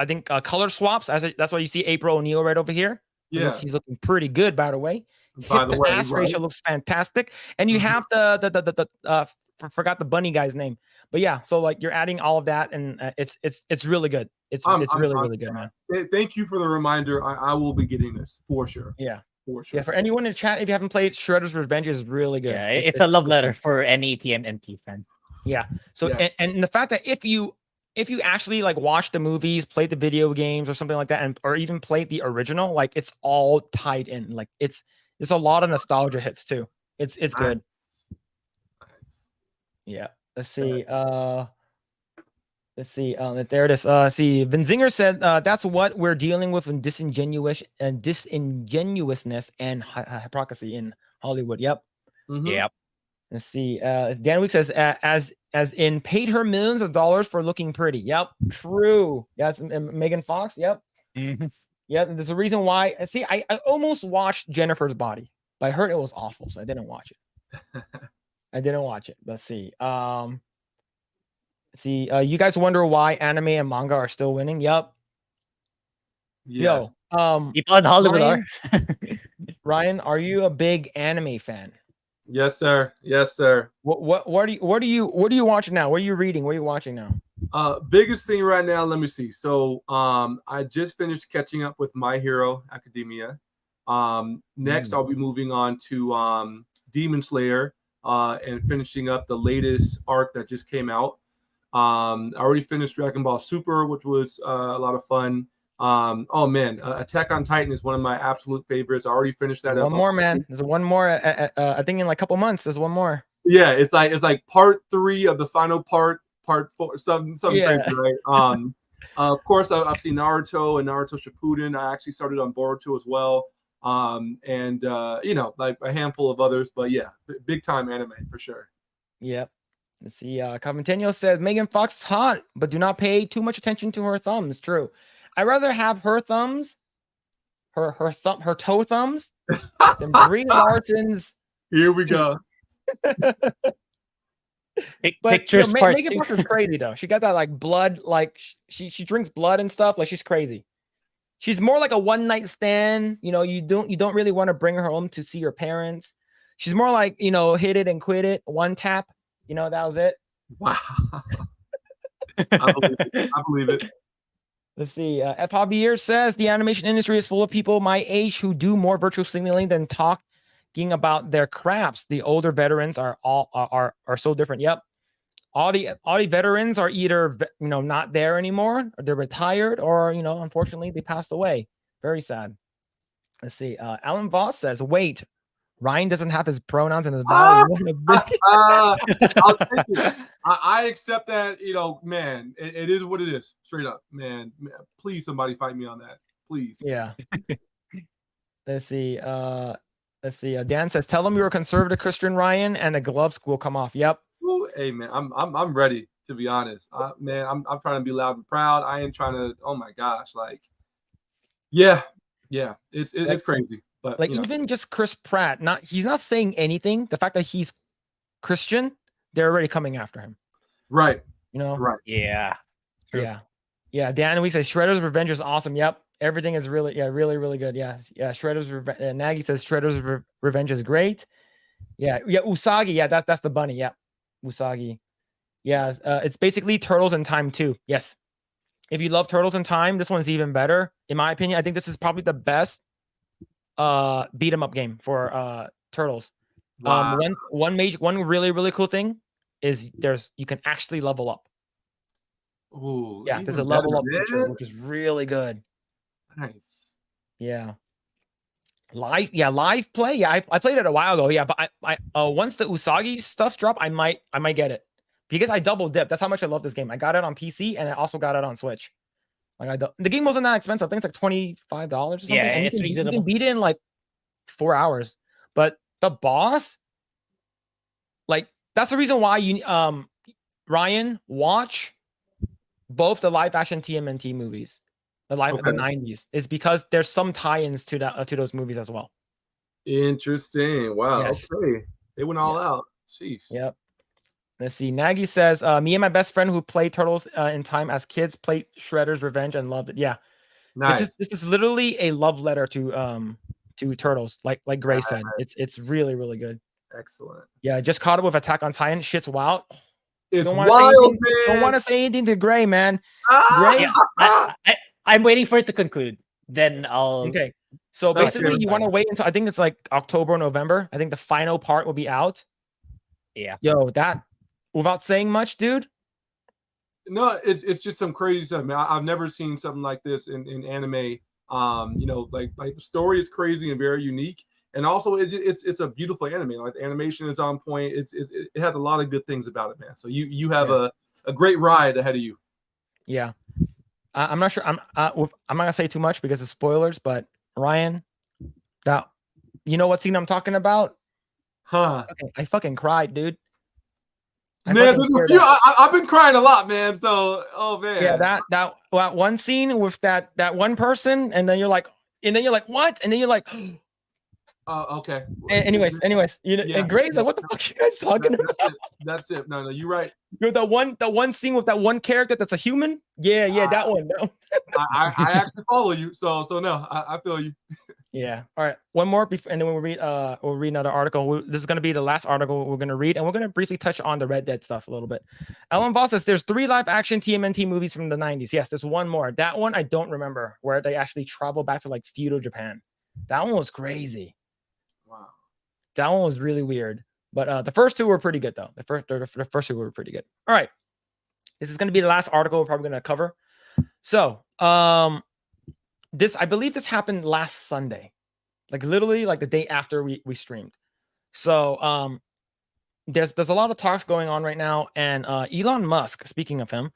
think color swaps. That's why you see April O'Neil right over here. Yeah. She's looking pretty good, by the way. By Hip the to way, ass right. ratio looks fantastic, and you Mhm. have the forgot the bunny guy's name, but yeah. So like you're adding all of that, and it's really good. It's really good, man. Thank you for the reminder. I will be getting this for sure. Yeah. For sure. Yeah, for anyone in chat, if you haven't played, Shredder's Revenge is really good. Yeah, it's a love letter for any TMNT fan. Yeah. So Yeah. And the fact that if you actually like watch the movies, played the video games or something like that, and or even played the original, like it's all tied in. Like it's a lot of nostalgia hits too. It's good. Nice. Yeah. Let's see. Let's see. There it is. See, Vinzinger said that's what we're dealing with in disingenuousness and hypocrisy in Hollywood. Yep. Mhm. Yep. Let's see. Dan Week says as in paid her millions of dollars for looking pretty. Yep. True. That's Megan Fox. Yep. Mhm. Yep. There's a reason why. See, I almost watched Jennifer's Body, but I heard it was awful, so I didn't watch it. I didn't watch it. Let's see. You guys wonder why anime and manga are still winning? Yep. Yes. Yo, People in Hollywood Ryan, are. Ryan, are you a big anime fan? Yes, sir. Yes, sir. What are you watching now? What are you reading? What are you watching now? Biggest thing right now, let me see. So I just finished catching up with My Hero Academia. Next I'll be moving on to Demon Slayer and finishing up the latest arc that just came out. I already finished Dragon Ball Super, which was a lot of fun. Oh man, Attack on Titan is one of my absolute favorites. I already finished that. One more, man. There's one more. I think in like a couple months. There's one more. Yeah, it's like part 3 of the final part 4, something Yeah. crazy, right? Of course, I've seen Naruto and Naruto Shippuden. I actually started on Boruto as well. And like a handful of others, but yeah, big time anime for sure. Yep. Let's see. Caventino says Megan Fox is hot, but do not pay too much attention to her thumbs. True. I'd rather have her thumbs, her toe thumbs, than Brie Larson's. Here we go. Pictures part Megan 2. Fox is crazy though. She got that like blood, like she drinks blood and stuff. Like she's crazy. She's more like a one night stand. You don't really want to bring her home to see her parents. She's more like hit it and quit it, one tap. That was it. Wow. I believe it. Let's see. F. Javier says the animation industry is full of people my age who do more virtual signaling than talking about their crafts. The older veterans are so different. Yep. All the veterans are either not there anymore, or they're retired, or unfortunately they passed away. Very sad. Let's see. Alan Voss says, "Wait, Ryan doesn't have his pronouns in his bio. I'll take it. I accept that. Man, it is what it is. Straight up, man. Please, somebody fight me on that, please. Yeah. Let's see. Dan says, "Tell them you're a conservative Christian, Ryan, and the gloves will come off." Yep. Ooh, hey man, I'm ready, to be honest. Man, I'm trying to be loud and proud. I ain't trying to. Oh my gosh, like, yeah, it's crazy. But like even just Chris Pratt, he's not saying anything. The fact that he's Christian, they're already coming after him. Right. Right. Yeah. True. Yeah. Dan Week says Shredder's Revenge is awesome. Yep. Everything is really good. Yeah. Shredder's Revenge. Nagy says Shredder's Revenge is great. Yeah. Usagi. Yeah, that's the bunny. Yeah. Usagi. Yeah. It's basically Turtles in Time 2. Yes. If you love Turtles in Time, this one's even better. In my opinion, I think this is probably the best beat 'em up game for Turtles. Wow. One really, really cool thing is you can actually level up. Ooh, yeah, there's a level up feature, which is really good. Nice. Yeah. Live play. Yeah, I played it a while ago. Yeah, but I once the Usagi stuff drop, I might get it because I double dip. That's how much I love this game. I got it on PC and I also got it on Switch. Like the game wasn't that expensive. I think it's like $25 or something. Yeah, and it's reasonable. You can beat it in like 4 hours. But the boss, like that's the reason why you Ryan, watch both the live action TMNT movies. the 90s, is because there's some tie-ins to that to those movies as well. Interesting. Wow. Yes. Okay. They went all out. Sheesh. Yep. Let's see. Nagy says, me and my best friend who played Turtles in time as kids played Shredder's Revenge and loved it. Yeah. Nice. This is literally a love letter to Turtles, like Grae said. It's really, really good. Excellent. Yeah, just caught up with Attack on Titan. Shit's wild. It's don't wild, man. Don't want to say anything to Grae, man. Grae. Yeah, I'm waiting for it to conclude. Then I'll. Okay. So basically, you want to wait until I think it's like October or November. I think the final part will be out. Yeah. Yo, that without saying much, dude. No, it's just some crazy stuff, man. I've never seen something like this in anime. You know, like the story is crazy and very unique, and also it's a beautiful anime. Like the animation is on point. It has a lot of good things about it, man. So you have a great ride ahead of you. Yeah. I'm not sure. I'm not gonna say too much because of spoilers. But Ryan, that you know what scene I'm talking about? Huh? I fucking cried, dude. Man, I've been crying a lot, man. So, oh man. Yeah, that one scene with that one person, and then you're like, what? And then you're like, okay. Anyways, you know, and Grae's like, what the fuck are you guys talking about? That's it. No, you're right. You're the one scene with that one character that's a human. Yeah, that one. No. I actually follow you, so no, I feel you. Yeah. All right. One more, and then we'll read another article. This is going to be the last article we're going to read, and we're going to briefly touch on the Red Dead stuff a little bit. Ellen Voss says there's 3 live-action TMNT movies from the 90s. Yes, there's one more. That one I don't remember, where they actually travel back to like feudal Japan. That one was crazy. Wow. That one was really weird. But the first 2 were pretty good, though. The first 2 were pretty good. All right. This is going to be the last article we're probably going to cover. So, I believe this happened last Sunday, like literally like the day after we streamed. So there's a lot of talks going on right now, and Elon Musk, speaking of him,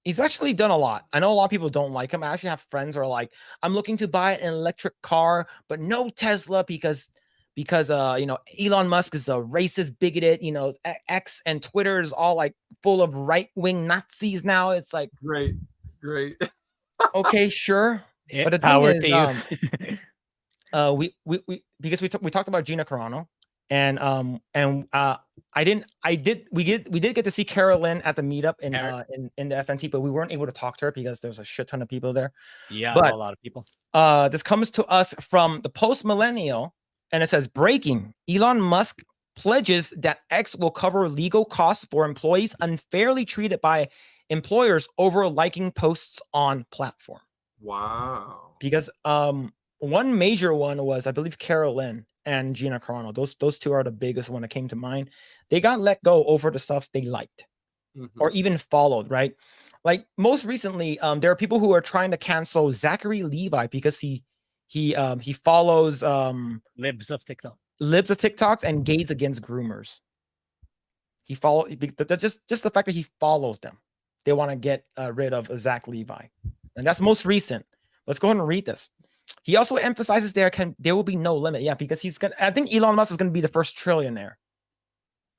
he's actually done a lot. I know a lot of people don't like him. I actually have friends who are like, I'm looking to buy an electric car, but no Tesla because you know, Elon Musk is a racist, bigoted, you know, X and Twitter is all like full of right-wing Nazis now. It's like great. Okay, sure. Yeah, but the power thing is, we because we talked about Gina Carano, and we did get to see Carolyn at the meetup in the FNT, but we weren't able to talk to her because there was a shit ton of people there. Yeah, but a lot of people. This comes to us from the Post Millennial, and it says, breaking: Elon Musk pledges that X will cover legal costs for employees unfairly treated by employers over liking posts on platform. Wow. Because one major one was, I believe, Carolyn and Gina Carano. Those 2 are the biggest one that came to mind. They got let go over the stuff they liked or even followed, right? Like most recently, there are people who are trying to cancel Zachary Levi because he follows libs of TikToks and gays against groomers. That's just the fact that he follows them. They want to get rid of Zach Levi, and that's most recent. Let's go ahead and read this. He also emphasizes there will be no limit. Yeah, because I think Elon Musk is gonna be the first trillionaire.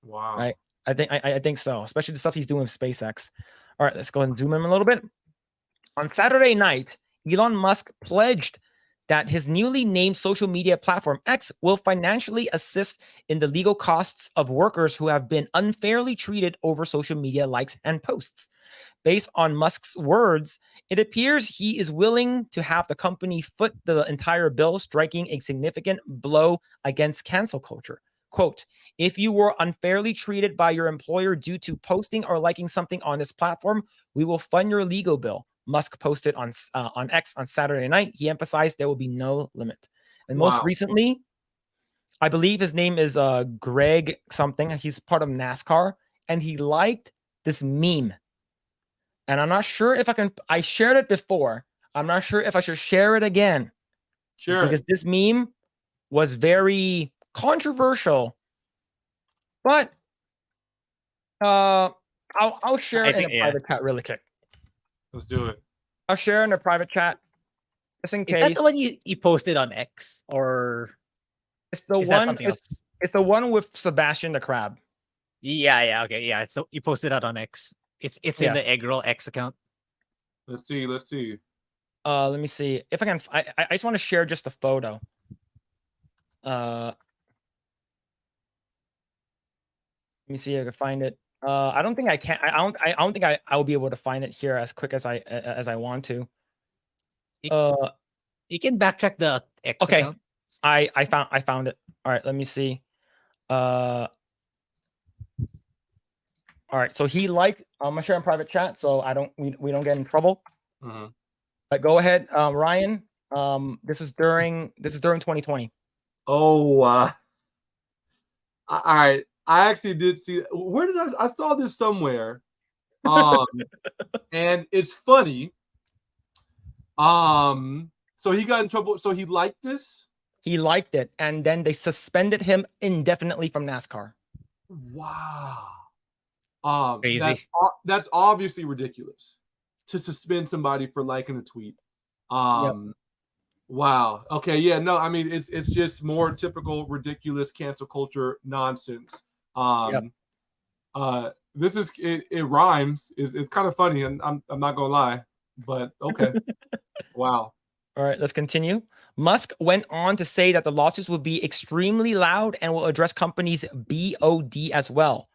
Wow. Right. I think so, especially the stuff he's doing with SpaceX. All right, let's go ahead and zoom in a little bit. On Saturday night, Elon Musk pledged that his newly named social media platform X will financially assist in the legal costs of workers who have been unfairly treated over social media likes and posts. Based on Musk's words, it appears he is willing to have the company foot the entire bill, striking a significant blow against cancel culture. Quote, if you were unfairly treated by your employer due to posting or liking something on this platform, we will fund your legal bill. Musk posted on X on Saturday night. He emphasized there will be no limit. And most recently, I believe his name is Greg something. He's part of NASCAR, and he liked this meme. And I'm not sure if I shared it before. I'm not sure if I should share it again. Sure. Because this meme was very controversial. But I'll share it in a private chat really quick. Let's do it. I'll share in a private chat just in case. Is that the one you posted on X, or it's the one? It's the one with Sebastian the Crab. Yeah, okay, yeah. So you posted that on X. It's in the Eggroll X account. Let's see. Let me see if I can. I just want to share just the photo. Let me see if I can find it. I don't think I can. I don't think I will be able to find it here as quick as I want to. You can backtrack the X Okay. account. I found it. All right, let me see. All right, so he liked. I'm gonna share in private chat so we don't get in trouble. But go ahead, Ryan. This is during 2020. Oh, all right. I actually did see. Where did I saw this somewhere? And it's funny. So he got in trouble. So he liked this. He liked it, and then they suspended him indefinitely from NASCAR. Wow. Crazy. That's obviously ridiculous to suspend somebody for liking a tweet. Wow. Okay. Yeah. No. I mean, it's just more typical ridiculous cancel culture nonsense. This is it rhymes. It's kind of funny, and I'm not gonna lie, but okay. Wow. All right, let's continue. Musk went on to say that the lawsuits will be extremely loud and will address companies' BOD as well.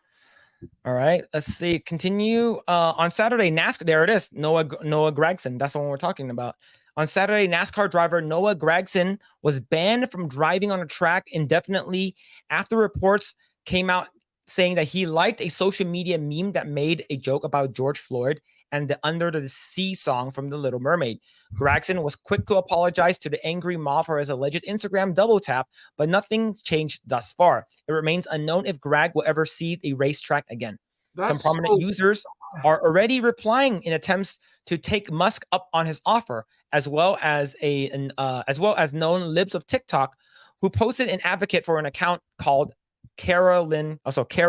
All right, let's see. Continue. On Saturday, NASCAR. There it is. Noah Gragson. That's the one we're talking about. On Saturday, NASCAR driver Noah Gragson was banned from driving on a track indefinitely after reports came out saying that he liked a social media meme that made a joke about George Floyd and the Under the Sea song from The Little Mermaid. Gragson was quick to apologize to the angry mob for his alleged Instagram double tap, but nothing's changed thus far. It remains unknown if Greg will ever see a racetrack again. Some prominent users are already replying in attempts to take Musk up on his offer, as well as known libs of TikTok, who posted an advocate for an account called Kara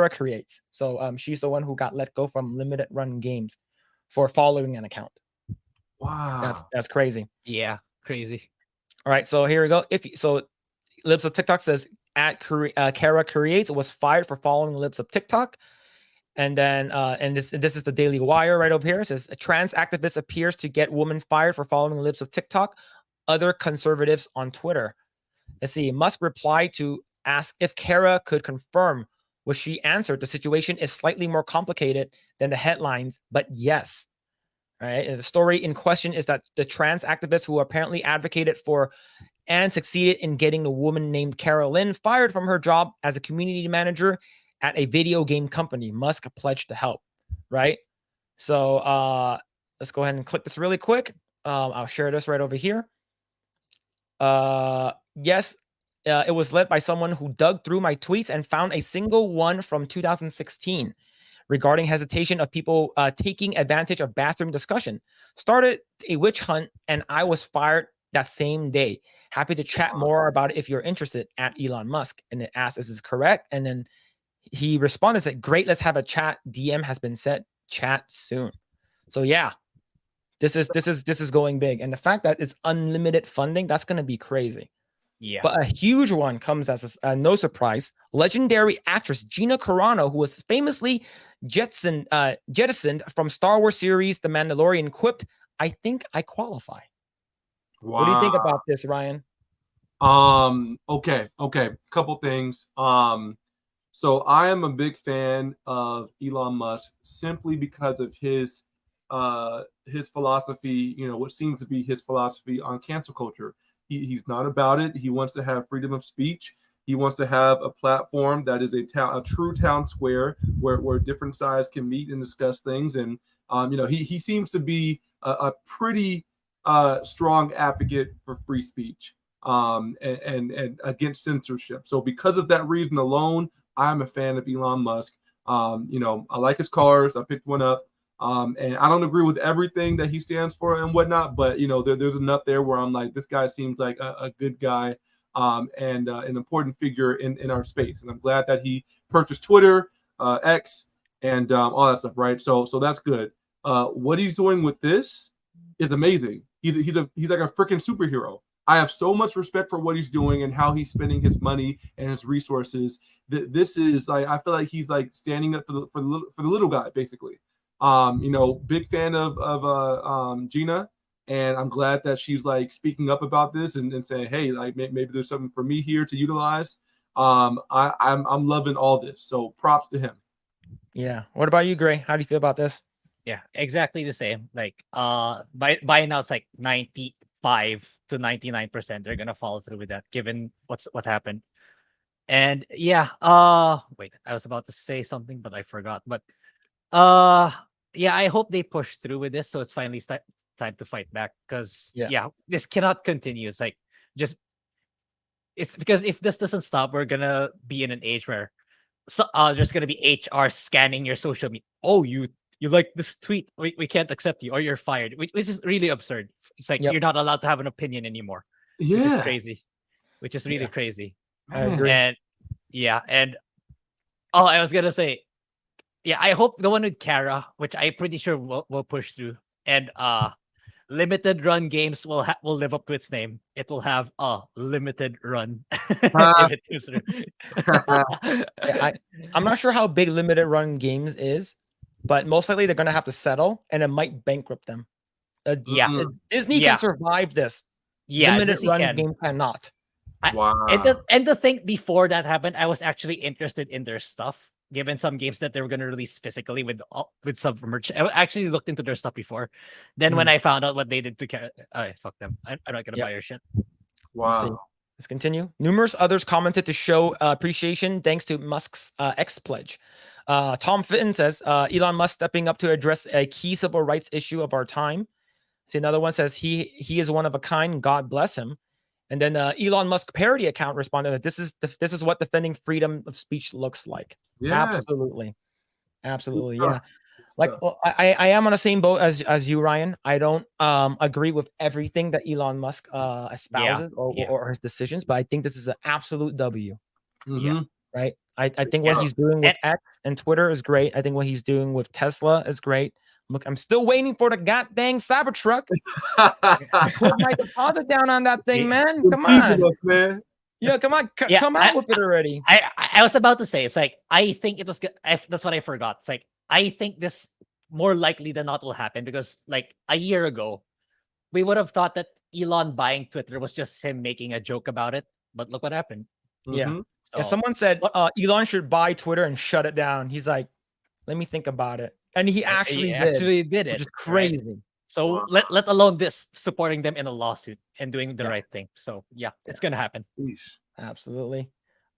Creates. So she's the one who got let go from Limited Run Games for following an account. Wow, that's crazy. Yeah, crazy. All right, so here we go. Libs of TikTok says at Kara Creates was fired for following Libs of TikTok. And then and this is the Daily Wire right over here. It says a trans activist appears to get woman fired for following Libs of TikTok. Other conservatives on Twitter. Let's see. Musk replied to ask if Kara could confirm, which she answered. The situation is slightly more complicated than the headlines, but yes. Right. And the story in question is that the trans activist who apparently advocated for and succeeded in getting the woman named Carolyn fired from her job as a community manager at a video game company. Musk pledged to help. Right. So let's go ahead and click this really quick. I'll share this right over here. Yes, it was led by someone who dug through my tweets and found a single one from 2016 regarding hesitation of people taking advantage of bathroom discussion. Started a witch hunt, and I was fired that same day. Happy to chat more about it if you're interested at Elon Musk. And it asked, is this correct? And then he responded, said, great, let's have a chat. DM has been set. Chat soon. So yeah, this is going big. And the fact that it's unlimited funding, that's going to be crazy. Yeah. But a huge one comes as no surprise. Legendary actress Gina Carano, who was famously jettisoned from Star Wars series The Mandalorian, quipped, I think I qualify. Wow. What do you think about this, Ryan? Okay. Couple things. So I am a big fan of Elon Musk simply because of his philosophy, what seems to be his philosophy on cancel culture. He's not about it. He wants to have freedom of speech. He wants to have a platform that is a true town square where different sides can meet and discuss things. And he seems to be a pretty strong advocate for free speech and against censorship. So because of that reason alone, I'm a fan of Elon Musk. I like his cars. I picked one up. And I don't agree with everything that he stands for and whatnot, but there's enough there where I'm like, this guy seems like a good guy and an important figure in our space. And I'm glad that he purchased Twitter, X, and all that stuff, right? So that's good. What he's doing with this is amazing. He's like a freaking superhero. I have so much respect for what he's doing and how he's spending his money and his resources. This is like, I feel like he's like standing up for the little guy, basically. Big fan of Gina, and I'm glad that she's like speaking up about this and saying, hey, like maybe there's something for me here to utilize. I'm loving all this, so props to him. Yeah. What about you, Grae? How do you feel about this? Yeah, exactly the same. Like by now it's like 95 to 99% they're gonna follow through with that, given what happened. And yeah, wait, I was about to say something, but I forgot. But yeah, I hope they push through with this so it's finally time to fight back. Because yeah, this cannot continue. It's like just it's because if this doesn't stop, we're gonna be in an age where there's gonna be HR scanning your social media. Oh, you like this tweet? We can't accept you, or you're fired. Which is really absurd. It's like you're not allowed to have an opinion anymore. Yeah, which is crazy. Which is really crazy. I agree. And yeah, and I was gonna say, yeah, I hope the one with Kara, which I'm pretty sure will push through, and limited run games will live up to its name. It will have a limited run. If it goes through. I'm not sure how big limited run games is, but most likely they're gonna have to settle, and it might bankrupt them. Disney can survive this. Limited Disney run game cannot. Wow. And the thing before that happened, I was actually interested in their stuff, given some games that they were going to release physically with some merch. I actually looked into their stuff before. Then when I found out what they did to fuck them. I'm not going to buy your shit. Wow. Let's continue. Numerous others commented to show appreciation thanks to Musk's X pledge. Tom Fitton says Elon Musk stepping up to address a key civil rights issue of our time. See, another one says he is one of a kind. God bless him. And then Elon Musk parody account responded, "This is what defending freedom of speech looks like." Yeah. Absolutely. Yeah. Like I am on the same boat as you, Ryan. I don't agree with everything that Elon Musk espouses or his decisions, but I think this is an absolute W. Yeah. Right. I think what he's doing with X and Twitter is great. I think what he's doing with Tesla is great. Look, I'm still waiting for the goddamn Cybertruck. Put my deposit down on that thing, man. Come on, man. Yeah, come on, come out with it already. I was about to say, it's like I think it was. That's what I forgot. It's like I think this more likely than not will happen because like a year ago, we would have thought that Elon buying Twitter was just him making a joke about it. But look what happened. Yeah. So, someone said Elon should buy Twitter and shut it down. He's like, let me think about it. And he actually did it. Which is crazy. Right? So let alone this supporting them in a lawsuit and doing the right thing. So yeah, it's gonna happen. Absolutely.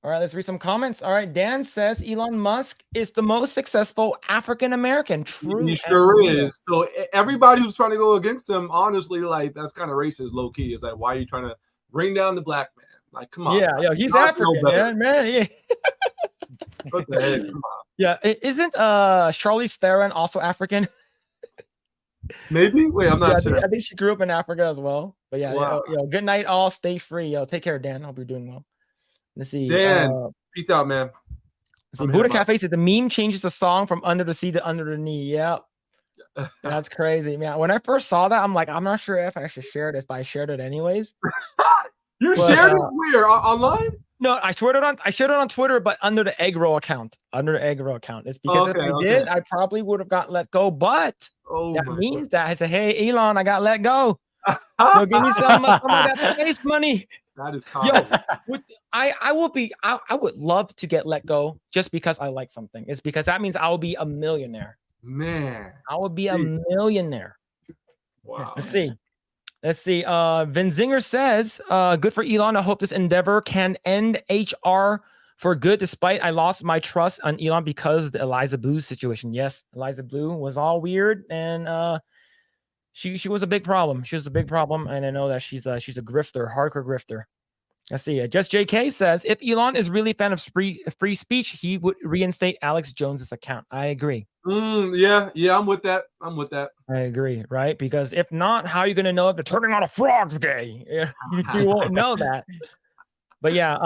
All right, let's read some comments. All right, Dan says Elon Musk is the most successful African American. True. He sure is. So everybody who's trying to go against him, honestly, like that's kind of racist, low key. It's like, why are you trying to bring down the black man? Like, come on. Yeah, he's African, man. Yeah. What the heck? Come on. Yeah, isn't Charlize Theron also African? Maybe. Wait, I'm not sure. I think she grew up in Africa as well. But yeah, good night, all. Stay free. Take care, Dan. Hope you're doing well. Let's see. Dan, peace out, man. So Buddha Cafe said the meme changes the song from under the sea to under the knee. Yep. That's crazy, man. When I first saw that, I'm like, I'm not sure if I should share this, but I shared it anyways. You shared it where? Online? No, I shared it on Twitter, but under the Eggroll account. It's because if I did, I probably would have got let go. But that means that I said, "Hey, Elon, I got let go. So give me some of that face money." That is common. Yo, I would love to get let go just because I like something. It's because that means I will be a millionaire. Man, I will be a millionaire. Wow. Let's see. Vinzinger says, good for Elon. I hope this endeavor can end HR for good, despite I lost my trust on Elon because of the Eliza Blue situation. Yes, Eliza Blue was all weird, and she was a big problem. She was a big problem, and I know that she's a grifter, hardcore grifter. Let's see. Just JK says, if Elon is really a fan of free speech, he would reinstate Alex Jones's account. I agree. Yeah, I'm with that. I agree, right? Because if not, how are you going to know if the turning on a frog's gay? You won't know that. But yeah,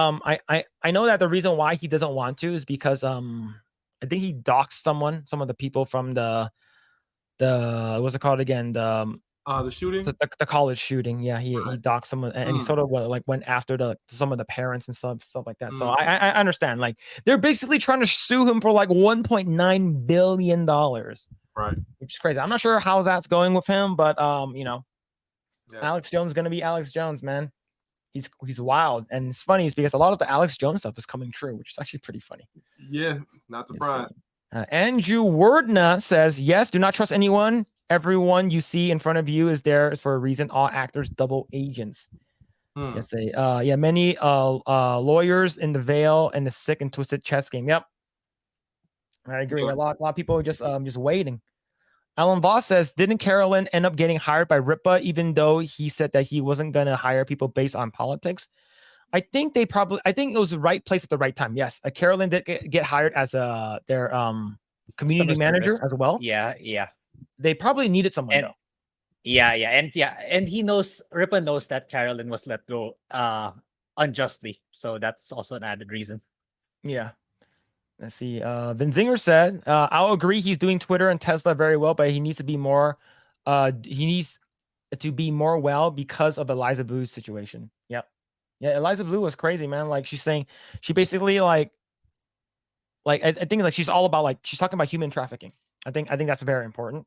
I know that the reason why he doesn't want to is because I think he doxed some of the people from the what's it called again? The shooting. So the college shooting. Yeah, he doxed someone, and he sort of like went after some of the parents and stuff like that. So I understand. Like they're basically trying to sue him for like $1.9 billion. Right. Which is crazy. I'm not sure how that's going with him, but Alex Jones is gonna be Alex Jones, man. He's wild, and it's funny is because a lot of the Alex Jones stuff is coming true, which is actually pretty funny. Yeah, not surprised. Andrew Wordna says, yes, do not trust anyone. Everyone you see in front of you is there for a reason. All actors, double agents. Yes, many lawyers in the veil and the sick and twisted chess game. Yep, I agree. A lot of people are just waiting. Alan Voss says, didn't Carolyn end up getting hired by Ripa, even though he said that he wasn't going to hire people based on politics? I think it was the right place at the right time. Yes, Carolyn did get hired as their community manager as well. Yeah. They probably needed someone though. And he knows, Ripa knows that Carolyn was let go unjustly, so that's also an added reason. Yeah. Let's see. Vinzinger said, I'll agree he's doing Twitter and Tesla very well, but he needs to be more because of Eliza Blue's situation. Yep. Yeah, Eliza Blue was crazy, man. Like she's saying, she basically I think like she's all about like she's talking about human trafficking. I think that's very important.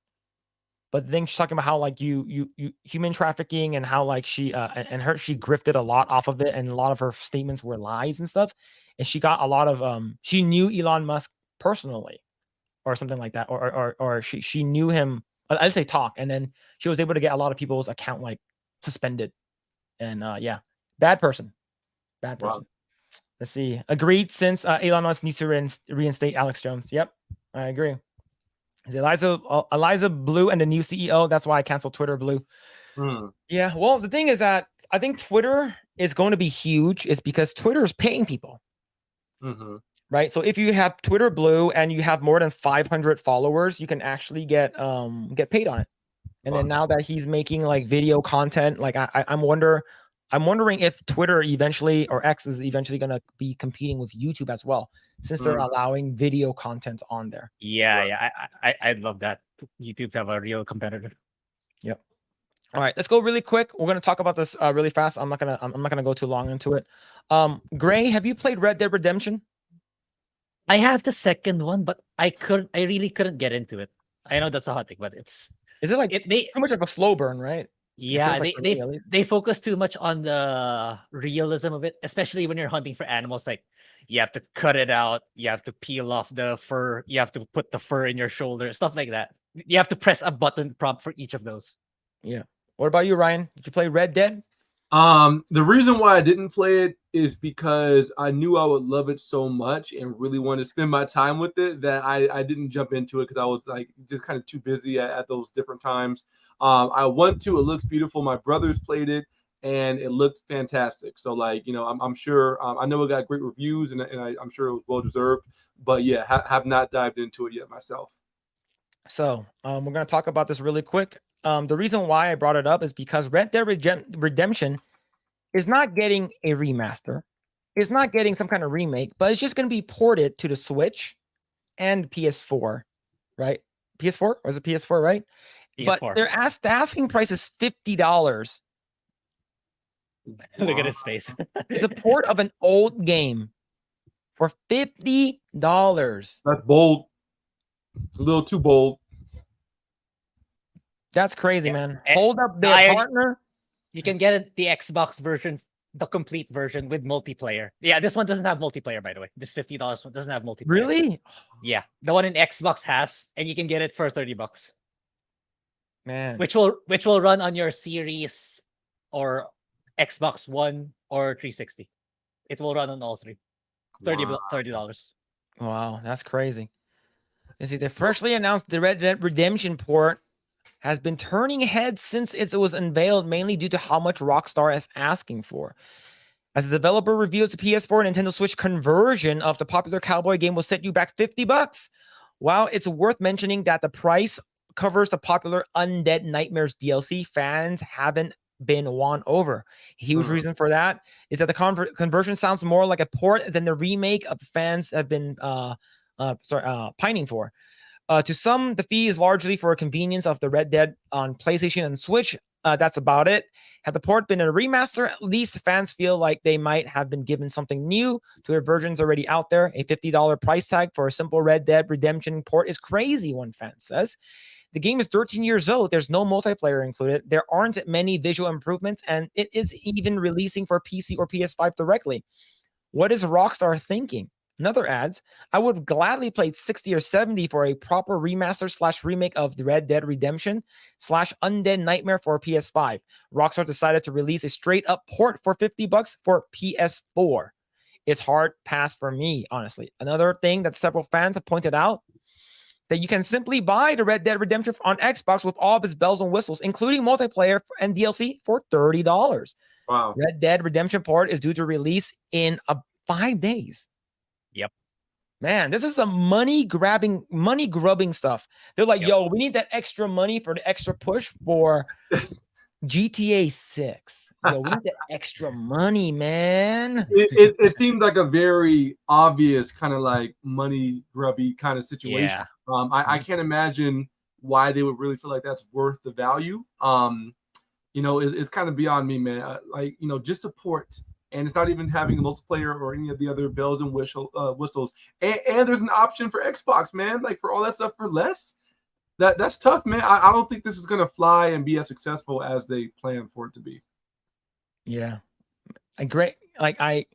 But then she's talking about how like you human trafficking and how like she she grifted a lot off of it, and a lot of her statements were lies and stuff. And she got a lot of she knew Elon Musk personally, or something like that, or she knew him. I'd say talk, and then she was able to get a lot of people's account like suspended. And bad person. Wow. Let's see. Agreed. Since Elon Musk needs to reinstate Alex Jones. Yep, I agree. Is Eliza Blue and the new CEO? That's why I canceled Twitter Blue. Yeah. Well, the thing is that I think Twitter is going to be huge, is because Twitter is paying people. Right. So if you have Twitter Blue and you have more than 500 followers, you can actually get paid on it. And then now that he's making like video content, like I'm wondering if Twitter eventually, or X is eventually going to be competing with YouTube as well, since they're allowing video content on there. Yeah. I'd love that. YouTube to have a real competitor. Yep. All right, let's go really quick. We're going to talk about this really fast. I'm not gonna go too long into it. Grae, have you played Red Dead Redemption? I have the second one, but I really couldn't get into it. I know that's a hot take, but is it like too much of a slow burn, right? Yeah, they focus too much on the realism of it, especially when you're hunting for animals. Like you have to cut it out, you have to peel off the fur, you have to put the fur in your shoulder, stuff like that. You have to press a button prompt for each of those. Yeah. What about you, Ryan? Did you play Red Dead? The reason why I didn't play it is because I knew I would love it so much and really wanted to spend my time with it that I didn't jump into it because I was like just kind of too busy at those different times. I want to. It looks beautiful. My brothers played it and it looked fantastic. So like, I'm sure I know it got great reviews and I'm sure it was well deserved. But yeah, have not dived into it yet myself. So we're gonna talk about this really quick. The reason why I brought it up is because Red Dead Redemption is not getting a remaster. It's not getting some kind of remake, but it's just going to be ported to the Switch and PS4, right? PS4? Or is it PS4, right? PS4. But the asking price is $50. Look at his face. It's a port of an old game for $50. That's bold. It's a little too bold. That's crazy, man. Hold up there, partner. You can get the Xbox version, the complete version with multiplayer. Yeah, this one doesn't have multiplayer, by the way. This $50 one doesn't have multiplayer. Really? Yeah, the one in Xbox has, and you can get it for $30. Man, which will run on your Series or Xbox One or 360. It will run on all three. $30. Wow, that's crazy. You see, they freshly announced the Red Dead Redemption port has been turning heads since it was unveiled, mainly due to how much Rockstar is asking for. As the developer reveals the PS4 and Nintendo Switch conversion of the popular cowboy game will set you back $50. While it's worth mentioning that the price covers the popular Undead Nightmares DLC, fans haven't been won over. A huge reason for that is that the conversion sounds more like a port than the remake of fans have been pining for. To some, the fee is largely for convenience of the Red Dead on PlayStation and Switch. That's about it. Had the port been a remaster, at least fans feel like they might have been given something new to their versions already out there. A $50 price tag for a simple Red Dead Redemption port is crazy, one fan says. The game is 13 years old. There's no multiplayer included. There aren't many visual improvements, and it is even releasing for PC or PS5 directly. What is Rockstar thinking? Another adds, I would have gladly played 60 or 70 for a proper remaster / remake of the Red Dead Redemption / Undead Nightmare for PS5. Rockstar decided to release a straight up port for $50 for PS4. It's hard pass for me, honestly. Another thing that several fans have pointed out, that you can simply buy the Red Dead Redemption on Xbox with all of its bells and whistles, including multiplayer and DLC for $30. Wow. Red Dead Redemption port is due to release in 5 days. Yep. Man, this is some money grubbing stuff. They're like, yo, we need that extra money for the extra push for GTA 6. Yo, we need that extra money, man. It seemed like a very obvious kind of like money grubby kind of situation. Yeah. I can't imagine why they would really feel like that's worth the value. It's kind of beyond me, man. Just a port, and it's not even having a multiplayer or any of the other bells and whistles. And there's an option for Xbox, man. Like for all that stuff for less. That's tough, man. I don't think this is gonna fly and be as successful as they plan for it to be. Yeah, great. Like I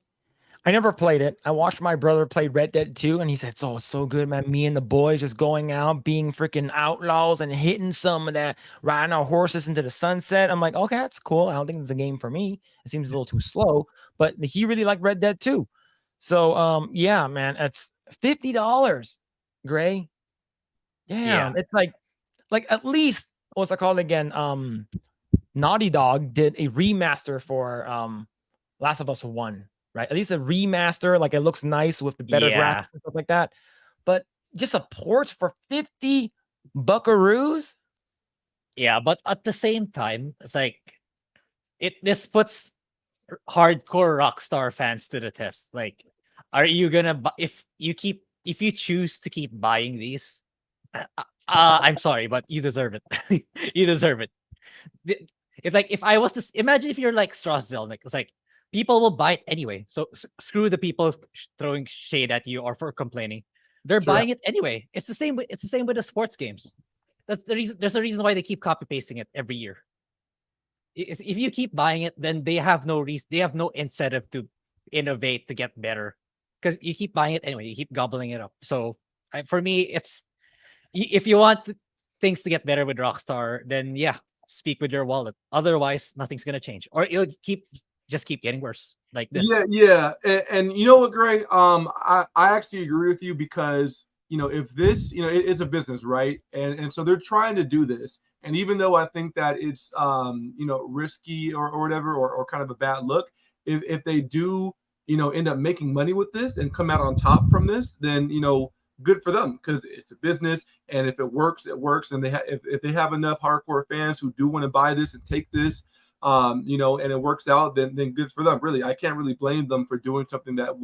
never played it. I watched my brother play Red Dead 2, and he said, "Oh, it's so good, man. Me and the boys just going out, being freaking outlaws and hitting some of that, riding our horses into the sunset." I'm like, okay, that's cool. I don't think it's a game for me. It seems a little too slow. But he really liked Red Dead 2. So, yeah, man, it's $50, Grae. Damn, it's like at least what's it called again? Naughty Dog did a remaster for Last of Us 1, right? At least a remaster, like it looks nice with the better graphics and stuff like that. But just a port for 50 buckaroos? Yeah, but at the same time, it's like this puts hardcore Rockstar fans to the test. Like, are you gonna if you choose to keep buying these? I'm sorry, but you deserve it. You deserve it. It's like if I was to imagine if you're like Strauss Zelnick, it's like people will buy it anyway. So screw the people throwing shade at you or for complaining. They're buying it anyway. It's the same. It's the same with the sports games. That's the reason. There's a reason why they keep copy pasting it every year. If you keep buying it, then they have no reason. They have no incentive to innovate to get better because you keep buying it anyway. You keep gobbling it up. So for me, it's if you want things to get better with Rockstar, then speak with your wallet. Otherwise, nothing's gonna change, or it'll just keep getting worse. Like this. Yeah. And you know what, Grae? I actually agree with you because if this, it's a business, right? And so they're trying to do this. And even though I think that it's risky or whatever, or kind of a bad look, if they do, end up making money with this and come out on top from this, then good for them because it's a business, and if it works, it works. And if they have enough hardcore fans who do want to buy this and take this, and it works out, then good for them. Really, I can't really blame them for doing something that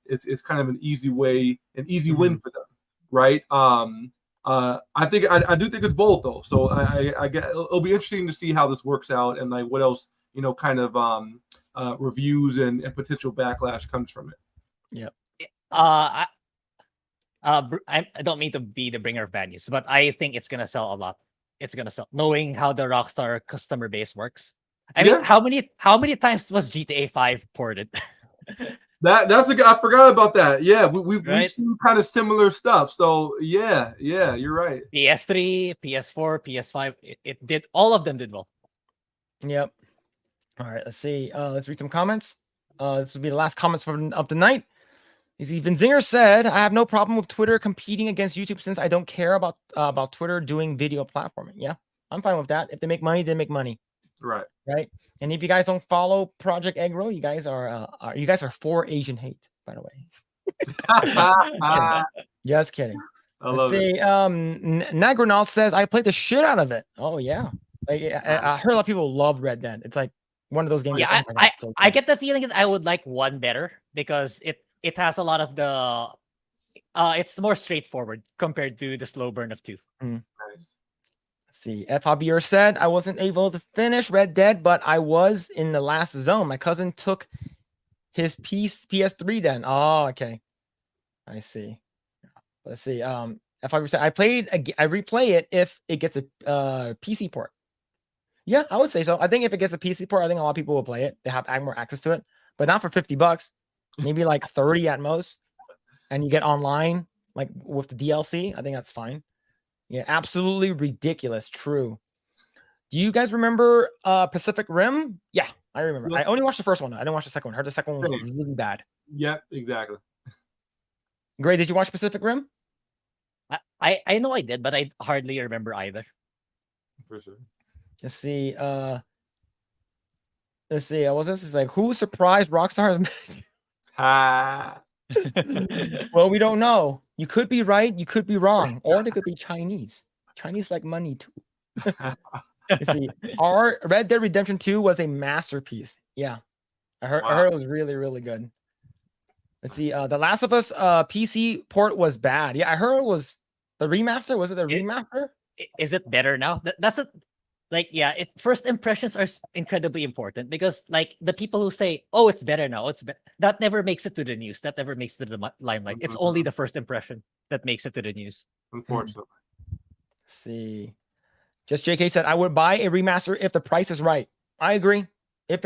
is kind of an easy way, an easy win for them, right? I do think it's bold though. So I get it'll be interesting to see how this works out and like what else kind of reviews and potential backlash comes from it. Yep. I don't mean to be the bringer of bad news, but I think it's gonna sell a lot. It's gonna sell, knowing how the Rockstar customer base works. I mean, how many times was GTA 5 ported? I forgot about that. Yeah, we've seen kind of similar stuff. So yeah, you're right. PS3, PS4, PS5, it did. All of them did well. Yep. All right, let's see. Let's read some comments. This will be the last comments of the night. Even Zinger said, "I have no problem with Twitter competing against YouTube since I don't care about Twitter doing video platforming." Yeah, I'm fine with that. If they make money, they make money. Right. And if you guys don't follow Project Eggroll, you guys are for Asian hate, by the way. Just kidding. Let's see. Nagronal says, "I played the shit out of it." Oh yeah, I heard a lot of people love Red Dead. It's like one of those games. Yeah, I get the feeling that I would like one better because it has a lot of the It's more straightforward compared to the slow burn of 2. Nice. Let's see. F. Javier said, I wasn't able to finish Red Dead, but I was in the last zone. My cousin took his PS3 then. Oh, okay. I see. Let's see. F. Javier said, I replay it if it gets a PC port. Yeah, I would say so. I think if it gets a PC port, I think a lot of people will play it. They have more access to it, but not for $50. Maybe like 30 at most. And you get online, like with the DLC. I think that's fine. Yeah, absolutely ridiculous. True. Do you guys remember Pacific Rim? Yeah, I remember. Yep. I only watched the first one. I didn't watch the second one. I heard the second one was really bad. Yep, exactly. Grae, did you watch Pacific Rim? I know I did, but I hardly remember either. For sure. Let's see. Let's see. What's this? It's like, who surprised Rockstar? Ha. Well, we don't know. You could be right. You could be wrong. Or they could be Chinese. Chinese like money too. Let's see. Our Red Dead Redemption 2 was a masterpiece. Yeah. I heard it was really, really good. Let's see. The Last of Us PC port was bad. Yeah, I heard it was the remaster. Was it the remaster? Is it better now? That's a like, yeah, first impressions are incredibly important because like the people who say, oh, it's better now, that never makes it to the news. That never makes it to the limelight. It's only the first impression that makes it to the news. Unfortunately. Let's see. Just JK said, I would buy a remaster if the price is right. I agree. If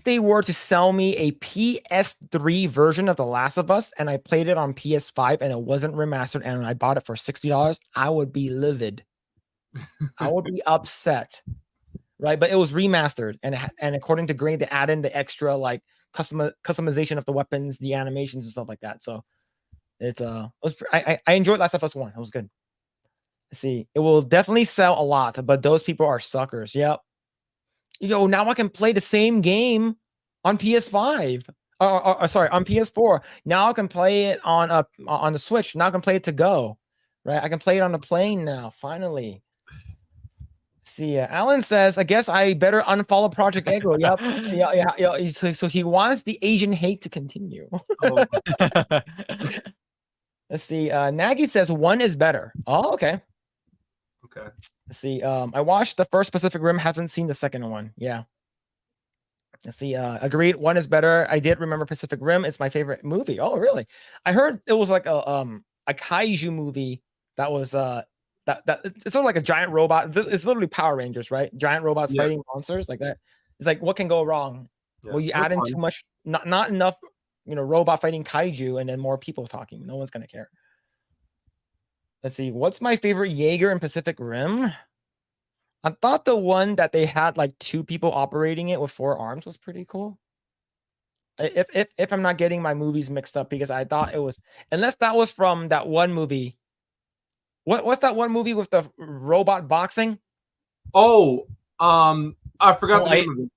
they were to sell me a PS3 version of The Last of Us and I played it on PS5 and it wasn't remastered and I bought it for $60, I would be livid. I would be upset, right? But it was remastered, and according to Grae, they add in the extra like customization of the weapons, the animations, and stuff like that. So I enjoyed Last of Us 1. It was good. Let's see, it will definitely sell a lot, but those people are suckers. Yep. Yo, now I can play the same game on PS5. Sorry, on PS4. Now I can play it on the Switch. Now I can play it to go. Right, I can play it on the plane now. Finally. See, Alan says, I guess I better unfollow Project Eggroll. Yep. Yeah. So he wants the Asian hate to continue. Oh. Let's see. Nagy says 1 is better. Oh, okay. Okay. Let's see. I watched the first Pacific Rim, haven't seen the second one. Yeah. Let's see. Agreed. 1 is better. I did remember Pacific Rim. It's my favorite movie. Oh, really? I heard it was like a kaiju movie that was that it's sort of like a giant robot. It's literally Power Rangers, right? Giant robots fighting monsters like that. It's like, what can go wrong? Yeah, well, you add in too much, not enough, robot fighting kaiju, and then more people talking. No one's gonna care. Let's see. What's my favorite Jaeger in Pacific Rim? I thought the one that they had like 2 people operating it with 4 arms was pretty cool. If I'm not getting my movies mixed up, because I thought it was, unless that was from that one movie. What's that one movie with the robot boxing? Oh, I forgot the name of it.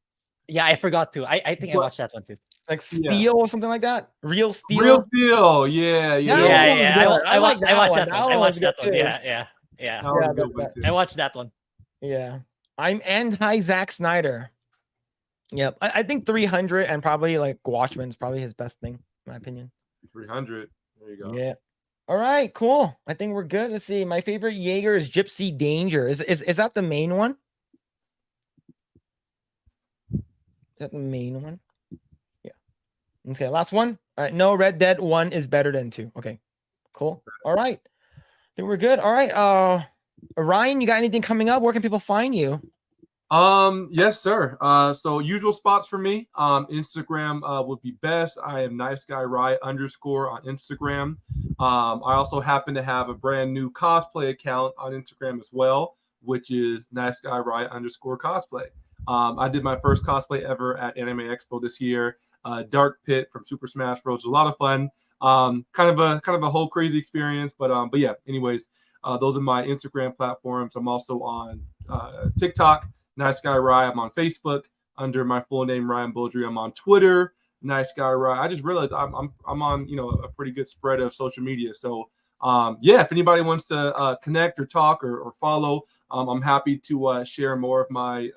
Yeah, I forgot to. I think I watched that one too. Like Steel or something like that. Real Steel. Real Steel. Yeah. I watched that one. I watched that one. Too. Yeah. I watched that one. Yeah. I'm anti Zack Snyder. Yep. I think 300 and probably like Watchmen's probably his best thing, in my opinion. 300. There you go. Yeah. All right, cool. I think we're good. Let's see. My favorite Jaeger is Gypsy Danger. Is that the main one? Is that the main one? Yeah. Okay, last one. All right. No, Red Dead 1 is better than 2. Okay. Cool. All right. I think we're good. All right. Ryan, you got anything coming up? Where can people find you? Yes, sir. So usual spots for me. Instagram would be best. I am nice guy Rye _ on Instagram. I also happen to have a brand new cosplay account on Instagram as well, which is nice guy Rye _ cosplay. I did my first cosplay ever at Anime Expo this year. Dark Pit from Super Smash Bros. It was a lot of fun. Kind of a whole crazy experience, but yeah. Anyways, those are my Instagram platforms. I'm also on TikTok. Nice Guy Rye. I'm on Facebook under my full name, Ryan Bowdre. I'm on Twitter, Nice Guy Rye. I just realized I'm on a pretty good spread of social media. So yeah, if anybody wants to connect or talk or follow, I'm happy to share more of my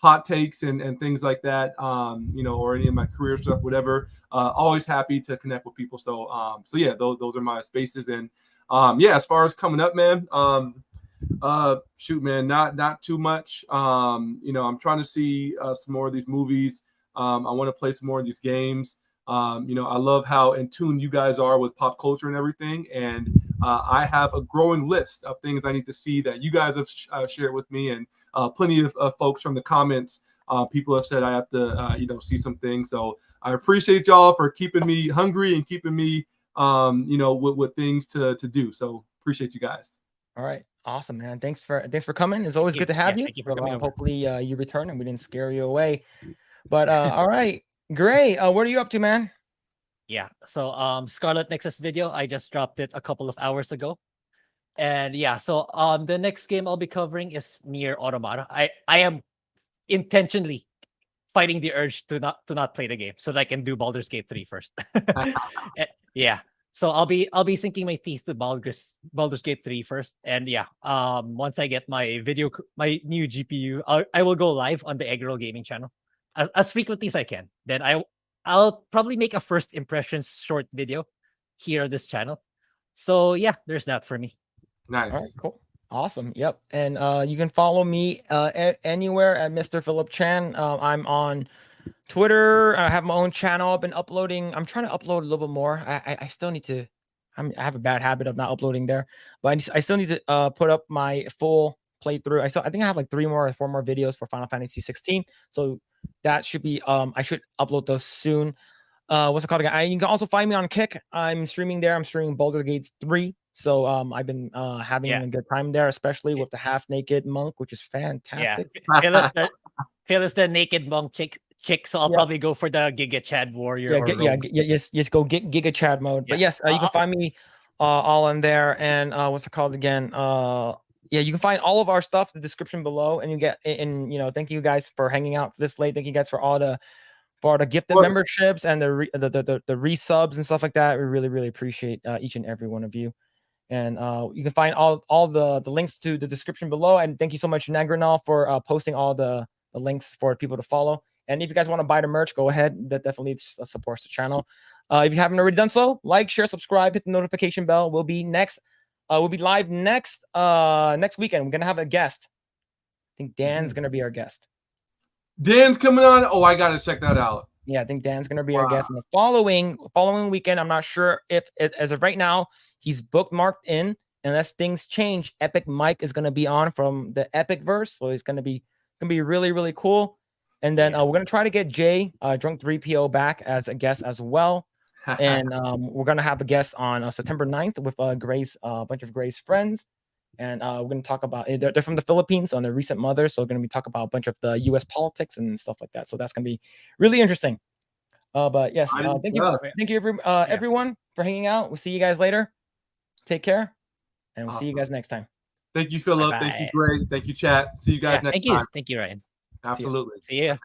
hot takes and things like that, you know, or any of my career stuff, whatever. Always happy to connect with people. So yeah, those are my spaces. And yeah, as far as coming up, man, shoot, man, not too much. You know, I'm trying to see some more of these movies. I want to play some more of these games. You know, I love how in tune you guys are with pop culture and everything. And I have a growing list of things I need to see that you guys have shared with me, and plenty of folks from the comments. People have said I have to, you know, see some things. So I appreciate y'all for keeping me hungry and keeping me, you know, with things to do. So appreciate you guys. All right. Awesome, man. Thanks for coming. It's always good to have you. Thank you for coming over. Hopefully you return and we didn't scare you away. But all right. Grae, what are you up to, man? Yeah. So Scarlet Nexus video, I just dropped it a couple of hours ago. And yeah, so the next game I'll be covering is Nier Automata. I am intentionally fighting the urge to not play the game so that I can do Baldur's Gate 3 first. Yeah. So I'll be sinking my teeth to Baldur's Gate 3 first. And yeah, once I get my new GPU, I will go live on the Eggroll gaming channel as frequently as I can. Then I'll probably make a first impressions short video here on this channel. So yeah, there's that for me. Nice. All right, cool. Awesome. Yep. And you can follow me anywhere at Mr. Phillip Chan. I'm on Twitter. I have my own channel. I've been uploading. I'm trying to upload a little bit more. I still need to. I have a bad habit of not uploading there, but I still need to put up my full playthrough. I think I have like 3 more or 4 more videos for Final Fantasy 16. So that should be. I should upload those soon. What's it called again? You can also find me on Kick. I'm streaming there. I'm streaming Baldur's Gate 3. So I've been having a good time there, especially with the half-naked monk, which is fantastic. Yeah, Phil is the naked monk chick. So I'll probably go for the Giga Chad warrior. Yes, go Giga Chad mode. But yes, you can find me all in there. And what's it called again? Yeah, you can find all of our stuff in the description below. And you get, and you know, thank you guys for hanging out this late. Thank you guys for all the gifted memberships and the resubs and stuff like that. We really appreciate each and every one of you. And you can find all the links to the description below. And thank you so much, Eggroll, for posting all the links for people to follow. And if you guys want to buy the merch, go ahead. That definitely supports the channel. If you haven't already done so, like, share, subscribe, hit the notification bell. We'll be live next weekend. We're gonna have a guest. I think Dan's gonna be our guest. Dan's coming on. Oh, I gotta check that out. Yeah, I think Dan's gonna be our guest in the following weekend. I'm not sure if as of right now he's bookmarked in. Unless things change, Epic Mike is gonna be on from the Epic verse, so it's gonna be really cool. And then we're gonna try to get Jay Drunk 3PO back as a guest as well. And we're gonna have a guest on September 9th with Grae's bunch of Grae's friends. And we're going to talk about, they're from the Philippines on their recent mother. So we're going to be talking about a bunch of the U.S. politics and stuff like that. So that's going to be really interesting. But yes, thank you everyone for hanging out. We'll see you guys later. Take care. And we'll see you guys next time. Thank you, Phillip. Thank you, Grae. Thank you, chat. See you guys next time. Thank you, Ryan. Absolutely. See ya.